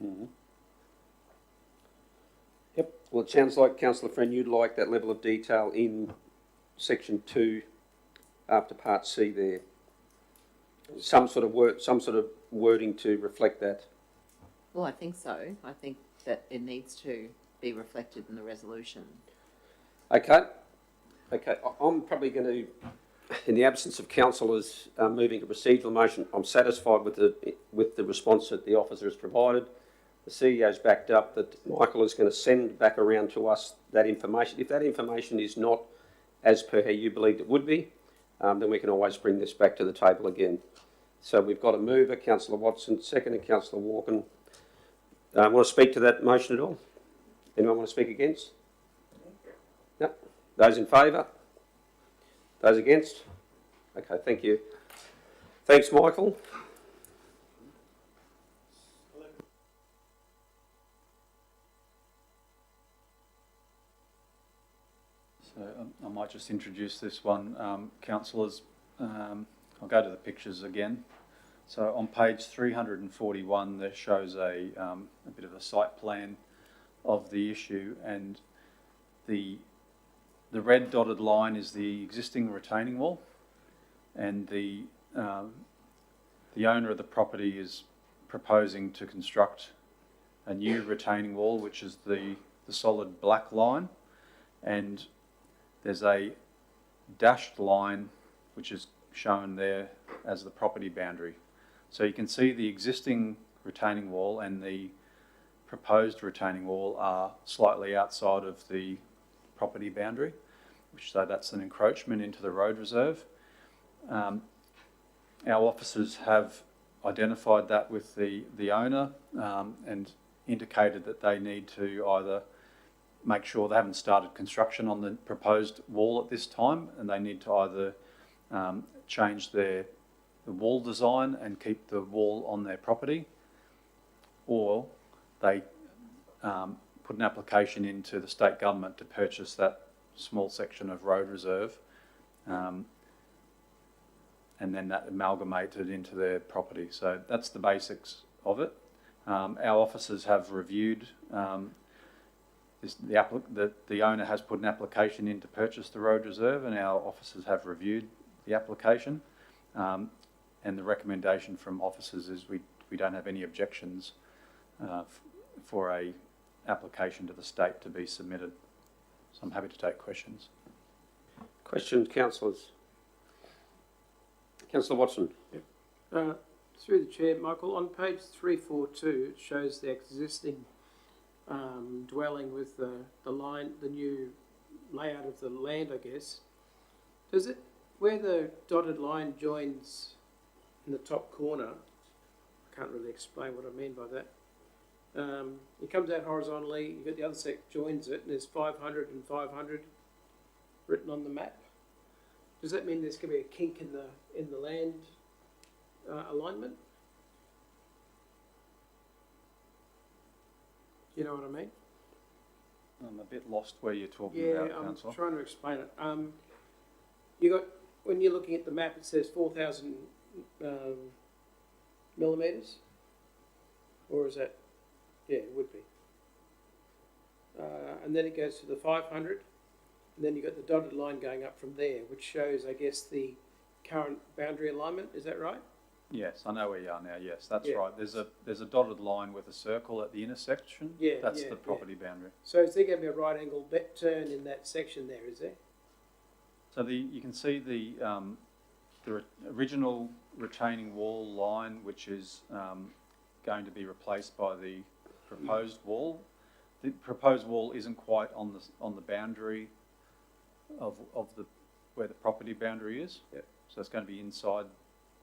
Mm-hmm. Yep. Well, it sounds like, Councillor Friend, you'd like that level of detail in section 2 after part C there. Some sort of wording to reflect that. Well, I think so. I think that it needs to be reflected in the resolution. Okay. I'm probably going to, in the absence of councillors moving a procedural motion, I'm satisfied with the response that the officer has provided. The CEO's backed up that Michael is going to send back around to us that information. If that information is not as per how you believed it would be, then we can always bring this back to the table again. So we've got a mover, Councillor Watson, seconded Councillor Walken. Want to speak to that motion at all? Anyone want to speak against? No. Those in favour? Those against? Okay, thank you. Thanks, Michael. So I might just introduce this one. Councillors, I'll go to the pictures again. So on page 341 there shows a bit of a site plan of the issue, and the red dotted line is the existing retaining wall, and the owner of the property is proposing to construct a new retaining wall, which is the solid black line, and there's a dashed line which is shown there as the property boundary. So you can see the existing retaining wall and the proposed retaining wall are slightly outside of the property boundary, so that's an encroachment into the road reserve. Our officers have identified that with the owner and indicated that they need to either make sure they haven't started construction on the proposed wall at this time, and they need to either change the wall design and keep the wall on their property, or they put an application into the state government to purchase that small section of road reserve, and then that amalgamated into their property. So that's the basics of it. Our officers have reviewed the owner has put an application in to purchase the road reserve, and our officers have reviewed the application. And the recommendation from officers is we don't have any objections for a application to the state to be submitted. So I'm happy to take questions. Questions, councillors? Councillor Watson. Through the chair, Michael, on page 342, it shows the existing dwelling with the line, the new layout of the land, I guess. Does it, where the dotted line joins in the top corner, I can't really explain what I mean by that. It comes out horizontally, you've got the other sec joins it, and there's 500 and 500 written on the map. Does that mean there's going to be a kink in the land alignment? You know what I mean? I'm a bit lost where you're talking about, Councillor. I'm trying to explain it. You got, when you're looking at the map, it says 4,000 millimetres, or is that? Yeah, it would be. And then it goes to the 500, and then you've got the dotted line going up from there, which shows, I guess, the current boundary alignment. Is that right? Yes, I know where you are now. Yes, that's right. There's a dotted line with a circle at the intersection. Yeah, that's the property boundary. So is there going to be a right angle turn in that section there? Is there? So you can see the original retaining wall line, which is going to be replaced by the proposed wall. The proposed wall isn't quite on the boundary of the where the property boundary is. Yep. So it's going to be inside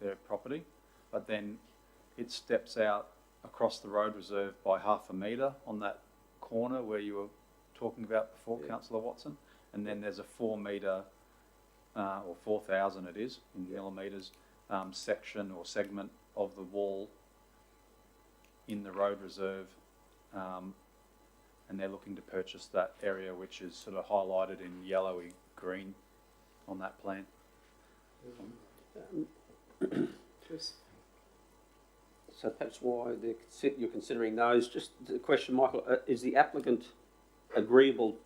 their property, but then it steps out across the road reserve by 1/2 metre on that corner where you were talking about before, Councillor Watson, and then there's a 4 metre or 4,000 it is in millimetres section or segment of the wall in the road reserve, and they're looking to purchase that area, which is sort of highlighted in yellowy green on that plan. So that's why you're considering those. Just the question, Michael, is the applicant agreeable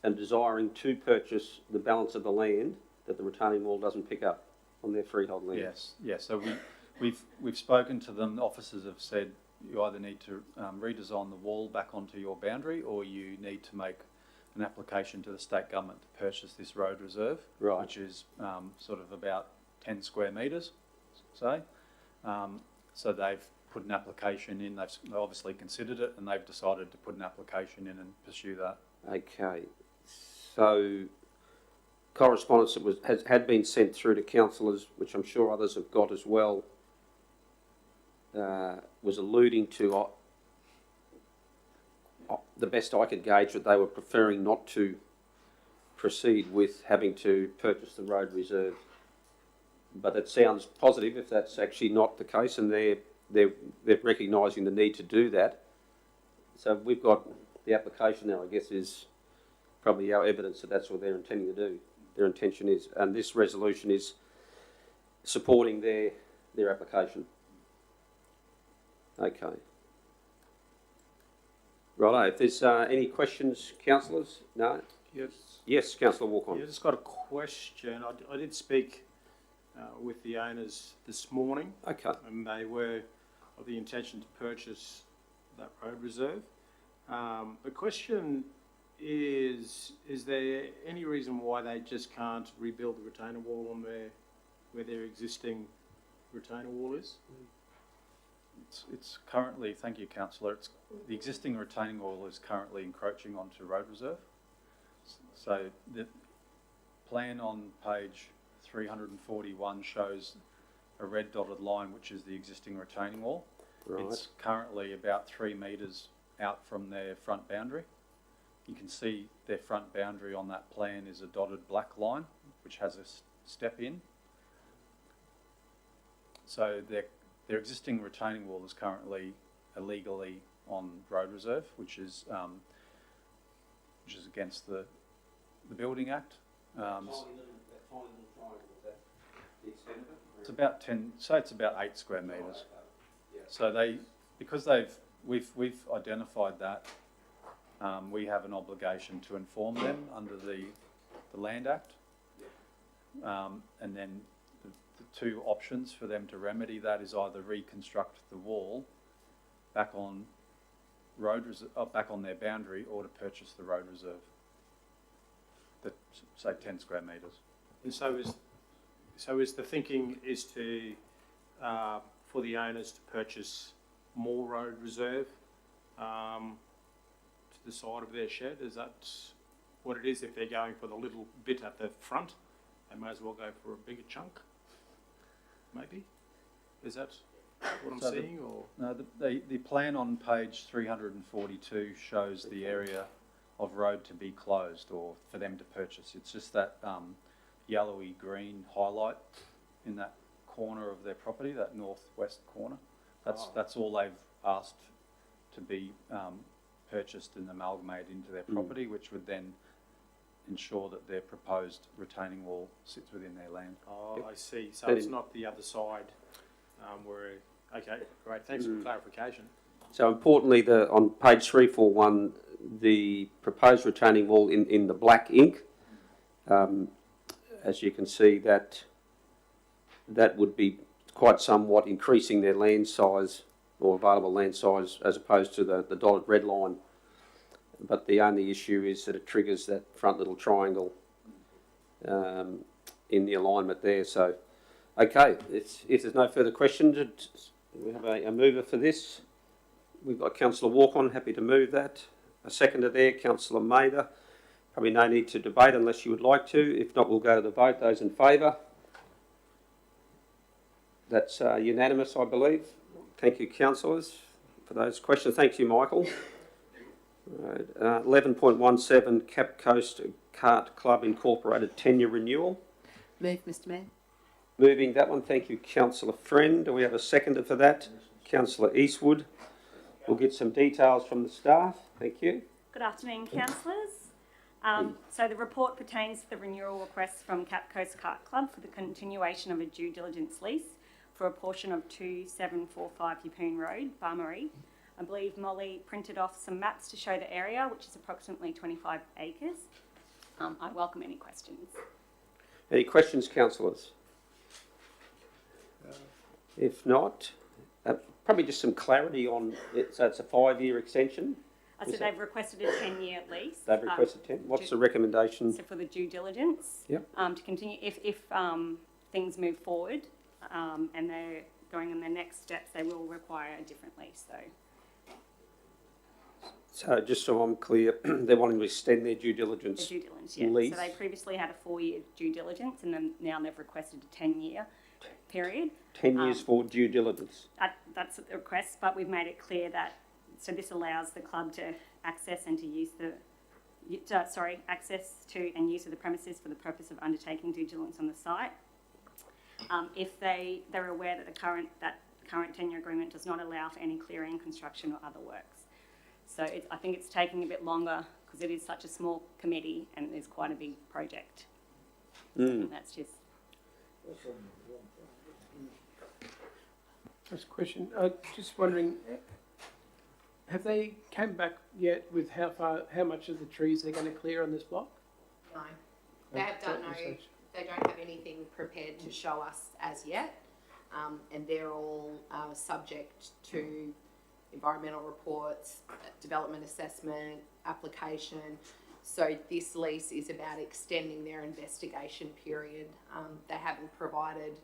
and desiring to purchase the balance of the land that the retaining wall doesn't pick up on their freehold land? Yes. So we've spoken to them. The officers have said you either need to redesign the wall back onto your boundary, or you need to make an application to the state government to purchase this road reserve, right, which is sort of about 10 square metres, say. So they've put an application in. They've obviously considered it, and they've decided to put an application in and pursue that. Okay. So correspondence that had been sent through to councillors, which I'm sure others have got as well, was alluding to, the best I could gauge, that they were preferring not to proceed with having to purchase the road reserve. But it sounds positive if that's actually not the case, and they're recognising the need to do that. So we've got the application there, I guess, is probably our evidence that that's what they're intending to do. Their intention is, and this resolution is supporting their application. Okay. Righto, if there's any questions, councillors? No? Yes. Yes, Councillor Walk-on. Yeah, I just got a question. I did speak with the owners this morning. Okay. And they were of the intention to purchase that road reserve. The question is there any reason why they just can't rebuild the retainer wall on where their existing retainer wall is? It's currently, thank you, Councillor, the existing retaining wall is currently encroaching onto road reserve. So the plan on page 341 shows a red dotted line, which is the existing retaining wall. Right. It's currently about 3 metres out from their front boundary. You can see their front boundary on that plan is a dotted black line, which has a step in. So their existing retaining wall is currently illegally on road reserve, which is against the Building Act. It's about 10. So it's about 8 square metres. So we've identified that we have an obligation to inform them under the Land Act. And then the two options for them to remedy that is either reconstruct the wall back on back on their boundary, or to purchase the road reserve. That, say, 10 square metres. And so is the thinking is to, for the owners to purchase more road reserve to the side of their shed? Is that what it is? If they're going for the little bit at the front, they may as well go for a bigger chunk, maybe? Is that what I'm seeing? No, the plan on page 342 shows the area of road to be closed or for them to purchase. It's just that yellowy green highlight in that corner of their property, that northwest corner. That's all they've asked to be purchased and amalgamated into their property, which would then ensure that their proposed retaining wall sits within their land. Oh, I see. So it's not the other side where... Okay, great. Thanks for clarification. So importantly, on page 341, the proposed retaining wall in the black ink, as you can see, that would be quite somewhat increasing their land size or available land size as opposed to the dotted red line. But the only issue is that it triggers that front little triangle in the alignment there. So, okay, if there's no further questions, we have a mover for this. We've got Councillor Walk-on, happy to move that. A seconder there, Councillor Mather. Probably no need to debate unless you would like to. If not, we'll go to the vote. Those in favour? That's unanimous, I believe. Thank you, councillors, for those questions. Thank you, Michael. Right. 11.17, Cap Coast Kart Club Incorporated tenure renewal. Move, Mr Mayor. Moving that one, thank you, Councillor Friend. Do we have a seconder for that? Councillor Eastwood. We'll get some details from the staff. Thank you. Good afternoon, councillors. So the report pertains to the renewal request from Cap Coast Kart Club for the continuation of a due diligence lease for a portion of 2745 Yeppoon Road, Barmarie. I believe Molly printed off some maps to show the area, which is approximately 25 acres. I welcome any questions. Any questions, councillors? If not, probably just some clarity on it. So it's a 5-year extension? So they've requested a 10-year lease. They've requested 10. What's the recommendation? So for the due diligence, yep. To continue, if things move forward and they're going in their next steps, they will require a different lease. So just so I'm clear, they're wanting to extend their due diligence, yeah. lease? So they previously had a 4-year due diligence, and then now they've requested a 10-year period. 10 years for due diligence? That's the request, but we've made it clear that, so this allows the club to access and to use access to and use of the premises for the purpose of undertaking due diligence on the site. If they're aware that the current 10-year agreement does not allow for any clearing, construction or other works. So I think it's taking a bit longer because it is such a small committee and it is quite a big project. And that's just... That's a question. Just wondering, have they come back yet with how much of the trees they're going to clear on this block? No, they don't have anything prepared to show us as yet, and they're all subject to environmental reports, development assessment, application. So this lease is about extending their investigation period. They haven't provided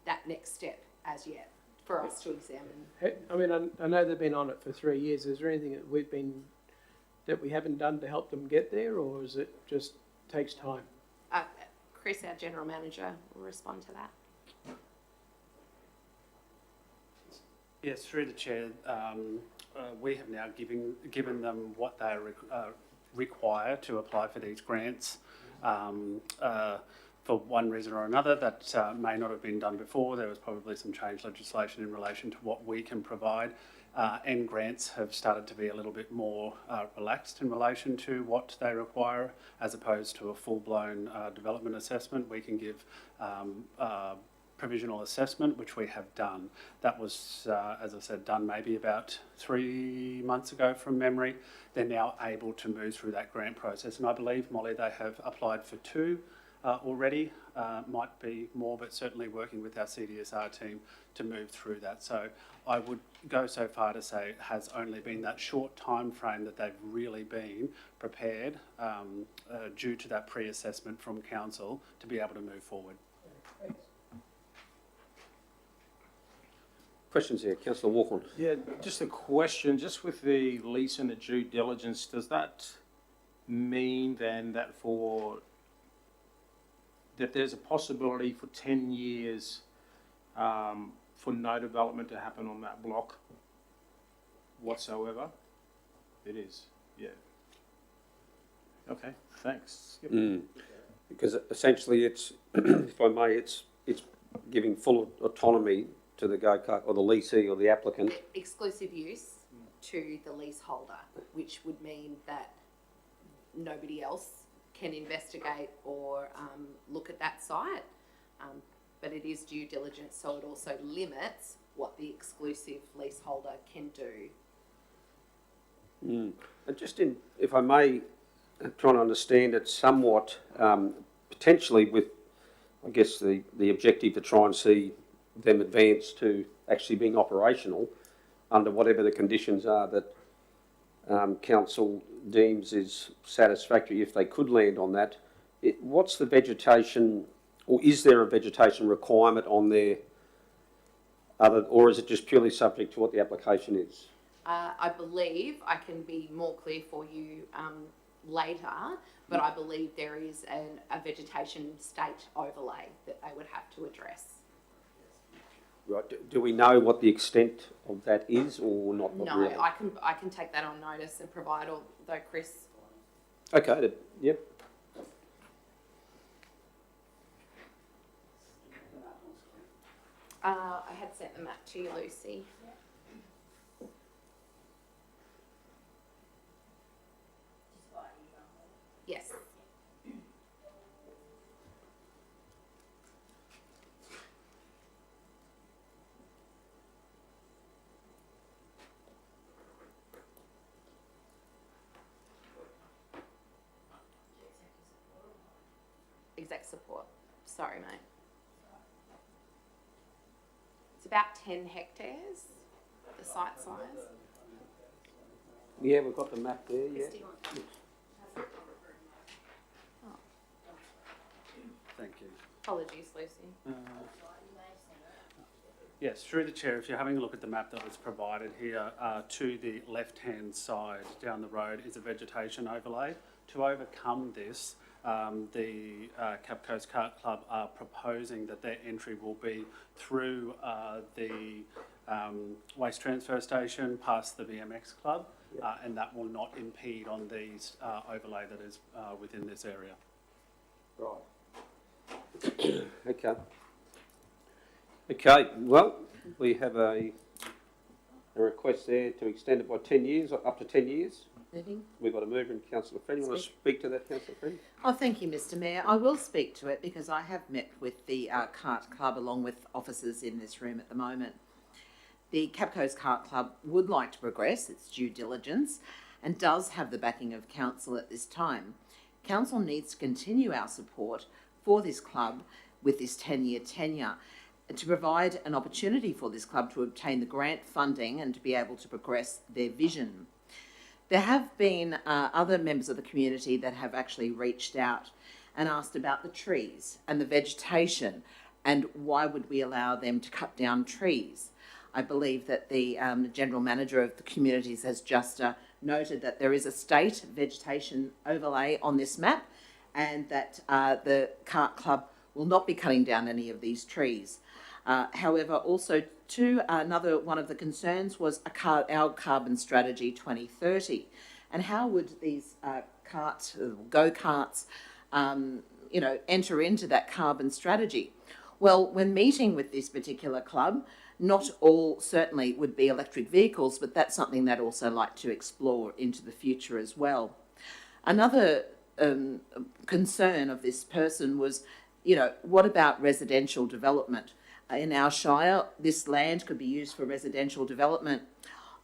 that next step as yet for us to examine. I mean, I know they've been on it for 3 years. Is there anything that we haven't done to help them get there, or is it just takes time? Chris, our general manager, will respond to that. Yes, through the chair, we have now given them what they require to apply for these grants. For one reason or another, that may not have been done before. There was probably some change legislation in relation to what we can provide, and grants have started to be a little bit more relaxed in relation to what they require, as opposed to a full-blown development assessment. We can give provisional assessment, which we have done. That was, as I said, done maybe about 3 months ago from memory. They're now able to move through that grant process. And I believe, Molly, they have applied for 2 already, might be more, but certainly working with our CDSR team to move through that. So I would go so far to say it has only been that short time frame that they've really been prepared due to that pre-assessment from council to be able to move forward. Questions here, Councillor Walker. Yeah, just a question, just with the lease and the due diligence, does that mean then that there's a possibility for 10 years for no development to happen on that block whatsoever? It is, yeah. Okay, thanks. Yep. Because essentially it's, if I may, it's giving full autonomy to the go-kart or the leasee or the applicant. Exclusive use to the leaseholder, which would mean that nobody else can investigate or look at that site. But it is due diligence, so it also limits what the exclusive leaseholder can do. And just in, if I may, trying to understand it somewhat, potentially with, I guess, the objective to try and see them advance to actually being operational under whatever the conditions are that council deems is satisfactory if they could land on that. What's the vegetation, or is there a vegetation requirement on there, or is it just purely subject to what the application is? I believe, I can be more clear for you later, but I believe there is a vegetation state overlay that they would have to address. Right. Do we know what the extent of that is, or not? No, really? I can take that on notice and provide, although Chris. Okay. Yep. I had sent the map to you, Lucy. Yes. Exec support. Sorry, mate. It's about 10 hectares, the site size. Yeah, we've got the map there, yeah. Thank you. Apologies, Lucy. Yes, through the chair, if you're having a look at the map that was provided here, to the left-hand side down the road is a vegetation overlay. To overcome this, the Cap Coast Kart Club are proposing that their entry will be through the waste transfer station past the BMX club, and that will not impede on these overlay that is within this area. Right. Okay. Okay, well, we have a request there to extend it by 10 years, up to 10 years. We've got a mover in Councillor Friend. You want to speak to that, Councillor Friend? Oh, thank you, Mr Mayor. I will speak to it because I have met with the Kart Club along with officers in this room at the moment. The Cap Coast Kart Club would like to progress its due diligence and does have the backing of Council at this time. Council needs to continue our support for this club with this 10-year tenure to provide an opportunity for this club to obtain the grant funding and to be able to progress their vision. There have been other members of the community that have actually reached out and asked about the trees and the vegetation and why would we allow them to cut down trees. I believe that the General Manager of the Communities has just noted that there is a state vegetation overlay on this map and that the Kart Club will not be cutting down any of these trees. However, also another one of the concerns was our carbon strategy 2030, and how would these go-karts, enter into that carbon strategy? Well, when meeting with this particular club, not all certainly would be electric vehicles, but that's something they'd also like to explore into the future as well. Another concern of this person was, what about residential development? in our shire, this land could be used for residential development.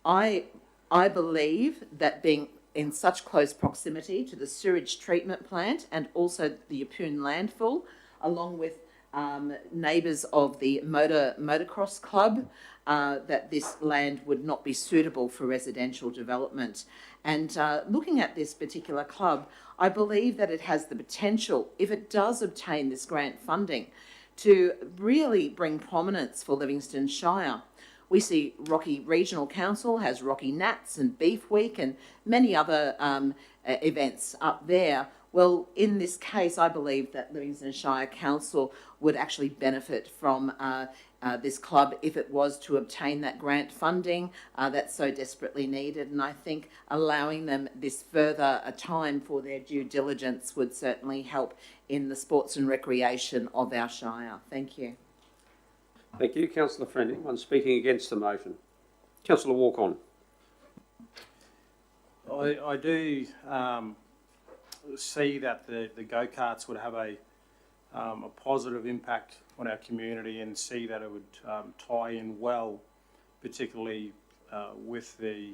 I believe that being in such close proximity to the sewage treatment plant and also the Yeppoon landfill, along with neighbours of the motocross club, that this land would not be suitable for residential development. And looking at this particular club, I believe that it has the potential, if it does obtain this grant funding, to really bring prominence for Livingstone Shire. We see Rocky Regional Council has Rocky Nats and Beef Week and many other events up there. Well, in this case, I believe that Livingstone Shire Council would actually benefit from this club if it was to obtain that grant funding that's so desperately needed. And I think allowing them this further time for their due diligence would certainly help in the sports and recreation of our shire. Thank you. Thank you. Councillor Friend. Anyone speaking against the motion? Councillor Walk-on. I do see that the go-karts would have a positive impact on our community, and see that it would tie in well, particularly with the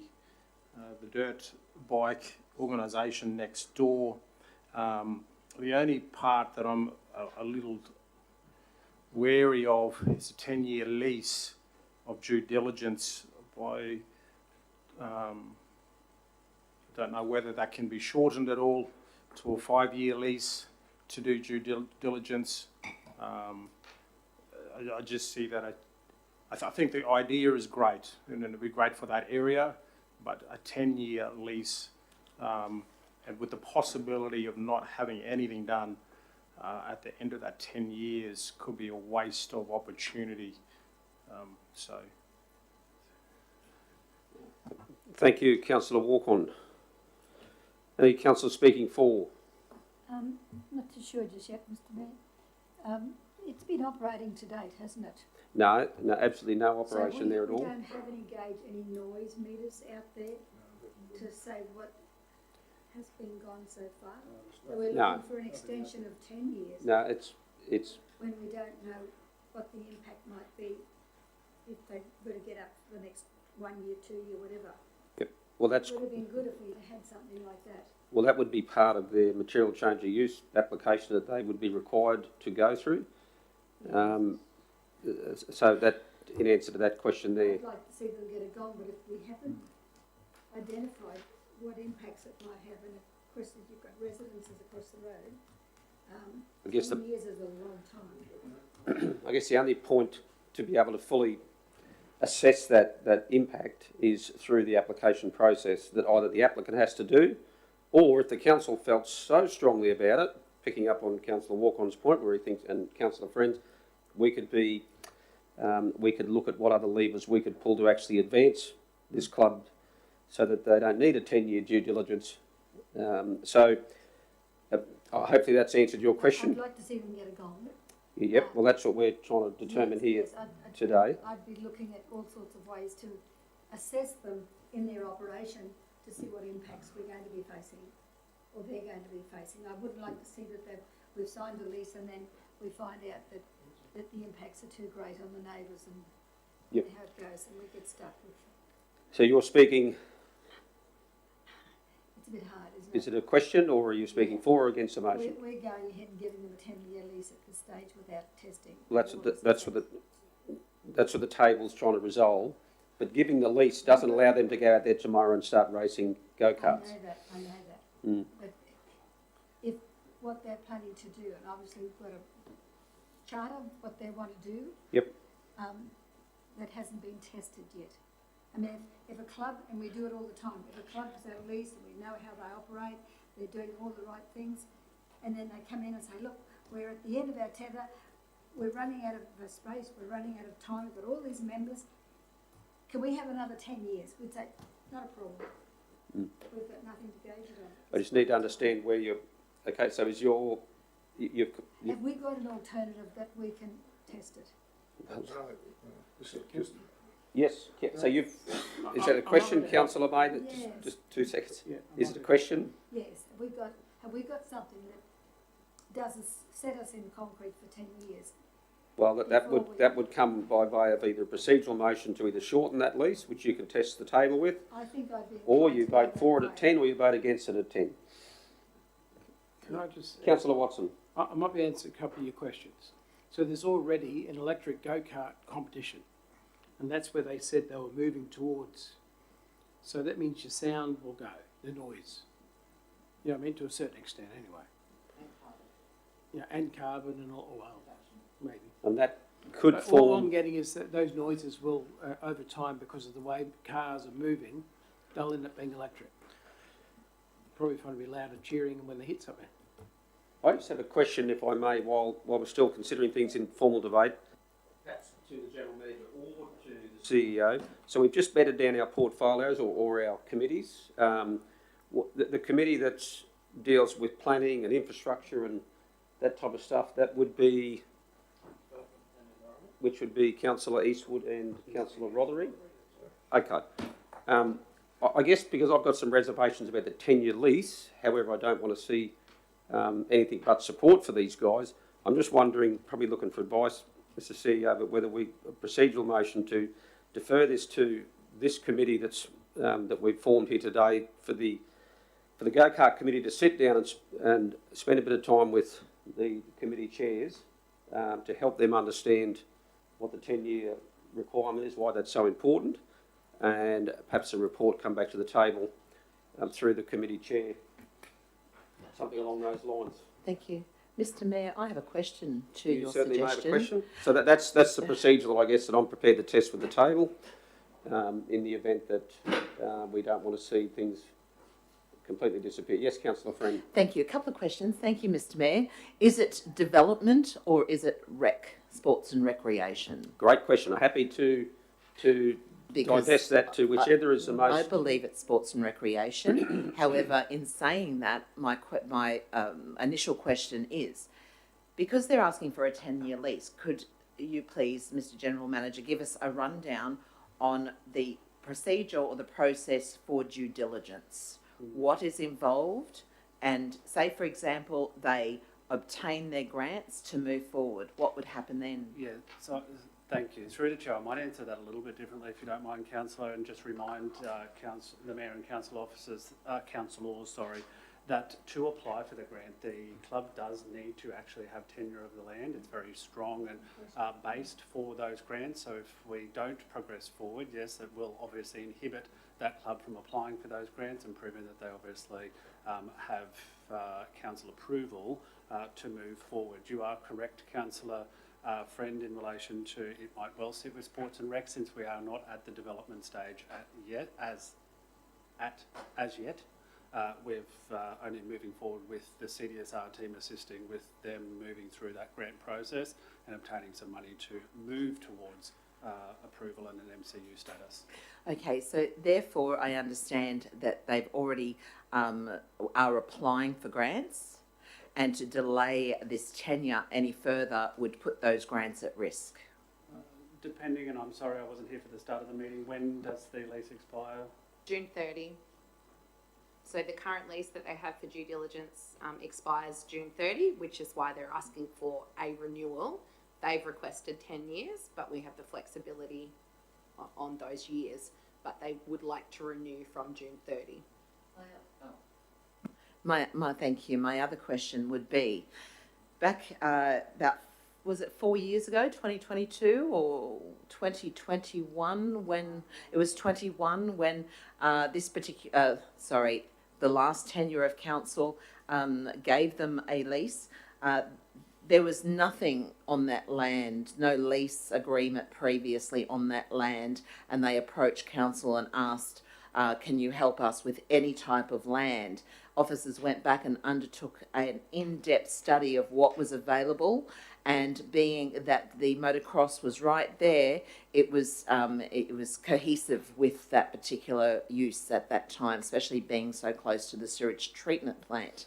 dirt bike organisation next door. The only part that I'm a little wary of is a 10-year lease of due diligence by, I don't know whether that can be shortened at all to a 5-year lease to do due diligence. I just see that I think the idea is great, and it'd be great for that area, but a 10-year lease, and with the possibility of not having anything done at the end of that 10 years could be a waste of opportunity. Thank you, Councillor Walk-on. Any councillor speaking for? Not too sure just yet, Mr Mayor. It's been operating to date, hasn't it? No, absolutely no operation there at all. We don't have any noise meters out there to say what has been gone so far. So we're looking for an extension of 10 years. No, it's when we don't know what the impact might be if they were to get up for the next 1 year, 2 year, whatever. Yep. Well, it would have been good if we'd had something like that. Well, that would be part of their material change of use application that they would be required to go through. So that, in answer to that question there. I'd like to see them get it gone, but if we haven't identified what impacts it might have, and of course if you've got residences across the road, I guess 10 years is a long time. I guess the only point to be able to fully assess that impact is through the application process that either the applicant has to do, or if the council felt so strongly about it, picking up on Councillor Walk-on's point where he thinks, and Councillor Friends, we could look at what other levers we could pull to actually advance this club so that they don't need a 10-year due diligence. Hopefully that's answered your question. I'd like to see them get it gone. Yep, well that's what we're trying to determine here today. I'd be looking at all sorts of ways to assess them in their operation to see what impacts we're going to be facing, or they're going to be facing. I wouldn't like to see that we've signed a lease and then we find out that the impacts are too great on the neighbours and how it goes, and we get stuck with. So you're speaking. It's a bit hard, isn't it? Is it a question, or are you speaking for or against the motion? We're going ahead and giving them a 10-year lease at this stage without testing. Well, that's what the table's trying to resolve. But giving the lease doesn't allow them to go out there tomorrow and start racing go-karts. I know that. Mm. But if what they're planning to do, and obviously we've got a charter, what they want to do. Yep. That hasn't been tested yet. I mean, if a club, and we do it all the time, if a club has a lease and we know how they operate, they're doing all the right things, and then they come in and say, look, we're at the end of our tether, we're running out of space, we're running out of time, we've got all these members, can we have another 10 years? We'd say, not a problem. Mm. We've got nothing to gauge it on. I just need to understand where you're. Okay, so is your. Have we got an alternative that we can test it? Yes. So you've. Is that a question, Councillor May? Yes. Just 2 seconds. Yeah, is it a question? Yes. Have we got something that doesn't set us in concrete for 10 years? Well, that would come by way of either a procedural motion to either shorten that lease, which you can test the table with, I think I'd be or inclined you to vote go for it that at way. 10, or you vote against it at 10. Can I just... Councillor Watson. I might be able to answer a couple of your questions. So there's already an electric go-kart competition, and that's where they said they were moving towards. So that means your sound will go, the noise. You know what I mean, to a certain extent anyway. Yeah, and carbon and all, well, maybe. And that could But form... all I'm getting is that those noises will, over time, because of the way cars are moving, they'll end up being electric. Probably find it be loud and cheering when they hit something. I just have a question, if I may, while we're still considering things in formal debate. Perhaps to the General Manager or to the CEO. So we've just bedded down our portfolios or our committees. The committee that deals with planning and infrastructure and that type of stuff, that would be, which would be Councillor Eastwood and Councillor Rothery. Okay. I guess because I've got some reservations about the 10-year lease, however, I don't want to see anything but support for these guys. I'm just wondering, probably looking for advice, Mr. CEO, but whether a procedural motion to defer this to this committee that we've formed here today for the go-kart committee to sit down and spend a bit of time with the committee chairs to help them understand what the 10-year requirement is, why that's so important, and perhaps a report come back to the table through the committee chair. Something along those lines. Thank you. Mr Mayor, I have a question to your certainly suggestion. May have a question. So that's the procedural, I guess, that I'm prepared to test with the table in the event that we don't want to see things completely disappear. Yes, Councillor Friend. Thank you. A couple of questions. Thank you, Mr Mayor. Is it development or is it sports and recreation? Great question. I'm happy to digest that to whichever is the most... I believe it's sports and recreation. However, in saying that, my initial question is, because they're asking for a 10-year lease, could you please, Mr General Manager, give us a rundown on the procedure or the process for due diligence? What is involved? And say, for example, they obtain their grants to move forward. What would happen then? Yeah, so thank you. Through the chair, I might answer that a little bit differently, if you don't mind, Councillor, and just remind the Mayor and Council officers, councillors, that to apply for the grant, the club does need to actually have tenure of the land. It's very strong and based for those grants. So if we don't progress forward, yes, it will obviously inhibit that club from applying for those grants and proving that they obviously have council approval to move forward. You are correct, Councillor Friend, in relation to it might well sit with sports and rec, since we are not at the development stage as yet. We're only moving forward with the CDSR team assisting with them moving through that grant process and obtaining some money to move towards approval and an MCU status. Okay, so therefore I understand that they've already are applying for grants, and to delay this tenure any further would put those grants at risk. Depending, and I'm sorry I wasn't here for the start of the meeting, when does the lease expire? June 30. So the current lease that they have for due diligence expires June 30, which is why they're asking for a renewal. They've requested 10 years, but we have the flexibility on those years, but they would like to renew from June 30. Thank you. My other question would be, back about, was it 4 years ago, 2022 or 2021, when it was 21, when this particular, the last tenure of council gave them a lease. There was nothing on that land, no lease agreement previously on that land, and they approached council and asked, can you help us with any type of land? Officers went back and undertook an in-depth study of what was available, and being that the motocross was right there, it was cohesive with that particular use at that time, especially being so close to the sewage treatment plant.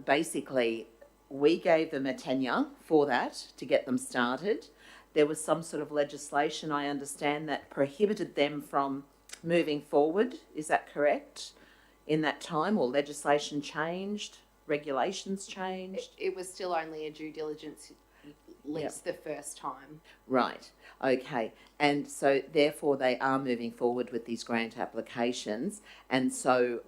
Basically, we gave them a tenure for that to get them started. There was some sort of legislation, I understand, that prohibited them from moving forward. Is that correct? In that time, or legislation changed, regulations changed? It was still only a due diligence lease the first time. Right, okay. And so therefore they are moving forward with these grant applications. And so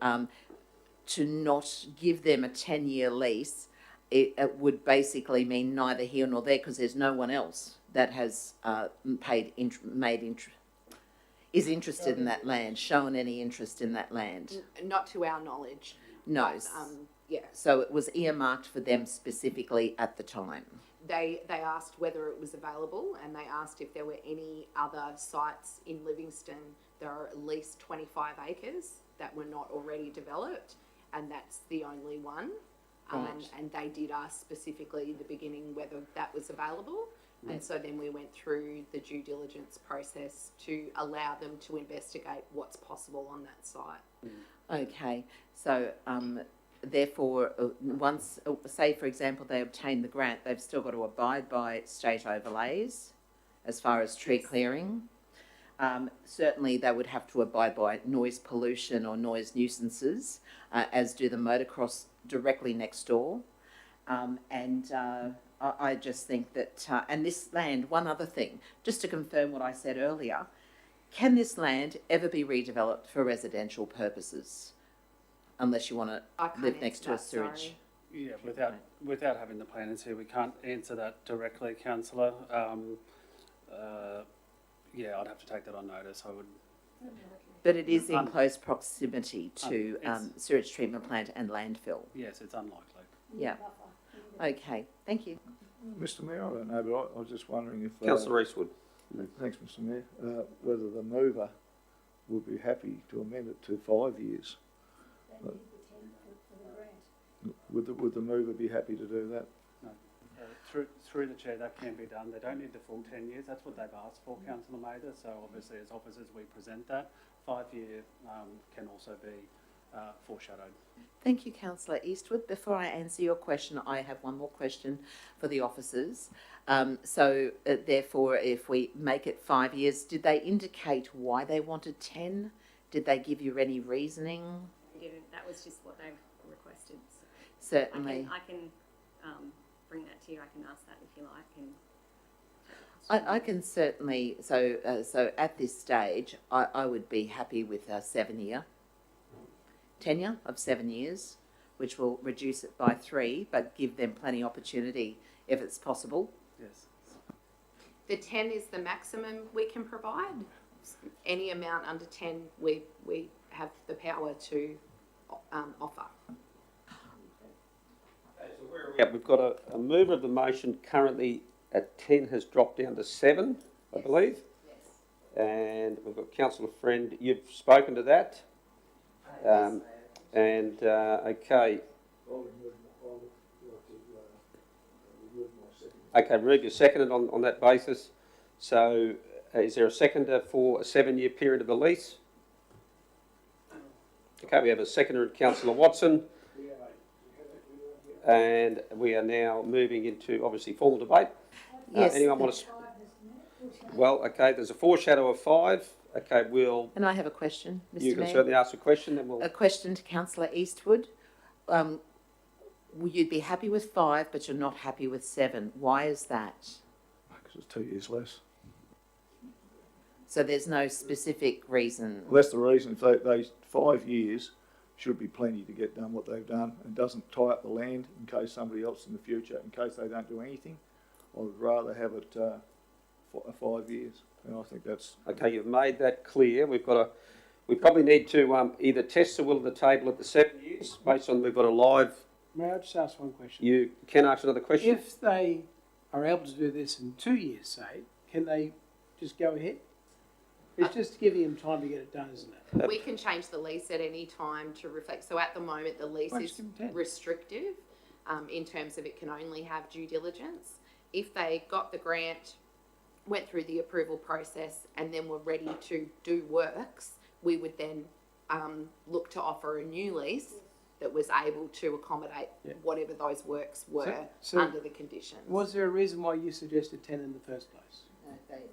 to not give them a 10-year lease, it would basically mean neither here nor there, because there's no one else that has is interested in that land, shown any interest in that land. Not to our knowledge. No. But, yeah. So it was earmarked for them specifically at the time. They asked whether it was available, and they asked if there were any other sites in Livingstone. There are at least 25 acres that were not already developed, and that's the only one. Right. And they did ask specifically in the beginning whether that was available. Yeah. And so then we went through the due diligence process to allow them to investigate what's possible on that site. Okay, so therefore, once, say for example, they obtain the grant, they've still got to abide by state overlays as far as tree clearing. Certainly they would have to abide by noise pollution or noise nuisances, as do the motocross directly next door. I just think that, and this land, one other thing, just to confirm what I said earlier, can this land ever be redeveloped for residential purposes? Unless you want to live next to a sewage. Yeah, without having the planners here, we can't answer that directly, councillor. Yeah, I'd have to take that on notice. I would. But it is in close proximity to sewage treatment plant and landfill. Yes, it's unlikely. Yeah. Okay, thank you. Mr Mayor, I don't know, but I was just wondering if... Councillor Eastwood. Thanks, Mr Mayor. Whether the mover would be happy to amend it to 5 years. Would the mover be happy to do that? No. Through the chair, that can be done. They don't need the full 10 years. That's what they've asked for, Councillor Mather. So obviously, as officers, we present that. 5-year can also be foreshadowed. Thank you, Councillor Eastwood. Before I answer your question, I have one more question for the officers. Therefore, if we make it 5 years, did they indicate why they wanted 10? Did they give you any reasoning? That was just what they've requested. Certainly. I can bring that to you. I can ask that if you like. I can certainly, so at this stage, I would be happy with a 7-year tenure of 7 years, which will reduce it by 3, but give them plenty opportunity if it's possible. Yes. The 10 is the maximum we can provide. Any amount under 10, we have the power to offer. Yeah, we've got a mover of the motion currently at 10 has dropped down to 7, I believe. Yes. And we've got Councillor Friend. You've spoken to that. Okay. Okay, Rube, you're seconded on that basis. So is there a seconder for a 7-year period of the lease? Okay, we have a seconder in Councillor Watson. And we are now moving into, obviously, formal debate. Yes. Anyone want to... Well, okay, there's a foreshadow of 5. Okay, we'll... And I have a question, Mr Mayor. You can certainly ask a question, then we'll... A question to Councillor Eastwood. You'd be happy with 5, but you're not happy with 7. Why is that? Because it's 2 years less. So there's no specific reason? Well, that's the reason. If they 5 years should be plenty to get done what they've done, and doesn't tie up the land in case somebody else in the future, in case they don't do anything. I would rather have it 5 years, and I think that's... Okay, you've made that clear. We probably need to either test the will of the table at the 7 years, based on we've got a live... May I just ask one question? You can ask another question. If they are able to do this in 2 years, say, can they just go ahead? It's just giving them time to get it done, isn't it? We can change the lease at any time to reflect. So at the moment, the lease is restrictive in terms of it can only have due diligence. If they got the grant, went through the approval process, and then were ready to do works, we would then look to offer a new lease that was able to accommodate whatever those works were under the conditions. Was there a reason why you suggested 10 in the first place?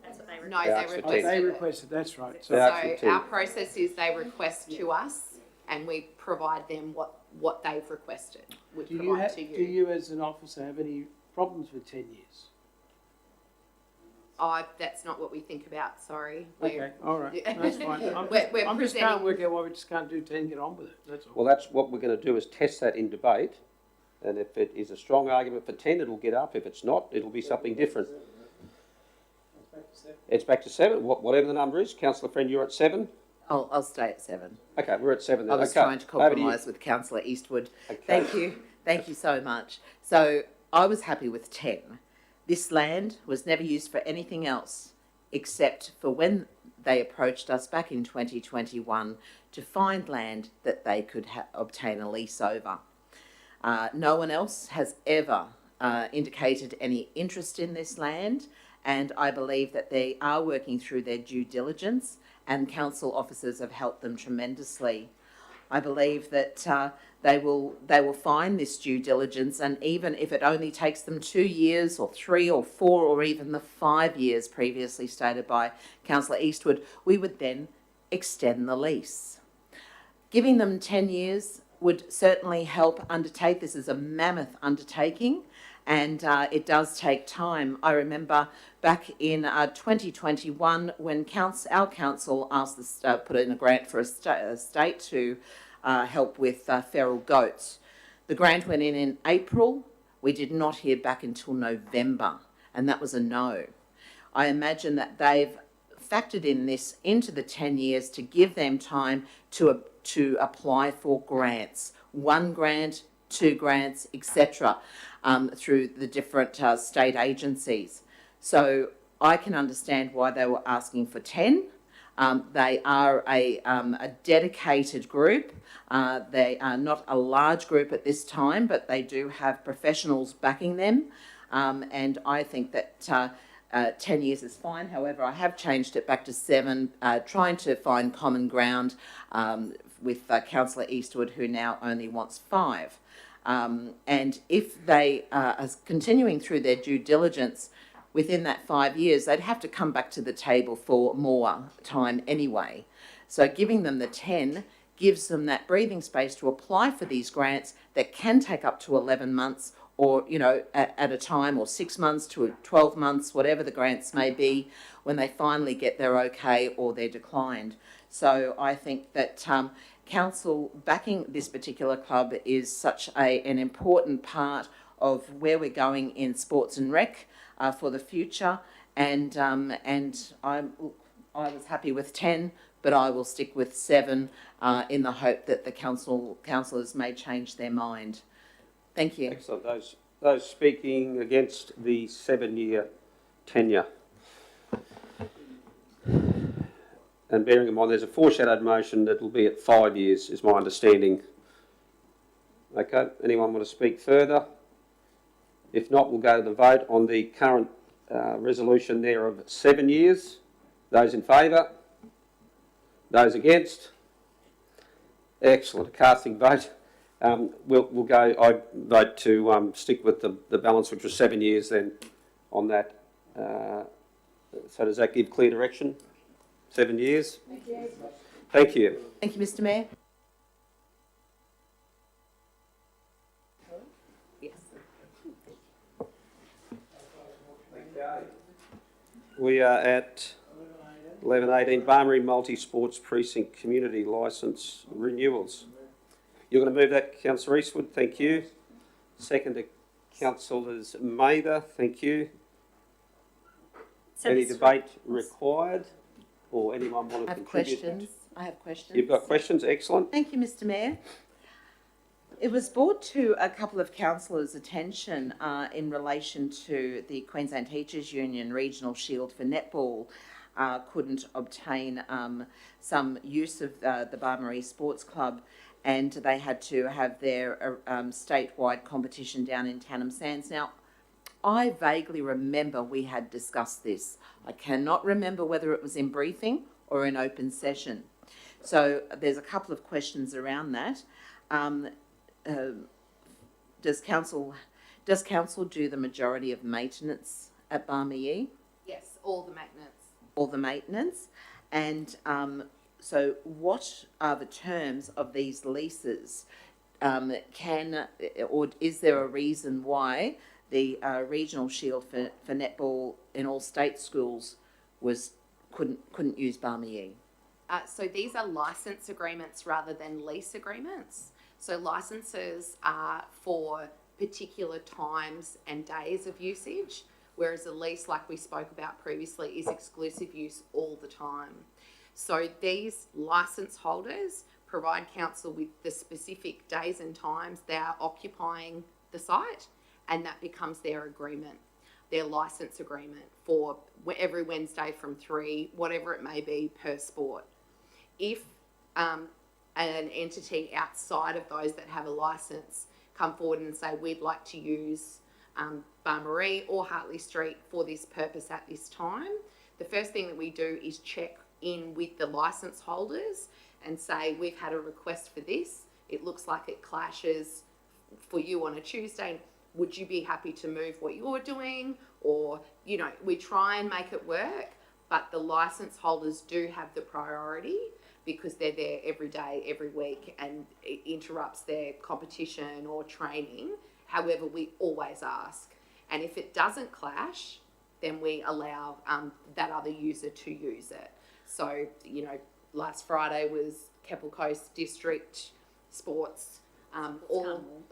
That's what they requested. No, they requested. They requested, that's right. So our process is they request to us, and we provide them what they've requested. We provide to you. Do you, as an officer, have any problems with 10 years? That's not what we think about, sorry. Okay, all right, that's fine. I'm just can't work out why we just can't do 10 and get on with it, that's all. Well, that's what we're going to do, is test that in debate. And if it is a strong argument for 10, it'll get up. If it's not, it'll be something different. It's back to 7, whatever the number is. Councillor Friend, you're at 7? I'll stay at 7. Okay, we're at 7 then. I was okay. trying to compromise with Councillor Eastwood. Okay. Thank you so much. So I was happy with 10. This land was never used for anything else except for when they approached us back in 2021 to find land that they could obtain a lease over. No one else has ever indicated any interest in this land, and I believe that they are working through their due diligence, and council officers have helped them tremendously. I believe that they will find this due diligence, and even if it only takes them 2 years or 3 or 4 or even the 5 years previously stated by Councillor Eastwood, we would then extend the lease. Giving them 10 years would certainly help undertake. This is a mammoth undertaking, and it does take time. I remember back in 2021 when our council asked us to put in a grant for a state to help with feral goats. The grant went in April. We did not hear back until November, and that was a no. I imagine that they've factored in this into the 10 years to give them time to apply for grants, 1 grant, 2 grants, etc., through the different state agencies. So I can understand why they were asking for 10. They are a dedicated group. They are not a large group at this time, but they do have professionals backing them. And I think that 10 years is fine. However, I have changed it back to 7, trying to find common ground with Councillor Eastwood, who now only wants 5. And if they are continuing through their due diligence within that 5 years, they'd have to come back to the table for more time anyway. So giving them the 10 gives them that breathing space to apply for these grants that can take up to 11 months or, you know, at a time, or 6 months to 12 months, whatever the grants may be, when they finally get their okay or they're declined. So I think that council backing this particular club is such an important part of where we're going in sports and rec for the future. And I was happy with 10, but I will stick with 7 in the hope that the councillors may change their mind. Thank you. Excellent. Those speaking against the 7-year tenure. And bearing in mind there's a foreshadowed motion that will be at 5 years, is my understanding. Okay, anyone want to speak further? If not, we'll go to the vote on the current resolution there of 7 years. Those in favour? Those against? Excellent. A casting vote. We'll go. I vote to stick with the balance, which was 7 years then on that. So does that give clear direction? 7 years? Thank you. Thank you. Thank you, Mr. Mayor. Yes. We are at 11:18, Barmery Multi-Sports Precinct Community Licence Renewals. You're going to move that, Councillor Eastwood, thank you. Second to Councillors Mather, thank you. So Any this debate required, or anyone want to contribute? I have questions. You've got questions, excellent. Thank you, Mr. Mayor. It was brought to a couple of councillors' attention in relation to the Queensland Teachers Union Regional Shield for netball couldn't obtain some use of the Barmery Sports Club, and they had to have their statewide competition down in Tannum Sands. Now, I vaguely remember we had discussed this. I cannot remember whether it was in briefing or in open session. So there's a couple of questions around that. Does council do the majority of maintenance at Barmery? Yes, all the maintenance. All the maintenance. And so what are the terms of these leases? Or is there a reason why the regional shield for netball in all state schools couldn't use Barmy. So these are license agreements rather than lease agreements. So licenses are for particular times and days of usage, whereas a lease, like we spoke about previously, is exclusive use all the time. So these license holders provide council with the specific days and times they are occupying the site, and that becomes their agreement, their license agreement for every Wednesday from 3, whatever it may be, per sport. If an entity outside of those that have a license come forward and say, we'd like to use Barmarie or Hartley Street for this purpose at this time, the first thing that we do is check in with the license holders and say, we've had a request for this. It looks like it clashes for you on a Tuesday. Would you be happy to move what you're doing? Or, you know, we try and make it work, but the license holders do have the priority because they're there every day, every week, and it interrupts their competition or training. However, we always ask. And if it doesn't clash, then we allow that other user to use it. So, you know, last Friday was Keppel Coast District Sports,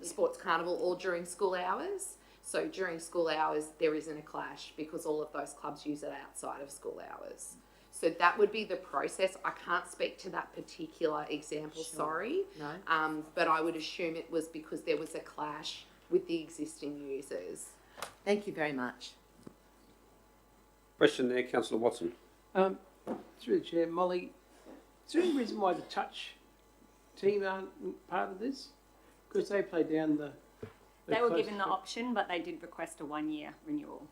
Sports Carnival, all during school hours. So during school hours, there isn't a clash because all of those clubs use it outside of school hours. So that would be the process. I can't speak to that particular example, sorry. No. But I would assume it was because there was a clash with the existing users. Thank you very much. Question there, Councillor Watson. Through the chair, Molly, is there any reason why the touch team aren't part of this? Because they play down the They were given the option, but they did request a 1-year renewal.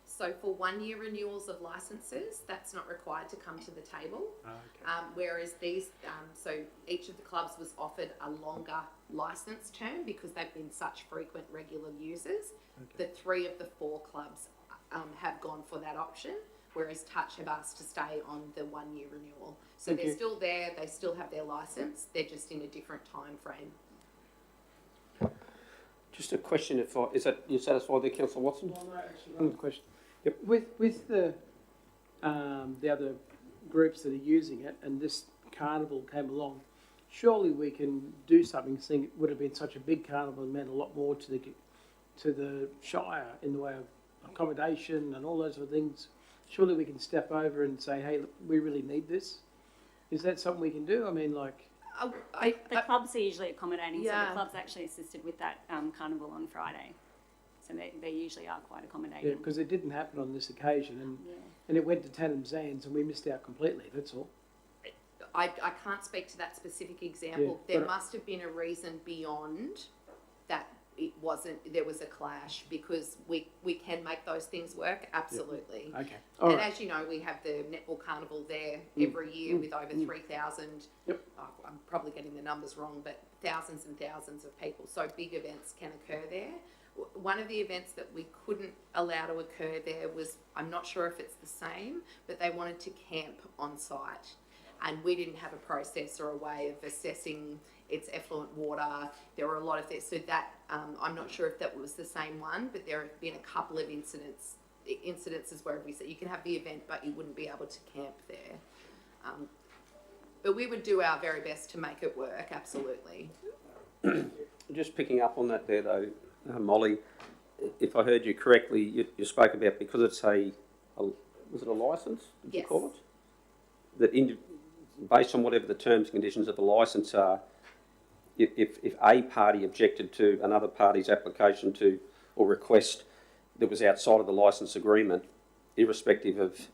So for 1-year renewals of licences, that's not required to come to the table. Oh, okay. Whereas these, so each of the clubs was offered a longer licence term because they've been such frequent regular users. Okay. The 3 of the 4 clubs have gone for that option, whereas Touch have asked to stay on the 1-year renewal. So they're still there, they still have their licence, they're just in a different time frame. Just a question, is that you satisfied there, Councillor Watson? Well, no, actually, one question. Yep. With the other groups that are using it, and this carnival came along, surely we can do something. Seeing it would have been such a big carnival and meant a lot more to the Shire in the way of accommodation and all those sort of things. Surely we can step over and say, hey, look, we really need this. Is that something we can do? I mean, like. The clubs are usually accommodating, Yeah. so the clubs actually assisted with that carnival on Friday. So they usually are quite accommodating. Yeah, because it didn't happen on this occasion, and it went to Tannum Zands, and we missed out completely, that's all. I can't speak to that specific example. Yeah, there must have been a reason beyond that it wasn't, there was a clash, because we can make those things work, absolutely. Yeah. Okay. And as you know, we have the Netball Carnival there every year with over 3,000, I'm probably getting the numbers wrong, but thousands and thousands of people. So big events can occur there. One of the events that we couldn't allow to occur there was, I'm not sure if it's the same, but they wanted to camp on site. And we didn't have a process or a way of assessing its effluent water. There were a lot of this, so that I'm not sure if that was the same one, but there have been a couple of incidences where we said you can have the event, but you wouldn't be able to camp there. But we would do our very best to make it work, absolutely. Just picking up on that there though, Molly, if I heard you correctly, you spoke about because it's was it a licence, did you call it? That based on whatever the terms and conditions of the licence are, if a party objected to another party's application to or request that was outside of the licence agreement, irrespective of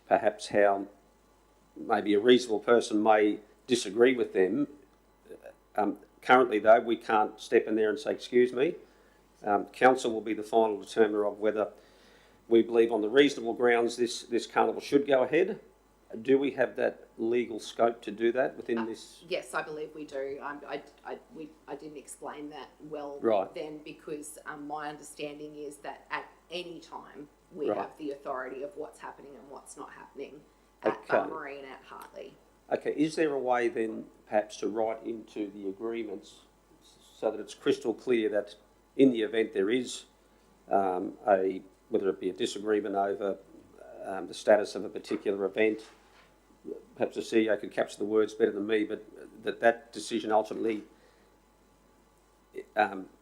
perhaps how maybe a reasonable person may disagree with them, currently though we can't step in there and say, excuse me, council will be the final determiner of whether we believe on the reasonable grounds this carnival should go ahead. Do we have that legal scope to do that within this? Yes, I believe we do. I didn't explain that well then, because my understanding is that at any time we have the authority of what's happening and what's not happening at Barmarie and at Hartley. Okay, is there a way then perhaps to write into the agreements so that it's crystal clear that in the event there is whether it be a disagreement over the status of a particular event, perhaps the CEO could capture the words better than me, but that decision ultimately,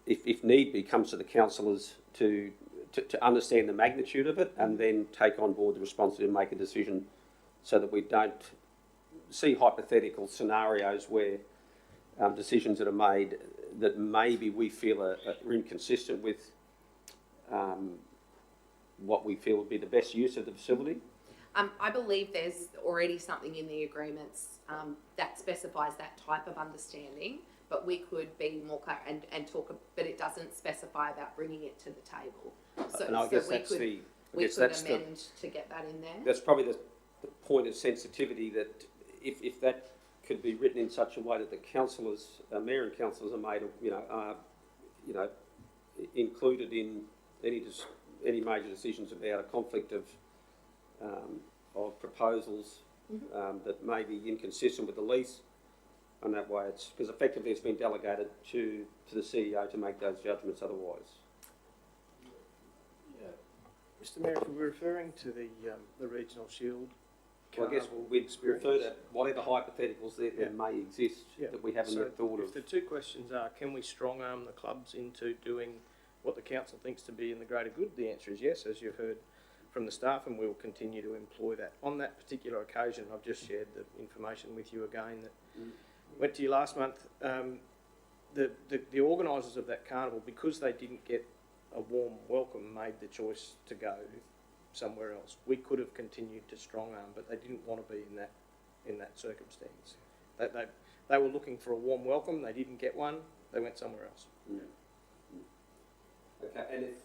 if need be, comes to the councillors to understand the magnitude of it and then take on board the responsibility to make a decision, so that we don't see hypothetical scenarios where decisions that are made that maybe we feel are inconsistent with what we feel would be the best use of the facility. I believe there's already something in the agreements that specifies that type of understanding, but we could be more clear and talk, but it doesn't specify about bringing it to the table. So, and I guess that's we could amend to get that in there. That's probably the point of sensitivity, that if that could be written in such a way that the councillors, mayor and councillors, are made, included in any major decisions about a conflict of proposals that may be inconsistent with the lease, and that way it's, because effectively it's been delegated to the CEO to make those judgments otherwise. Mr Mayor, if we're referring to the Regional Shield, well, I guess we'd refer to whatever hypotheticals there may exist that we haven't yet thought of. If the two questions are, can we strong arm the clubs into doing what the council thinks to be in the greater good? The answer is yes, as you've heard from the staff, and we will continue to employ that. On that particular occasion, I've just shared the information with you again that went to you last month. The organisers of that carnival, because they didn't get a warm welcome, made the choice to go somewhere else. We could have continued to strong arm, but they didn't want to be in that circumstance. They were looking for a warm welcome. They didn't get one. They went somewhere else. Okay, and if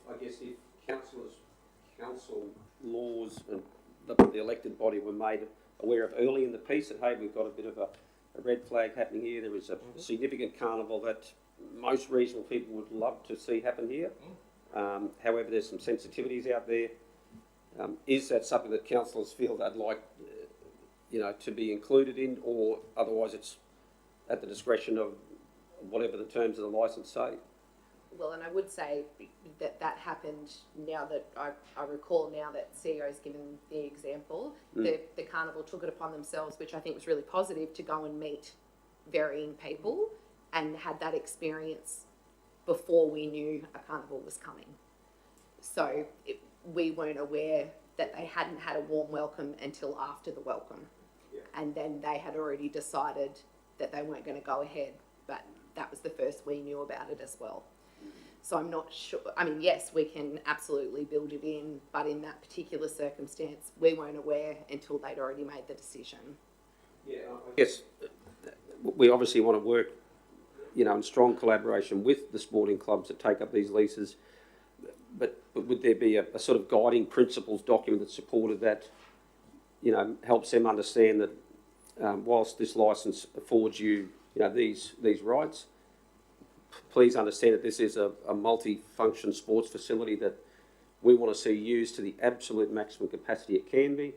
council laws and the elected body were made aware of early in the piece that, hey, we've got a bit of a red flag happening here, there is a significant carnival that most reasonable people would love to see happen here. However, there's some sensitivities out there. Is that something that councillors feel they'd like, to be included in, or otherwise it's at the discretion of whatever the terms of the licence say? Well, and I would say that happened now that I recall now that CEO's given the example. The carnival took it upon themselves, which I think was really positive, to go and meet varying people and had that experience before we knew a carnival was coming. So we weren't aware that they hadn't had a warm welcome until after the welcome. And then they had already decided that they weren't going to go ahead, but that was the first we knew about it as well. So I'm not sure, I mean, yes, we can absolutely build it in, but in that particular circumstance, we weren't aware until they'd already made the decision. Yeah, I guess we obviously want to work, in strong collaboration with the sporting clubs that take up these leases, but would there be a sort of guiding principles document that supported that, helps them understand that whilst this licence affords you, these rights, please understand that this is a multi-function sports facility that we want to see used to the absolute maximum capacity it can be,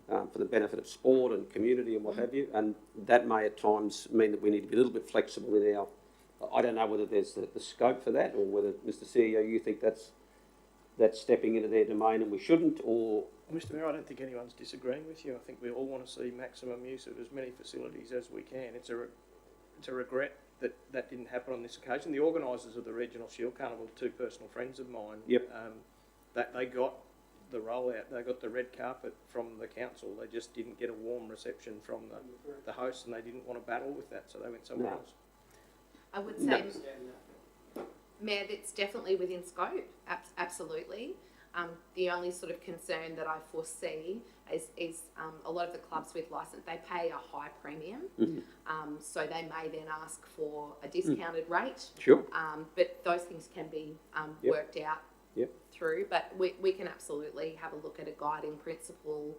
for the benefit of sport and community and what have you. And that may at times mean that we need to be a little bit flexible in our, I don't know whether there's the scope for that, or whether, Mr CEO, you think that's stepping into their domain and we shouldn't, or... Mr Mayor, I don't think anyone's disagreeing with you. I think we all want to see maximum use of as many facilities as we can. It's a regret that didn't happen on this occasion. The organisers of the Regional Shield Carnival, two personal friends of mine, that they got the rollout, they got the red carpet from the council. They just didn't get a warm reception from the host, and they didn't want to battle with that, so they went somewhere else. I would say, Mayor, it's definitely within scope, absolutely. The only sort of concern that I foresee is a lot of the clubs with licence, they pay a high premium. So they may then ask for a discounted rate. Sure. But those things can be worked out through. But we can absolutely have a look at a guiding principle.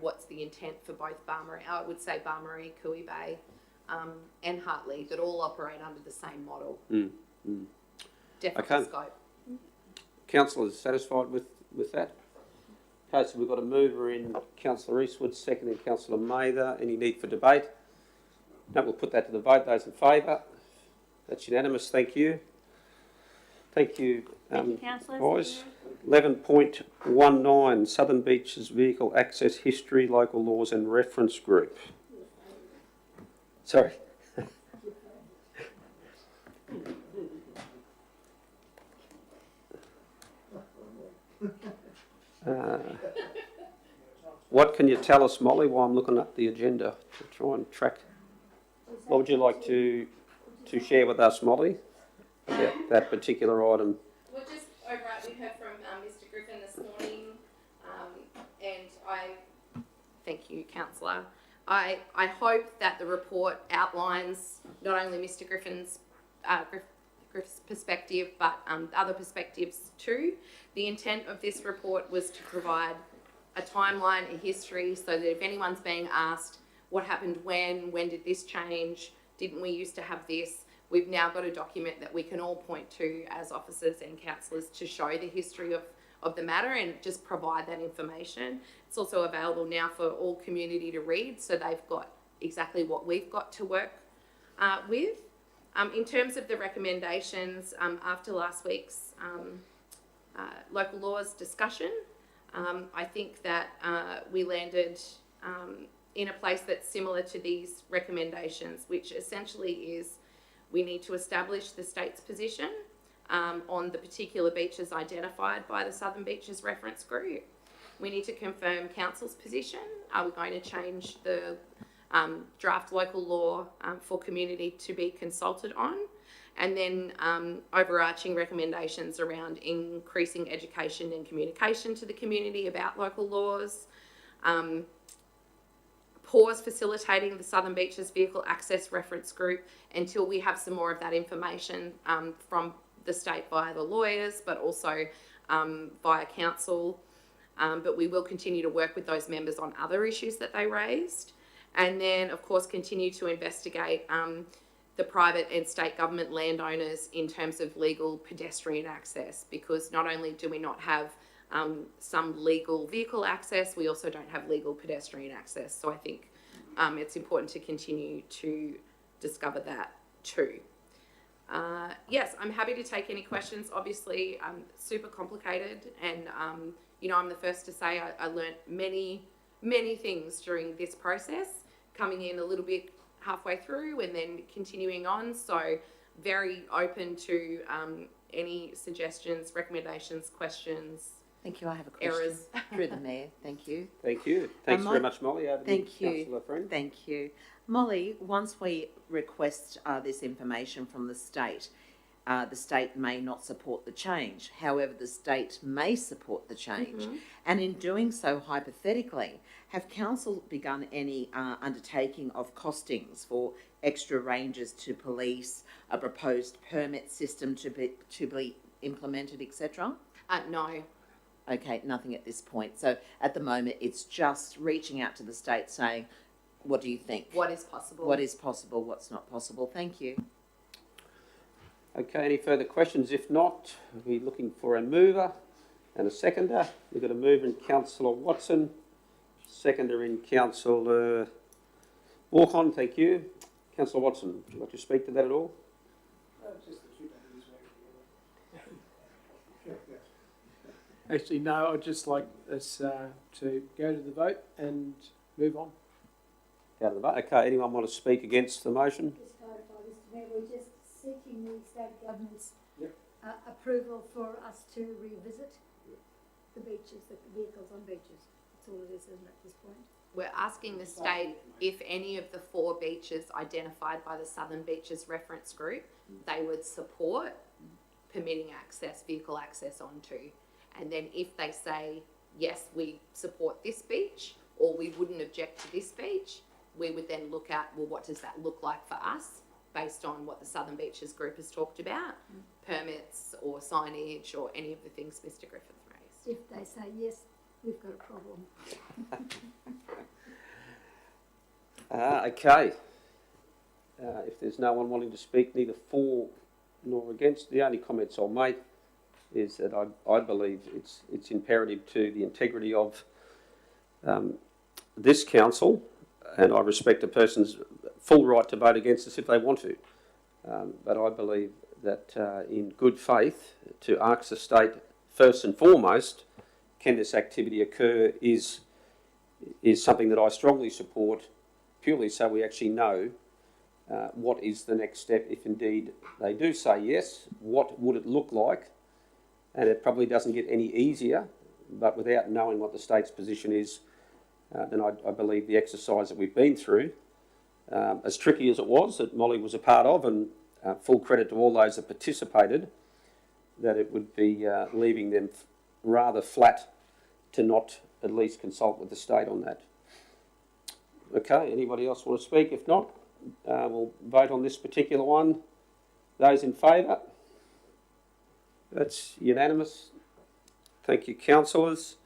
What's the intent for both Barmarie, I would say Barmarie, Cooey Bay, and Hartley, that all operate under the same model. Definitely scope. Councillors satisfied with that? Okay, so we've got a mover in Councillor Eastwood, second in Councillor Mather. Any need for debate? No, we'll put that to the vote. Those in favour? That's unanimous, thank you. Thank you, Thank you, councillors. boys. 11.19, Southern Beaches Vehicle Access History, Local Laws and Reference Group. Sorry. What can you tell us, Molly, while I'm looking at the agenda to try and track? What would you like to share with us, Molly, about that particular item? Well, just overall, we heard from Mr. Griffin this morning, and thank you, Councillor. I hope that the report outlines not only Mr. Griffin's perspective, but other perspectives too. The intent of this report was to provide a timeline, a history, so that if anyone's being asked what happened when did this change, didn't we used to have this, we've now got a document that we can all point to as officers and councillors to show the history of the matter and just provide that information. It's also available now for all community to read, so they've got exactly what we've got to work with. In terms of the recommendations, after last week's local laws discussion, I think that we landed in a place that's similar to these recommendations, which essentially is we need to establish the state's position on the particular beaches identified by the Southern Beaches Reference Group. We need to confirm council's position. Are we going to change the draft local law for community to be consulted on? And then overarching recommendations around increasing education and communication to the community about local laws, pause facilitating the Southern Beaches Vehicle Access Reference Group until we have some more of that information from the state via the lawyers, but also via council. But we will continue to work with those members on other issues that they raised. And then, of course, continue to investigate the private and state government landowners in terms of legal pedestrian access, because not only do we not have some legal vehicle access, we also don't have legal pedestrian access. So I think it's important to continue to discover that too. Yes, I'm happy to take any questions. Obviously, super complicated, and you know, I'm the first to say I learnt many things during this process, coming in a little bit halfway through and then continuing on. So very open to any suggestions, recommendations, questions. Thank you. I have a question. Errors. Through the Mayor. Thank you. Thank you. Thanks very much, Molly. Over to you, Councillor Friend. Thank you. Molly, once we request this information from the state may not support the change. However, the state may support the change. Mm-hmm. And in doing so, hypothetically, have council begun any undertaking of costings for extra rangers to police, a proposed permit system to be implemented, etc.? No. Okay, nothing at this point. So at the moment, it's just reaching out to the state saying, what do you think? What is possible? What is possible? What's not possible? Thank you. Okay, any further questions? If not, we're looking for a mover and a seconder. We've got a mover in Councillor Watson, seconder in Councillor Walk-on. Thank you. Councillor Watson, would you like to speak to that at all? Just the two deputies working together. Actually, no, I'd just like us to go to the vote and move on. Go to the vote. Okay, anyone want to speak against the motion? Just clarify, Mr Mayor, we're just seeking the state government's Yep. approval for us to revisit the beaches, the vehicles on beaches. That's all it is, isn't it, at this point? We're asking the state if any of the 4 beaches identified by the Southern Beaches Reference Group, they would support permitting access, vehicle access onto. And then if they say, yes, we support this beach, or we wouldn't object to this beach, we would then look at, well, what does that look like for us based on what the Southern Beaches Group has talked about, permits or signage or any of the things Mr Griffith raised. If they say yes, we've got a problem. Okay. If there's no one wanting to speak neither for nor against, the only comments I'll make is that I believe it's imperative to the integrity of this council, and I respect a person's full right to vote against us if they want to. But I believe that in good faith to ask the state first and foremost, can this activity occur, is something that I strongly support, purely so we actually know what is the next step if indeed they do say yes. What would it look like? And it probably doesn't get any easier, but without knowing what the state's position is, then I believe the exercise that we've been through, as tricky as it was, that Molly was a part of, and full credit to all those that participated, that it would be leaving them rather flat to not at least consult with the state on that. Okay, anybody else want to speak? If not, we'll vote on this particular one. Those in favour? That's unanimous. Thank you, councillors.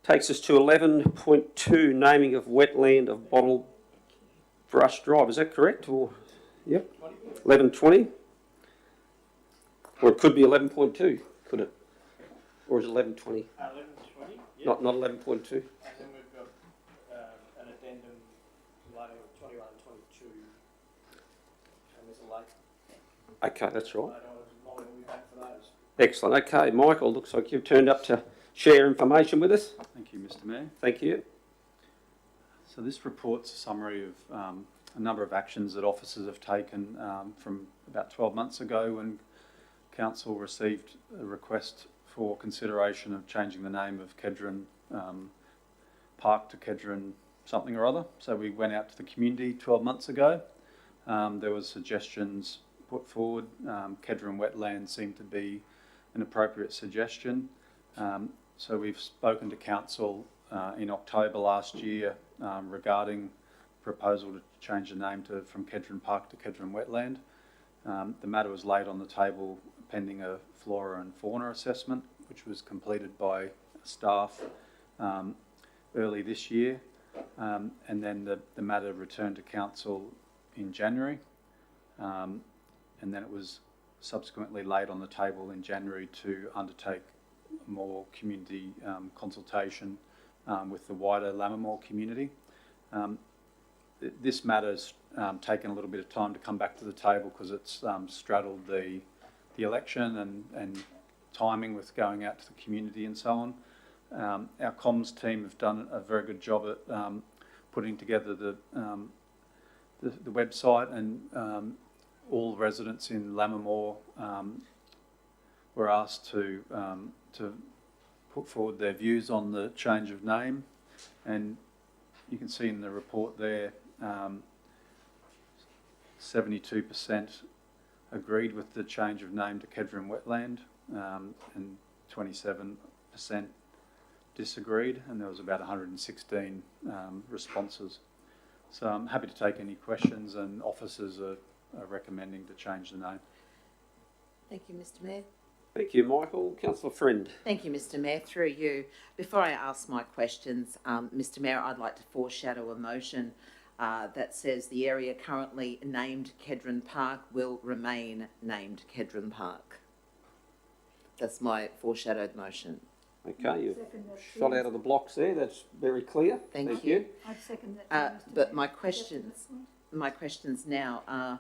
Takes us to 11.2, naming of wetland of Bottle Brush Drive. Is that correct? Or, yep. 11.20. Or it could be 11.2, could it? Or is it 11.20? 11.20. Yep. Not 11.2. And then we've got an addendum relating to 21 and 22. And there's a late. Okay, that's right. Molly will be back for those. Excellent. Okay, Michael, looks like you've turned up to share information with us. Thank you, Mr. Mayor. Thank you. So this report's a summary of a number of actions that officers have taken from about 12 months ago when Council received a request for consideration of changing the name of Kedron Park to Kedron something or other. So we went out to the community 12 months ago. There was suggestions put forward. Kedron Wetland seemed to be an appropriate suggestion. So we've spoken to Council in October last year regarding proposal to change the name from Kedron Park to Kedron Wetland. The matter was laid on the table pending a flora and fauna assessment, which was completed by staff early this year. And then the matter returned to Council in January. And then it was subsequently laid on the table in January to undertake more community consultation with the wider Lammermoor community. This matter's taken a little bit of time to come back to the table because it's straddled the election and timing with going out to the community and so on. Our comms team have done a very good job at putting together the website, and all residents in Lammermoor were asked to put forward their views on the change of name, and you can see in the report there 72% agreed with the change of name to Kedron Wetland, and 27% disagreed, and there was about 116 responses. So I'm happy to take any questions, and officers are recommending to change the name. Thank you, Mr. Mayor. Thank you, Michael. Councillor Friend. Thank you, Mr. Mayor. Through you. Before I ask my questions, Mr. Mayor, I'd like to foreshadow a motion that says the area currently named Kedron Park will remain named Kedron Park. That's my foreshadowed motion. Okay, you've shot out of the blocks there. That's very clear. Thank you. I'd second that. But my questions now are,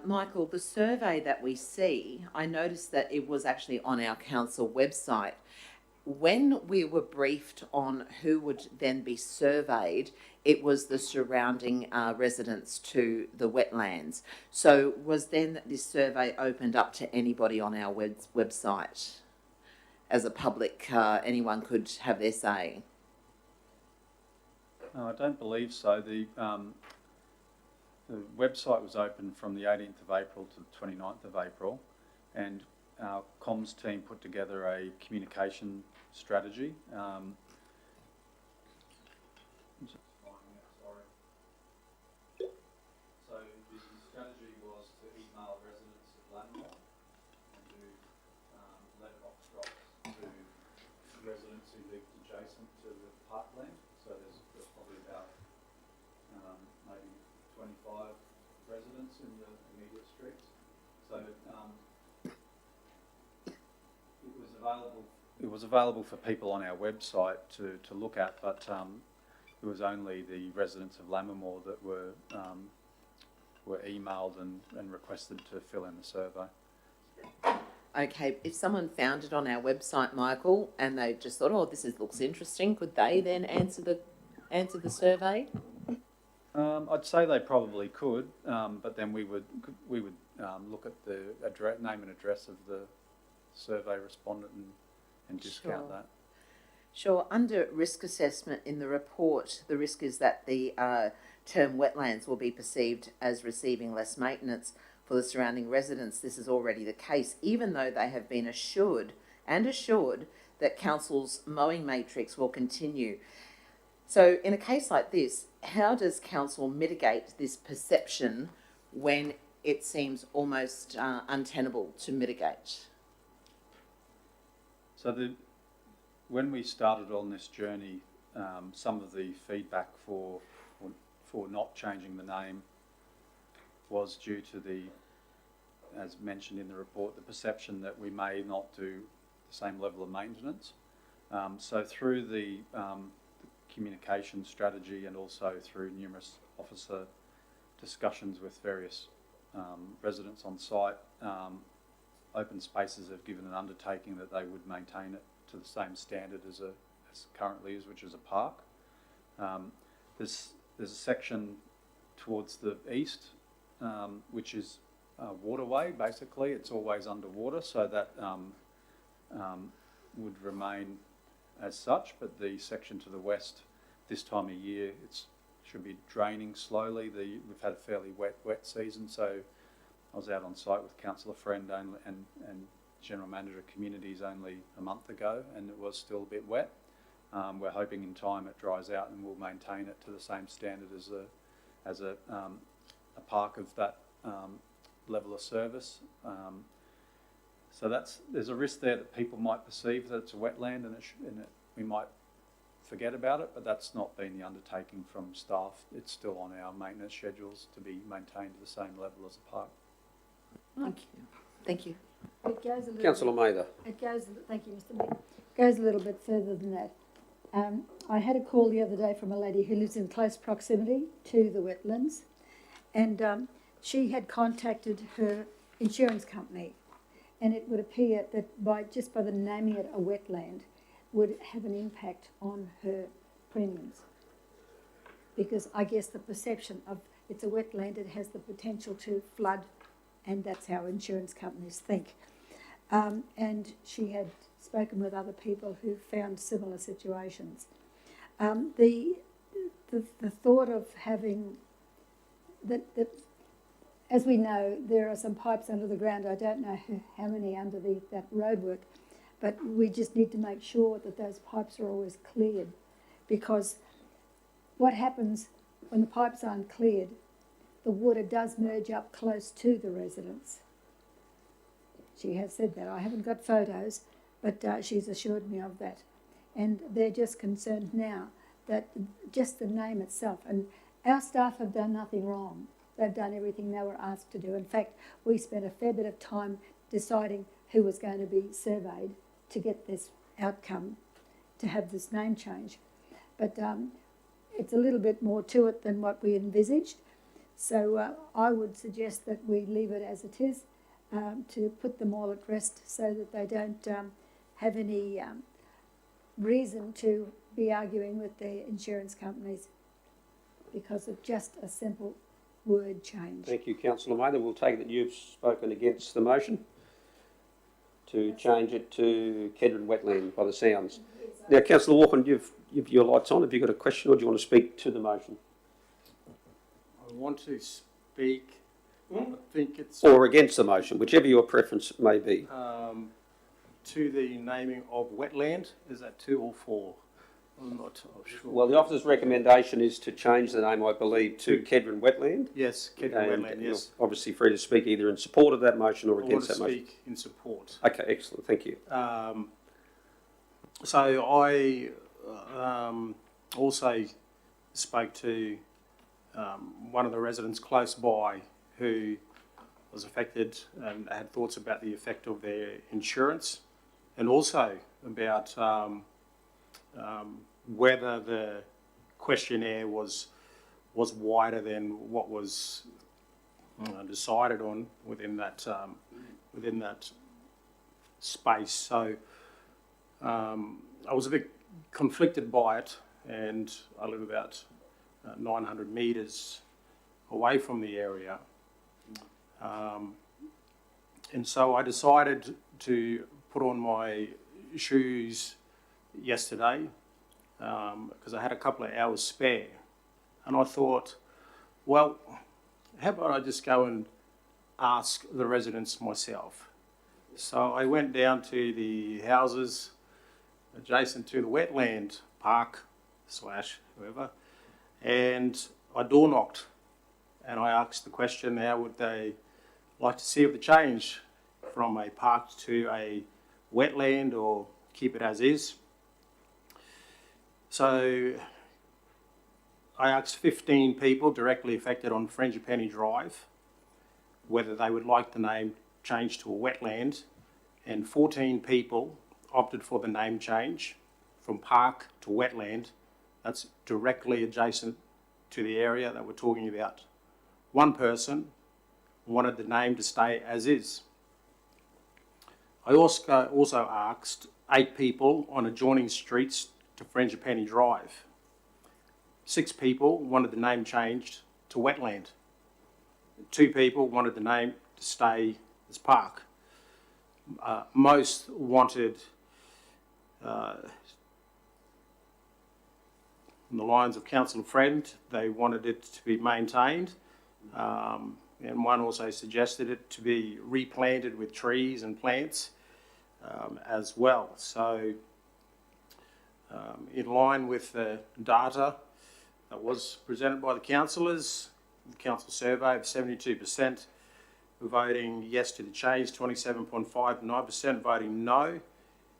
Michael, the survey that we see, I noticed that it was actually on our council website. When we were briefed on who would then be surveyed, it was the surrounding residents to the wetlands. So was then this survey opened up to anybody on our website? As a public, anyone could have their say? No, I don't believe so. The website was open from the 18th of April to the 29th of April, and our comms team put together a communication strategy. So the strategy was to email residents of Lammermoor and do letterbox drops to residents who lived adjacent to the parkland. So there's probably about maybe 25 residents in the immediate streets. So it was available for people on our website to look at, but it was only the residents of Lammermoor that were were emailed and requested to fill in the survey. Okay, if someone found it on our website, Michael, and they just thought, oh, looks interesting, could they then answer the survey? I'd say they probably could, but then we would look at the name and address of the survey respondent and discount that. Sure. Under risk assessment in the report, the risk is that the term wetlands will be perceived as receiving less maintenance for the surrounding residents. This is already the case, even though they have been assured that council's mowing matrix will continue. So in a case like this, how does council mitigate this perception when it seems almost untenable to mitigate? So when we started on this journey, some of the feedback for not changing the name was due to as mentioned in the report, the perception that we may not do the same level of maintenance. So through the communication strategy and also through numerous officer discussions with various residents on site, Open Spaces have given an undertaking that they would maintain it to the same standard as currently is, which is a park. There's a section towards the east, which is a waterway. Basically, it's always underwater, so that would remain as such. But the section to the west, this time of year, it should be draining slowly. We've had a fairly wet season, so I was out on site with Councillor Friend and General Manager of Communities only a month ago, and it was still a bit wet. We're hoping in time it dries out and we'll maintain it to the same standard as a park of that level of service. So there's a risk there that people might perceive that it's a wetland and we might forget about it, but that's not been the undertaking from staff. It's still on our maintenance schedules to be maintained to the same level as a park. Thank you. Thank you. It goes a little Councillor Mather. Thank you, Mr. Mayor. It goes a little bit further than that. I had a call the other day from a lady who lives in close proximity to the wetlands, and she had contacted her insurance company, and it would appear that just by the naming it a wetland would have an impact on her premiums, because I guess the perception of it's a wetland, it has the potential to flood, and that's how insurance companies think. And she had spoken with other people who found similar situations. The thought of having as we know, there are some pipes under the ground. I don't know how many under that roadwork, but we just need to make sure that those pipes are always cleared, because what happens when the pipes aren't cleared, the water does merge up close to the residents. She has said that. I haven't got photos, but she's assured me of that. And they're just concerned now that just the name itself, and our staff have done nothing wrong. They've done everything they were asked to do. In fact, we spent a fair bit of time deciding who was going to be surveyed to get this outcome, to have this name change. But it's a little bit more to it than what we envisaged. So I would suggest that we leave it as it is, to put them all at rest so that they don't have any reason to be arguing with their insurance companies because of just a simple word change. Thank you, Councillor Mather. We'll take it that you've spoken against the motion to change it to Kedron Wetland by the sounds. Now, Councillor Walker, you've your lights on. Have you got a question or do you want to speak to the motion? I want to speak, I think it's... Or against the motion, whichever your preference may be. To the naming of wetland, is that 2 or 4? I'm not sure. Well, the officer's recommendation is to change the name, I believe, to Kedron Wetland. Yes, Kedron Wetland, yes. You're obviously free to speak either in support of that motion or against that motion. I want to speak in support. Okay, excellent, thank you. So I also spoke to one of the residents close by who was affected and had thoughts about the effect of their insurance, and also about whether the questionnaire was wider than what was decided on within that space. So I was a bit conflicted by it, and I live about 900 metres away from the area. And so I decided to put on my shoes yesterday because I had a couple of hours spare. And I thought, well, how about I just go and ask the residents myself? So I went down to the houses adjacent to the wetland park / whoever, and I door knocked, and I asked the question, how would they like to see the change from a park to a wetland, or keep it as is? So I asked 15 people directly affected on Frangipani Drive whether they would like the name changed to a wetland, and 14 people opted for the name change from park to wetland. That's directly adjacent to the area that we're talking about. One person wanted the name to stay as is. I also asked 8 people on adjoining streets to Frangipani Drive. 6 people wanted the name changed to wetland. 2 people wanted the name to stay as park. Most wanted, on the lines of Councillor Friend, they wanted it to be maintained, and one also suggested it to be replanted with trees and plants as well. So in line with the data that was presented by the councillors, the council survey of 72% voting yes to the change, 27.59% voting no.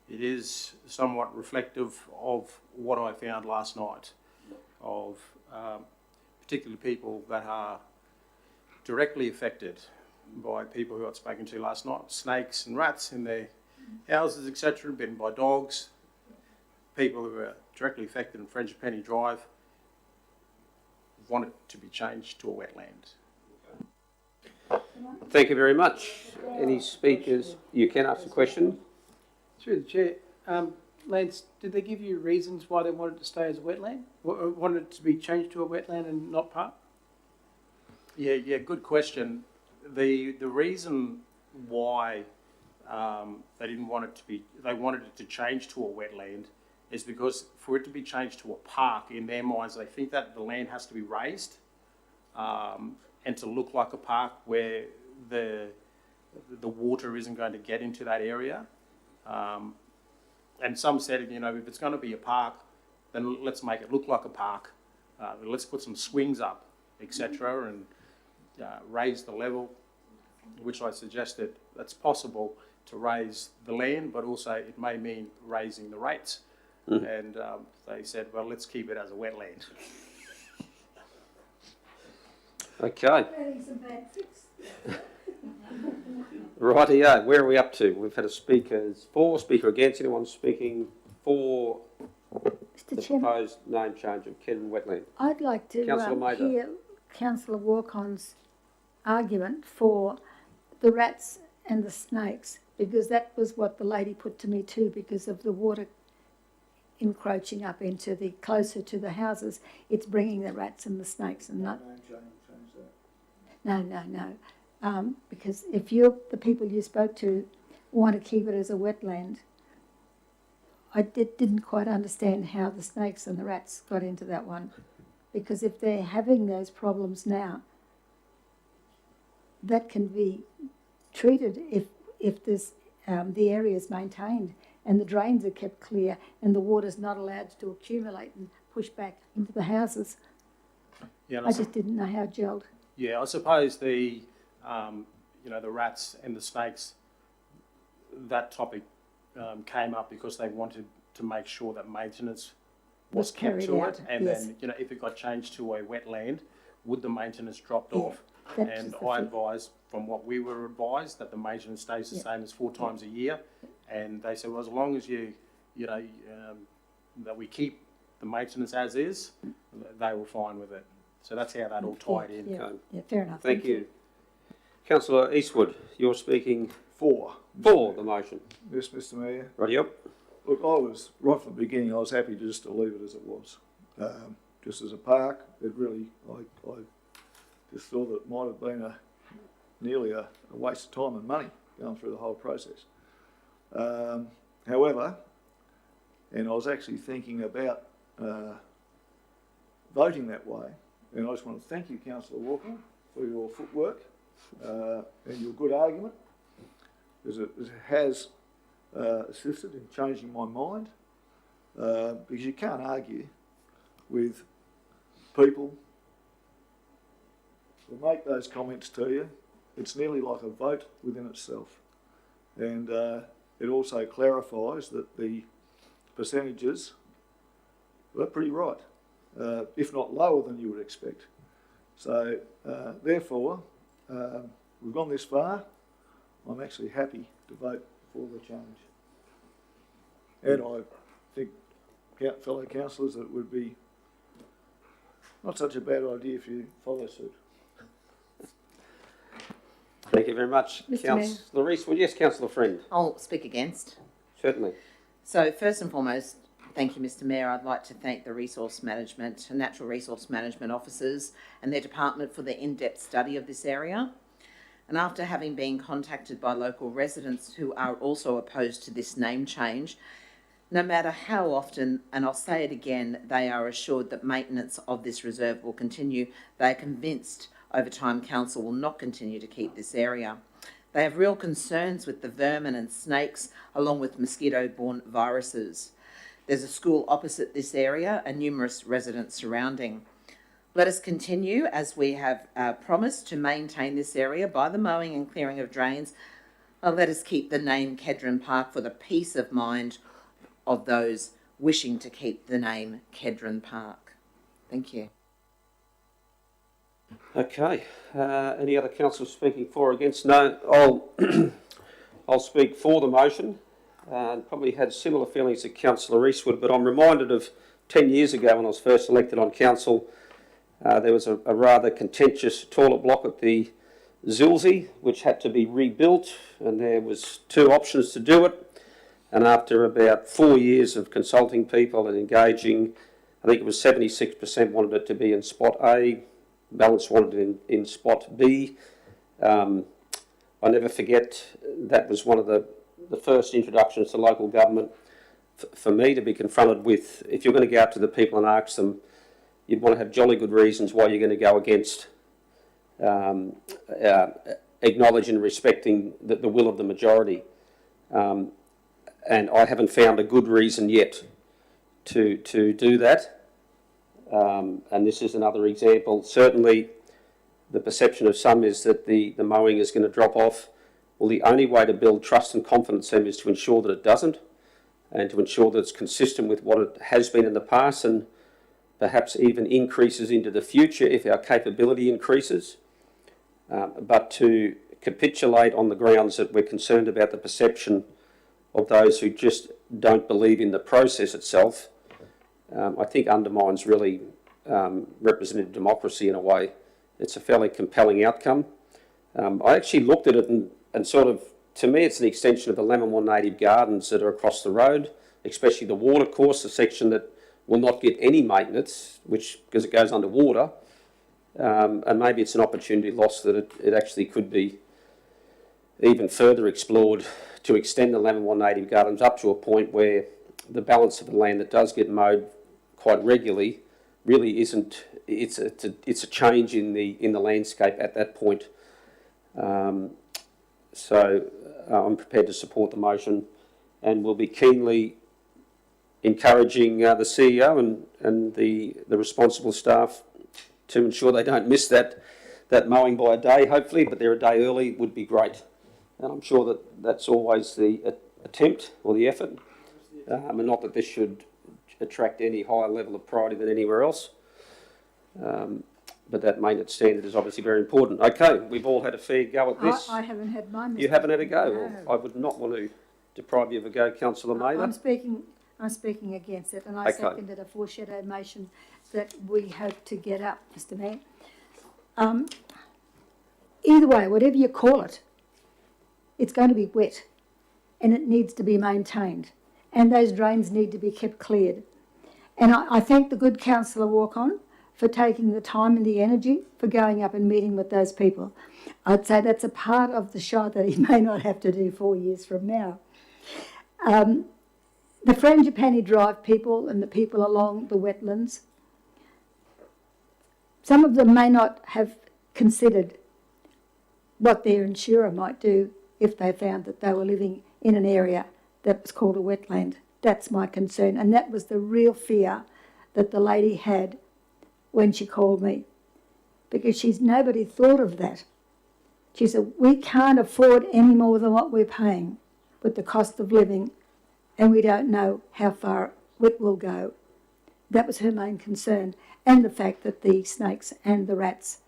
It is somewhat reflective of what I found last night, of particularly people that are directly affected by people who I'd spoken to last night, snakes and rats in their houses, etc., bitten by dogs, people who are directly affected in Frangipani Drive want it to be changed to a wetland. Thank you very much. Any speakers? You can ask a question. Through the chair, Lance, did they give you reasons why they wanted to stay as a wetland? Wanted it to be changed to a wetland and not park? Yeah, good question. The reason why they didn't want it to be, they wanted it to change to a wetland, is because for it to be changed to a park, in their minds, they think that the land has to be raised and to look like a park where the water isn't going to get into that area. And some said, you know, if it's going to be a park, then let's make it look like a park. Let's put some swings up, etc., and raise the level, which I suggested that's possible to raise the land, but also it may mean raising the rates. And they said, well, let's keep it as a wetland. Okay. Rightio, where are we up to? We've had a speaker against. Anyone speaking for the proposed name change of Kedron Wetland? I'd like to hear Councillor Walkon's argument for the rats and the snakes, because that was what the lady put to me too, because of the water encroaching up into the closer to the houses. It's bringing the rats and the snakes and not. No. Because if the people you spoke to want to keep it as a wetland, I didn't quite understand how the snakes and the rats got into that one. Because if they're having those problems now, that can be treated if this the area is maintained and the drains are kept clear and the water's not allowed to accumulate and push back into the houses. Yeah, I just didn't know how it gelled. Yeah, I suppose the the rats and the snakes, that topic came up because they wanted to make sure that maintenance was kept to it, and then if it got changed to a wetland, would the maintenance dropped off? And I advised, from what we were advised, that the maintenance stays the same as 4 times a year, and they said, well, as long as that we keep the maintenance as is, they were fine with it. So that's how that all tied in. Yeah, fair enough. Thank you. Councillor Eastwood, you're speaking For. for the motion. Yes, Mr Mayor. Right, yep. Look, I was, right from the beginning, I was happy just to leave it as it was. Just as a park, it really, I just thought that it might have been nearly a waste of time and money going through the whole process. However, and I was actually thinking about voting that way, and I just want to thank you, Councillor Walker, for your footwork and your good argument, because it has assisted in changing my mind, because you can't argue with people who make those comments to you. It's nearly like a vote within itself. And it also clarifies that the percentages were pretty right, if not lower than you would expect. So therefore, we've gone this far. I'm actually happy to vote for the change. And I think, fellow councillors, that it would be not such a bad idea if you follow suit. Thank you very much, Mr. Councillor Eastwood. Yes, Councillor Friend. I'll speak against. Certainly. So first and foremost, thank you, Mr Mayor. I'd like to thank the Natural Resource Management officers and their department for their in-depth study of this area. And after having been contacted by local residents who are also opposed to this name change, no matter how often, and I'll say it again, they are assured that maintenance of this reserve will continue, they are convinced over time council will not continue to keep this area. They have real concerns with the vermin and snakes, along with mosquito-borne viruses. There's a school opposite this area and numerous residents surrounding. Let us continue, as we have promised, to maintain this area by the mowing and clearing of drains. Let us keep the name Kedron Park for the peace of mind of those wishing to keep the name Kedron Park. Thank you. Okay. Any other councillors speaking for or against? No. I'll speak for the motion. Probably had similar feelings to Councillor Eastwood, but I'm reminded of 10 years ago when I was first elected on council. There was a rather contentious toilet block at the Zilsey, which had to be rebuilt, and there was two options to do it. And after about 4 years of consulting people and engaging, I think it was 76% wanted it to be in spot A, balance wanted it in spot B. I never forget, that was one of the first introductions to local government for me to be confronted with. If you're going to go out to the people and ask them, you'd want to have jolly good reasons why you're going to go against acknowledging and respecting the will of the majority. And I haven't found a good reason yet to do that. And this is another example. Certainly the perception of some is that the mowing is going to drop off. Well, the only way to build trust and confidence in them is to ensure that it doesn't, and to ensure that it's consistent with what it has been in the past, and perhaps even increases into the future if our capability increases. But to capitulate on the grounds that we're concerned about the perception of those who just don't believe in the process itself, I think undermines really representative democracy in a way. It's a fairly compelling outcome. I actually looked at it and sort of, to me, it's an extension of the Lammermoor Native Gardens that are across the road, especially the water course, the section that will not get any maintenance, because it goes underwater. And maybe it's an opportunity lost that it actually could be even further explored to extend the Lammermoor Native Gardens up to a point where the balance of the land that does get mowed quite regularly really isn't. It's a change in the landscape at that point. So I'm prepared to support the motion, and will be keenly encouraging the CEO and the responsible staff to ensure they don't miss that mowing by a day, hopefully, but they're a day early would be great. And I'm sure that's always the attempt or the effort, and not that this should attract any higher level of priority than anywhere else. But that maintenance standard is obviously very important. Okay, we've all had a fair go at this. I haven't had mine. You haven't had a go? No. Well, I would not want to deprive you of a go, Councillor Mather. I'm speaking against it, and I seconded a foreshadow motion that we hope to get up, Mr Mayor. either way, whatever you call it, it's going to be wet and it needs to be maintained. And those drains need to be kept cleared. And I thank the good Councillor Walk-on for taking the time and the energy for going up and meeting with those people. I'd say that's a part of the Shire that he may not have to do 4 years from now. The Frangipani Drive people and the people along the wetlands, some of them may not have considered what their insurer might do if they found that they were living in an area that was called a wetland. That's my concern, and that was the real fear that the lady had when she called me, because nobody thought of that. She said, we can't afford any more than what we're paying with the cost of living, and we don't know how far it will go. That was her main concern, and the fact that the snakes and the rats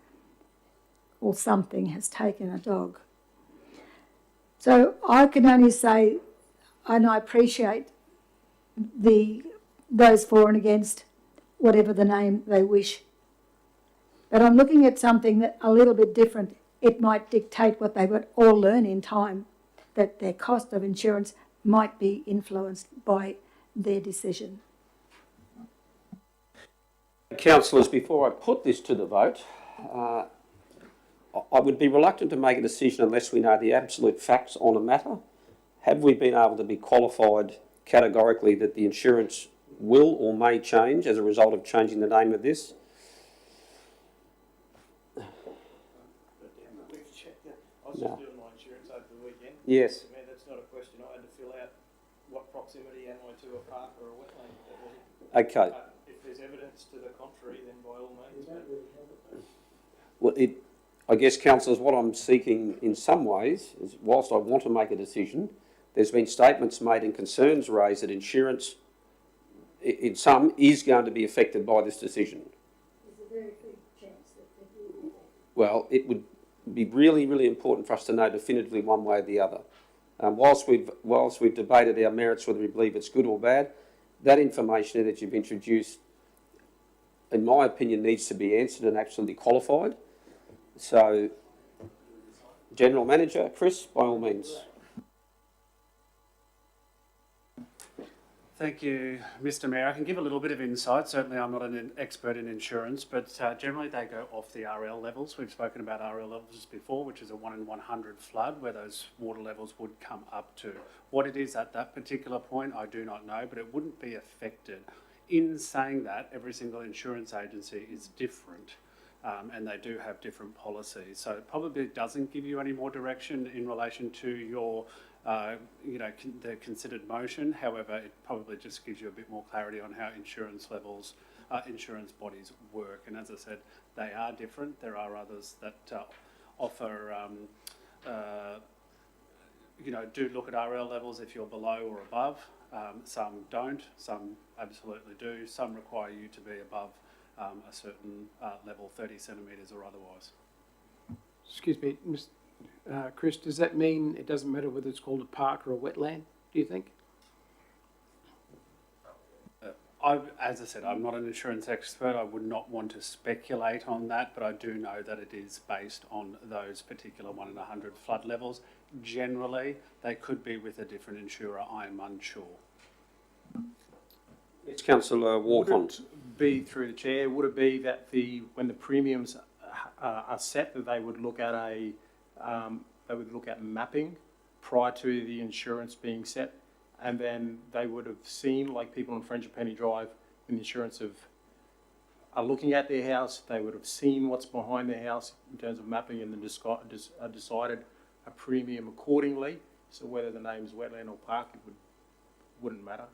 or something has taken a dog. So I can only say, and I appreciate those for and against, whatever the name they wish. But I'm looking at something that a little bit different. It might dictate what they would all learn in time, that their cost of insurance might be influenced by their decision. Councillors, before I put this to the vote, I would be reluctant to make a decision unless we know the absolute facts on a matter. Have we been able to be qualified categorically that the insurance will or may change as a result of changing the name of this? I was just doing my insurance over the weekend. Yes. I mean, that's not a question I had to fill out what proximity am I to a park or a wetland. Okay. If there's evidence to the contrary, then by all means. Well, I guess, councillors, what I'm seeking in some ways is, whilst I want to make a decision, there's been statements made and concerns raised that insurance, in some, is going to be affected by this decision. There's a very big chance that they will. Well, it would be really, really important for us to know definitively one way or the other. Whilst we've debated our merits, whether we believe it's good or bad, that information that you've introduced, in my opinion, needs to be answered and absolutely qualified. So, General Manager, Chris, by all means. Thank you, Mr. Mayor. I can give a little bit of insight. Certainly I'm not an expert in insurance, but generally they go off the RL levels. We've spoken about RL levels before, which is a 1 in 100 flood where those water levels would come up to. What it is at that particular point, I do not know, but it wouldn't be affected. In saying that, every single insurance agency is different. And they do have different policies. So it probably doesn't give you any more direction in relation to your, the considered motion. However, it probably just gives you a bit more clarity on how insurance levels, insurance bodies work. And as I said, they are different. There are others that offer, do look at RL levels if you're below or above. Some don't, some absolutely do. Some require you to be above a certain level, 30 centimetres or otherwise. Excuse me, Chris, does that mean it doesn't matter whether it's called a park or a wetland, do you think? As I said, I'm not an insurance expert. I would not want to speculate on that, but I do know that it is based on those particular 1 in 100 flood levels. Generally, they could be with a different insurer. I am unsure. It's Councillor Walk-on. Would it be, through the chair, would it be that when the premiums are set, that they would look at mapping prior to the insurance being set, and then they would have seen, like people on Frangipani Drive, when the insurance are looking at their house, they would have seen what's behind their house in terms of mapping, and then decided a premium accordingly. So whether the name's wetland or park, it wouldn't matter.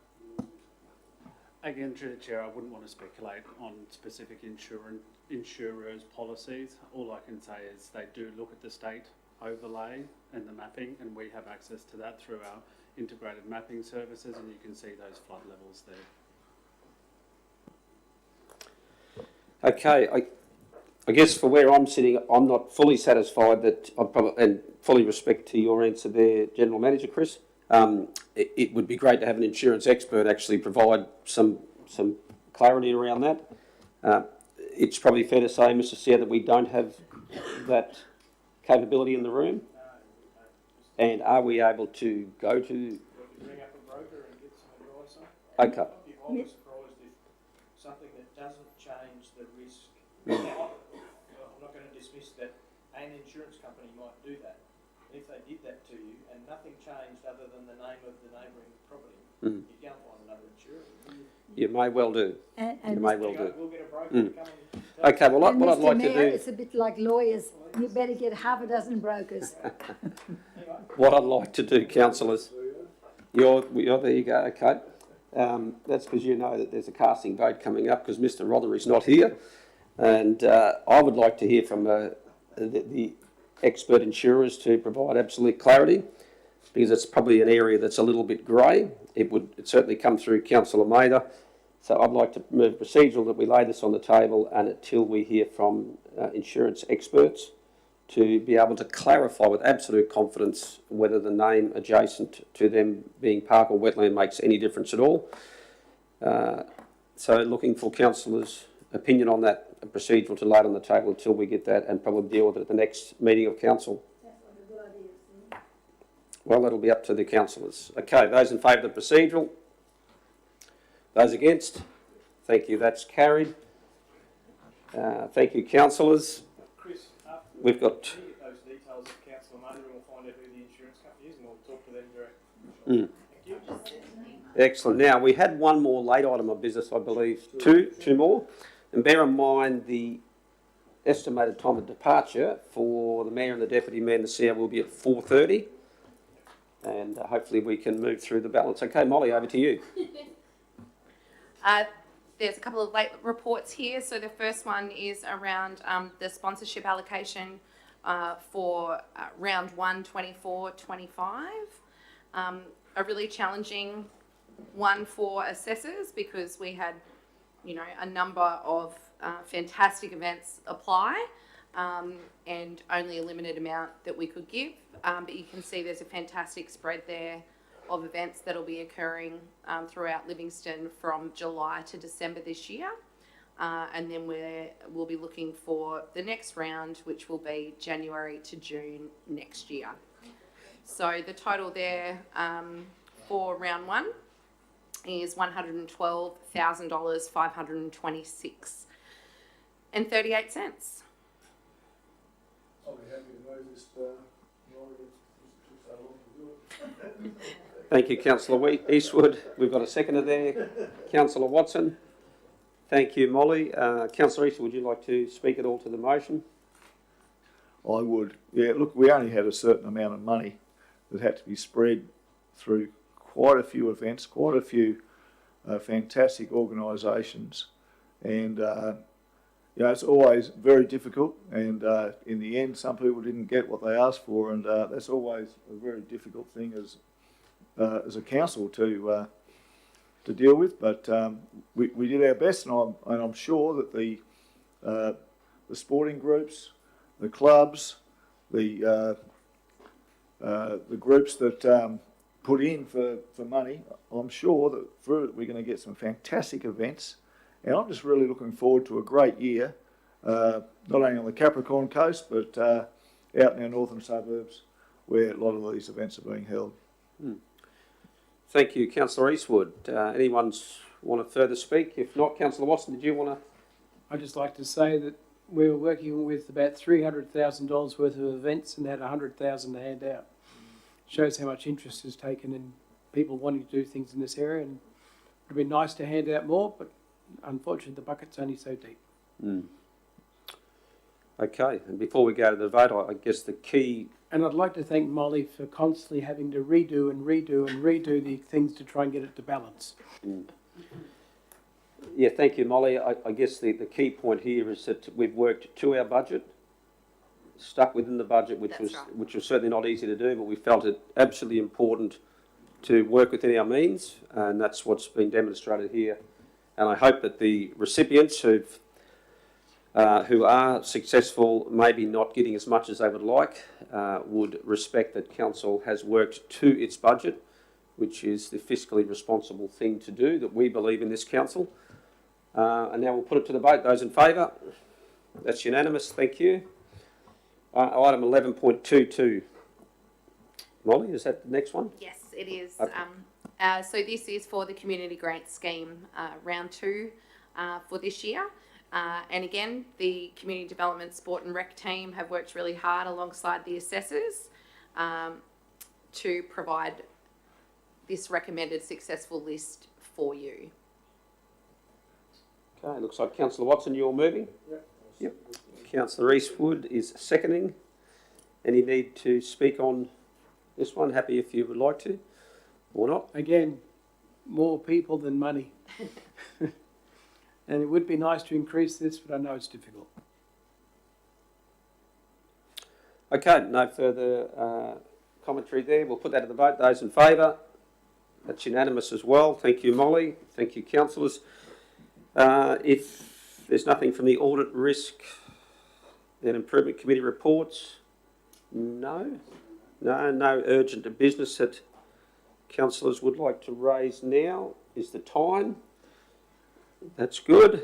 Again, through the chair, I wouldn't want to speculate on specific insurers' policies. All I can say is they do look at the state overlay and the mapping, and we have access to that through our integrated mapping services, and you can see those flood levels there. Okay, I guess for where I'm sitting, I'm not fully satisfied that, and fully respect to your answer there, General Manager Chris. It would be great to have an insurance expert actually provide some clarity around that. It's probably fair to say, Mr. Sear, that we don't have that capability in the room? And are we able to go to... Bring up a broker and get some advice on? Okay. I'd be highly surprised if something that doesn't change the risk. Now, I'm not going to dismiss that an insurance company might do that. If they did that to you and nothing changed other than the name of the neighbouring property, you'd go and find another insurer. You may well do. You may well do. We'll get a broker to come and Okay, well, what I'd Mr. like Mayor, to do... it's a bit like lawyers. You better get half a dozen brokers. What I'd like to do, councillors... You're there you go, okay. That's because you know that there's a casting vote coming up because Mr. Rothery's not here. And I would like to hear from the expert insurers to provide absolute clarity, because it's probably an area that's a little bit grey. It certainly come through Councillor Mather. So I'd like to move procedural that we lay this on the table and until we hear from insurance experts to be able to clarify with absolute confidence whether the name adjacent to them being park or wetland makes any difference at all. So looking for councillors' opinion on that, procedural to lay it on the table until we get that and probably deal with it at the next meeting of council. Well, that'll be up to the councillors. Okay, those in favour of the procedural? Those against? Thank you, that's carried. Thank you, councillors. Chris, We've got... we'll get those details of Councillor Mather and we'll find out who the insurance company is and we'll talk to them directly. Thank you. Excellent. Now, we had one more late item of business, I believe. Two more. And bear in mind the estimated time of departure for the Mayor and the Deputy Mayor and the CEO will be at 4:30. And hopefully we can move through the balance. Okay, Molly, over to you. There's a couple of late reports here. So the first one is around the sponsorship allocation for round 1, 24-25. A really challenging one for assessors because we had, a number of fantastic events apply and only a limited amount that we could give. But you can see there's a fantastic spread there of events that will be occurring throughout Livingstone from July to December this year. And then we'll be looking for the next round, which will be January to June next year. So the total there for round 1 is $112,000, $526 and 38 cents. I'll be happy to move this, Thank you, Councillor Eastwood. We've got a seconder there. Councillor Watson. Thank you, Molly. Councillor Eastwood, would you like to speak at all to the motion? I would. Yeah, look, we only had a certain amount of money that had to be spread through quite a few events, quite a few fantastic organisations. And, it's always very difficult. And in the end, some people didn't get what they asked for. And that's always a very difficult thing as a council to deal with. But we did our best, and I'm sure that the sporting groups, the clubs, the groups that put in for money, I'm sure that through it we're going to get some fantastic events. And I'm just really looking forward to a great year, not only on the Capricorn coast, but out in our northern suburbs where a lot of these events are being held. Thank you, Councillor Eastwood. Anyone want to further speak? If not, Councillor Watson, did you want to? I'd just like to say that we were working with about $300,000 worth of events and had $100,000 to hand out. Shows how much interest is taken in people wanting to do things in this area, and it'd be nice to hand out more, but unfortunately the bucket's only so deep. Okay, and before we go to the vote, I guess the key... And I'd like to thank Molly for constantly having to redo the things to try and get it to balance. Yeah, thank you, Molly. I guess the key point here is that we've worked to our budget, stuck within the budget, which was certainly not easy to do, but we felt it absolutely important to work within our means, and that's what's been demonstrated here. And I hope that the recipients who are successful, maybe not getting as much as they would like, would respect that council has worked to its budget, which is the fiscally responsible thing to do that we believe in this council. And now we'll put it to the vote. Those in favour? That's unanimous. Thank you. Item 11.22. Molly, is that the next one? Yes, it is. Okay. So this is for the Community Grant Scheme, round 2 for this year. And again, the Community Development Sport and Rec team have worked really hard alongside the assessors to provide this recommended successful list for you. Okay, looks like Councillor Watson, you're moving? Yep. Councillor Eastwood is seconding. Any need to speak on this one? Happy if you would like to, or not. Again, more people than money. And it would be nice to increase this, but I know it's difficult. Okay, no further commentary there. We'll put that to the vote. Those in favour? That's unanimous as well. Thank you, Molly. Thank you, councillors. If there's nothing from the Audit, Risk and Improvement Committee reports, no urgent business that councillors would like to raise now is the time. That's good.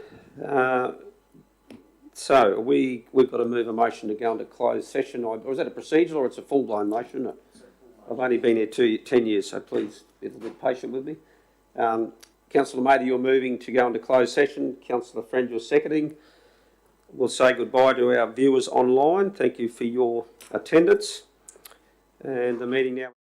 So we've got to move a motion to go into closed session. Or is that a procedural or it's a full-blown motion? Isn't it? I've only been here 10 years, so please be a little bit patient with me. Councillor Mather, you're moving to go into closed session. Councillor Friend, you're seconding. We'll say goodbye to our viewers online. Thank you for your attendance. And the meeting now.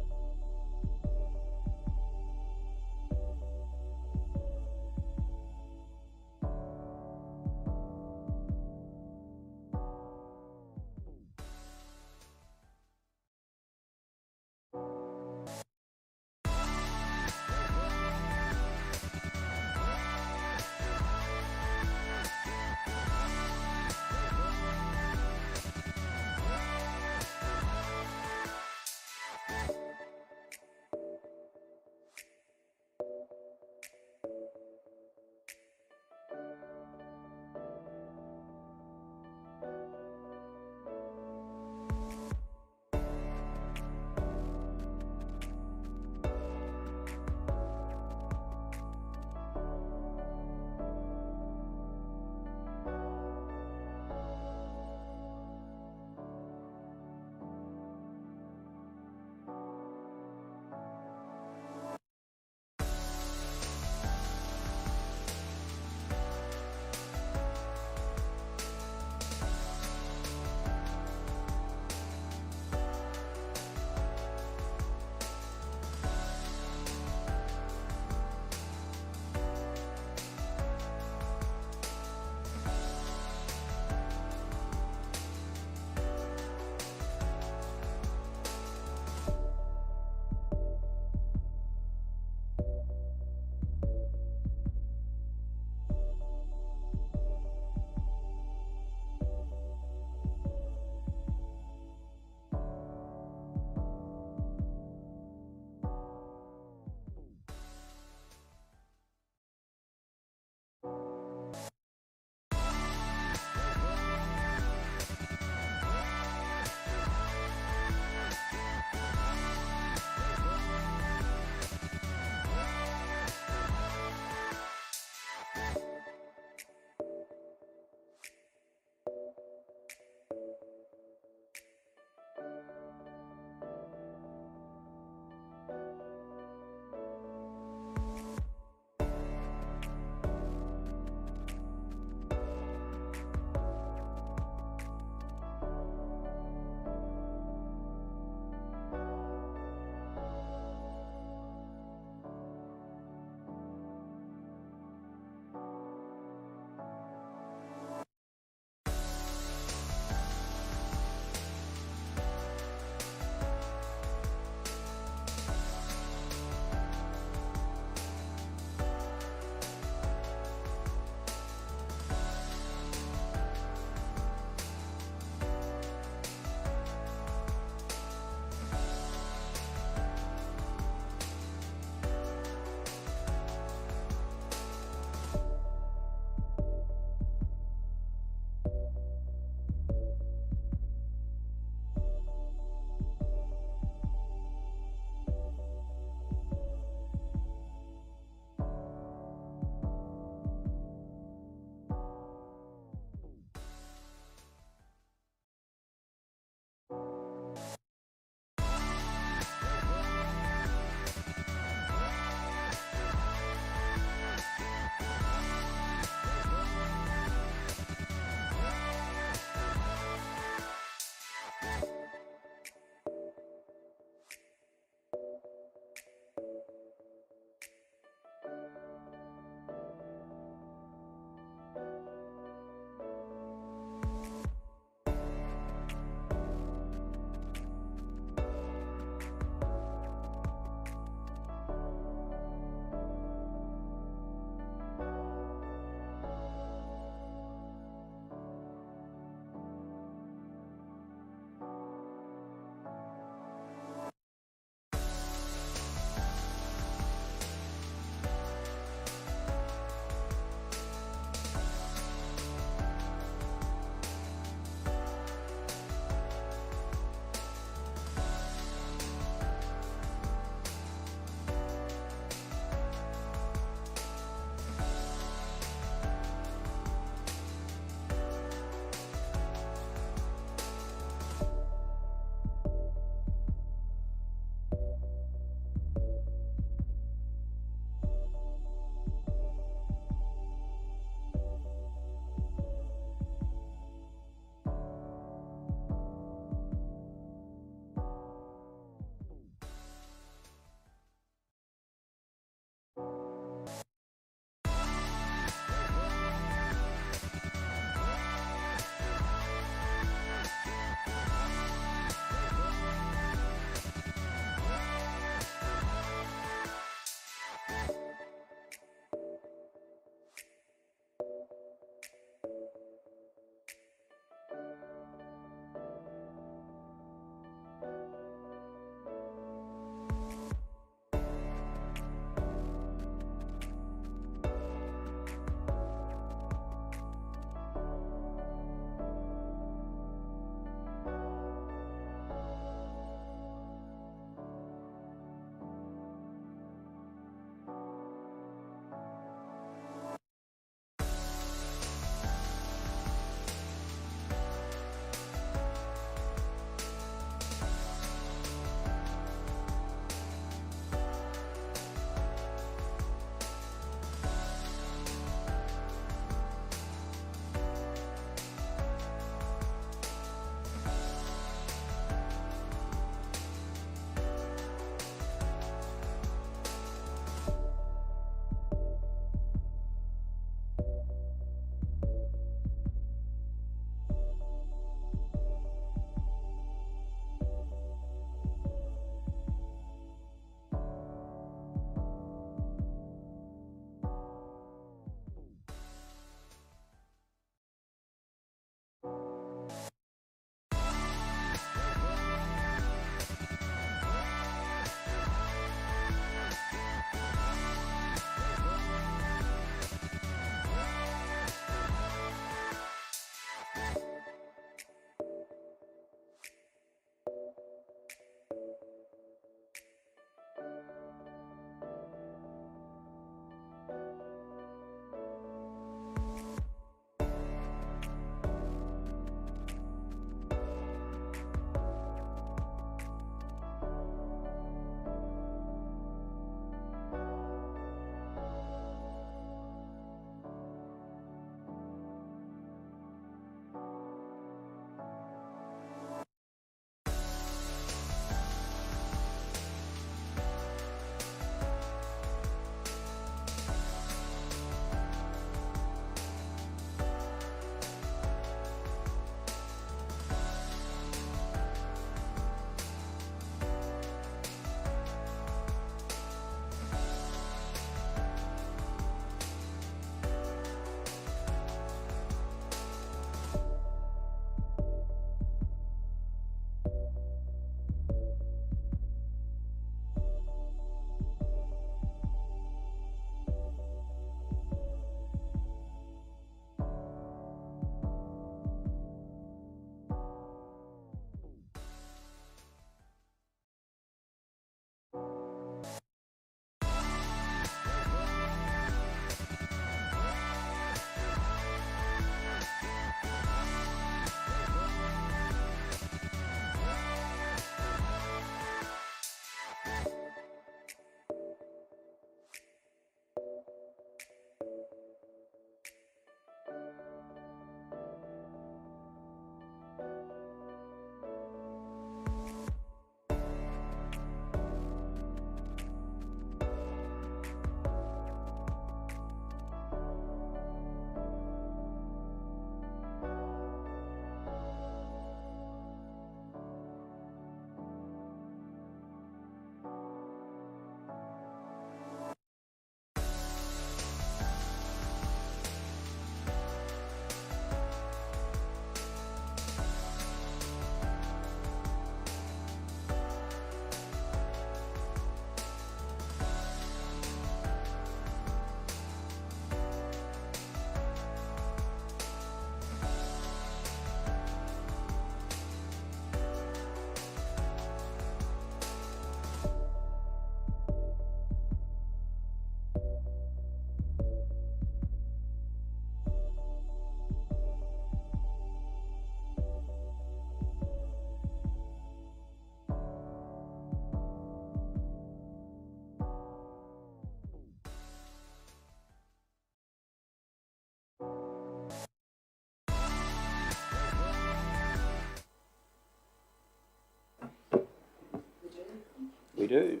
do.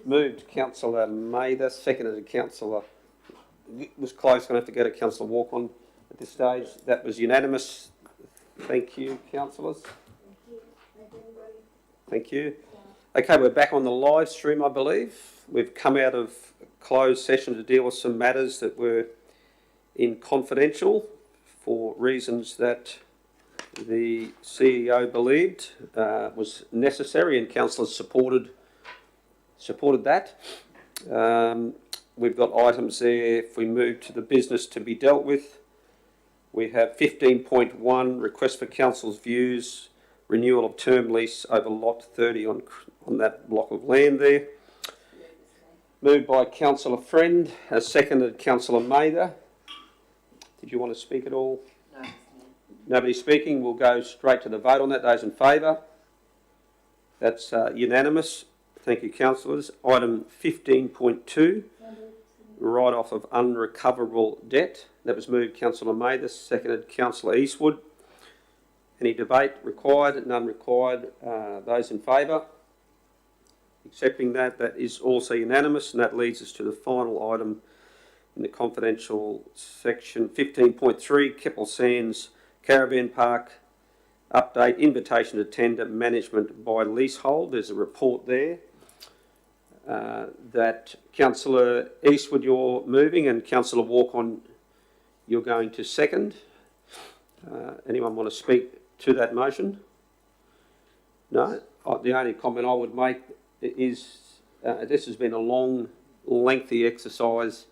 Moved Councillor Mather, seconded Councillor, it was close, going to have to go to Councillor Walk-on at this stage. That was unanimous. Thank you, councillors. Thank you. Okay, we're back on the live stream, I believe. We've come out of closed session to deal with some matters that were in confidential for reasons that the CEO believed was necessary, and councillors supported that. We've got items there. If we move to the business to be dealt with, we have 15.1, request for council's views, renewal of term lease over lot 30 on that block of land there. Moved by Councillor Friend, seconded Councillor Mather. Did you want to speak at all? No. Nobody speaking. We'll go straight to the vote on that. Those in favour? That's unanimous. Thank you, councillors. Item 15.2, write-off of unrecoverable debt. That was moved Councillor Mather, seconded Councillor Eastwood. Any debate required? None required. Those in favour? Accepting that, that is also unanimous, and that leads us to the final item in the confidential section, 15.3, Keppel Sands Caravan Park update, invitation to tender, management by leasehold. There's a report there that Councillor Eastwood you're moving and Councillor Walk-on you're going to second. Anyone want to speak to that motion? No? The only comment I would make is this has been a long, lengthy exercise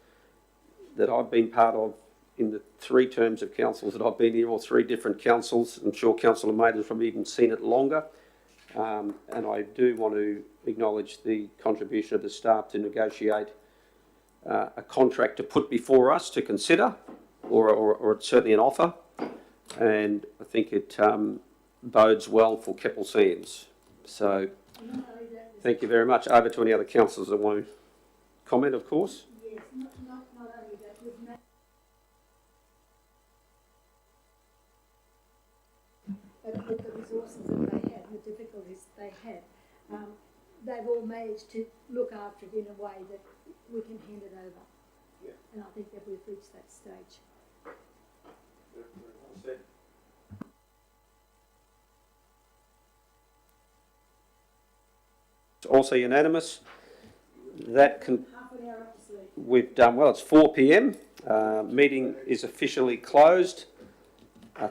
that I've been part of in the 3 terms of councils that I've been here, or 3 different councils. I'm sure Councillor Mather's probably even seen it longer. And I do want to acknowledge the contribution of the staff to negotiate a contract to put before us to consider, or it's certainly an offer. And I think it bodes well for Keppel Sands. So thank you very much. Over to any other councillors that want to comment, of course. Yes, not only that, we've made but with the resources that they had, the difficulties they had, they've all managed to look after it in a way that we can hand it over. Yeah. And I think that we've reached that stage. It's also unanimous. That we've done well. It's 4 p.m. Meeting is officially closed.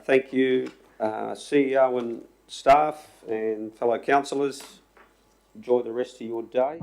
Thank you, CEO and staff and fellow councillors. Enjoy the rest of your day.